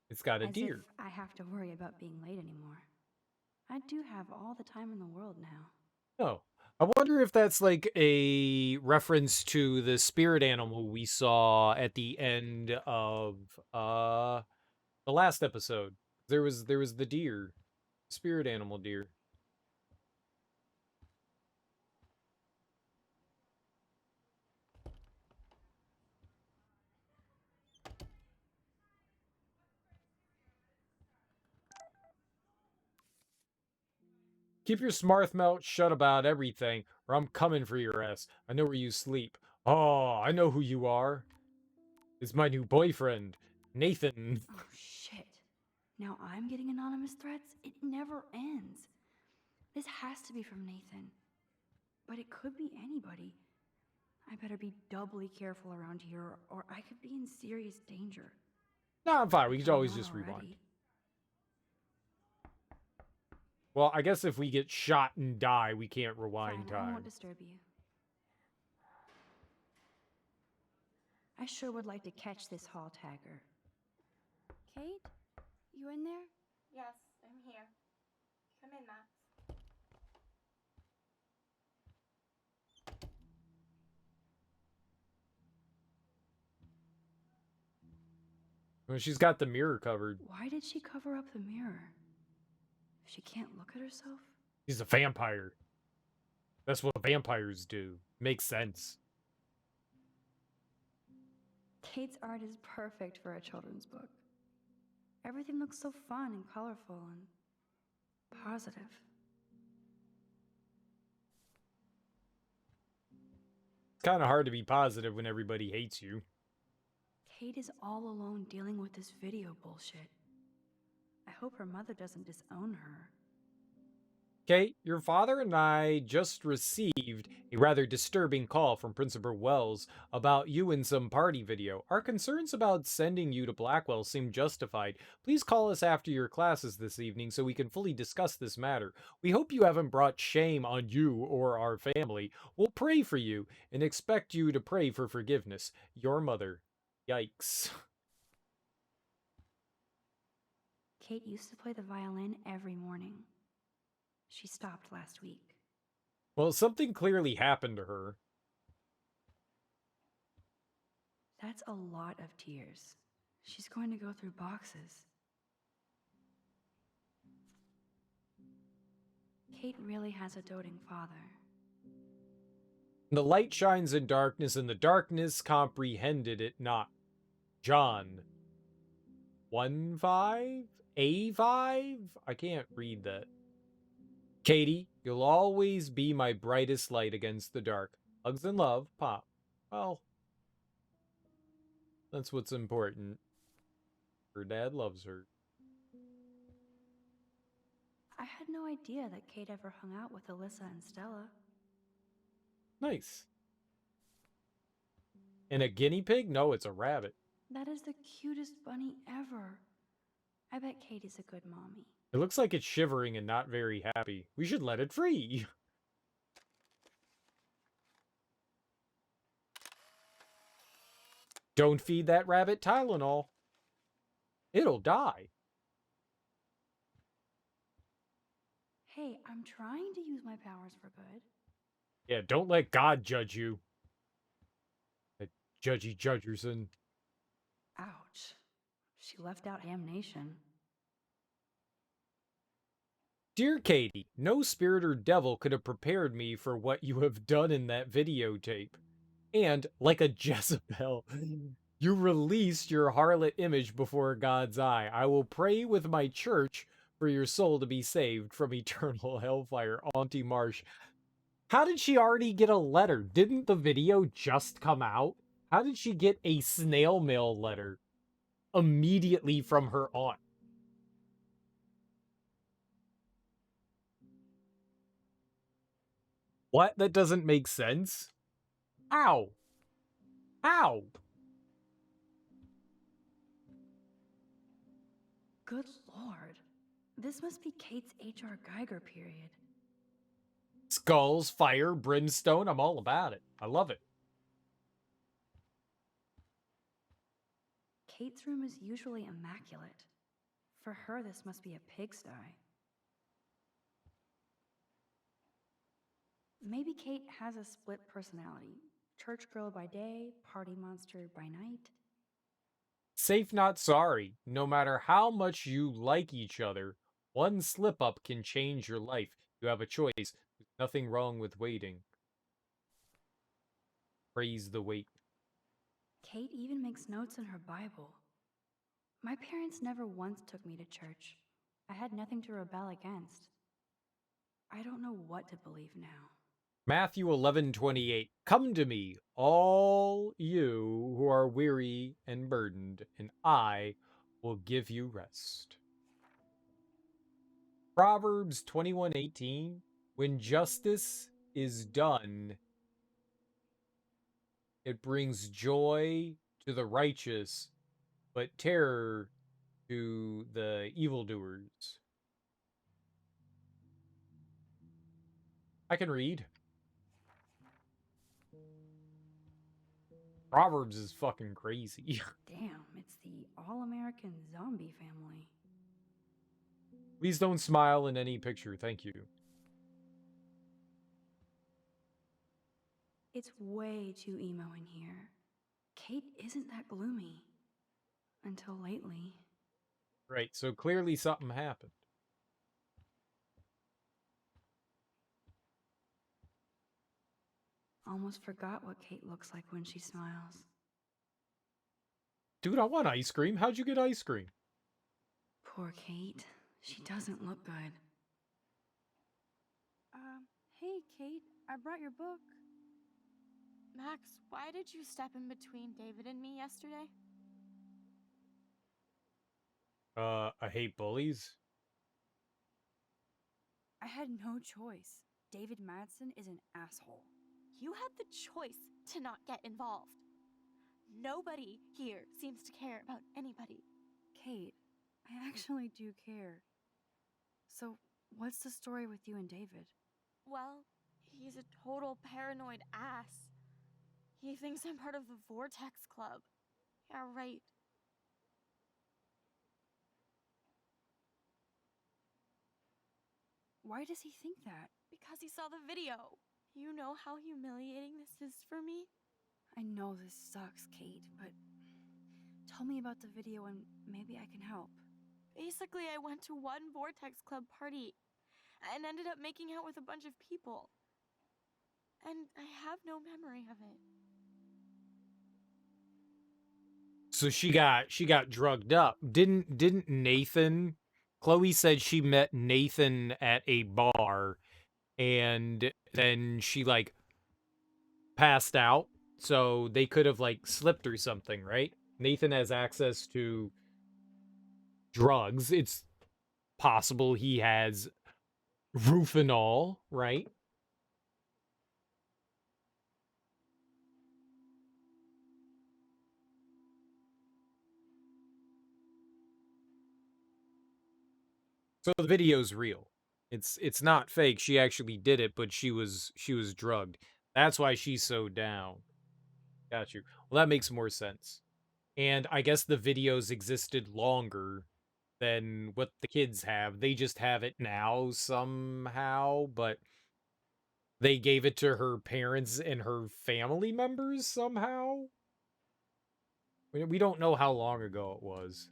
It's got a As deer. if I have to worry about being late anymore. I do have all the time in the world now. Oh, I wonder if that's like a reference to the spirit animal we saw at the end of the last episode. There was the deer, spirit animal deer. Keep your smart mouth shut about everything, or I'm coming for your ass. I know where you sleep. Oh, I know who you are. It's my new boyfriend, Nathan. Oh, shit. Now I'm getting anonymous threats? It never ends. This has to be from Nathan. But it could be anybody. I better be doubly careful around here, or I could be in serious danger. No, I'm fine. We can always just rewind. Well, I guess if we get shot and die, we can't rewind Fine, I time. won't disturb you. I sure would like to catch this hall tagger. Kate? You in there? Yes, I'm here. Come in, Max. Well, she's got the mirror covered. Why did she cover up the mirror? She can't look at herself? She's a vampire. That's what vampires do. Makes sense. Kate's art is perfect for a children's book. Everything looks so fun and colorful and positive. It's kind of hard to be positive when everybody hates you. Kate is all alone dealing with this video bullshit. I hope her mother doesn't disown her. Kate, your father and I just received a rather disturbing call from Principal Wells about you in some party video. Our concerns about sending you to Blackwell seem justified. Please call us after your classes this evening so we can fully discuss this matter. We hope you haven't brought shame on you or our family. We'll pray for you and expect you to pray for forgiveness. Your mother. Yikes. Kate used to play the violin every morning. She stopped last week. Well, something clearly happened to her. That's a lot of tears. She's going to go through boxes. Kate really has a doting father. The light shines in darkness, and the darkness comprehended it not. John 1:5? A5? I can't read that. Katie, you'll always be my brightest light against the dark. Hugs and love, Pop. Well, that's what's important. Her dad loves her. I had no idea that Kate ever hung out with Alyssa and Stella. Nice. And a guinea pig? No, it's a rabbit. That is the cutest bunny ever. I bet Kate is a good mommy. It looks like it's shivering and not very happy. We should let it free. Don't feed that rabbit Tylenol. It'll die. Hey, I'm trying to use my powers for good. Yeah, don't let God judge you. That judgy Judgerson. Ouch. She left out Damnation. Dear Katie, no spirit or devil could have prepared me for what you have done in that videotape. And, like a Jezebel, you released your harlot image before God's eye. I will pray with my church for your soul to be saved from eternal hellfire. Auntie Marsh. How did she already get a letter? Didn't the video just come out? How did she get a snail mail letter immediately from her aunt? What? That doesn't make sense. Ow. Ow. Good lord. This must be Kate's H.R. Geiger period. Skulls, fire, brimstone. I'm all about it. I love it. Kate's room is usually immaculate. For her, this must be a pigsty. Maybe Kate has a split personality. Church girl by day, party monster by night. Safe not sorry. No matter how much you like each other, one slip up can change your life. You have a choice. There's nothing wrong with waiting. Praise the wait. Kate even makes notes in her Bible. My parents never once took me to church. I had nothing to rebel against. I don't know what to believe now. Matthew 11:28. Come to me, all you who are weary and burdened, and I will give you rest. Proverbs 21:18. When justice is done, it brings joy to the righteous, but terror to the evildoers. I can read. Proverbs is fucking crazy. Damn, it's the all-American zombie family. Please don't smile in any picture, thank you. It's way too emo in here. Kate isn't that gloomy. Until lately. Right, so clearly something happened. Almost forgot what Kate looks like when she smiles. Dude, I want ice cream. How'd you get ice cream? Poor Kate. She doesn't look good. Hey, Kate, I brought your book. Max, why did you step in between David and me yesterday? I hate bullies. I had no choice. David Madsen is an asshole. You had the choice to not get involved. Nobody here seems to care about anybody. Kate, I actually do care. So, what's the story with you and David? Well, he's a total paranoid ass. He thinks I'm part of the Vortex Club. Yeah, right. Why does he think that? Because he saw the video. You know how humiliating this is for me? I know this sucks, Kate, but tell me about the video and maybe I can help. Basically, I went to one Vortex Club party and ended up making out with a bunch of people. And I have no memory of it. So she got drugged up. Didn't Nathan? Chloe said she met Nathan at a bar and then she like passed out. So they could have like slipped or something, right? Nathan has access to drugs. It's possible he has Rufinol, right? So the video's real. It's not fake. She actually did it, but she was drugged. That's why she's so down. Got you. Well, that makes more sense. And I guess the videos existed longer than what the kids have. They just have it now somehow, but they gave it to her parents and her family members somehow. We don't know how long ago it was.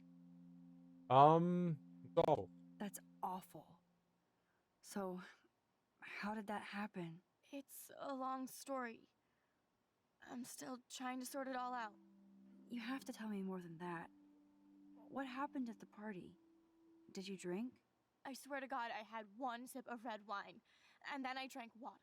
It's awful. That's awful. So, how did that happen? It's a long story. I'm still trying to sort it all out. You have to tell me more than that. What happened at the party? Did you drink? I swear to God, I had one sip of red wine, and then I drank water.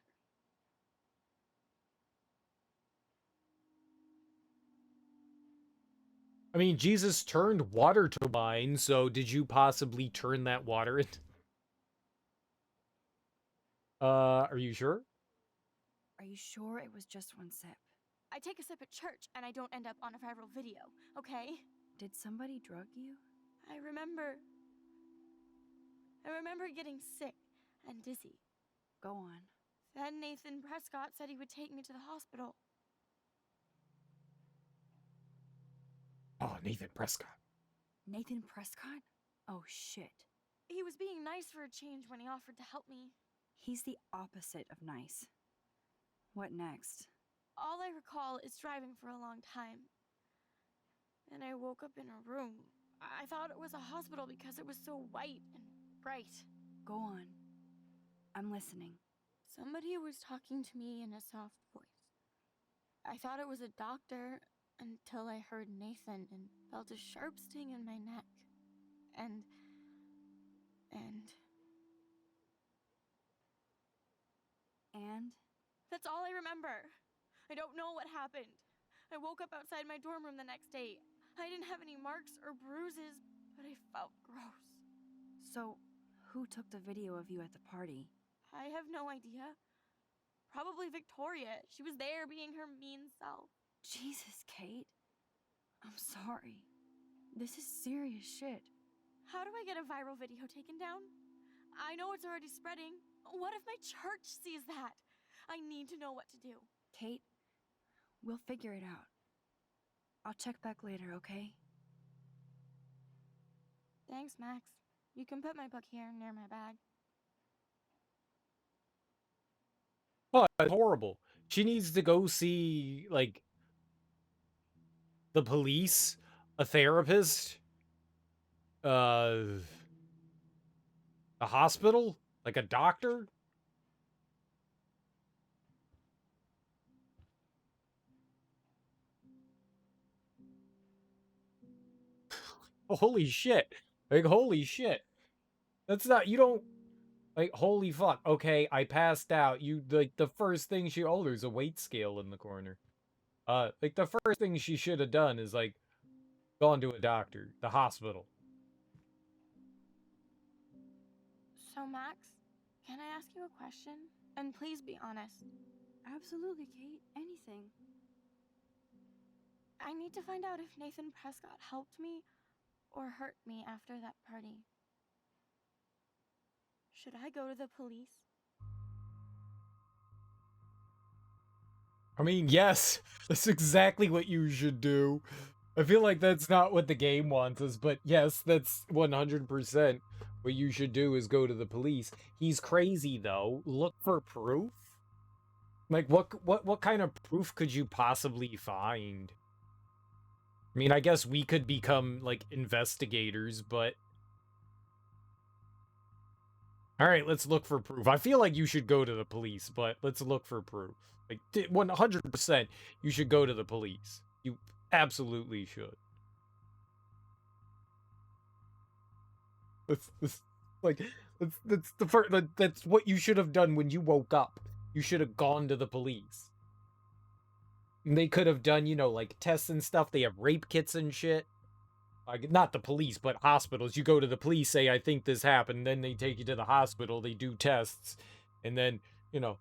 I mean, Jesus turned water to wine, so did you possibly turn that water into... Are you sure? Are you sure it was just one sip? I take a sip at church, and I don't end up on a viral video, okay? Did somebody drug you? I remember getting sick and dizzy. Go on. Then Nathan Prescott said he would take me to the hospital. Oh, Nathan Prescott. Nathan Prescott? Oh, shit. He was being nice for a change when he offered to help me. He's the opposite of nice. What next? All I recall is driving for a long time. And I woke up in a room. I thought it was a hospital because it was so white and bright. Go on. I'm listening. Somebody was talking to me in a soft voice. I thought it was a doctor until I heard Nathan and felt a sharp sting in my neck. And... And? That's all I remember. I don't know what happened. I woke up outside my dorm room the next day. I didn't have any marks or bruises, but I felt gross. So, who took the video of you at the party? I have no idea. Probably Victoria. She was there being her mean self. Jesus, Kate. I'm sorry. This is serious shit. How do I get a viral video taken down? I know it's already spreading. What if my church sees that? I need to know what to do. Kate, we'll figure it out. I'll check back later, okay? Thanks, Max. You can put my book here near my bag. Oh, that's horrible. She needs to go see, like, the police, a therapist, a hospital, like a doctor. Holy shit. Like, holy shit. That's not, you don't, like, holy fuck. Okay, I passed out. You, like, the first thing she, oh, there's a weight scale in the corner. Like, the first thing she should have done is, like, gone to a doctor, the hospital. So, Max, can I ask you a question? And please be honest. Absolutely, Kate. Anything. I need to find out if Nathan Prescott helped me or hurt me after that party. Should I go to the police? I mean, yes, that's exactly what you should do. I feel like that's not what the game wants us, but yes, that's 100% what you should do is go to the police. He's crazy, though. Look for proof? Like, what kind of proof could you possibly find? I mean, I guess we could become, like, investigators, but... Alright, let's look for proof. I feel like you should go to the police, but let's look for proof. Like, 100% you should go to the police. You absolutely should. That's the first, that's what you should have done when you woke up. You should have gone to the police. They could have done, you know, like, tests and stuff. They have rape kits and shit. Like, not the police, but hospitals. You go to the police, say, I think this happened, then they take you to the hospital, they do tests, and then, you know...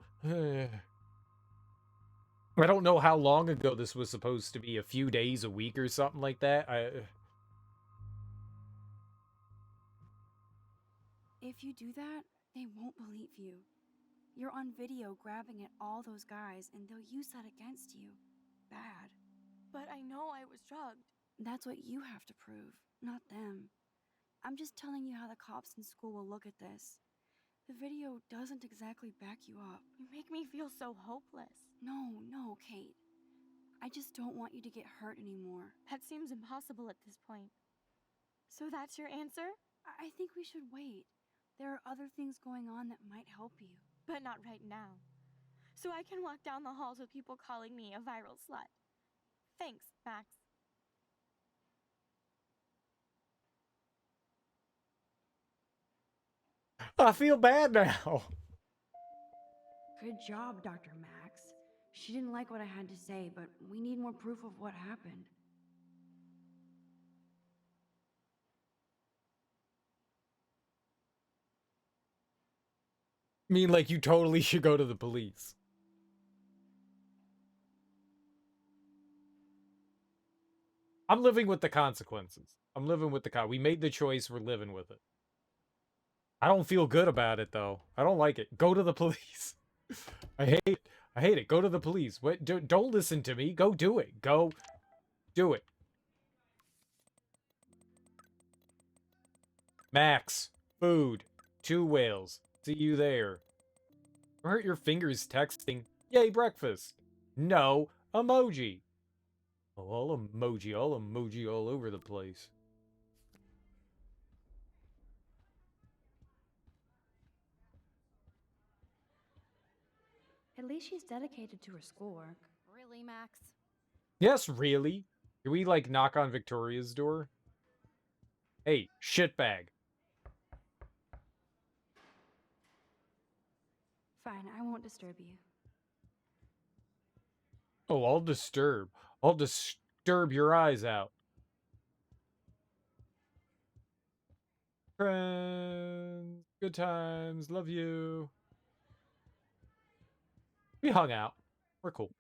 I don't know how long ago this was supposed to be, a few days, a week, or something like that. If you do that, they won't believe you. You're on video grabbing at all those guys, and they'll use that against you. Bad. But I know I was drugged. That's what you have to prove, not them. I'm just telling you how the cops in school will look at this. The video doesn't exactly back you up. You make me feel so hopeless. No, Kate. I just don't want you to get hurt anymore. That seems impossible at this point. So that's your answer? I think we should wait. There are other things going on that might help you. But not right now. So I can walk down the halls with people calling me a viral slut. Thanks, Max. I feel bad now. Good job, Dr. Max. She didn't like what I had to say, but we need more proof of what happened. I mean, like, you totally should go to the police. I'm living with the consequences. I'm living with the we made the choice, we're living with it. I don't feel good about it, though. I don't like it. Go to the police. I hate it. Go to the police. Don't listen to me. Go do it. Go do it. Max, food, 2 whales. See you there. Don't hurt your fingers texting. Yay, breakfast. No, emoji. Oh, all emoji all over the place. At least she's dedicated to her schoolwork. Really, Max? Yes, really? Can we, like, knock on Victoria's door? Hey, shitbag. Fine, I won't disturb you. Oh, I'll disturb. I'll disturb your eyes out. Friends, good times, love you. We hung out. We're cool.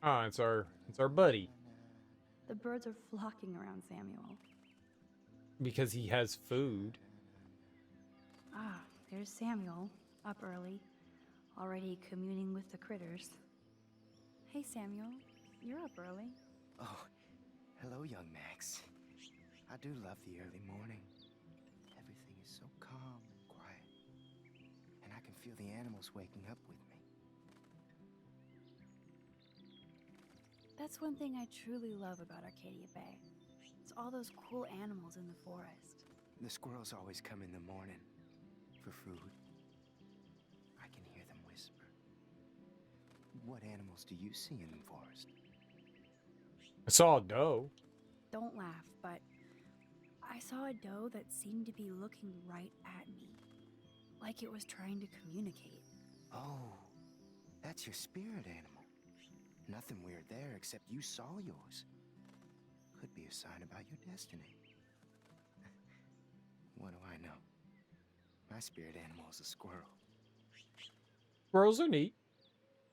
Ah, it's our buddy. The birds are flocking around Samuel. Because he has food. Ah, there's Samuel, up early, already communing with the critters. Hey, Samuel, you're up early. Oh, hello, young Max. I do love the early morning. Everything is so calm and quiet. And I can feel the animals waking up with me. That's one thing I truly love about Arcadia Bay. It's all those cool animals in the forest. The squirrels always come in the morning for food. I can hear them whisper. What animals do you see in the forest? I saw a doe. Don't laugh, but I saw a doe that seemed to be looking right at me, like it was trying to communicate. Oh, that's your spirit animal. Nothing weird there, except you saw yours. Could be a sign about your destiny. What do I know? My spirit animal is a squirrel. Squirrels are neat.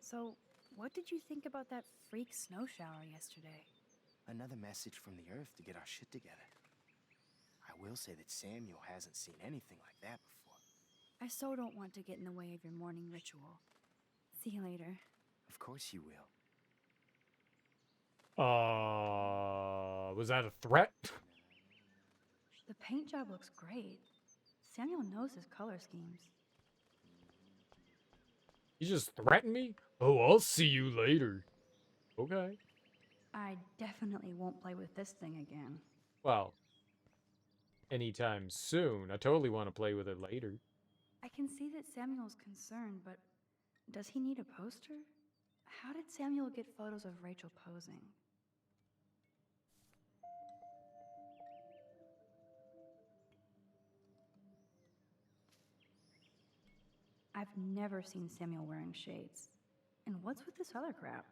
So, what did you think about that freak snow shower yesterday? Another message from the Earth to get our shit together. I will say that Samuel hasn't seen anything like that before. I so don't want to get in the way of your morning ritual. See you later. Of course you will. Was that a threat? The paint job looks great. Samuel knows his color schemes. You just threatened me? Oh, I'll see you later. Okay. I definitely won't play with this thing again. Well, anytime soon. I totally want to play with it later. I can see that Samuel's concerned, but does he need a poster? How did Samuel get photos of Rachel posing? I've never seen Samuel wearing shades. And what's with this other crap?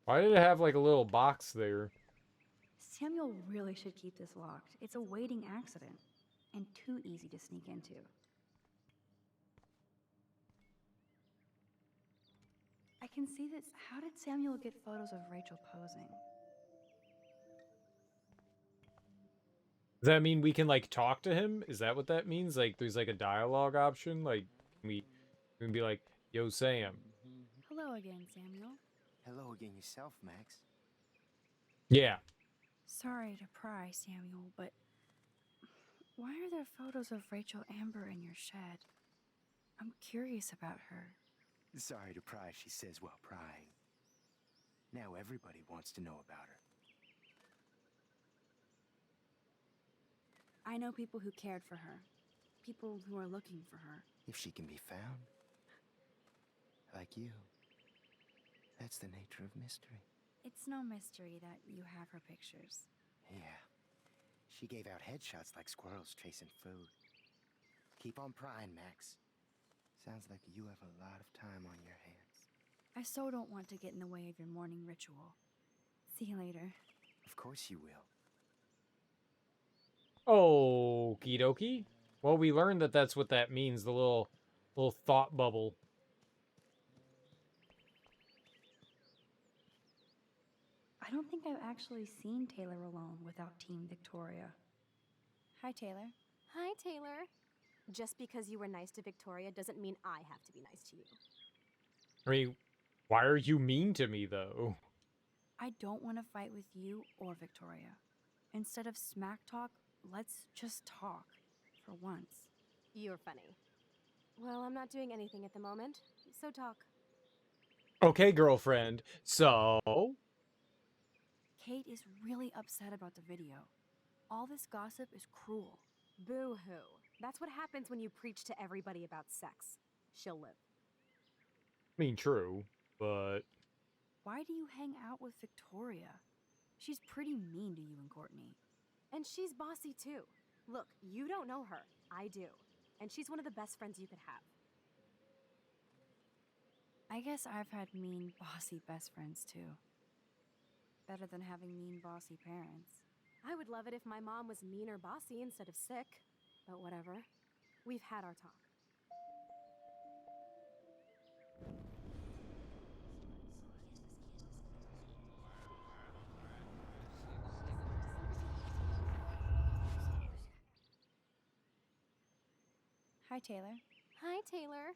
Why did it have like a little box there? Samuel really should keep this locked. It's a waiting accident, and too easy to sneak into. I can see this. How did Samuel get photos of Rachel posing? Does that mean we can like talk to him? Is that what that means? Like there's like a dialogue option? Like we can be like, yo, Sam. Hello again, Samuel. Hello again yourself, Max. Yeah. Sorry to pry, Samuel, but why are there photos of Rachel Amber in your shed? I'm curious about her. Sorry to pry, she says while prying. Now everybody wants to know about her. I know people who cared for her. People who are looking for her. If she can be found. Like you. That's the nature of mystery. It's no mystery that you have her pictures. Yeah. She gave out headshots like squirrels chasing food. Keep on prying, Max. Sounds like you have a lot of time on your hands. I so don't want to get in the way of your morning ritual. See you later. Of course you will. Okie dokie. Well, we learned that that's what that means, the little thought bubble. I don't think I've actually seen Taylor alone without Team Victoria. Hi, Taylor. Hi, Taylor. Just because you were nice to Victoria doesn't mean I have to be nice to you. I mean, why are you mean to me, though? I don't want to fight with you or Victoria. Instead of smack talk, let's just talk. For once. You're funny. Well, I'm not doing anything at the moment, so talk. Okay, girlfriend. So... Kate is really upset about the video. All this gossip is cruel. Boo-hoo. That's what happens when you preach to everybody about sex. She'll live. I mean, true, but... Why do you hang out with Victoria? She's pretty mean to you and Courtney. And she's bossy too. Look, you don't know her. I do. And she's one of the best friends you could have. I guess I've had mean, bossy best friends too. Better than having mean, bossy parents. I would love it if my mom was mean or bossy instead of sick. But whatever. We've had our talk. Hi, Taylor. Hi, Taylor.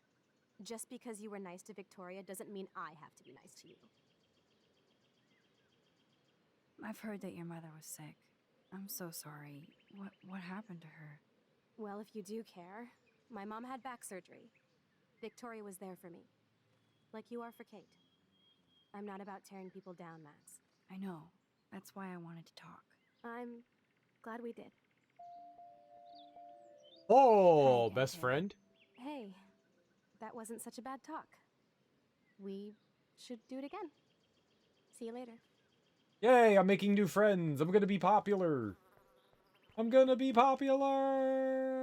Just because you were nice to Victoria doesn't mean I have to be nice to you. I've heard that your mother was sick. I'm so sorry. What happened to her? Well, if you do care, my mom had back surgery. Victoria was there for me. Like you are for Kate. I'm not about tearing people down, Max. I know. That's why I wanted to talk. I'm glad we did. Oh, best friend? Hey, that wasn't such a bad talk. We should do it again. See you later. Yay, I'm making new friends. I'm gonna be popular. I'm gonna be popular.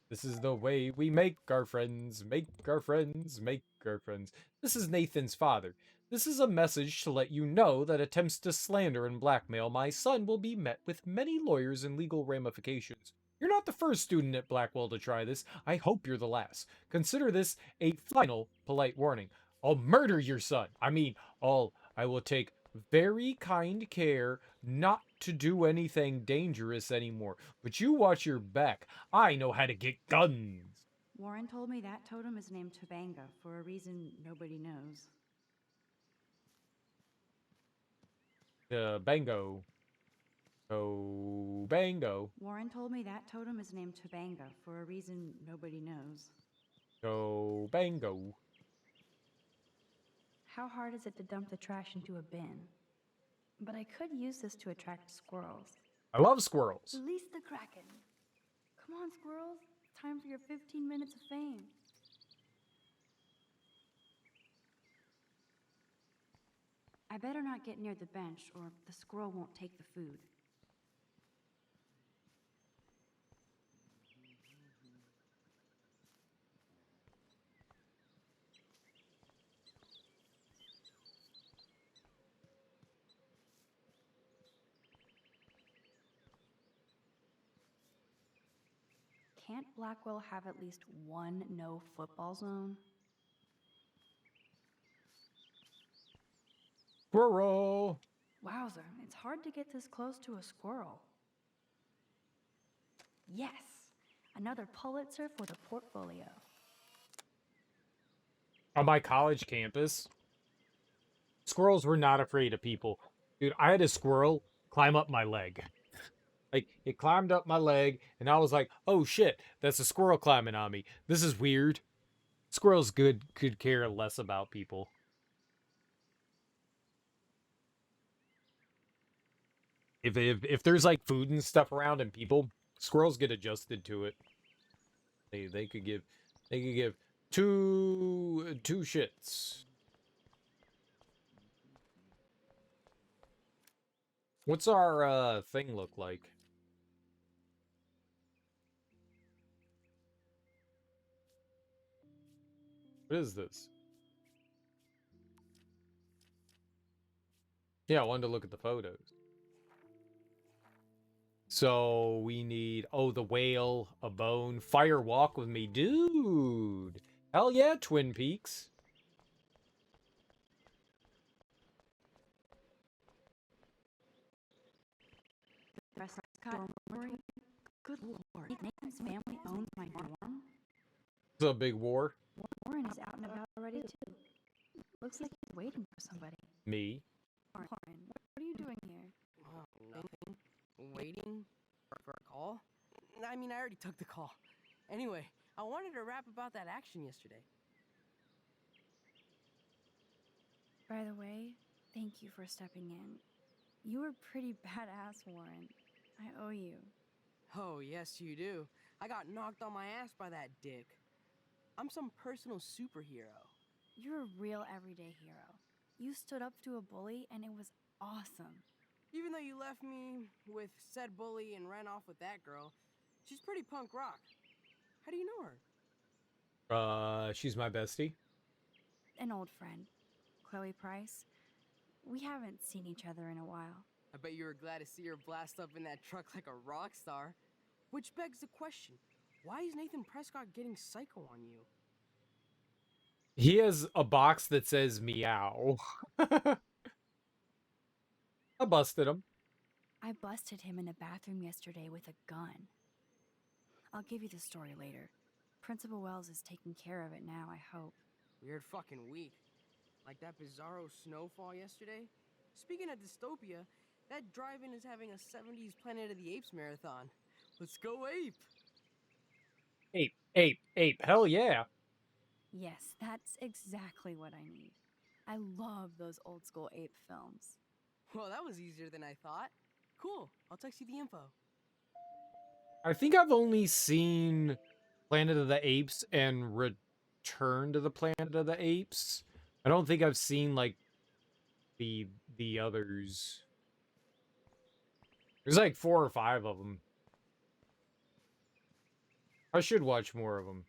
This is the way we make our friends, make our friends, make our friends. This is Nathan's father. This is a message to let you know that attempts to slander and blackmail my son will be met with many lawyers and legal ramifications. You're not the first student at Blackwell to try this. I hope you're the last. Consider this a final polite warning. I'll murder your son. I will take very kind care not to do anything dangerous anymore. But you watch your back. I know how to get guns. Warren told me that totem is named Tobanga for a reason nobody knows. Bango. Oh, bango. Warren told me that totem is named Tobanga for a reason nobody knows. Oh, bango. How hard is it to dump the trash into a bin? But I could use this to attract squirrels. I love squirrels. Release the Kraken. Come on, squirrels. Time for your 15 minutes of fame. I better not get near the bench, or the squirrel won't take the food. Can't Blackwell have at least one no football zone? Squirrel. Wowzer, it's hard to get this close to a squirrel. Yes! Another Pulitzer for the portfolio. On my college campus, squirrels were not afraid of people. Dude, I had a squirrel climb up my leg. Like, it climbed up my leg, and I was like, oh shit, that's a squirrel climbing on me. This is weird. Squirrels could care less about people. If there's like food and stuff around and people, squirrels get adjusted to it. They could give two shits. What's our thing look like? What is this? Yeah, I wanted to look at the photos. So we need, oh, the whale, a bone, fire walk with me. Dude! Hell yeah, Twin Peaks. Prescott dormitory? Good lord, Nathan's family owns my dorm? It's a big war. Warren is out and about already too. Looks like he's waiting for somebody. Me. Warren, what are you doing here? Oh, nothing. Waiting for a call? I mean, I already took the call. Anyway, I wanted to rap about that action yesterday. By the way, thank you for stepping in. You were pretty badass, Warren. I owe you. Oh, yes, you do. I got knocked on my ass by that dick. I'm some personal superhero. You're a real everyday hero. You stood up to a bully, and it was awesome. Even though you left me with said bully and ran off with that girl, she's pretty punk rock. How do you know her? She's my bestie. An old friend, Chloe Price. We haven't seen each other in a while. I bet you were glad to see her blast up in that truck like a rock star. Which begs the question, why is Nathan Prescott getting psycho on you? He has a box that says meow. I busted him. I busted him in the bathroom yesterday with a gun. I'll give you the story later. Principal Wells is taking care of it now, I hope. Weird fucking week. Like that bizarro snowfall yesterday. Speaking of dystopia, that drive-in is having a 70s Planet of the Apes marathon. Let's go ape! Ape. Hell yeah. Yes, that's exactly what I need. I love those old school ape films. Well, that was easier than I thought. Cool, I'll text you the info. I think I've only seen Planet of the Apes and Return to the Planet of the Apes. I don't think I've seen, like, the others. There's like 4 or 5 of them. I should watch more of them.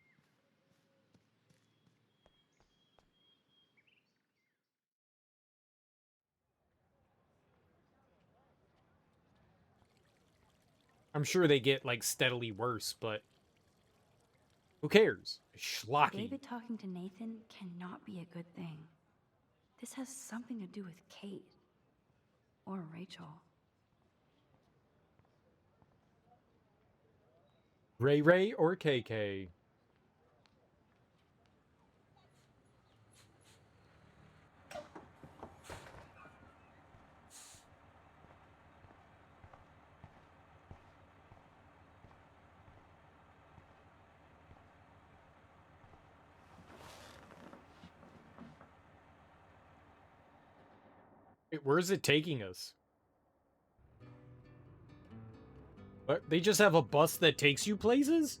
I'm sure they get, like, steadily worse, but who cares? Schlocky. David talking to Nathan cannot be a good thing. This has something to do with Kate. Or Rachel. Ray or KK? Wait, where is it taking us? What? They just have a bus that takes you places?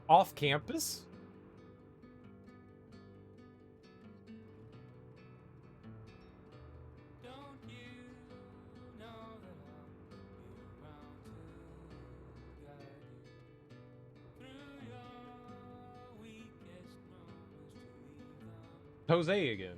Off campus? Jose again.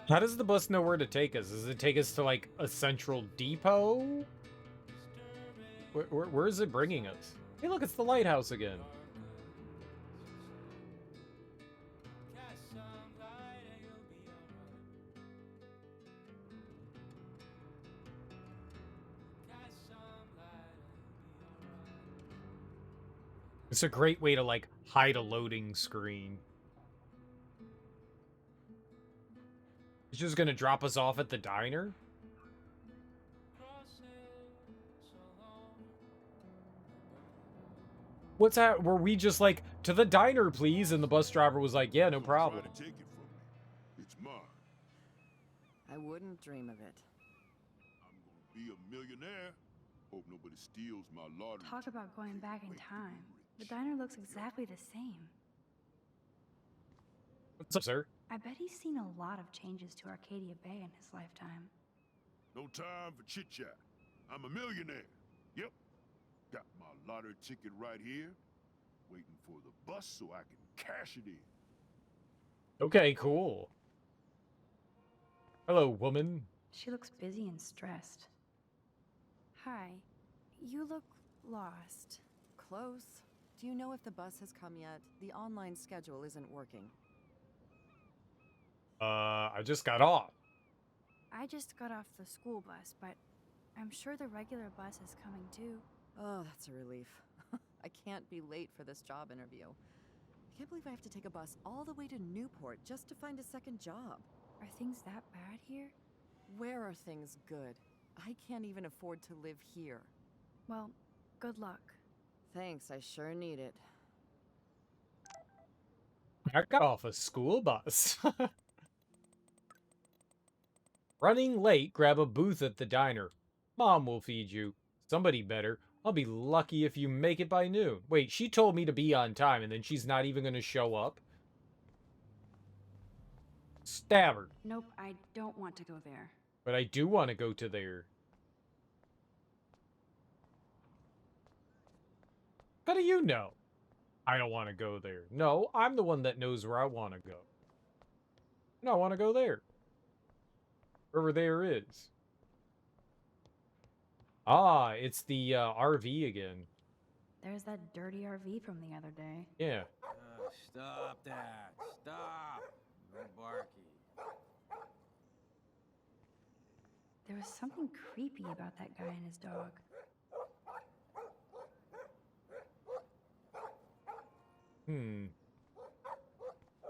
How does the bus know where to take us? Does it take us to, like, a central depot? Where is it bringing us? Hey, look, it's the lighthouse again. It's a great way to, like, hide a loading screen. It's just gonna drop us off at the diner? What's that? Were we just like, to the diner, please? And the bus driver was like, yeah, no problem. Take it from me. It's mine. I wouldn't dream of it. I'm gonna be a millionaire. Hope nobody steals my lottery. Talk about going back in time. The diner looks exactly the same. What's up, sir? I bet he's seen a lot of changes to Arcadia Bay in his lifetime. No time for chit-chat. I'm a millionaire. Yep. Got my lottery ticket right here. Waiting for the bus so I can cash it in. Okay, cool. Hello, woman. She looks busy and stressed. Hi. You look lost. Close. Do you know if the bus has come yet? The online schedule isn't working. I just got off. I just got off the school bus, but I'm sure the regular bus is coming too. Oh, that's a relief. I can't be late for this job interview. I can't believe I have to take a bus all the way to Newport just to find a second job. Are things that bad here? Where are things good? I can't even afford to live here. Well, good luck. Thanks, I sure need it. I got off a school bus. Running late, grab a booth at the diner. Mom will feed you. Somebody better. I'll be lucky if you make it by noon. Wait, she told me to be on time, and then she's not even going to show up? Stab her. Nope, I don't want to go there. But I do want to go to there. How do you know? I don't want to go there. No, I'm the one that knows where I want to go. No, I want to go there. Wherever there is. Ah, it's the RV again. There's that dirty RV from the other day. Yeah. Stop that. Stop. No barky. There was something creepy about that guy and his dog.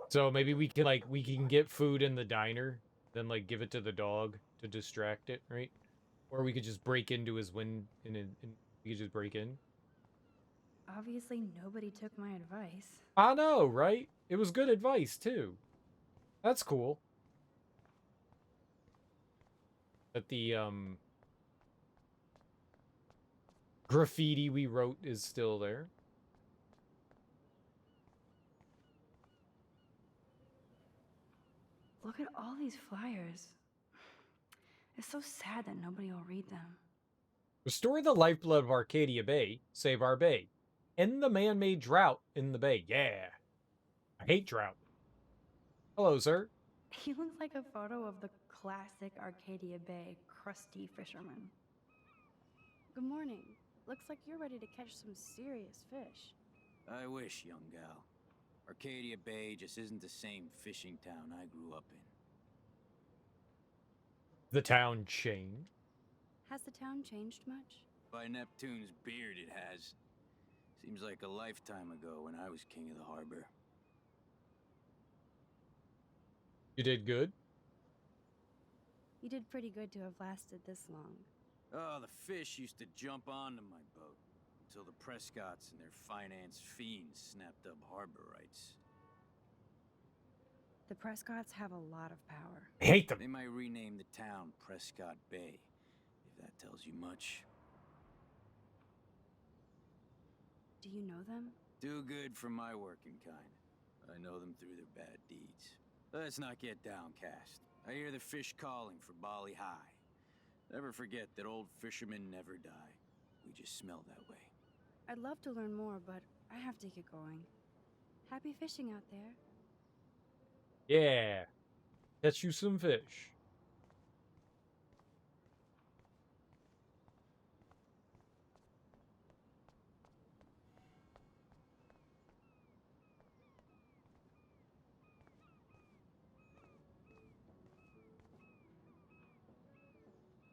So maybe we can get food in the diner, then like give it to the dog to distract it, right? Or we could just break into his we could just break in. Obviously, nobody took my advice. I know, right? It was good advice too. That's cool. That the graffiti we wrote is still there. Look at all these flyers. It's so sad that nobody will read them. Restore the lifeblood of Arcadia Bay. Save our bay. End the man-made drought in the bay. Yeah. I hate drought. Hello, sir. He looks like a photo of the classic Arcadia Bay crusty fisherman. Good morning. Looks like you're ready to catch some serious fish. I wish, young gal. Arcadia Bay just isn't the same fishing town I grew up in. The town changed. Has the town changed much? By Neptune's beard, it has. Seems like a lifetime ago when I was king of the harbor. You did good? You did pretty good to have lasted this long. Oh, the fish used to jump onto my boat until the Prescotts and their finance fiends snapped up harbor rights. The Prescotts have a lot of power. I hate them. They might rename the town Prescott Bay, if that tells you much. Do you know them? Do good for my working kind. I know them through their bad deeds. Let's not get downcast. I hear the fish calling for Bali High. Never forget that old fishermen never die. We just smell that way. I'd love to learn more, but I have to get going. Happy fishing out there. Yeah. Catch you some fish.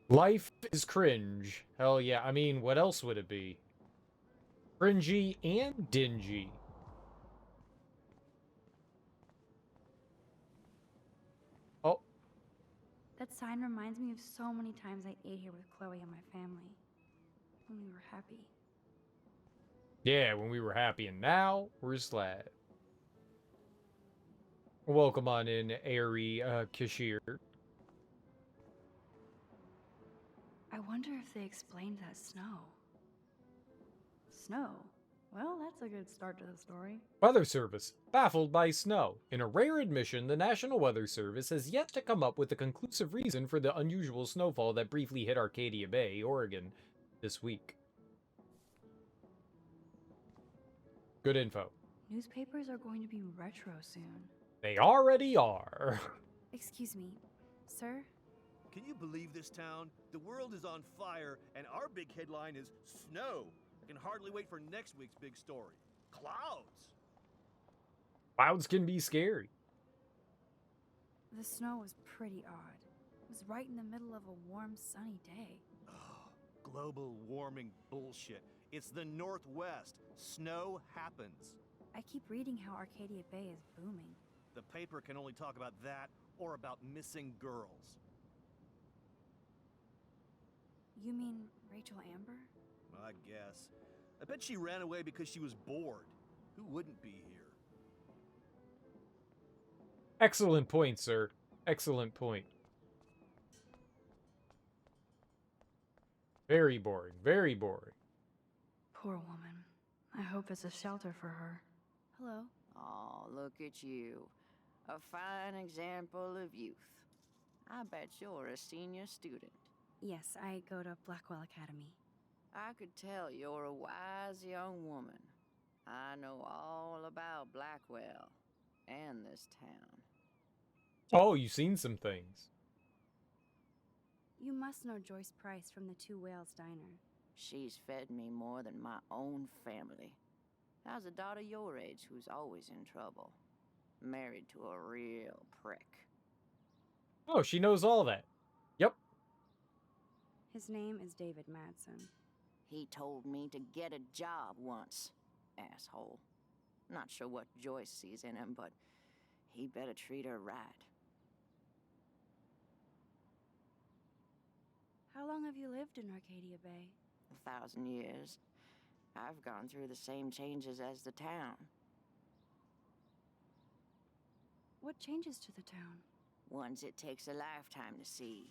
Life is cringe. Hell yeah. I mean, what else would it be? Cringy and dingy. Oh. That sign reminds me of so many times I ate here with Chloe and my family. When we were happy. Yeah, when we were happy, and now we're sad. Welcome on in, Airy Kashir. I wonder if they explained that snow. Snow? Well, that's a good start to the story. Weather Service, baffled by snow. In a rare admission, the National Weather Service has yet to come up with a conclusive reason for the unusual snowfall that briefly hit Arcadia Bay, Oregon, this week. Good info. Newspapers are going to be retro soon. They already are. Excuse me, sir? Can you believe this town? The world is on fire, and our big headline is snow. I can hardly wait for next week's big story. Clouds! Clouds can be scary. The snow was pretty odd. It was right in the middle of a warm, sunny day. Global warming bullshit. It's the Northwest. Snow happens. I keep reading how Arcadia Bay is booming. The paper can only talk about that or about missing girls. You mean Rachel Amber? I guess. I bet she ran away because she was bored. Who wouldn't be here? Excellent point, sir. Excellent point. Very boring. Very boring. Poor woman. I hope it's a shelter for her. Hello? Oh, look at you. A fine example of youth. I bet you're a senior student. Yes, I go to Blackwell Academy. I could tell you're a wise young woman. I know all about Blackwell and this town. Oh, you've seen some things. You must know Joyce Price from the Two Whales Diner. She's fed me more than my own family. How's a daughter your age who's always in trouble? Married to a real prick. Oh, she knows all that. Yep. His name is David Madsen. He told me to get a job once. Asshole. Not sure what Joyce sees in him, but he better treat her right. How long have you lived in Arcadia Bay? 1,000 years. I've gone through the same changes as the town. What changes to the town? Ones it takes a lifetime to see.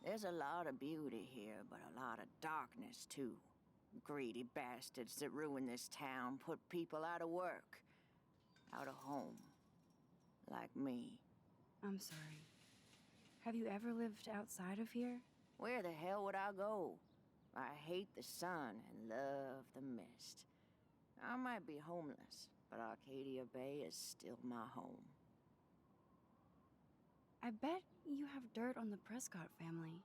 There's a lot of beauty here, but a lot of darkness, too. Greedy bastards that ruin this town, put people out of work, out of home. Like me. I'm sorry. Have you ever lived outside of here? Where the hell would I go? I hate the sun and love the mist. I might be homeless, but Arcadia Bay is still my home. I bet you have dirt on the Prescott family.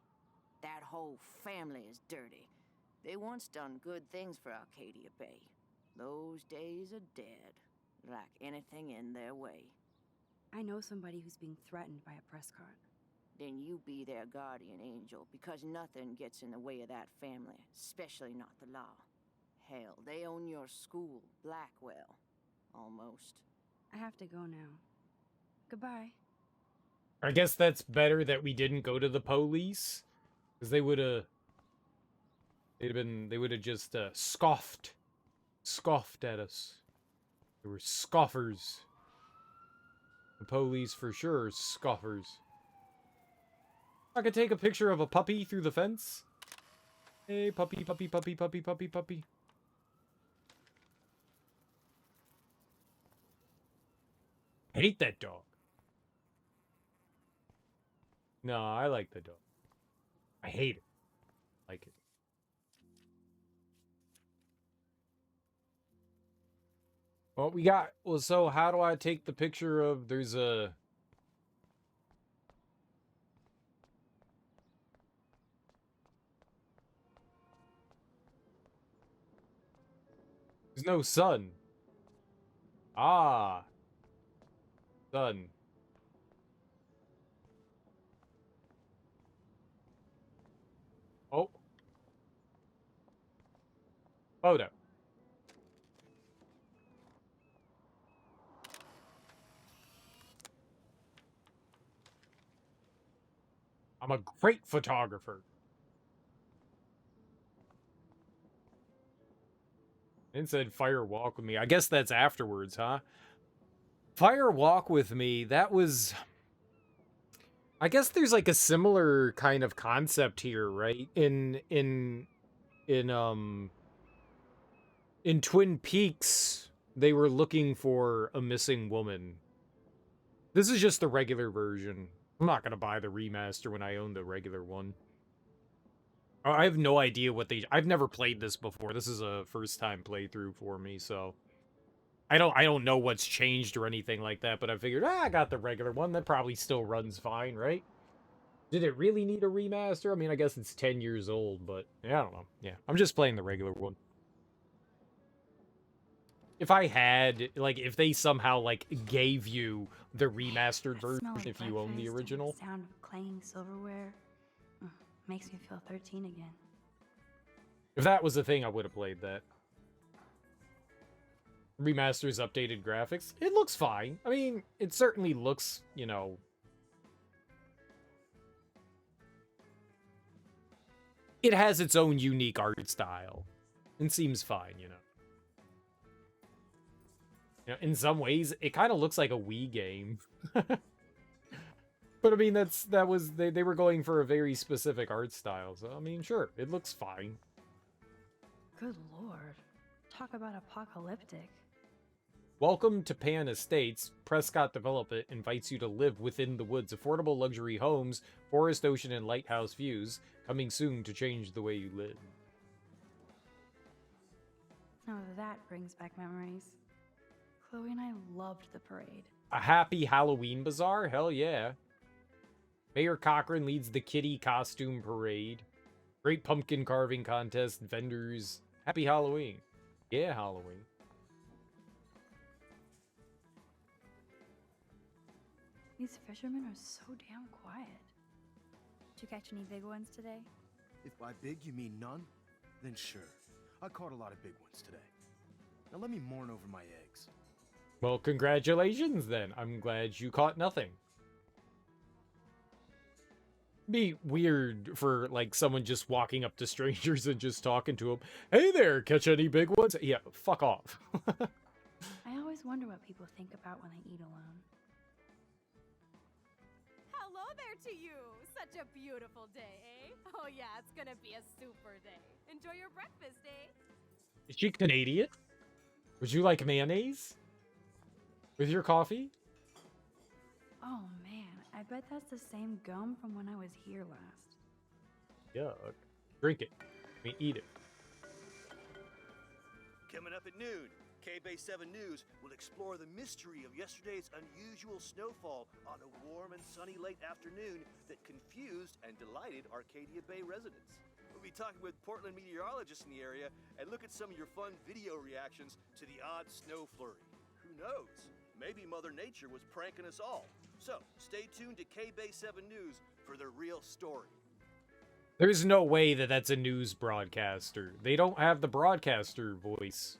That whole family is dirty. They once done good things for Arcadia Bay. Those days are dead, like anything in their way. I know somebody who's being threatened by a Prescott. Then you be their guardian angel, because nothing gets in the way of that family, especially not the law. Hell, they own your school, Blackwell. Almost. I have to go now. Goodbye. I guess that's better that we didn't go to the police, because they would have just scoffed at us. They were scoffers. The police for sure scoffers. I could take a picture of a puppy through the fence. Hey, puppy, puppy, puppy, puppy, puppy, puppy. Hate that dog. No, I like the dog. I hate it. Like it. Well, we got... Well, so how do I take the picture of... There's a... There's no sun. Ah. Sun. Oh. Photo. I'm a great photographer. And said fire walk with me. I guess that's afterwards, huh? Fire walk with me, that was... I guess there's like a similar kind of concept here, right? In In Twin Peaks, they were looking for a missing woman. This is just the regular version. I'm not gonna buy the remaster when I own the regular one. I have no idea what I've never played this before. This is a first-time playthrough for me, so... I don't know what's changed or anything like that, but I figured, I got the regular one. That probably still runs fine, right? Did it really need a remaster? I mean, I guess it's 10 years old, but yeah, I don't know. Yeah, I'm just playing the regular one. If I had, like, if they somehow, like, gave you the remastered version if you own the original. The sound of clanging silverware makes me feel 13 again. If that was the thing, I would have played that. Remasters updated graphics. It looks fine. I mean, it certainly looks, you know... It has its own unique art style. And seems fine, you know. You know, in some ways, it kind of looks like a Wii game. But I mean, they were going for a very specific art style. So, I mean, sure, it looks fine. Good lord. Talk about apocalyptic. Welcome to Pan Estates. Prescott Development invites you to live within the woods. Affordable luxury homes, forest, ocean, and lighthouse views. Coming soon to change the way you live. Oh, that brings back memories. Chloe and I loved the parade. A happy Halloween bazaar? Hell yeah. Mayor Cochran leads the kitty costume parade. Great pumpkin carving contest, vendors. Happy Halloween. Yeah, Halloween. These fishermen are so damn quiet. Did you catch any big ones today? If by big you mean none, then sure. I caught a lot of big ones today. Now let me mourn over my eggs. Well, congratulations then. I'm glad you caught nothing. Be weird for, like, someone just walking up to strangers and just talking to them. Hey there, catch any big ones? Yeah, fuck off. I always wonder what people think about when they eat alone. Hello there to you! Such a beautiful day, eh? Oh yeah, it's gonna be a super day. Enjoy your breakfast, eh? Is she Canadian? Would you like mayonnaise? With your coffee? Oh man, I bet that's the same gum from when I was here last. Yuck. Drink it. I mean, eat it. Coming up at noon, K-Bay 7 News will explore the mystery of yesterday's unusual snowfall on a warm and sunny late afternoon that confused and delighted Arcadia Bay residents. We'll be talking with Portland meteorologists in the area and look at some of your fun video reactions to the odd snow flurry. Who knows? Maybe Mother Nature was pranking us all. So, stay tuned to K-Bay 7 News for the real story. There's no way that that's a news broadcaster. They don't have the broadcaster voice.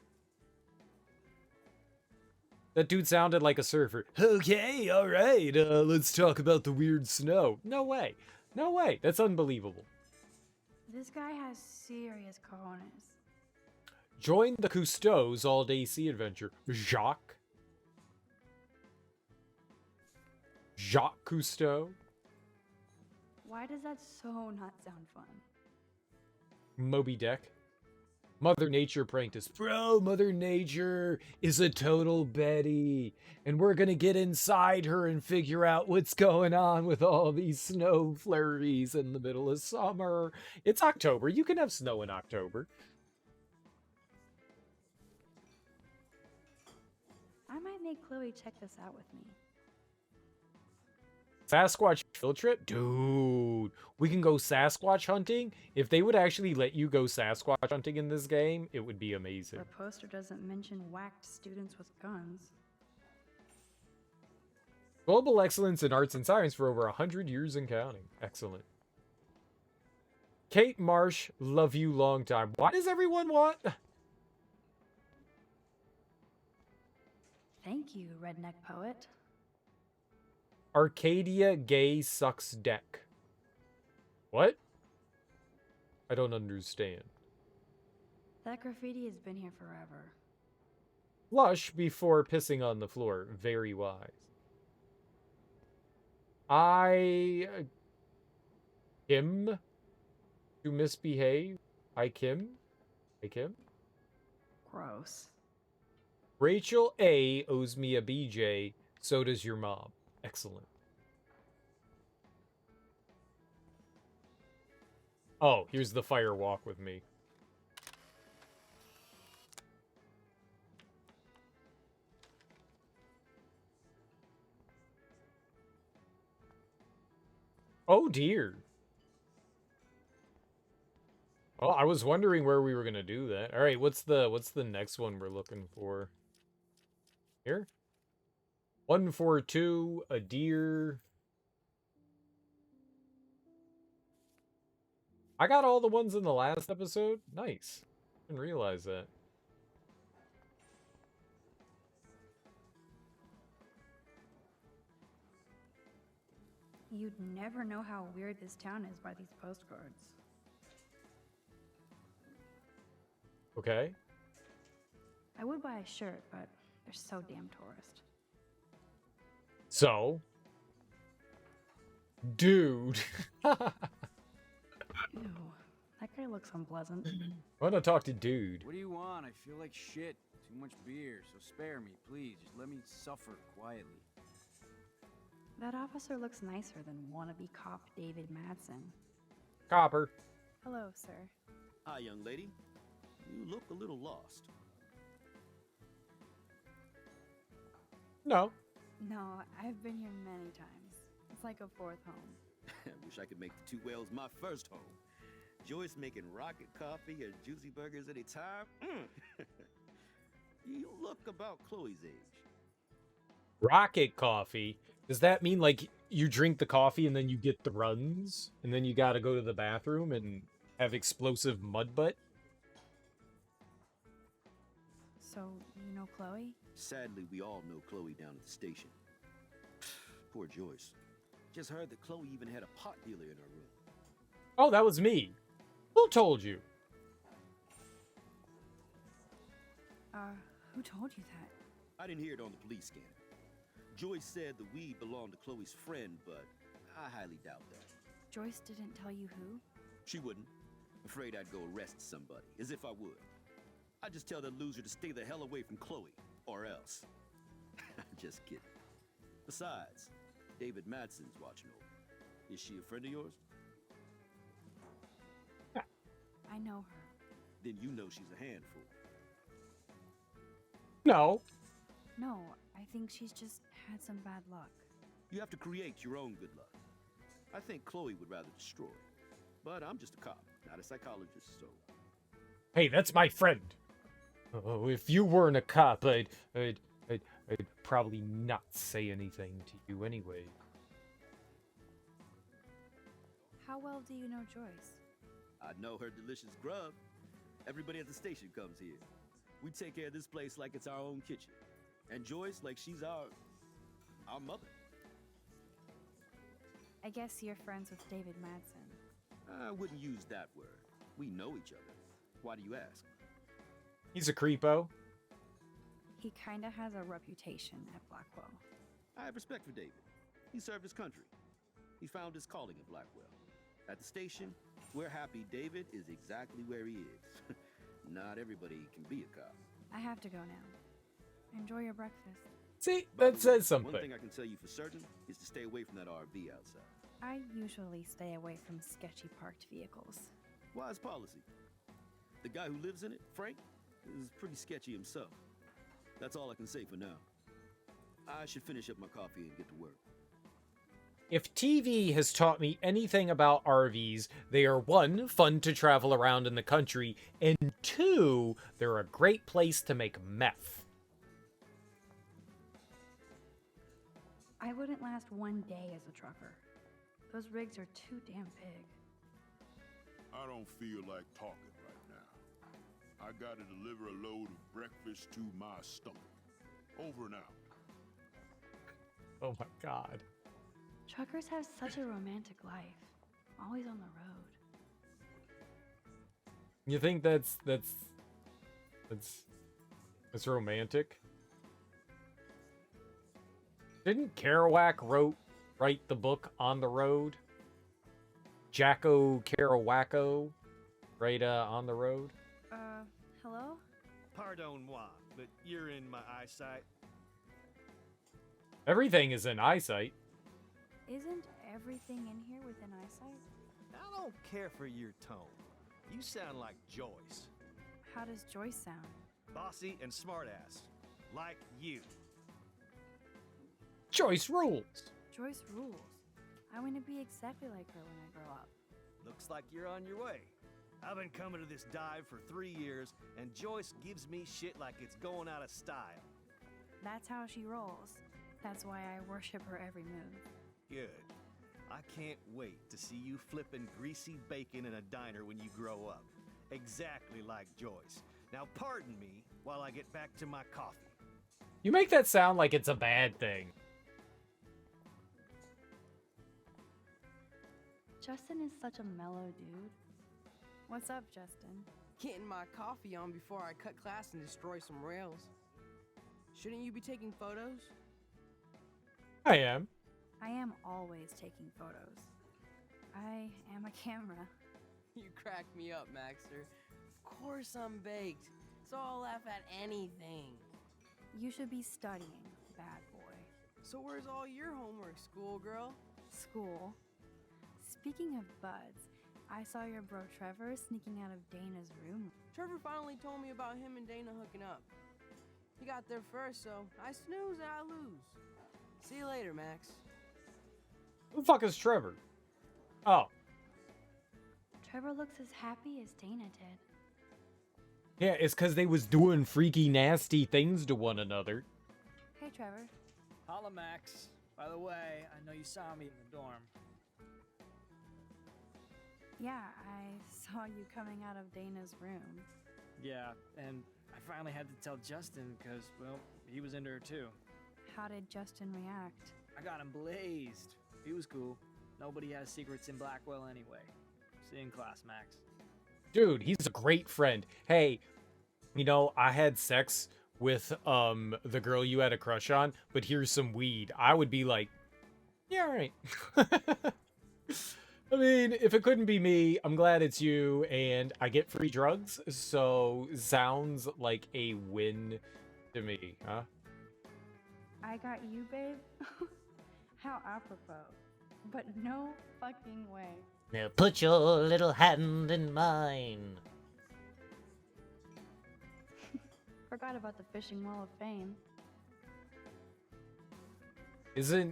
That dude sounded like a surfer. Okay, alright, let's talk about the weird snow. No way. No way. That's unbelievable. This guy has serious cojones. Join the Cousteau's all-day sea adventure. Jacques Cousteau? Why does that so not sound fun? Moby Dick. Mother Nature pranked us. Bro, Mother Nature is a total Betty. And we're gonna get inside her and figure out what's going on with all these snow flurries in the middle of summer. It's October. You can have snow in October. I might make Chloe check this out with me. Sasquatch field trip? Dude, we can go Sasquatch hunting. If they would actually let you go Sasquatch hunting in this game, it would be amazing. The poster doesn't mention whacked students with guns. Global excellence in arts and science for over 100 years and counting. Excellent. Kate Marsh, love you long time. Why does everyone want... Thank you, redneck poet. Arcadia gay sucks deck. What? I don't understand. That graffiti has been here forever. Flush before pissing on the floor. Very wise. Kim? To misbehave? Kim? Gross. Rachel A owes me a BJ, so does your mom. Excellent. Oh, here's the fire walk with me. Oh dear. Well, I was wondering where we were gonna do that. All right, what's the next one we're looking for? Here? 142, a deer. I got all the ones in the last episode. Nice. Didn't realize that. You'd never know how weird this town is by these postcards. Okay. I would buy a shirt, but they're so damn tourist. So, dude. Ew, that guy looks unpleasant. I want to talk to dude. What do you want? I feel like shit. Too much beer, so spare me, please. Just let me suffer quietly. That officer looks nicer than wannabe cop David Madsen. Copper. Hello, sir. Hi, young lady. You look a little lost. No. No, I've been here many times. It's like a fourth home. I wish I could make the Two Whales my first home. Joyce making rocket coffee and juicy burgers anytime. You look about Chloe's age. Rocket coffee? Does that mean like you drink the coffee and then you get the runs? And then you gotta go to the bathroom and have explosive mud butt? So, you know Chloe? Sadly, we all know Chloe down at the station. Poor Joyce. Just heard that Chloe even had a pot dealer in her room. Oh, that was me. Who told you? Who told you that? I didn't hear it on the police scanner. Joyce said the weed belonged to Chloe's friend, but I highly doubt that. Joyce didn't tell you who? She wouldn't. Afraid I'd go arrest somebody, as if I would. I'd just tell that loser to stay the hell away from Chloe, or else. Just kidding. Besides, David Madsen's watching over. Is she a friend of yours? I know her. Then you know she's a handful. No. No, I think she's just had some bad luck. You have to create your own good luck. I think Chloe would rather destroy. But I'm just a cop, not a psychologist, so... Hey, that's my friend. Oh, if you weren't a cop, I'd probably not say anything to you anyway. How well do you know Joyce? I know her delicious grub. Everybody at the station comes here. We take care of this place like it's our own kitchen. And Joyce like she's our mother. I guess you're friends with David Madsen. I wouldn't use that word. We know each other. Why do you ask? He's a creepo. He kinda has a reputation at Blackwell. I have respect for David. He served his country. He found his calling at Blackwell. At the station, we're happy David is exactly where he is. Not everybody can be a cop. I have to go now. Enjoy your breakfast. See, that says something. One thing I can tell you for certain is to stay away from that RV outside. I usually stay away from sketchy parked vehicles. Wise policy. The guy who lives in it, Frank, is pretty sketchy himself. That's all I can say for now. I should finish up my coffee and get to work. If TV has taught me anything about RVs, they are 1, fun to travel around in the country, and 2, they're a great place to make meth. I wouldn't last one day as a trucker. Those rigs are too damn big. I don't feel like talking right now. I gotta deliver a load of breakfast to my stomach. Over and out. Oh my god. Truckers have such a romantic life. Always on the road. You think that's romantic? Didn't Kerouac write the book On the Road? Jacko Kerouaco, right, On the Road? Hello? Pardon moi, but you're in my eyesight. Everything is in eyesight. Isn't everything in here within eyesight? I don't care for your tone. You sound like Joyce. How does Joyce sound? Bossy and smartass. Like you. Joyce rules. Joyce rules. I want to be exactly like her when I grow up. Looks like you're on your way. I've been coming to this dive for 3 years, and Joyce gives me shit like it's going out of style. That's how she rolls. That's why I worship her every move. Good. I can't wait to see you flipping greasy bacon in a diner when you grow up. Exactly like Joyce. Now pardon me while I get back to my coffee. You make that sound like it's a bad thing. Justin is such a mellow dude. What's up, Justin? Getting my coffee on before I cut class and destroy some rails. Shouldn't you be taking photos? I am. I am always taking photos. I am a camera. You crack me up, Maxter. Of course I'm baked, so I'll laugh at anything. You should be studying, bad boy. So where's all your homework, schoolgirl? School. Speaking of buds, I saw your bro Trevor sneaking out of Dana's room. Trevor finally told me about him and Dana hooking up. He got there first, so I snooze and I lose. See you later, Max. Who the fuck is Trevor? Oh. Trevor looks as happy as Dana did. Yeah, it's because they was doing freaky, nasty things to one another. Hey, Trevor. Holla, Max. By the way, I know you saw me in the dorm. Yeah, I saw you coming out of Dana's room. Yeah, and I finally had to tell Justin because, well, he was into her too. How did Justin react? I got him blazed. He was cool. Nobody has secrets in Blackwell anyway. See you in class, Max. Dude, he's a great friend. Hey, you know, I had sex with the girl you had a crush on, but here's some weed. I would be like, yeah, all right. I mean, if it couldn't be me, I'm glad it's you, and I get free drugs, so sounds like a win to me, huh? I got you, babe? How apropos. But no fucking way. Now put your little hand in mine. Forgot about the Fishing Wall of Fame.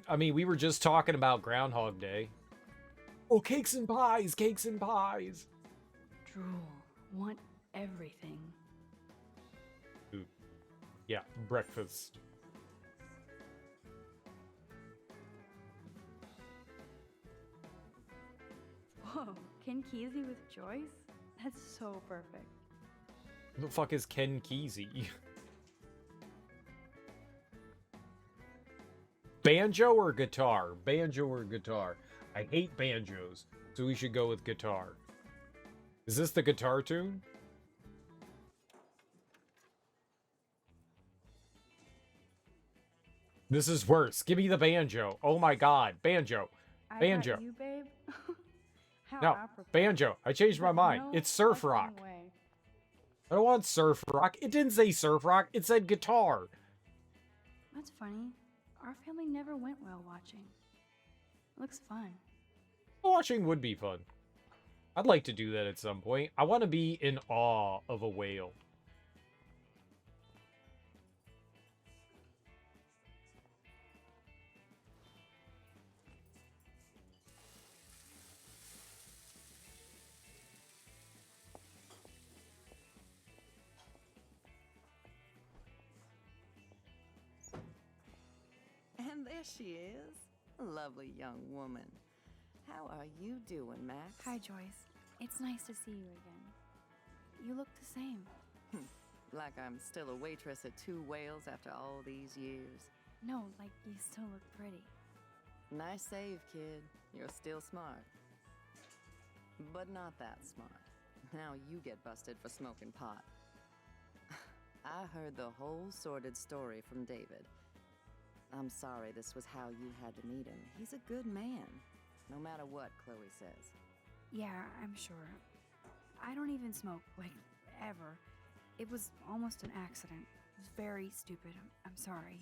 I mean, we were just talking about Groundhog Day. Oh, cakes and pies, cakes and pies. Drool. Want everything. Ooh. Yeah, breakfast. Whoa, Ken Kesey with Joyce? That's so perfect. Who the fuck is Ken Kesey? Banjo or guitar? Banjo or guitar? I hate banjos, so we should go with guitar. Is this the guitar tune? This is worse. Give me the banjo. Oh my god. Banjo. Banjo. I got you, babe? How No. apropos. Banjo. I changed my mind. No It's surf fucking rock. way. I don't want surf rock. It didn't say surf rock. It said guitar. That's funny. Our family never went whale watching. Looks fun. Watching would be fun. I'd like to do that at some point. I want to be in awe of a whale. And there she is. A lovely young woman. How are you doing, Max? Hi, Joyce. It's nice to see you again. You look the same. Like I'm still a waitress at Two Whales after all these years. No, like you still look pretty. Nice save, kid. You're still smart. But not that smart. Now you get busted for smoking pot. I heard the whole sordid story from David. I'm sorry this was how you had to meet him. He's a good man, no matter what Chloe says. Yeah, I'm sure. I don't even smoke, like, ever. It was almost an accident. It was very stupid. I'm sorry.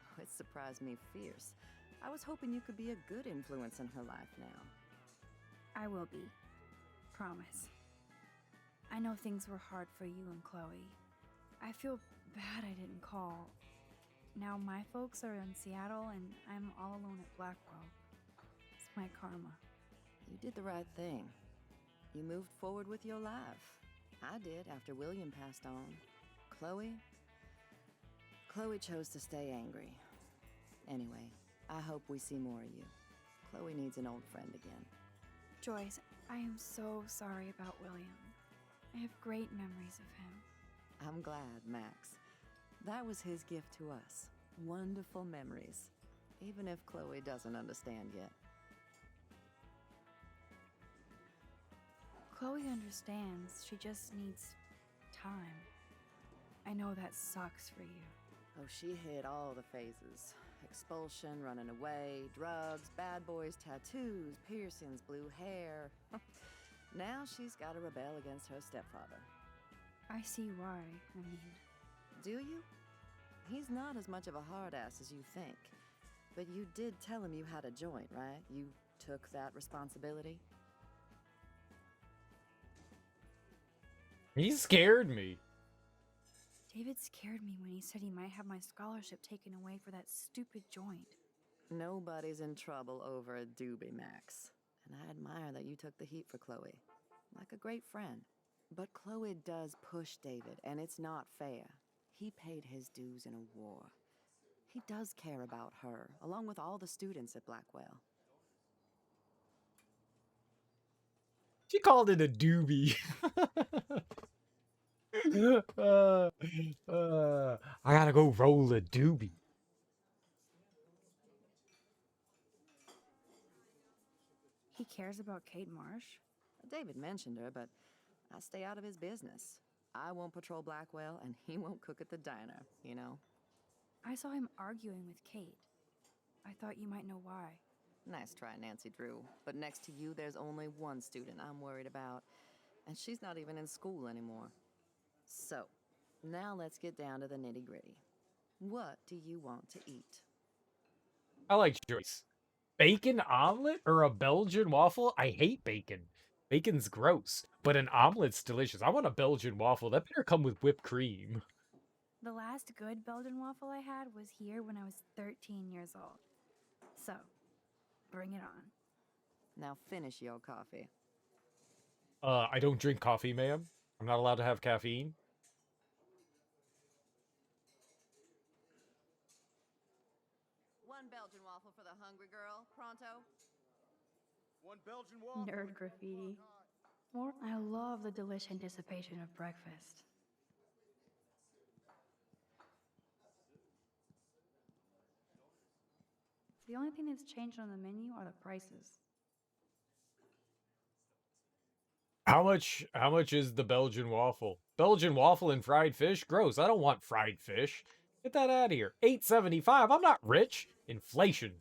Oh, it surprised me fierce. I was hoping you could be a good influence in her life now. I will be. Promise. I know things were hard for you and Chloe. I feel bad I didn't call. Now my folks are in Seattle and I'm all alone at Blackwell. It's my karma. You did the right thing. You moved forward with your life. I did after William passed on. Chloe chose to stay angry. Anyway, I hope we see more of you. Chloe needs an old friend again. Joyce, I am so sorry about William. I have great memories of him. I'm glad, Max. That was his gift to us. Wonderful memories. Even if Chloe doesn't understand yet. Chloe understands. She just needs time. I know that sucks for you. Oh, she hit all the phases. Expulsion, running away, drugs, bad boys, tattoos, piercings, blue hair. Now she's got to rebel against her stepfather. I see why. I mean... Do you? He's not as much of a hard ass as you think. But you did tell him you had a joint, right? You took that responsibility? He scared me. David scared me when he said he might have my scholarship taken away for that stupid joint. Nobody's in trouble over a doobie, Max. And I admire that you took the heat for Chloe. Like a great friend. But Chloe does push David, and it's not fair. He paid his dues in a war. He does care about her, along with all the students at Blackwell. She called it a doobie. I gotta go roll a doobie. He cares about Kate Marsh? David mentioned her, but I stay out of his business. I won't patrol Blackwell, and he won't cook at the diner, you know? I saw him arguing with Kate. I thought you might know why. Nice try, Nancy Drew. But next to you, there's only one student I'm worried about. And she's not even in school anymore. So, now let's get down to the nitty-gritty. What do you want to eat? I like Joyce. Bacon omelet or a Belgian waffle? I hate bacon. Bacon's gross, but an omelet's delicious. I want a Belgian waffle. That better come with whipped cream. The last good Belgian waffle I had was here when I was 13 years old. So, bring it on. Now finish your coffee. I don't drink coffee, ma'am. I'm not allowed to have caffeine. One Belgian waffle for the hungry girl. Pronto? One Belgian waffle. Nerd graffiti. Or I love the delish anticipation of breakfast. The only thing that's changed on the menu are the prices. How much is the Belgian waffle? Belgian waffle and fried fish? Gross. I don't want fried fish. Get that out of here. $8.75. I'm not rich. Inflation.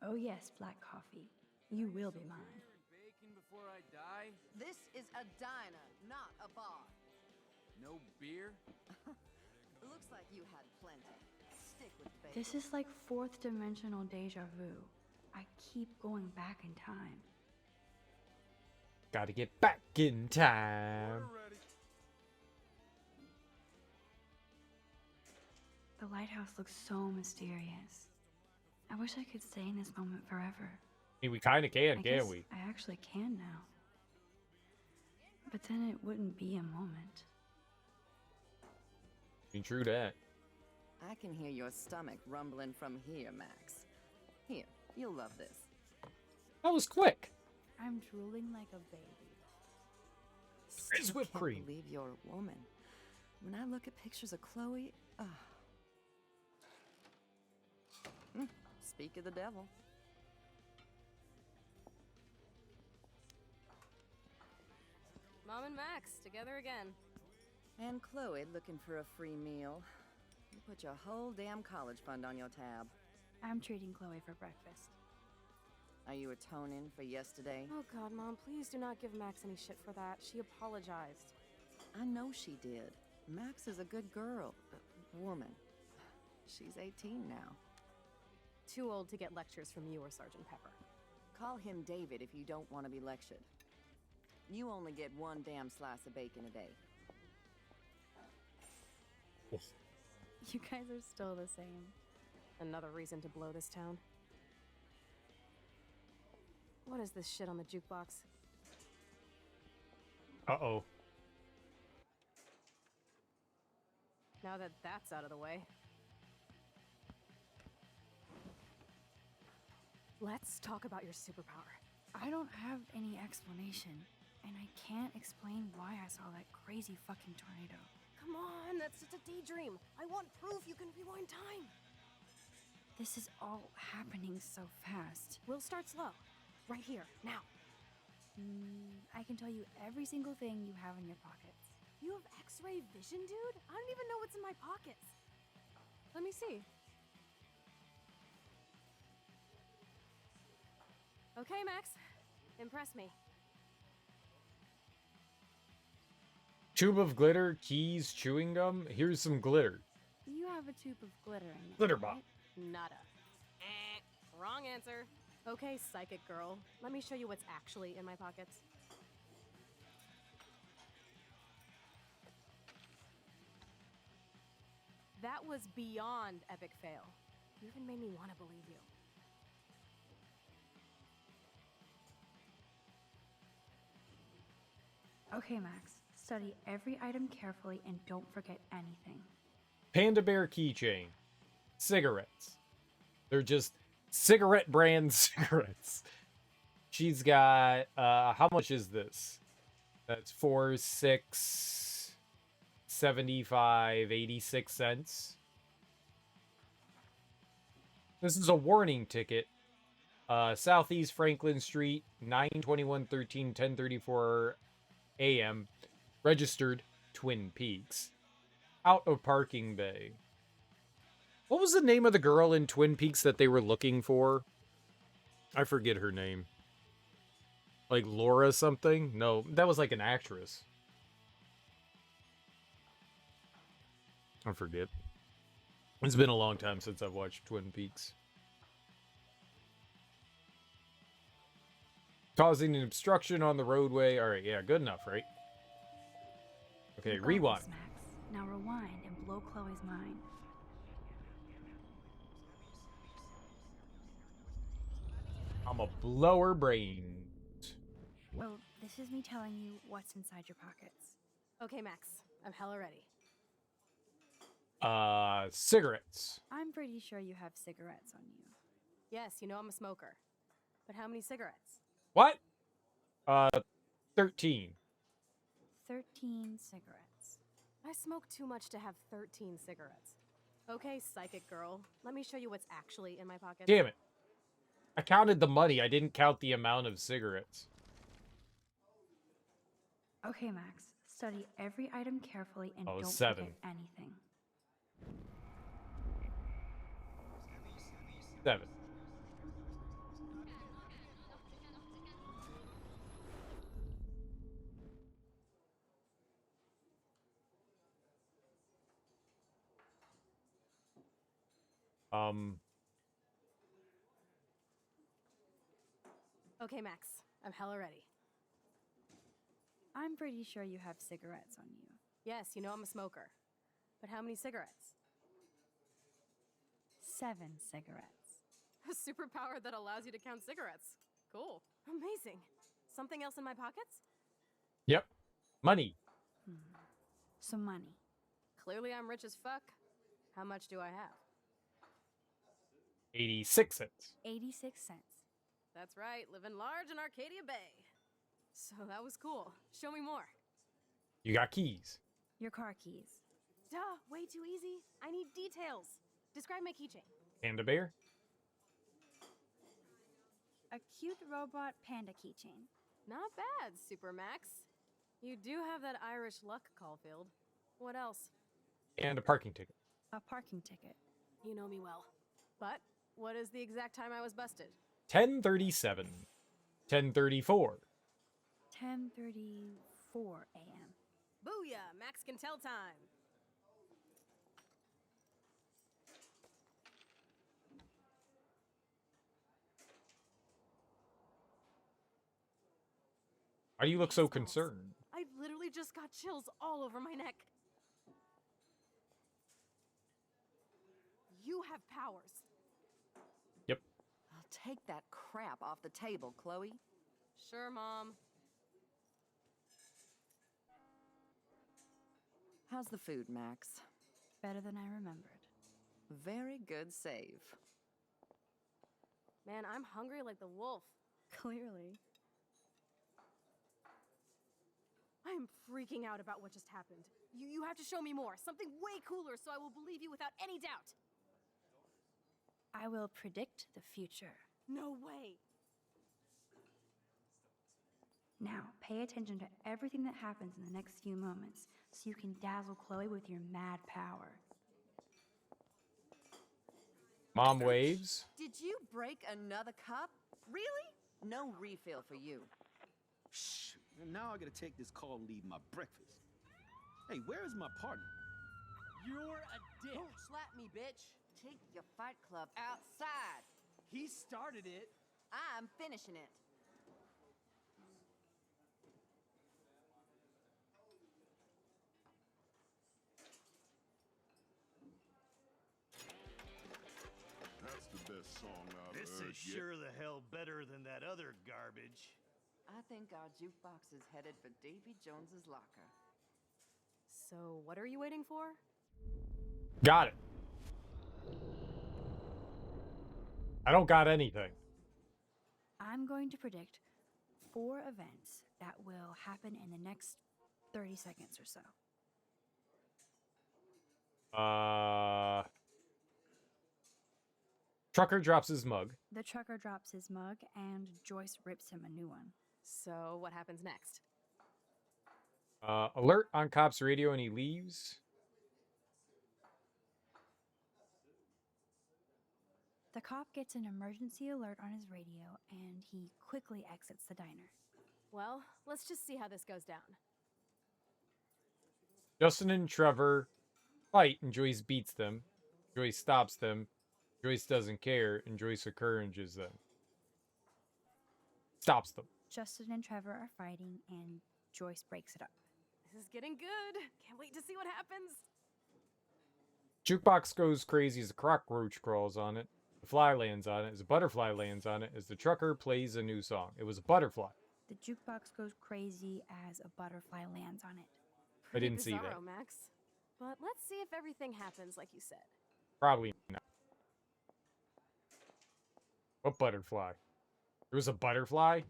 Oh yes, black coffee. You will be mine. Bacon before I die? This is a diner, not a bar. No beer? Looks like you had plenty. Stick with bacon. This is like fourth dimensional deja vu. I keep going back in time. Gotta get back in time. The lighthouse looks so mysterious. I wish I could stay in this moment forever. I mean, we kind of can, can't we? I actually can now. But then it wouldn't be a moment. I mean, true that. I can hear your stomach rumbling from here, Max. Here, you'll love this. That was quick. I'm drooling like a baby. It's whipped cream. I can't believe you're a woman. When I look at pictures of Chloe, speak of the devil. Mom and Max, together again. And Chloe looking for a free meal. You put your whole damn college fund on your tab. I'm treating Chloe for breakfast. Are you atoning for yesterday? Oh god, Mom, please do not give Max any shit for that. She apologized. I know she did. Max is a good girl. Woman. She's 18 now. Too old to get lectures from you or Sergeant Pepper. Call him David if you don't want to be lectured. You only get one damn slice of bacon a day. You guys are still the same. Another reason to blow this town. What is this shit on the jukebox? Uh-oh. Now that that's out of the way. Let's talk about your superpower. I don't have any explanation, and I can't explain why I saw that crazy fucking tornado. Come on, that's just a daydream. I want proof you can rewind time. This is all happening so fast. We'll start slow. Right here, now. I can tell you every single thing you have in your pockets. You have X-ray vision, dude? I don't even know what's in my pockets. Let me see. Okay, Max. Impress me. Tube of glitter, keys, chewing gum. Here's some glitter. You have a tube of glitter in there. Glitter bomb. Nada. Wrong answer. Okay, psychic girl. Let me show you what's actually in my pockets. That was beyond epic fail. You even made me want to believe you. Okay, Max. Study every item carefully and don't forget anything. Panda Bear keychain. Cigarettes. They're just cigarette brand cigarettes. She's got, how much is this? That's 4, 6, 75, 86 cents. This is a warning ticket. Southeast Franklin Street, 9/21/13, 10:34 a.m. Registered Twin Peaks. Out of parking bay. What was the name of the girl in Twin Peaks that they were looking for? I forget her name. Like Laura something? No, that was like an actress. I forget. It's been a long time since I've watched Twin Peaks. Causing an obstruction on the roadway. Alright, yeah, good enough, right? Okay, You got rewind. this, Max. Now rewind and blow Chloe's mind. I'm a blower brain. Well, this is me telling you what's inside your pockets. Okay, Max. I'm hella ready. Cigarettes. I'm pretty sure you have cigarettes on you. Yes, you know I'm a smoker. But how many cigarettes? What? 13. 13 cigarettes. I smoke too much to have 13 cigarettes. Okay, psychic girl. Let me show you what's actually in my pockets. Damn it. I counted the money. I didn't count the amount of cigarettes. Okay, Max. Study every item carefully and don't 7. forget anything. 7. Okay, Max. I'm hella ready. I'm pretty sure you have cigarettes on you. Yes, you know I'm a smoker. But how many cigarettes? 7 cigarettes. A superpower that allows you to count cigarettes. Cool. Amazing. Something else in my pockets? Yep. Money. Some money. Clearly I'm rich as fuck. How much do I have? 86 cents. 86 cents. That's right, living large in Arcadia Bay. So that was cool. Show me more. You got keys. Your car keys. Duh, way too easy. I need details. Describe my keychain. Panda Bear. A cute robot panda keychain. Not bad, Super Max. You do have that Irish luck, Caulfield. What else? And a parking ticket. A parking ticket. You know me well. But what is the exact time I was busted? 10:37. 10:34. 10:34 a.m. Booyah! Max can tell time. Why do you look so concerned? I literally just got chills all over my neck. You have powers. Yep. I'll take that crap off the table, Chloe. Sure, Mom. How's the food, Max? Better than I remembered. Very good save. Man, I'm hungry like the wolf. Clearly. I'm freaking out about what just happened. You have to show me more. Something way cooler so I will believe you without any doubt. I will predict the future. No way. Now, pay attention to everything that happens in the next few moments so you can dazzle Chloe with your mad power. Mom waves. Did you break another cup? Really? No refill for you. Shh. And now I gotta take this call and leave my breakfast. Hey, where is my partner? You're a dick. Don't slap me, bitch. Take your fight club outside. He started it. I'm finishing it. That's the best song I've This heard is yet. sure the hell better than that other garbage. I think our jukebox is headed for Davy Jones's locker. So, what are you waiting for? Got it. I don't got anything. I'm going to predict 4 events that will happen in the next 30 seconds or so. Trucker drops his mug. The trucker drops his mug and Joyce rips him a new one. So, what happens next? Alert on cop's radio and he leaves. The cop gets an emergency alert on his radio and he quickly exits the diner. Well, let's just see how this goes down. Justin and Trevor fight and Joyce beats them. Joyce stops them. Joyce doesn't care and Joyce encourages them. Stops them. Justin and Trevor are fighting and Joyce breaks it up. This is getting good. Can't wait to see what happens. Jukebox goes crazy as a cockroach crawls on it. The fly lands on it as a butterfly lands on it as the trucker plays a new song. It was a butterfly. The jukebox goes crazy as a butterfly lands on it. I didn't see that. Bizarro, Max. But let's see if everything happens like you said. Probably not. What butterfly? There was a butterfly?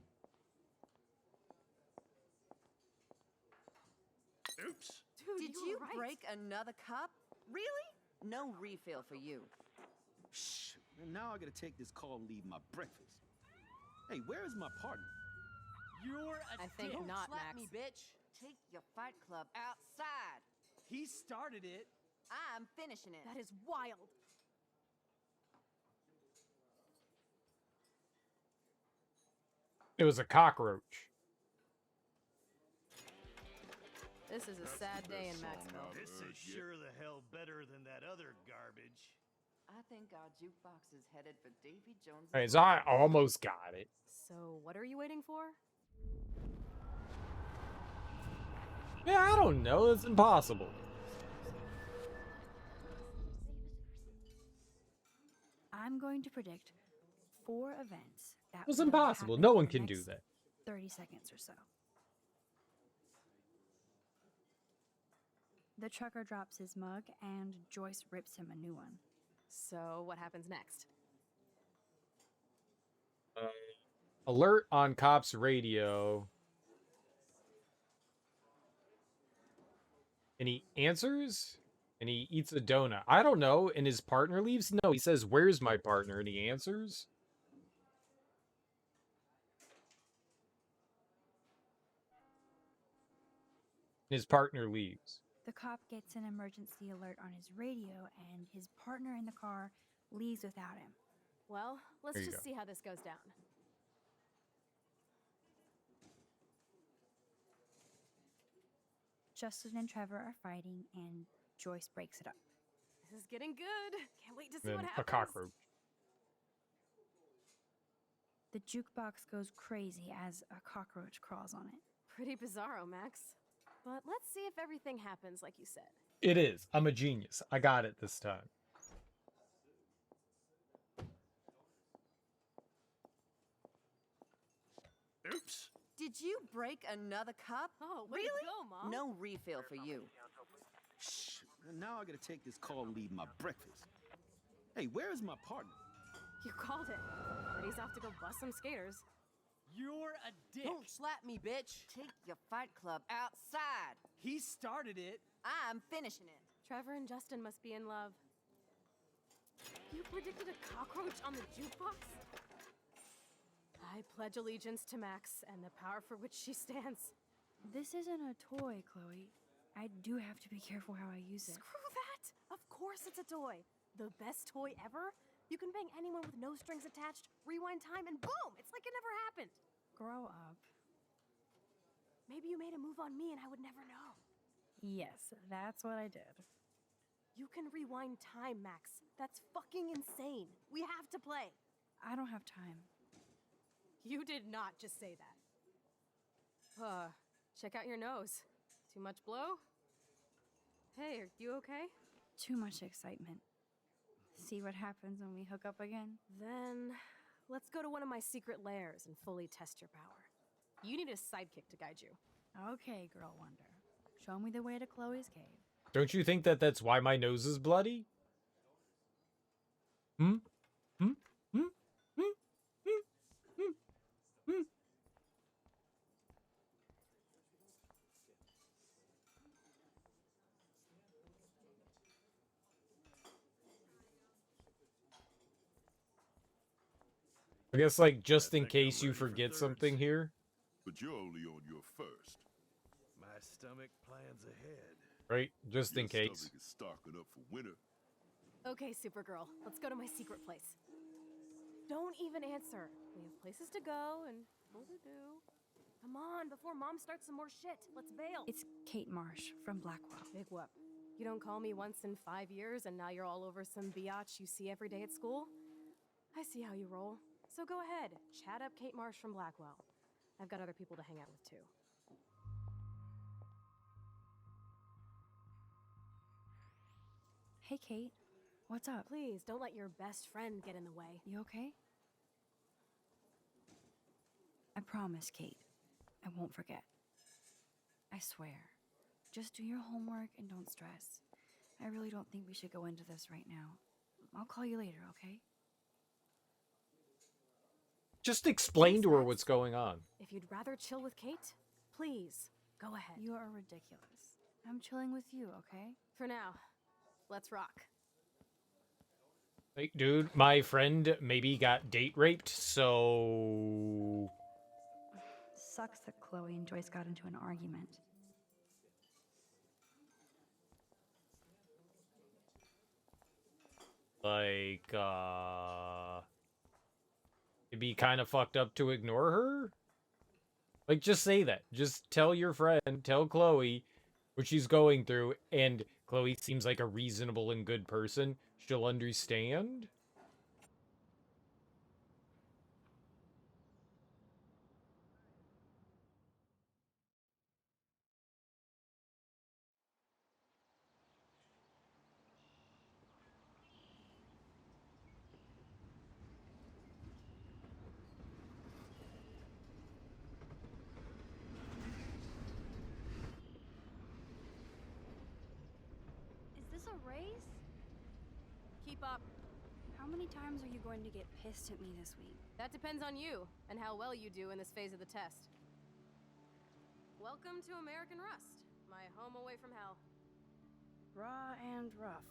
Oops. Dude, Did you you were right. break another cup? Really? No refill for you. Shh. And now I gotta take this call and leave my breakfast. Hey, where is my partner? You're a I think dick. Don't not, slap Max. me, bitch. Take your fight club outside. He started it. I'm finishing it. That is wild. It was a cockroach. This is a sad day in Maxville. This is sure the hell better than that other garbage. I think our jukebox is headed for Davy Jones's Alright, so I almost got it. So, what are you waiting for? Yeah, I don't know. It's impossible. I'm going to predict 4 events that It was will impossible. happen No in one the can do next that. 30 seconds or so. The trucker drops his mug and Joyce rips him a new one. So, what happens next? Alert on cop's radio. And he answers? And he eats a donut. I don't know. And his partner leaves? No, he says, "Where's my partner?" And he answers. His partner leaves. The cop gets an emergency alert on his radio and his partner in the car leaves without him. Well, let's There you just go. see how this goes down. Justin and Trevor are fighting, and Joyce breaks it up. This is getting good. Can't wait to see Then what a happens. cockroach. The jukebox goes crazy as a cockroach crawls on it. Pretty bizarro, Max. But let's see if everything happens like you said. It is. I'm a genius. I got it this time. Oops. Did you break another cup? Oh, way to really? go, Mom. No refill for you. Shh. Now I gotta take this call and leave my breakfast. Hey, where is my partner? You called it. He's off to go bust some skaters. You're a dick. Don't slap me, bitch. Take your fight club outside. He started it. I'm finishing it. Trevor and Justin must be in love. You predicted a cockroach on the jukebox? I pledge allegiance to Max and the power for which she stands. This isn't a toy, Chloe. I do have to be careful how I use it. Screw that! Of course it's a toy. The best toy ever? You can bang anyone with no strings attached, rewind time, and boom! It's like it never happened. Grow up. Maybe you made a move on me and I would never know. Yes, that's what I did. You can rewind time, Max. That's fucking insane. We have to play. I don't have time. You did not just say that. Check out your nose. Too much blow? Hey, are you okay? Too much excitement. See what happens when we hook up again? Then let's go to one of my secret lairs and fully test your power. You need a sidekick to guide you. Okay, Girl Wonder. Show me the way to Chloe's cave. Don't you think that that's why my nose is bloody? Hmm? Hmm? Hmm? Hmm? Hmm? Hmm? Hmm? I guess, like, just in case you forget something here. But you're only on your first. My stomach plans ahead. Right? Just in Your case. stomach is stocking up for winter. Okay, Supergirl, let's go to my secret place. Don't even answer. We have places to go and people to do. Come on, before Mom starts some more shit. Let's bail. It's Kate Marsh from Blackwell. Big whoop. You don't call me once in 5 years and now you're all over some biatch you see every day at school? I see how you roll. So go ahead, chat up Kate Marsh from Blackwell. I've got other people to hang out with too. Hey, Kate. What's up? Please, don't let your best friend get in the way. You okay? I promise, Kate. I won't forget. I swear. Just do your homework and don't stress. I really don't think we should go into this right now. I'll call you later, okay? Just explain to her what's going on. If you'd rather chill with Kate, please, go ahead. You are ridiculous. I'm chilling with you, okay? For now, let's rock. Like, dude, my friend maybe got date raped, so... Sucks that Chloe and Joyce got into an argument. Like, it'd be kind of fucked up to ignore her? Like, just say that. Just tell your friend, tell Chloe what she's going through, and Chloe seems like a reasonable and good person. She'll understand? Is this a race? Keep up. How many times are you going to get pissed at me this week? That depends on you and how well you do in this phase of the test. Welcome to American Rust, my home away from hell. Raw and rough.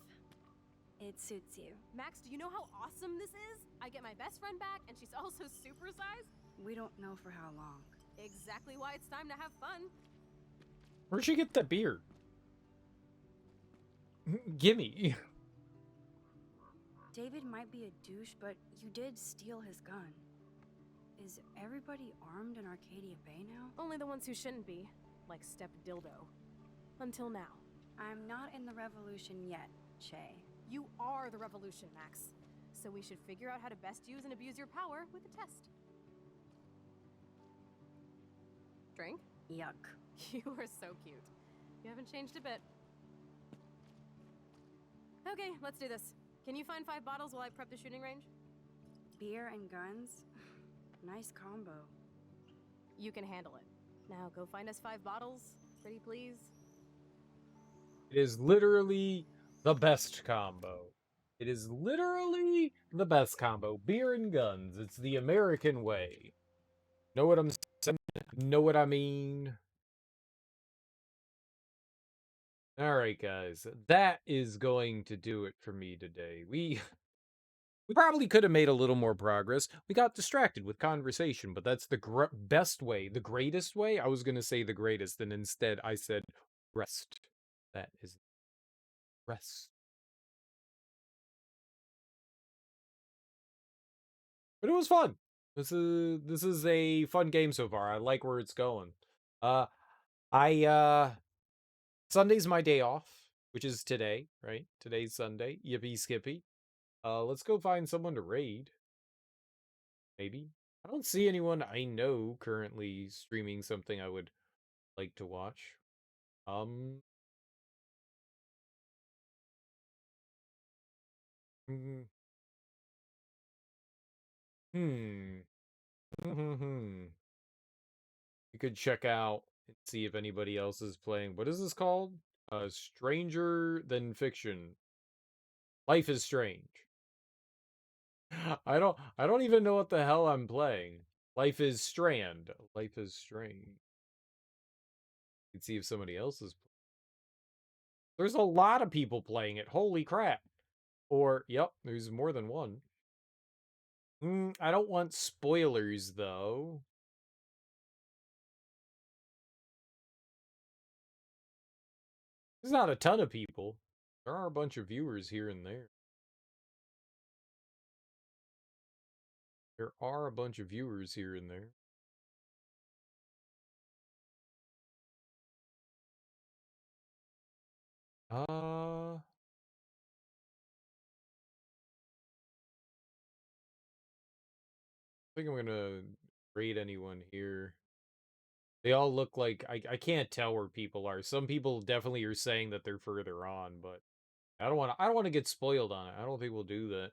It suits you. Max, do you know how awesome this is? I get my best friend back, and she's also supersized. We don't know for how long. Exactly why it's time to have fun. Where'd she get that beard? Gimme. David might be a douche, but you did steal his gun. Is everybody armed in Arcadia Bay now? Only the ones who shouldn't be, like Step Dildo. Until now. I'm not in the revolution yet, Che. You are the revolution, Max. So we should figure out how to best use and abuse your power with a test. Drink? Yuck. You are so cute. You haven't changed a bit. Okay, let's do this. Can you find 5 bottles while I prep the shooting range? Beer and guns? Nice combo. You can handle it. Now go find us 5 bottles, pretty please. It is literally the best combo. It is literally the best combo. Beer and guns. It's the American way. Know what I'm saying? Know what I mean? Alright, guys. That is going to do it for me today. We probably could have made a little more progress. We got distracted with conversation, but that's the best way. The greatest way? I was going to say the greatest, and instead I said rest. That is rest. But it was fun. This is a fun game so far. I like where it's going. Sunday's my day off, which is today, right? Today's Sunday. Yippee skippy. Let's go find someone to raid. Maybe. I don't see anyone I know currently streaming something I would like to watch. You could check out and see if anybody else is playing. What is this called? Stranger Than Fiction. Life is Strange. I don't even know what the hell I'm playing. Life is Strand. Life is Strange. You can see if somebody else is playing. There's a lot of people playing it. Holy crap. Or, yep, there's more than one. I don't want spoilers, though. There's not a ton of people. There are a bunch of viewers here and there. There are a bunch of viewers here and there. I think I'm gonna rate anyone here. They all look like I can't tell where people are. Some people definitely are saying that they're further on, but I don't want to get spoiled on it. I don't think we'll do that.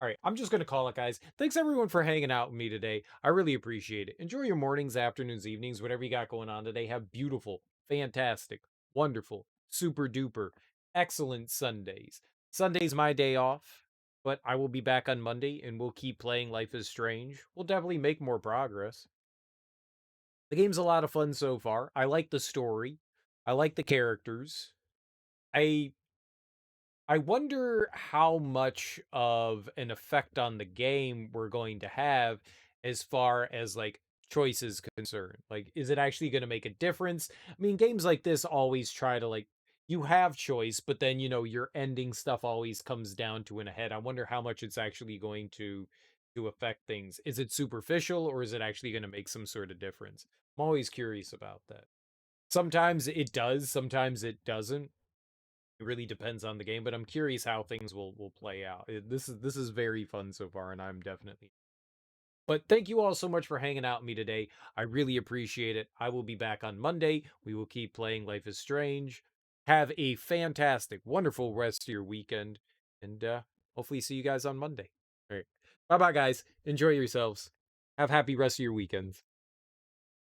All right, I'm just going to call it, guys. Thanks, everyone, for hanging out with me today. I really appreciate it. Enjoy your mornings, afternoons, evenings, whatever you got going on today. Have beautiful, fantastic, wonderful, super duper, excellent Sundays. Sunday's my day off, but I will be back on Monday, and we'll keep playing Life is Strange. We'll definitely make more progress. The game's a lot of fun so far. I like the story. I like the characters. I wonder how much of an effect on the game we're going to have as far as like choices concerned. Like, is it actually going to make a difference? I mean, games like this always try to like, you have choice, but then, you know, your ending stuff always comes down to in a head. I wonder how much it's actually going to affect things. Is it superficial or is it actually going to make some sort of difference? I'm always curious about that. Sometimes it does, sometimes it doesn't. It really depends on the game, but I'm curious how things will play out. This is very fun so far, and I'm definitely. But thank you all so much for hanging out with me today. I really appreciate it. I will be back on Monday. We will keep playing Life is Strange. Have a fantastic, wonderful rest of your weekend, and hopefully see you guys on Monday. All right. Bye-bye, guys. Enjoy yourselves. Have happy rest of your weekends.